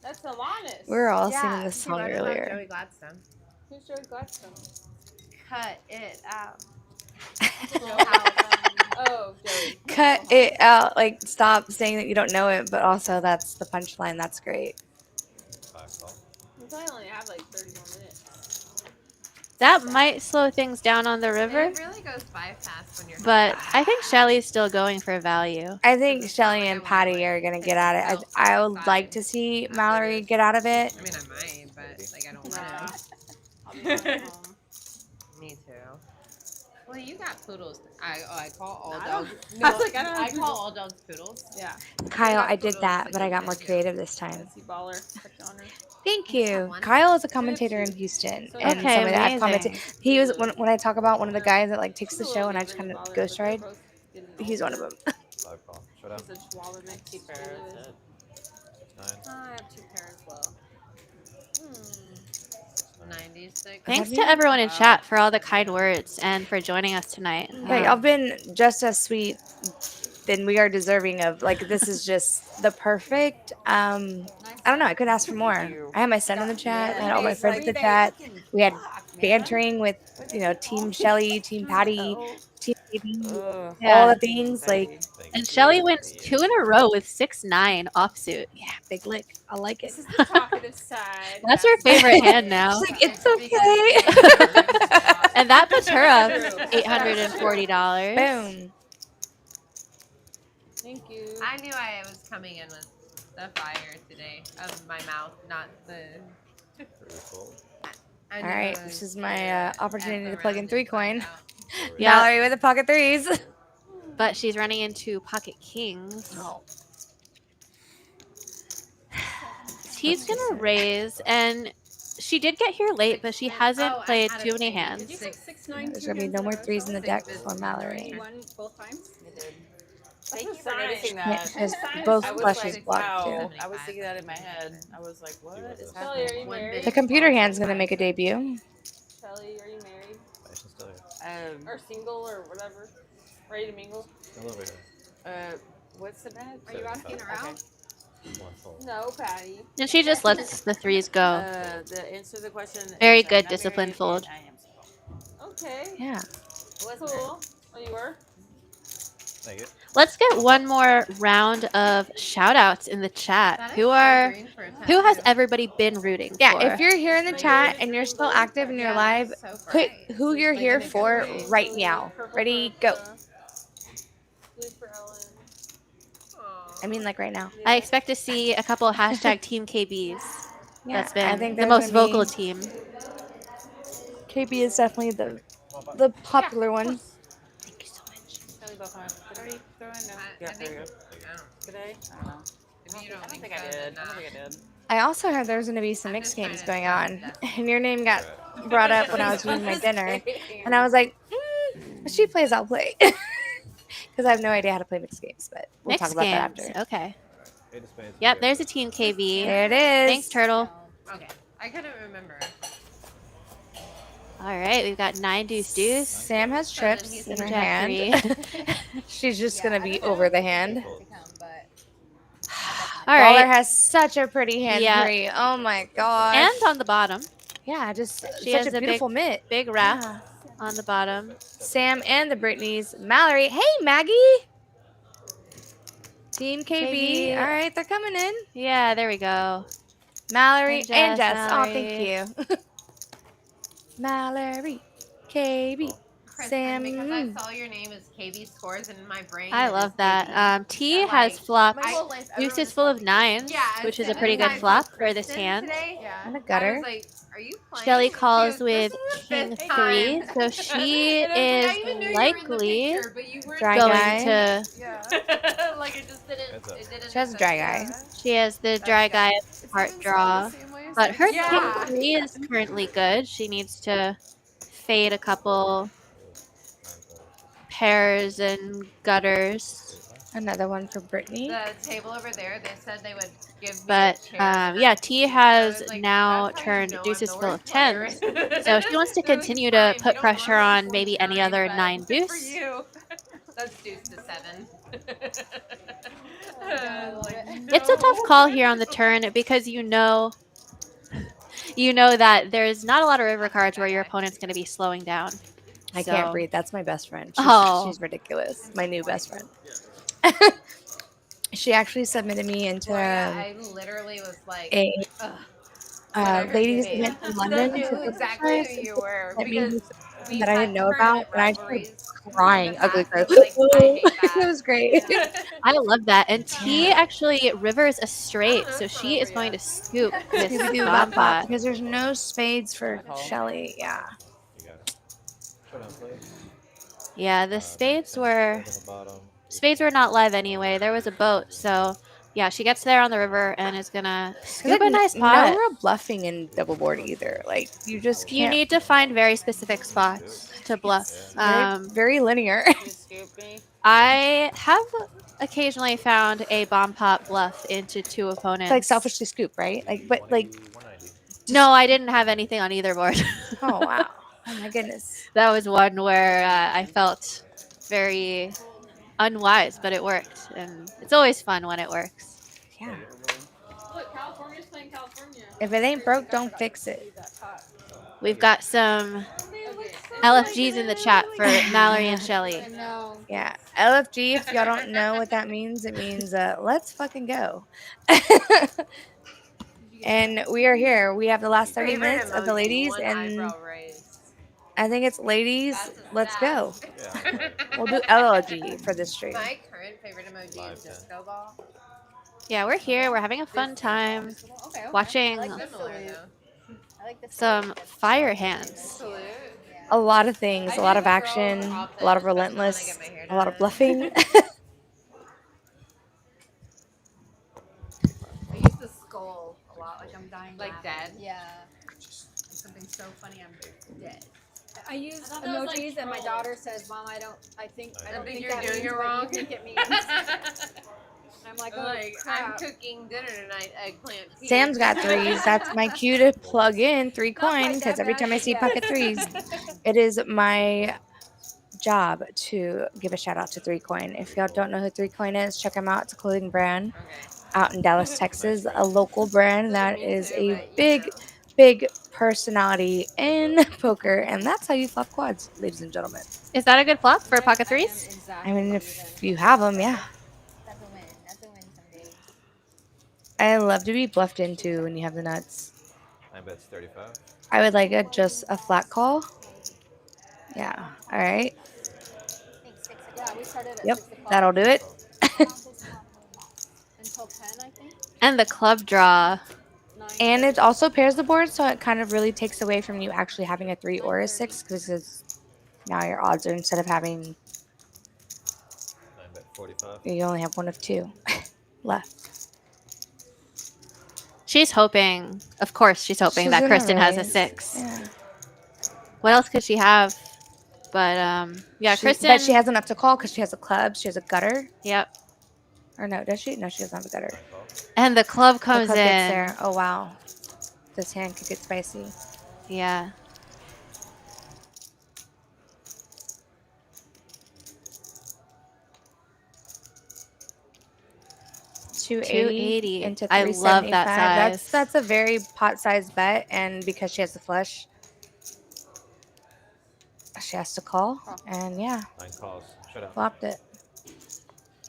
That's Alanis. We were all singing this song earlier. Joey Gladstone. Who's Joey Gladstone? Cut it out. Oh, Joey. Cut it out. Like, stop saying that you don't know it, but also that's the punchline. That's great. We probably only have like 30 more minutes. That might slow things down on the river. It really goes by fast when you're. But I think Shelly's still going for value. I think Shelly and Patty are going to get at it. I would like to see Mallory get out of it. I mean, I might, but like I don't want to. Me too. Well, you got poodles. I call all dogs. No, I was like, I call all dogs poodles. Yeah. Kyle, I did that, but I got more creative this time. Baller. Thank you. Kyle is a commentator in Houston, and Okay, somebody that I've amazing. commented. He was when I talk about one of the guys that like takes the show, and I just kind of ghost ride. He's one of them. I have 2 pairs as well. 96. Thanks to everyone in chat for all the kind words and for joining us tonight. Hey, y'all been just as sweet than we are deserving of. Like, this is just the perfect. I don't know. I couldn't ask for more. I had my son in the chat. I had all my friends in the chat. We had bantering with, Team Shelly, Team Patty, Team AB, all the things. Like, And Shelly wins 2 in a row with 6-9 offsuit. yeah, big lick. I like it. This is the talkative side. That's her favorite hand now. She's like, it's okay. And that puts her up $840. Boom. Thank you. I knew I was coming in with the fire today of my mouth, not the. All right, this is my opportunity to plug in 3 coin. Yeah. Mallory with the pocket 3s. But she's running into pocket kings. Oh. He's going to raise, and she did get here late, but she hasn't played too many hands. Did you say 6-9? There's gonna be no more 3s in the deck for Mallory. You won both times? I did. Thank Thank you you for for noticing Yeah, that. because both I was flushes like, blocked wow. too. I was thinking that in my head. I was like, what is Shelly, are you happening? married? The computer hand's gonna make a debut. Shelly, are you married? Still here. Or single or whatever? Ready to mingle? Still over here. What's the bet? Are you asking her out? No, Patty. And she just lets the 3s go. The answer to the question. Very is I'm good not disciplined married fold. and I am single. Okay. Yeah. Cool. Oh, you were? Thank you. Let's get one more round of shout outs in the chat. Who has everybody been rooting for? Yeah, if you're here in the chat and you're still active and you're live, put who you're here for right now. Ready, go. I mean, like right now. I expect to see a couple hashtag Team KBs. Yeah, That's been I think the there's most gonna vocal be- team. KB is definitely the popular one. Shelly, both arms. What are you throwing now? Yeah, there you go. Today? I don't know. If you don't I don't think think I so, did. then I don't think I did. I also heard there was going to be some mixed just games trying going to on, test and your name got brought up when I was doing my dinner, and I was like, if she plays, I'll play, because I have no idea how to play mixed games. But we'll talk Mixed about that games. after. Okay. Eight of spades. Yep, there's a team KB. There it is. Thanks, Turtle. Okay, I couldn't remember. All right, we've got 9 deuce deuce. Sam has trips he's in King her jack hand. 3. She's just gonna be over the hand. All Baller right. has such a pretty hand Yeah. three. Oh my gosh. And on the bottom. Yeah, just She such has a beautiful mitt. big wrap Yeah. on the bottom. Sam and the Britneys. Mallory. Hey, Maggie. Team KB. All right, they're coming in. Yeah, there we go. Mallory and Jess. Mallory. Oh, thank you. Mallory, KB, Kristen, Sam. because I saw your name as KB Scores in my brain. I it love is that. KB. T So, has like, flopped my whole life, everyone deuces just full called of me 9s, Yeah, which is as a pretty soon as good I flop saw for this Kristen hand. Today, And a I gutter. was like, are you playing? Shelly She calls goes, with "This is the king fifth time." 3, so she And I was like, I is even knew you were in the likely picture, but you weren't Dry going guy. to. Yeah. Like it just didn't. It didn't. She has a dry guy. She has the dry guy heart draw, but her king 3 is currently good. She needs to fade a couple pairs and gutters. Another one for Brittany. The table over there, they said they would give me But a chair. yeah, T has like, now that's how you turned know I'm deuces the full worst of player. 10s, so she wants to They're like, continue "It's to fine, we put don't pressure normally on play maybe any 9, other but 9 good for deuce. you." That's deuce to 7. It's a tough call here on the turn because you know that there's not a lot of river cards where your opponent's going to be slowing down. I So- can't breathe. That's my best friend. She's ridiculous. My new best friend. She actually submitted me into I literally was like, a ladies name. event in I London. knew exactly who you were because we that I didn't know about, and I started Rivalries crying, in the ugly past. cry. I was like, I hate It was great. I love that. And T actually rivers a straight, so she is going to scoop this Scooby-Doo bomb bop bop, pot. because there's no spades for Shelly. Yeah. Yeah, the spades were not live anyway. There was a boat, so yeah, she gets there on the river and is gonna scoop a nice pot. No real bluffing in double board either. Like you just can't. You need to find very specific spots to bluff. Very linear. I have occasionally found a bomb pot bluff into 2 opponents. Like selfishly scoop, right? But no, I didn't have anything on either board. Oh wow! Oh my goodness. That was one where I felt very unwise, but it worked, and it's always fun when it works. Yeah. Look, California's playing California. If it ain't broke, don't fix it. We've got some LFGs in the chat for Mallory and Shelly. Yeah, LFG. If y'all don't know what that means, it means let's fucking go. And we are here. We have the last 30 minutes of the ladies, and I think it's ladies. Let's go. We'll do LLG for this stream. My current favorite emoji is disco ball. Yeah, we're here. We're having a fun time watching some fire hands. A lot of things, a lot of action, a lot of relentless, a lot of bluffing. I use the skull a lot, like I'm dying. Like dead? Yeah. Like something so funny, I'm dead. I use thought that was, emojis, like, and my trolls. daughter says, "Mom, I don't think you're that doing means it what wrong." you think it means." I'm like, oh, I'm crap. cooking dinner tonight, eggplant. peas. Sam's got 3s. That's my cue to plug in 3 coin, because every time I see pocket 3s, it is my job to give a shout out to 3 coin. If y'all don't know who 3 coin is, check them out. It's a clothing brand out in Dallas, Texas, a local brand that is a big personality in poker, and that's how you flop quads, ladies and gentlemen. Is that a good flop for pocket 3s? I mean, if you have them, yeah. I love to be bluffed into when you have the nuts. I bet it's 35. I would like just a flat call. Yeah. All right. Yeah, we started at Yep. 6 o'clock. That'll do it. Until 10, I think. And the club draw. And it also pairs the board, so it kind of really takes away from you actually having a 3 or a 6, because now your odds are, instead of having, 9 bet 45. you only have one of 2 left. She's hoping, of course, she's hoping She's that gonna Kristen has a raise. 6. Yeah. What else could she have? But yeah, Kristen. But she has enough to call because she has a club. She has a gutter. Yep. Or no, does she? No, she doesn't have a gutter. And the club The comes club in. gets there. Oh wow, this hand could get spicy. Yeah. $280 into I love that 375. size. That's a very pot-sized bet, and because she has the flush, she has to call, and yeah, 9 calls. Shut up. flopped it.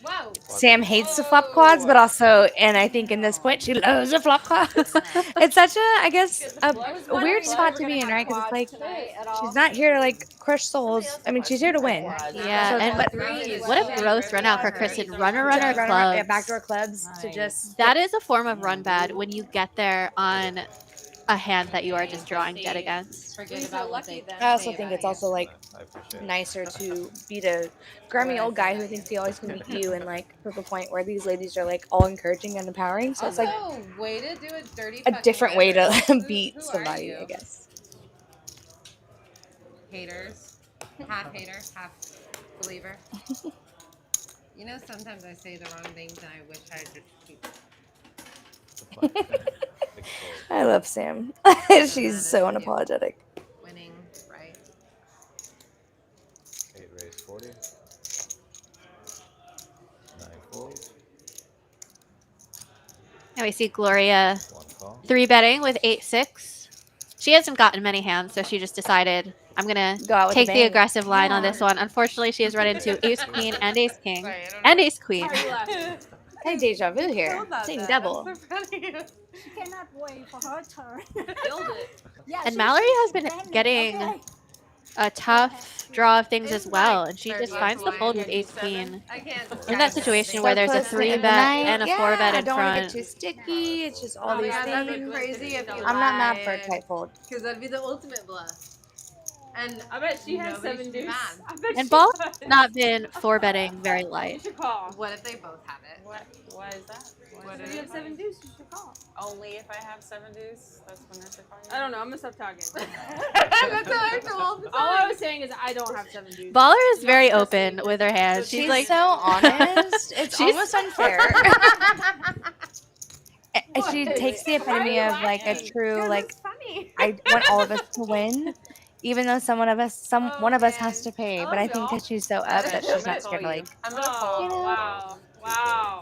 Wow. Sam hates to flop quads, but also, and I think in this point, she loves to flop quads. It's such a, I guess, a weird spot to be in, right? Because it's like she's not here to like crush souls. I mean, she's here to win. Yeah, So, and but what a gross run out for Kristen. Runner clubs. Yeah, backdoor clubs to just. That is a form of run bad when you get there on a hand that you are just drawing dead against. I also think it's also like nicer to beat a grimy old guy who thinks he always can beat you and like prove a point where these ladies are like all encouraging and empowering. So it's like way to do a dirty a different way to beat somebody, I guess. Haters. Half hater, half believer. You know, sometimes I say the wrong things and I wish I just keep. I love Sam. She's so unapologetic. Winning, right? 8 raise 40. 9 folds. Now we see Gloria 1 call. 3-betting with 8-6. She hasn't gotten many hands, so she just decided, I'm going to take the aggressive line on this one. Unfortunately, she has run into ace-queen and ace-king and ace-queen. Hey, deja vu here. Seeing double. She cannot wait for her turn. Yeah, And Mallory has been getting a tough draw of things as well, and she just finds the fold with ace-queen. In that situation where there's a 3-bet and a 4-bet in I don't want to front. get too sticky. It's just all these That'd be things. crazy if you I'm not mad for a tight fold. Because that'd be the ultimate bluff. And I bet she has 7 deuce. And Ball has not been 4-betting very light. What if they both have it? Why is that? If you have 7 deuce, you should call. Only if I have 7 deuce? That's when I should call you? I don't know. I'm gonna stop talking. That's how I feel all the time. All I was saying is I don't have 7 deuce. Baller is very open with her hands. She's like so honest. It's almost unfair. She takes the epitome of like a true like I want all of us to win, even though one of us has to pay. But I think that she's so up that she's not scared to like. Wow.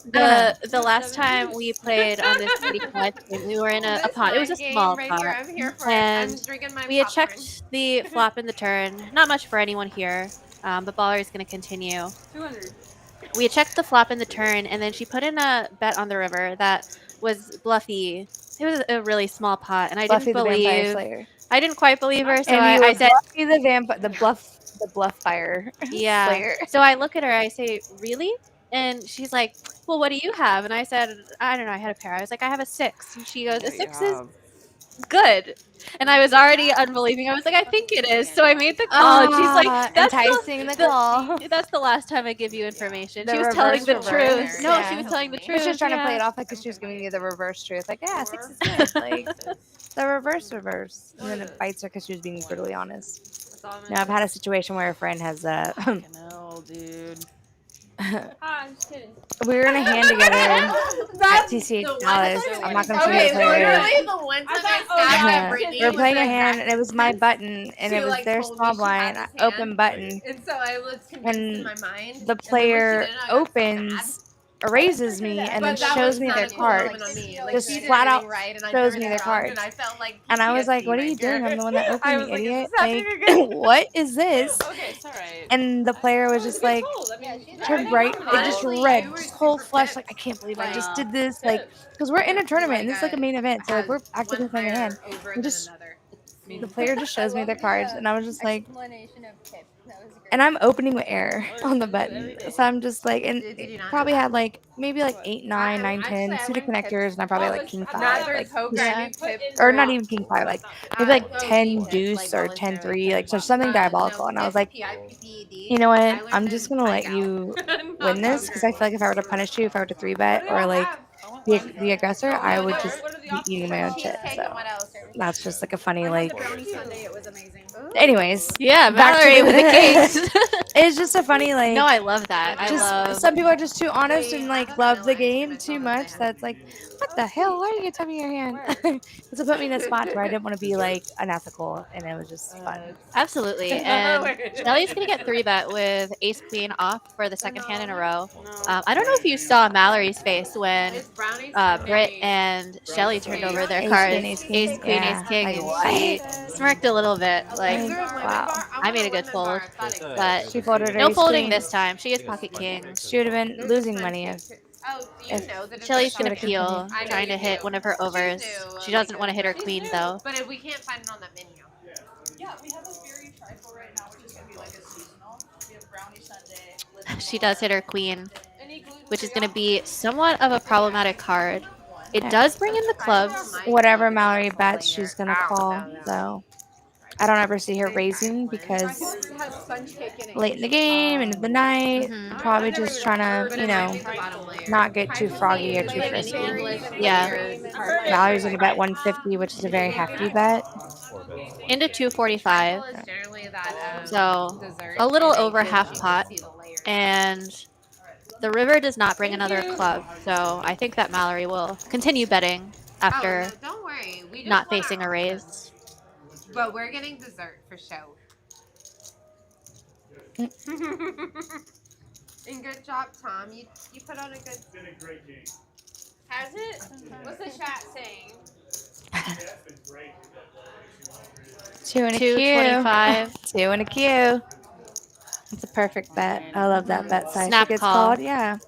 The last time we played on this city quad, we were in a pot. It was a small pot, and we had checked the flop in the turn. Not much for anyone here, but Baller is going to continue. 200. We had checked the flop in the turn, and then she put in a bet on the river that was bluffy. It was a really small pot, and I Buffy didn't the Vampire believe. Slayer. I didn't quite believe her, so And I said, Buffy the bluff fire. "Yeah." Slayer. So I look at her. I say, "Really?" And she's like, "Well, what do you have?" And I said, "I don't know. I had a pair." I was like, "I have a 6." And she goes, "A 6 is good." And I was already unbelieving. I was like, "I think it is." So I made the call. And she's like, "That's enticing the call. That's the last time I give you information." The She was telling the reverse. truth. No, Yeah. she was telling the She truth. was just trying to play yeah. it off like she was giving you the reverse truth. Like, yeah, 6 is good. Like, the reverse. And then it bites her because she was being brutally honest. Now, I've had a situation where a friend has No, dude. I'm just kidding. we were in a hand together at TCH Dallas. I'm not going to say the player. Literally the one time I We were playing a hand, and it was my button, and it was their small blind, open button. And so I was convinced in my mind. The player opens, erases me, and then shows me their card. Just flat out shows me their card. And I was like, "What are you doing? I'm the one that opened, you idiot! Like, what is this?" Okay, it's alright. And the player was just like, turned right, it just red, just whole flush. Like, I can't believe I just did this. Like, because we're in a tournament, and this is like a main event, so like we're actively playing a hand. And just the player just shows me their cards, and I was just like, and I'm opening with air on the button, so I'm just like, and it probably had like maybe like 8, 9, 9, 10 suited connectors, and I probably like king 5, like, or not even king 5, like maybe like 10 deuce or 10 3, like so something diabolical. And I was like, you know what? I'm just gonna let you win this because I feel like if I were to punish you, if I were to 3-bet or like the aggressor, I would just What are the be options? eating my own shit. Cheesecake So and what else? that's just like a funny I had like. the brownie sundae. It was amazing. Anyways, Yeah, back to Mallory with the cakes. It's just a funny like. No, I love that. I Just love. some people are just too honest They and have like a love the vanilla ice cream. game I too saw that much. they had That's like, what the hell? Why are you touching your hand? This will put me in a spot where I didn't want to be like unethical, and it was just fun. Absolutely. And Shelly's going to get 3-bet with ace queen off for the second hand in a row. I don't know if you saw Mallory's face when It's brownies. Britt and Shelly turned over their Ace cards. queen, ace king? Ace queen, Yeah. ace king. Like, And what? she smirked a little bit. Like, Wow. I made a good fold. But She folded her no ace folding queen. this time. She is pocket king. She would have been losing money if Oh, do you know that Shelly's going to should've continued. peel, trying to hit one of her overs. She doesn't want to hit her queen, though. But if we can't find it on that menu. Yeah, we have a very trifle right now, which is going to be like a seasonal. We have brownie sundae. She does hit her queen, which is going to be somewhat of a problematic card. It does bring in the clubs. Whatever Mallory bets, she's gonna call. So I don't ever see her raising because late in the game, end of the night, probably just trying to, not get too froggy or too frisky. Yeah. Mallory's gonna bet 150, which is a very hefty bet. Into 245. Generally that So dessert a little and over then half you can pot. see the layers. And the river does not bring another club. So I think that Mallory will continue betting after Don't worry. We just not want facing our a raise. But we're getting dessert for show. And good job, Tom. You put on a good. It's been a great game. Has it? What's the chat saying? That's been great. 2 and a 225. Q. 2 and a Q. It's a perfect bet. I love that bet size. Snap She gets call. called. Yeah.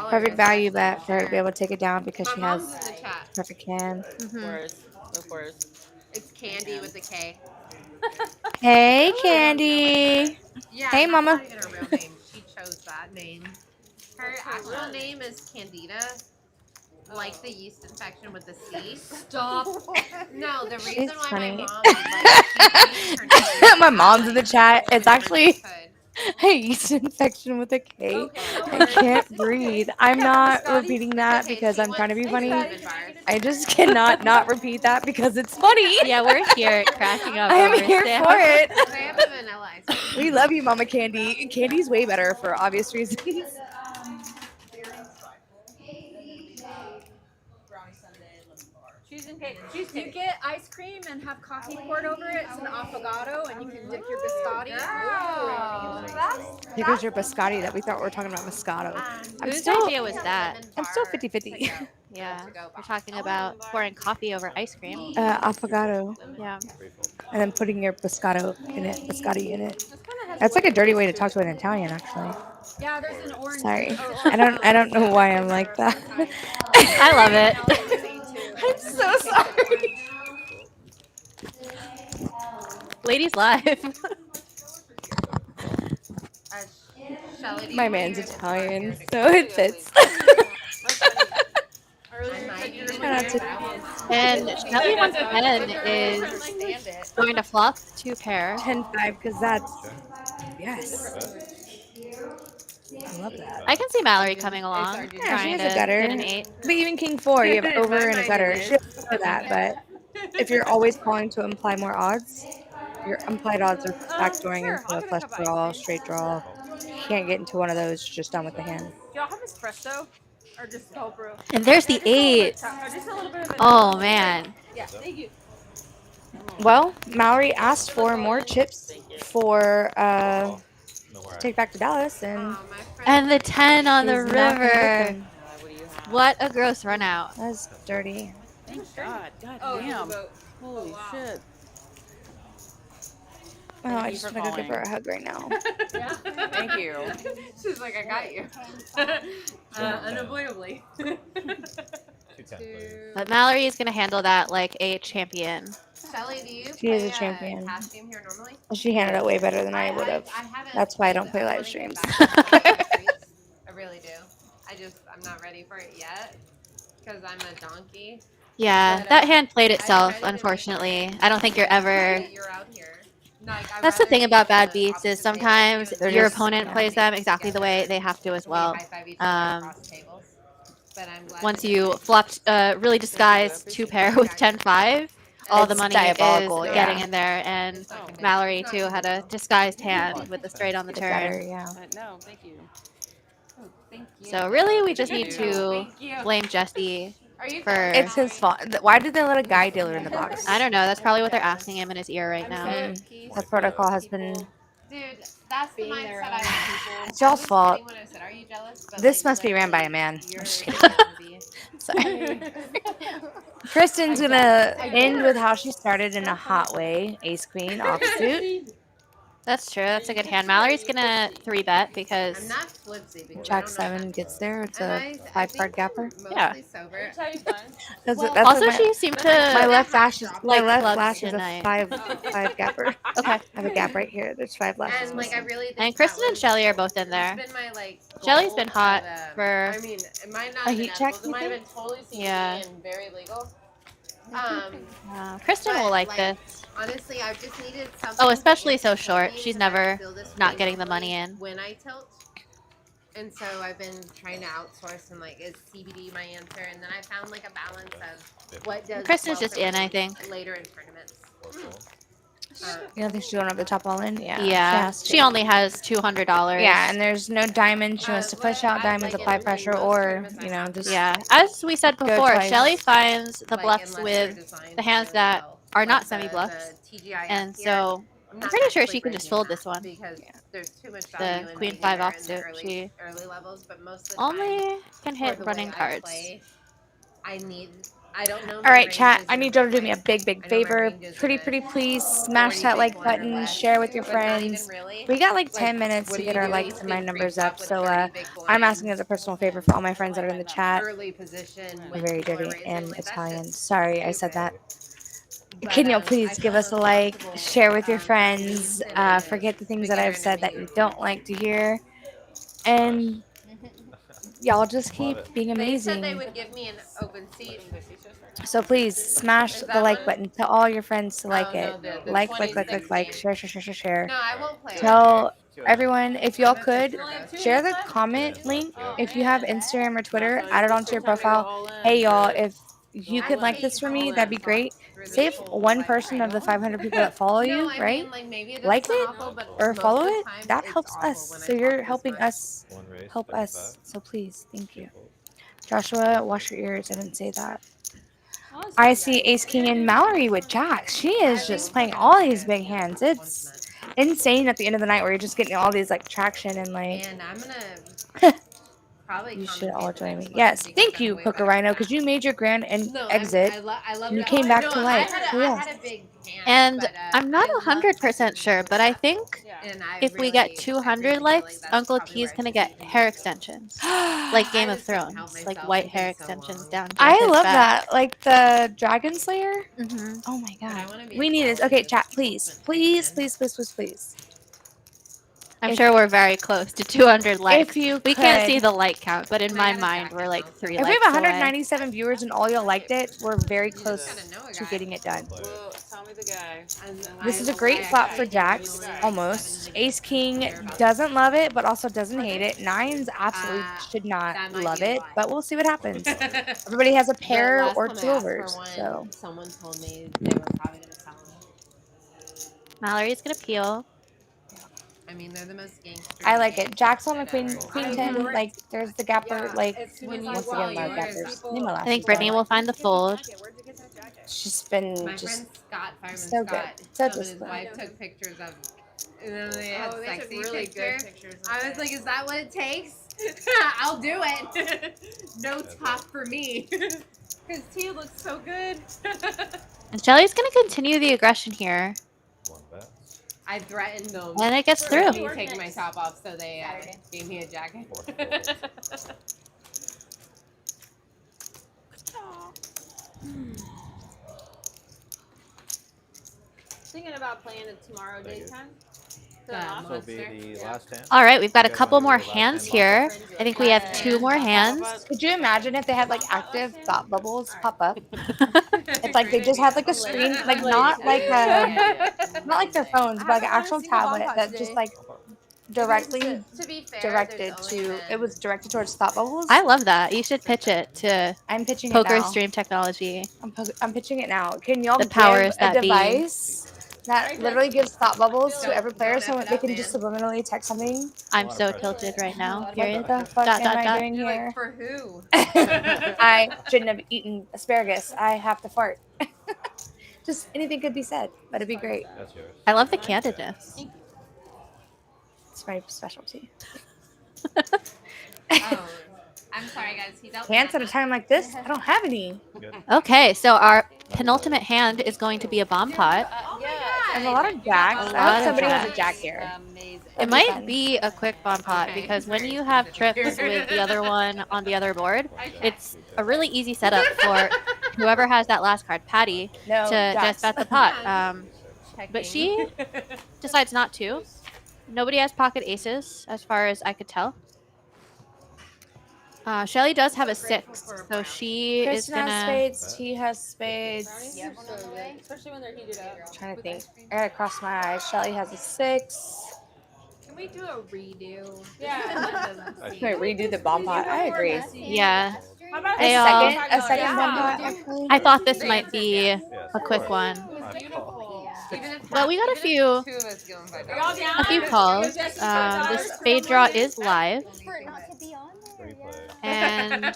Perfect value bet for her to be able to take it down because she has Mom's in the chat. perfect hand. Of course. It's Candy with a K. Hey, Candy. Yeah, Hey, that's Mama. not even her real name. She chose that name. Her actual name is Candida, like the yeast infection with the C. Stop. No, the reason She's why funny. my mom like, she changed her name My mom's in the chat. It's actually could. a yeast infection with a K. I can't breathe. I'm not repeating that because I'm trying to be funny. I just cannot not repeat that because it's funny. Yeah, we're here cracking up. I am over here Sam. for it. They have a vanilla ice cream. We love you, Mama Candy. Candy's way better for obvious reasons. You get ice cream and have coffee poured over it. It's an affogato, and you can dip your biscotti. Here goes your biscotti that we thought we were talking about Moscato. Whose idea was that? I'm still 50-50. Yeah, we're talking about pouring coffee over ice cream. Affogato. Yeah. And then putting your biscotti in it. That's like a dirty way to talk to an Italian, actually. Yeah, there's an orange. Sorry. I don't know why I'm like that. I love it. I'm so sorry. Ladies live. My man's Italian, so it fits. And Shelly once again is going to flop 2 pair. 10-5 because that's yes. I love that. I can see Mallory coming along. Yeah, she trying has a to gutter. get an 8. But even King 4, you have over and a gutter. She doesn't know that, but if you're always calling to imply more odds, your implied odds are backdooring into a flush draw, straight draw. You can't get into one of those just done with the hand. Do y'all have espresso? Or just cold brew? And there's the 8. Just a little bit of Oh, man. Yeah, thank you. Well, Mallory asked for more chips for take back to Dallas, And the 10 on the she's not gonna get river. them. What a gross run out. That's dirty. Thank God. God Oh, damn. you vote. Holy shit. Oh, I you just for want to go give her calling. a hug right now. Thank you. She's like, I got you. Unavoidably. But Mallory is going to handle that like a champion. Shelly, do you She is play a champion. cash game here normally? She handled it way better than I would have. haven't That's why I don't played play it. I live wanna get streams. back into the streets. I really do. I'm not ready for it yet because I'm a donkey. Yeah, But, that hand played I itself, tried to unfortunately. I don't think you're ever... You're out here. Like, That's the rather thing about be bad the beats is opposite table sometimes than your just opponent plays them exactly the way they have to as well. high-five each other across tables. But I'm glad once that you it's flopped really disguised 2-pair with 10-5, all the It's money diabolical, is yeah. getting in there. And Mallory, too, had a disguised hand with the straight on the Get better, turn. yeah. No, thank you. So really, we just Thank need you. to blame Jesse for... It's his fault. Why did they let a guy dealer in the box? I don't know. That's probably what they're asking him in his ear right now. That protocol has been. Dude, that's the mindset I want. It's y'all's fault. When I said, "Are you jealous?" But This must be ran by a man. you're Sorry. Kristen's gonna end with how she started in a hot way. Ace queen offsuit. That's true. That's a good hand. Mallory's gonna 3-bet I'm because not flipsy because Jack 7 gets there. It's a 5-card gapper. Yeah. sober. That's also what she seemed to my left lash is my like left clubs lash is a tonight. 5 gapper. Okay. I have a gap right here. There's 5 lashes. And like I really think And Kristen and Shelly are both in there. It's been my like. Shelly's been hot for I mean, it might not a have been heat check, edible. It you might have think? been totally CBD Yeah. and very legal. Kristen will like this. Honestly, I just needed something. Oh, especially so to short. me She's because I never feel this not way getting the normally money in. when I tilt. And so I've been trying to outsource and like, is CBD my answer? And then I found like a balance of what does. Kristen's well just for in, me I think. Later in tournaments. You don't think she's going up the top all in? Yeah. Yeah. She only has $200. Yeah, and there's no diamond. She wants to push out diamonds, apply pressure, or just Yeah. As we said Go before, twice. Shelly finds the Like, bluffs unless they're with designed the hands really that well. are not Like semi-bluffs. the TGIF And here, so I'm not pretty sure actually she can just breaking fold that this one. because there's too much The value in queen being 5 there in offsuit. the She early levels, but most of the only time, can for hit the running way I cards. play, I don't know. All right, chat. I need y'all to do me a big favor. Pretty please smash that like button, share with your friends. We got like 10 minutes to get our likes and my numbers up. So I'm asking as a personal favor for all my friends that are in the chat. Early position. I'm very dirty and Italian. Sorry, I said that. Can y'all please give us a like, share with your friends, forget the things that I've said that you don't like to hear, and y'all just keep being They said they amazing. would give me an open seat. So please smash the like button. Tell all your friends to like it. the Like, 26 share. No, I won't play. Tell everyone, if y'all could, share the comment link. If you have Instagram or Twitter, add it onto your profile. Hey y'all, if you could like this for me, that'd be great. Say if one person of the 500 people that follow you, right, liked it or follow it, that helps us. So you're helping us help us. So please, thank you. Joshua, wash your ears. I didn't say that. I see Ace King and Mallory with Jack. She is just playing all these big hands. It's insane at the end of the night where you're just getting all these like traction and like. And I'm gonna probably. You should all join me. Yes, thank you, Poker Rhino, because you made your grand exit. I love and you that. came back to I life. had So a yes. big hand, And but, I'm not 100% sure, but I think if we get 200 likes, Uncle T's gonna get hair extensions, like Game of Thrones, like white hair extensions down. I Jacob's love back. that, like the Dragon Slayer. Mm-hmm. Oh my god, we need this. Okay, chat, please. I'm sure we're very close to 200 likes. If you we can't could- see the like count, but in my mind, we're like 3 If likes we have away. 197 viewers and all y'all liked it, we're very close to getting it done. Well, tell me the guy. This is a great flop for jacks, almost. Ace King doesn't love it, but also doesn't hate it. Nines absolutely should not love it, but we'll see what happens. Everybody has a pair or two overs, so. Someone told me they were probably gonna sell them. Mallory's gonna peel. I mean, they're the most gangster. I like it. Jacks on the queen 10, like, there's the gapper, like, once again, love gappers. Name my last I think one. Brittany will find the fold. She's been My just friend Scott, Fireman so good. Scott, So his disciplined. wife took pictures of. And then they had they took sexy really picture. good pictures of I was like, is that what it takes? I'll do it. No top for me. Because Tia looks so good. And Shelly's gonna continue the aggression here. I threatened them. And it gets for through. me taking my top off, so they gave me a jacket. Thinking about playing it tomorrow daytime. This will be the last hand. All right, we've got a couple more hands here. I think we have 2 more hands. Could you imagine if they had like active thought bubbles pop up? It's like they just had like a screen, like not like their phones, but like an actual tablet that just like directly To be fair, directed to. It was directed towards thought bubbles. I love that. You should pitch it to I'm pitching poker it now. stream technology. I'm pitching it now. Can y'all The give powers a that be. device that literally gives thought bubbles to every player so they can just subliminally text something? I'm so tilted right now. What the fuck am I doing here? For who? I shouldn't have eaten asparagus. I have to fart. Just anything could be said, but it'd be great. That's yours. I love the candidness. It's my specialty. I'm sorry, guys. He dealt Pants at a time like this? I don't have any. Okay, so our penultimate hand is going to be a bomb pot. There's a lot of jacks. I hope somebody has a jack here. It might be a quick bomb pot because when you have trips with the other one on the other board, it's a really easy setup for whoever has that last card, Patty, No, to jacks. just bet the pot. But she decides not to. Nobody has pocket aces, as far as I could tell. Shelly does have a 6, so she is Kristen has gonna. spades. He has spades. Especially when they're heated up. I'm trying to think. I gotta cross my eyes. Shelly has a 6. Can we do a redo? Yeah. Can we redo the bomb pot? I agree. Yeah. How about They A second bomb pot. Actually. I thought this might be a quick one. Well, we got a few calls. The spade draw is live. And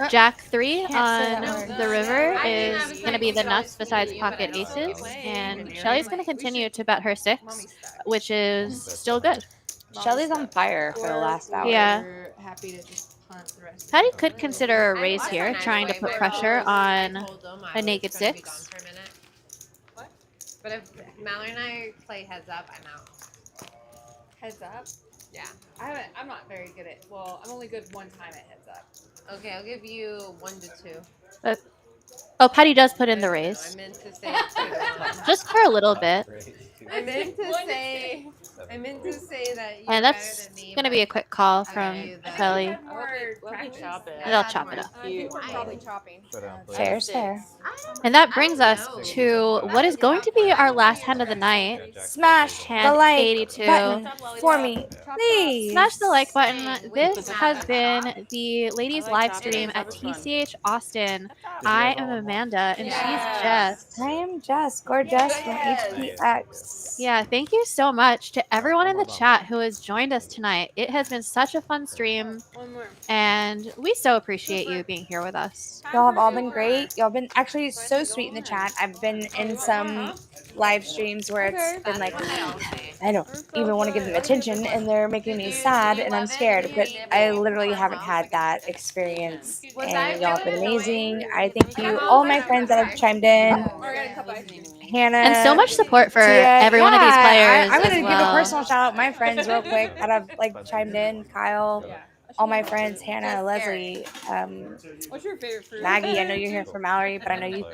Jack 3 on the river is going to be the nuts besides pocket aces. And Shelly's going to continue to bet her 6, which is still good. Shelly's on fire for the last hour. Yeah. Happy to just punt the rest. Patty could consider a raise here, trying to put pressure on a naked 6. But if Mallory and I play heads up, I'm out. Heads up. Yeah. I'm not very good at. Well, I'm only good one time at heads up. Okay, I'll give you 1 to 2. Oh, Patty does put in the raise. I meant to say 2. Just for a little bit. I meant to say that you're And that's going to be a quick call from Shelly. Chop it. They'll chop it up. I think we're probably chopping. Fair's fair. And that brings us to what is going to be our last hand of the night. Smash Hand the like 82. button for me, please. Smash the like button. This has been the ladies live stream at TCH Austin. I am Amanda and she's Jess. I am Jess, gorgeous from HPX. Yeah, thank you so much to everyone in the chat who has joined us tonight. It has been such a fun stream, and we so appreciate you being here with us. Y'all have all been great. Y'all been actually so sweet in the chat. I've been in some live streams where it's been like, I don't even want to give them attention, and they're making me sad, and I'm scared. But I literally haven't had that experience, and y'all have been amazing. I thank you, all my friends that have chimed in. Hannah. And so much support for every one of these players. I'm going to as well. give a personal shout out my friends real quick that have like chimed in. Kyle, all my friends, Hannah, Leslie, What's your favorite fruit? Maggie. I know you're here for Mallory, but I know you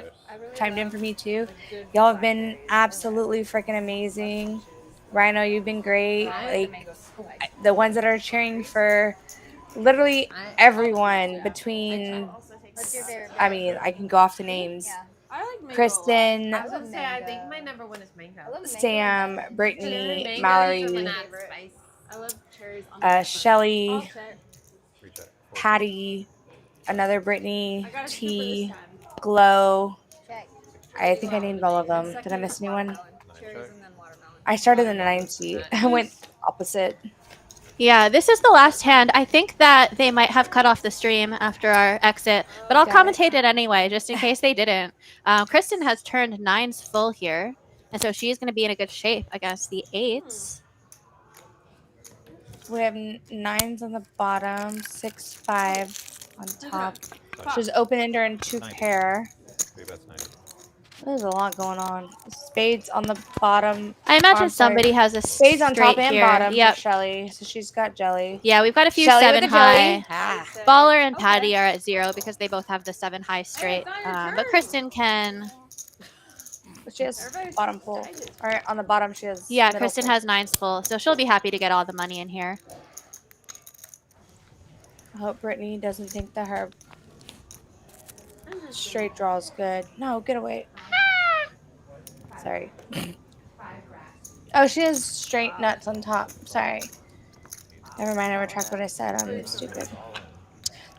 chimed in for me too. Y'all have been absolutely freaking amazing. Rhino, you've been great. Like the ones that are cheering for literally everyone between. I mean, I can go off the names. Kristen, I was gonna say, I think my number 1 is mango. Sam, Brittany, Mallory, I love cherries. Shelly, Patty, another Brittany, T, Glow. I think I named all of them. Did I miss anyone? I started in the 9 seat. I went opposite. Yeah, this is the last hand. I think that they might have cut off the stream after our exit, but I'll commentate it anyway, just in case they didn't. Kristen has turned 9s full here, and so she's going to be in a good shape against the 8s. We have 9s on the bottom, 6, 5 on top. She's open-ender and 2 pair. There's a lot going on. Spades on the bottom. I imagine somebody has a spades on top and here. bottom. Yep. For Shelly, so she's got jelly. Yeah, we've got a few Shelly 7 with a high. jelly. Baller and Patty are at 0 because they both have the 7 high straight. But Kristen can. She has bottom full. Or on the bottom, she has. Yeah, middle Kristen full. has 9s full, so she'll be happy to get all the money in here. I hope Brittany doesn't think that her straight draw is good. No, get away. Sorry. Oh, she has straight nuts on top. Sorry. Never mind. I retract what I said. I'm stupid.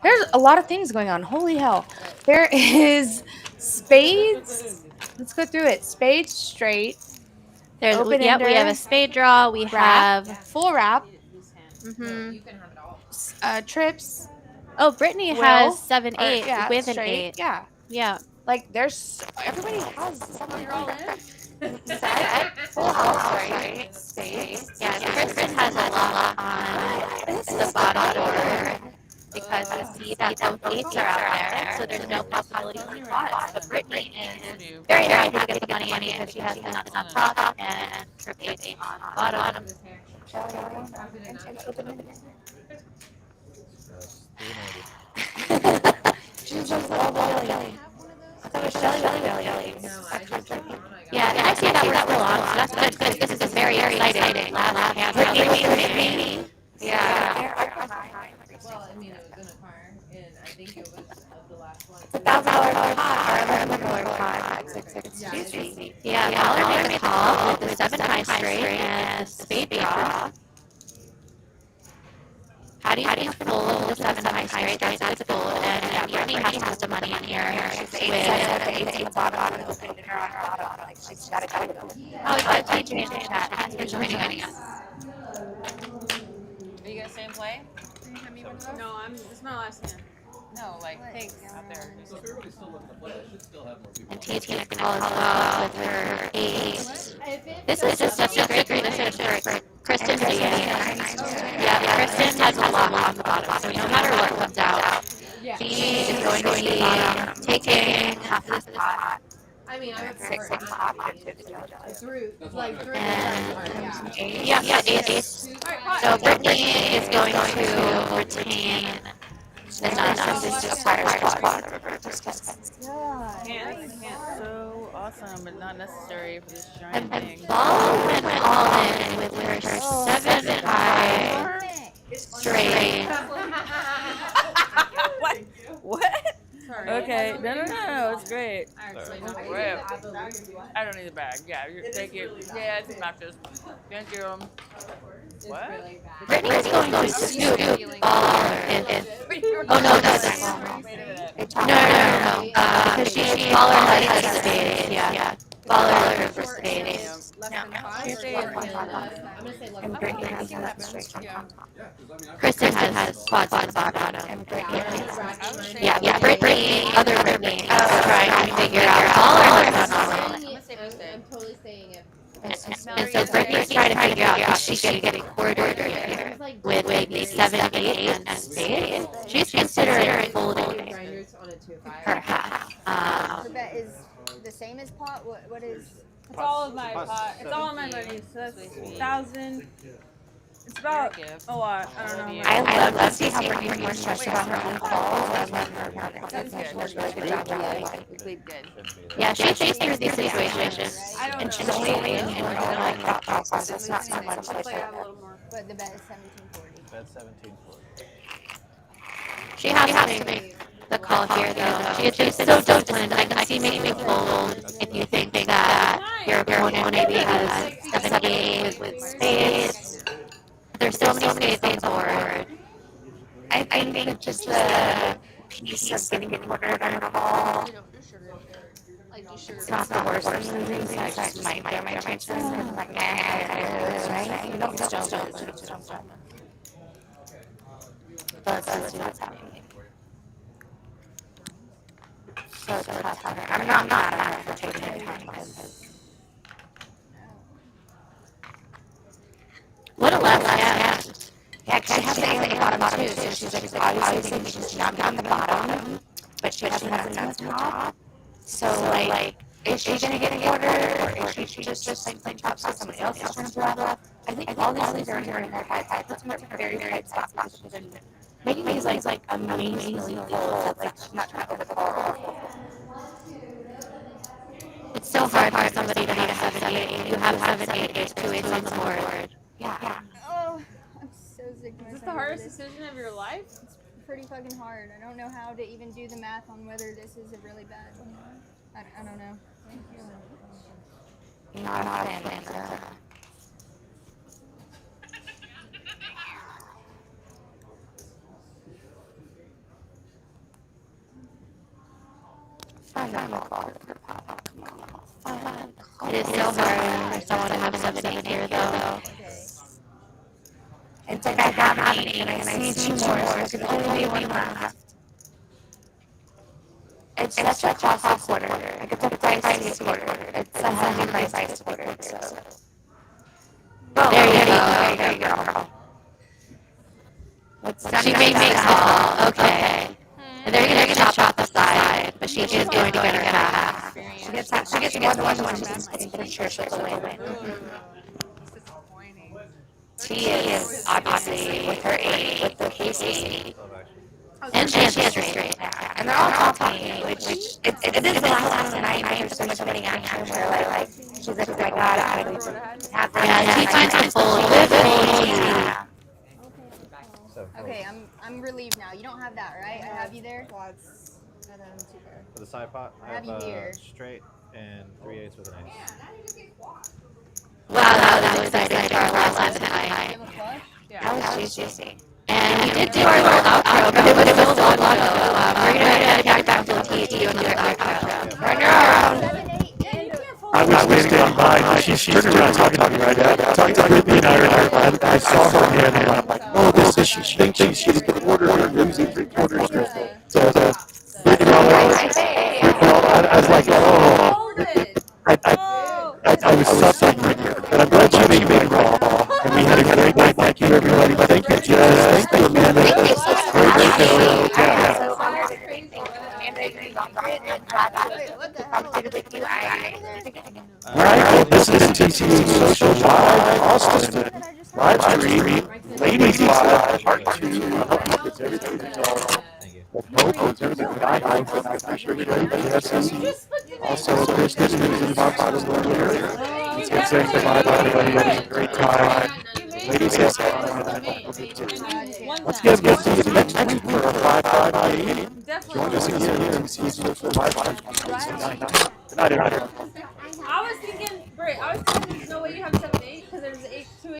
There's a lot of things going on. Holy hell. There is spades. Let's go through it. Spades straight. There's Open we have a ender. spade draw. We Wrap. have Full wrap. You can have it all. Trips. Oh, Brittany Will, has 7-8 yeah, with an straight. 8. Yeah. Yeah. Like there's everybody has something. You're all in. Set. Full house, right? Spades. Yeah, Kristen has a lot on the bottom board because we see that both 8s are out there, so there's no possibility for spots. But Brittany is very happy to get the money because she has the nuts on top and trip 8 on bottom. She's just all belly. Yeah, I see that we're still on, so that's good because this is a very exciting last hand. Yeah. Well, I mean, it was in a car, and I think it was of the last one. $1,000 pot or $11 pot. Yeah, Fowler made the call with the 7 high straight and the spade draw. How do you fold the 7 high straight? That's fold, and Brittany has the money in here. She's the 8 on the bottom and opening her on the bottom. Like she's got to go. Oh, it's got TCH in the chat. Thanks for joining us. Are you gonna stay and play? No, this is my last hand. No, like thanks out there. So if everybody's still looking to play, I should still have more people. And T's gonna call as well with her 8. This is just such a great position for Kristen to be in. Yeah, Kristen has a lot on the bottom, so no matter what comes out, she is going to be taking half this pot. I mean, I would Six prefer pot. through And yeah. yeah, 8. So Brittany is going to retain the nuts. Can't. So awesome, but not necessary for this giant And thing. Ball went all in with her 7 high straight. What? Sorry. Okay, no, it's great. I actually Great. I don't need the bag. Yeah, thank you. Yeah, it's obnoxious. Thank you. What? Brittany's going to scoop Baller in. Oh no, that's no. Because Baller has the spades. Yeah. Baller for spades. Less than 5 I'm gonna say less than 5. Kristen has spots on the bottom. Yeah, Brittany, other Brittany, is trying to figure out Baller on. I'm totally saying it. And so Brittany's trying to figure out if she's getting quartered here with maybe 7, 8, and spades. She's considering folding her half. So that is the same as pot? What is? It's all of my pot. It's all of my money. So that's 1,000. It's about a lot. I don't know. I love to see how Brittany's more stressed about her own calls. I love her good job. Yeah, she thinks through these situations. And she's only in her own like thought process. It's not so much like But the bet is 1740. That's 1740. She has to make the call here, though. She is so disciplined. I can see maybe fold if you think that your opponent maybe has 7-8 with spades. There's so many spades on the board. I think just the piece of getting quartered on a call. It's not the worst of the things. I just might get my chances. I'm like, nah, right? You don't just don't. But let's see what's happening. So tough on her. I'm not mad at her for taking her time because. What a left hand. Yeah, she has the 8 on the bottom too, so she's like obviously thinking she's jumping on the bottom, but she doesn't have the nuts on top. So like, is she gonna get a quarter, or is she just like playing top spot? Somebody else is trying to bluff. I think all these things are in her head. I put some of her very spot position, making these like amazingly fold, like she's not trying to overcall. It's so hard for somebody to have 7-8. You have 7-8, there's 2 8s on the board. Yeah. Oh, I'm so sick of Is this the hardest decision of your life? It's pretty fucking hard. I don't know how to even do the math on whether this is a really bad one. I don't know. Thank you. Not a banter. It is so hard for someone to have 7-8 here, though. It's like I have an 8 and I see 2 more, so I could only be one left. It's such a costly quarter. Like, it's a pricey quarter. It's a heavy pricey quarter, so. There you go, girl. She may make call. Okay. And they're going to chop the side, but she is going to get her half. She gets more than one she's pretty sure she'll win. She is obviously with her 8, with the case 8. And she has a straight. Yeah. And they're all talking, which it is the last time of the night. There's so much winning action where like she's like, oh my god, yeah, she finds the full. Yeah. Okay, I'm relieved now. You don't have that, right? I have you there. Quads and then 2 pair. For the side pot, I have straight and 3/8 with an ace. Wow, that was exciting for our last time tonight. That was juicy. And we did do our little outro, but it was so long ago. We're going to head back to the TCH and do our outro. We're on your own. I was standing by. She turned around talking to me right now. Talking to me, and I saw her hand, and I'm like, oh, this is, she thinks she's the quarter or losing 3/4. So, I was like, oh. I was suffering right here. But I'm glad you made it raw. And we had a great night. Thank you, everybody. Thank you, Jess. Thank you, Amanda. Great show. Yeah. So honored and grateful. Amanda agrees on it, and glad that commentated with you. All right, well, this is TCH Social Austin live stream, Ladies Live Part 2. I hope it's everything I appreciate everybody. Also, Kristen, who's in my bottom earlier. He's been saying goodbye to everybody. Having a great time. Ladies, yes, let's get to the next week for a 5-5 game. Join us again at TCH Social Live Stream. Good night, everybody. I was thinking, there's no way you have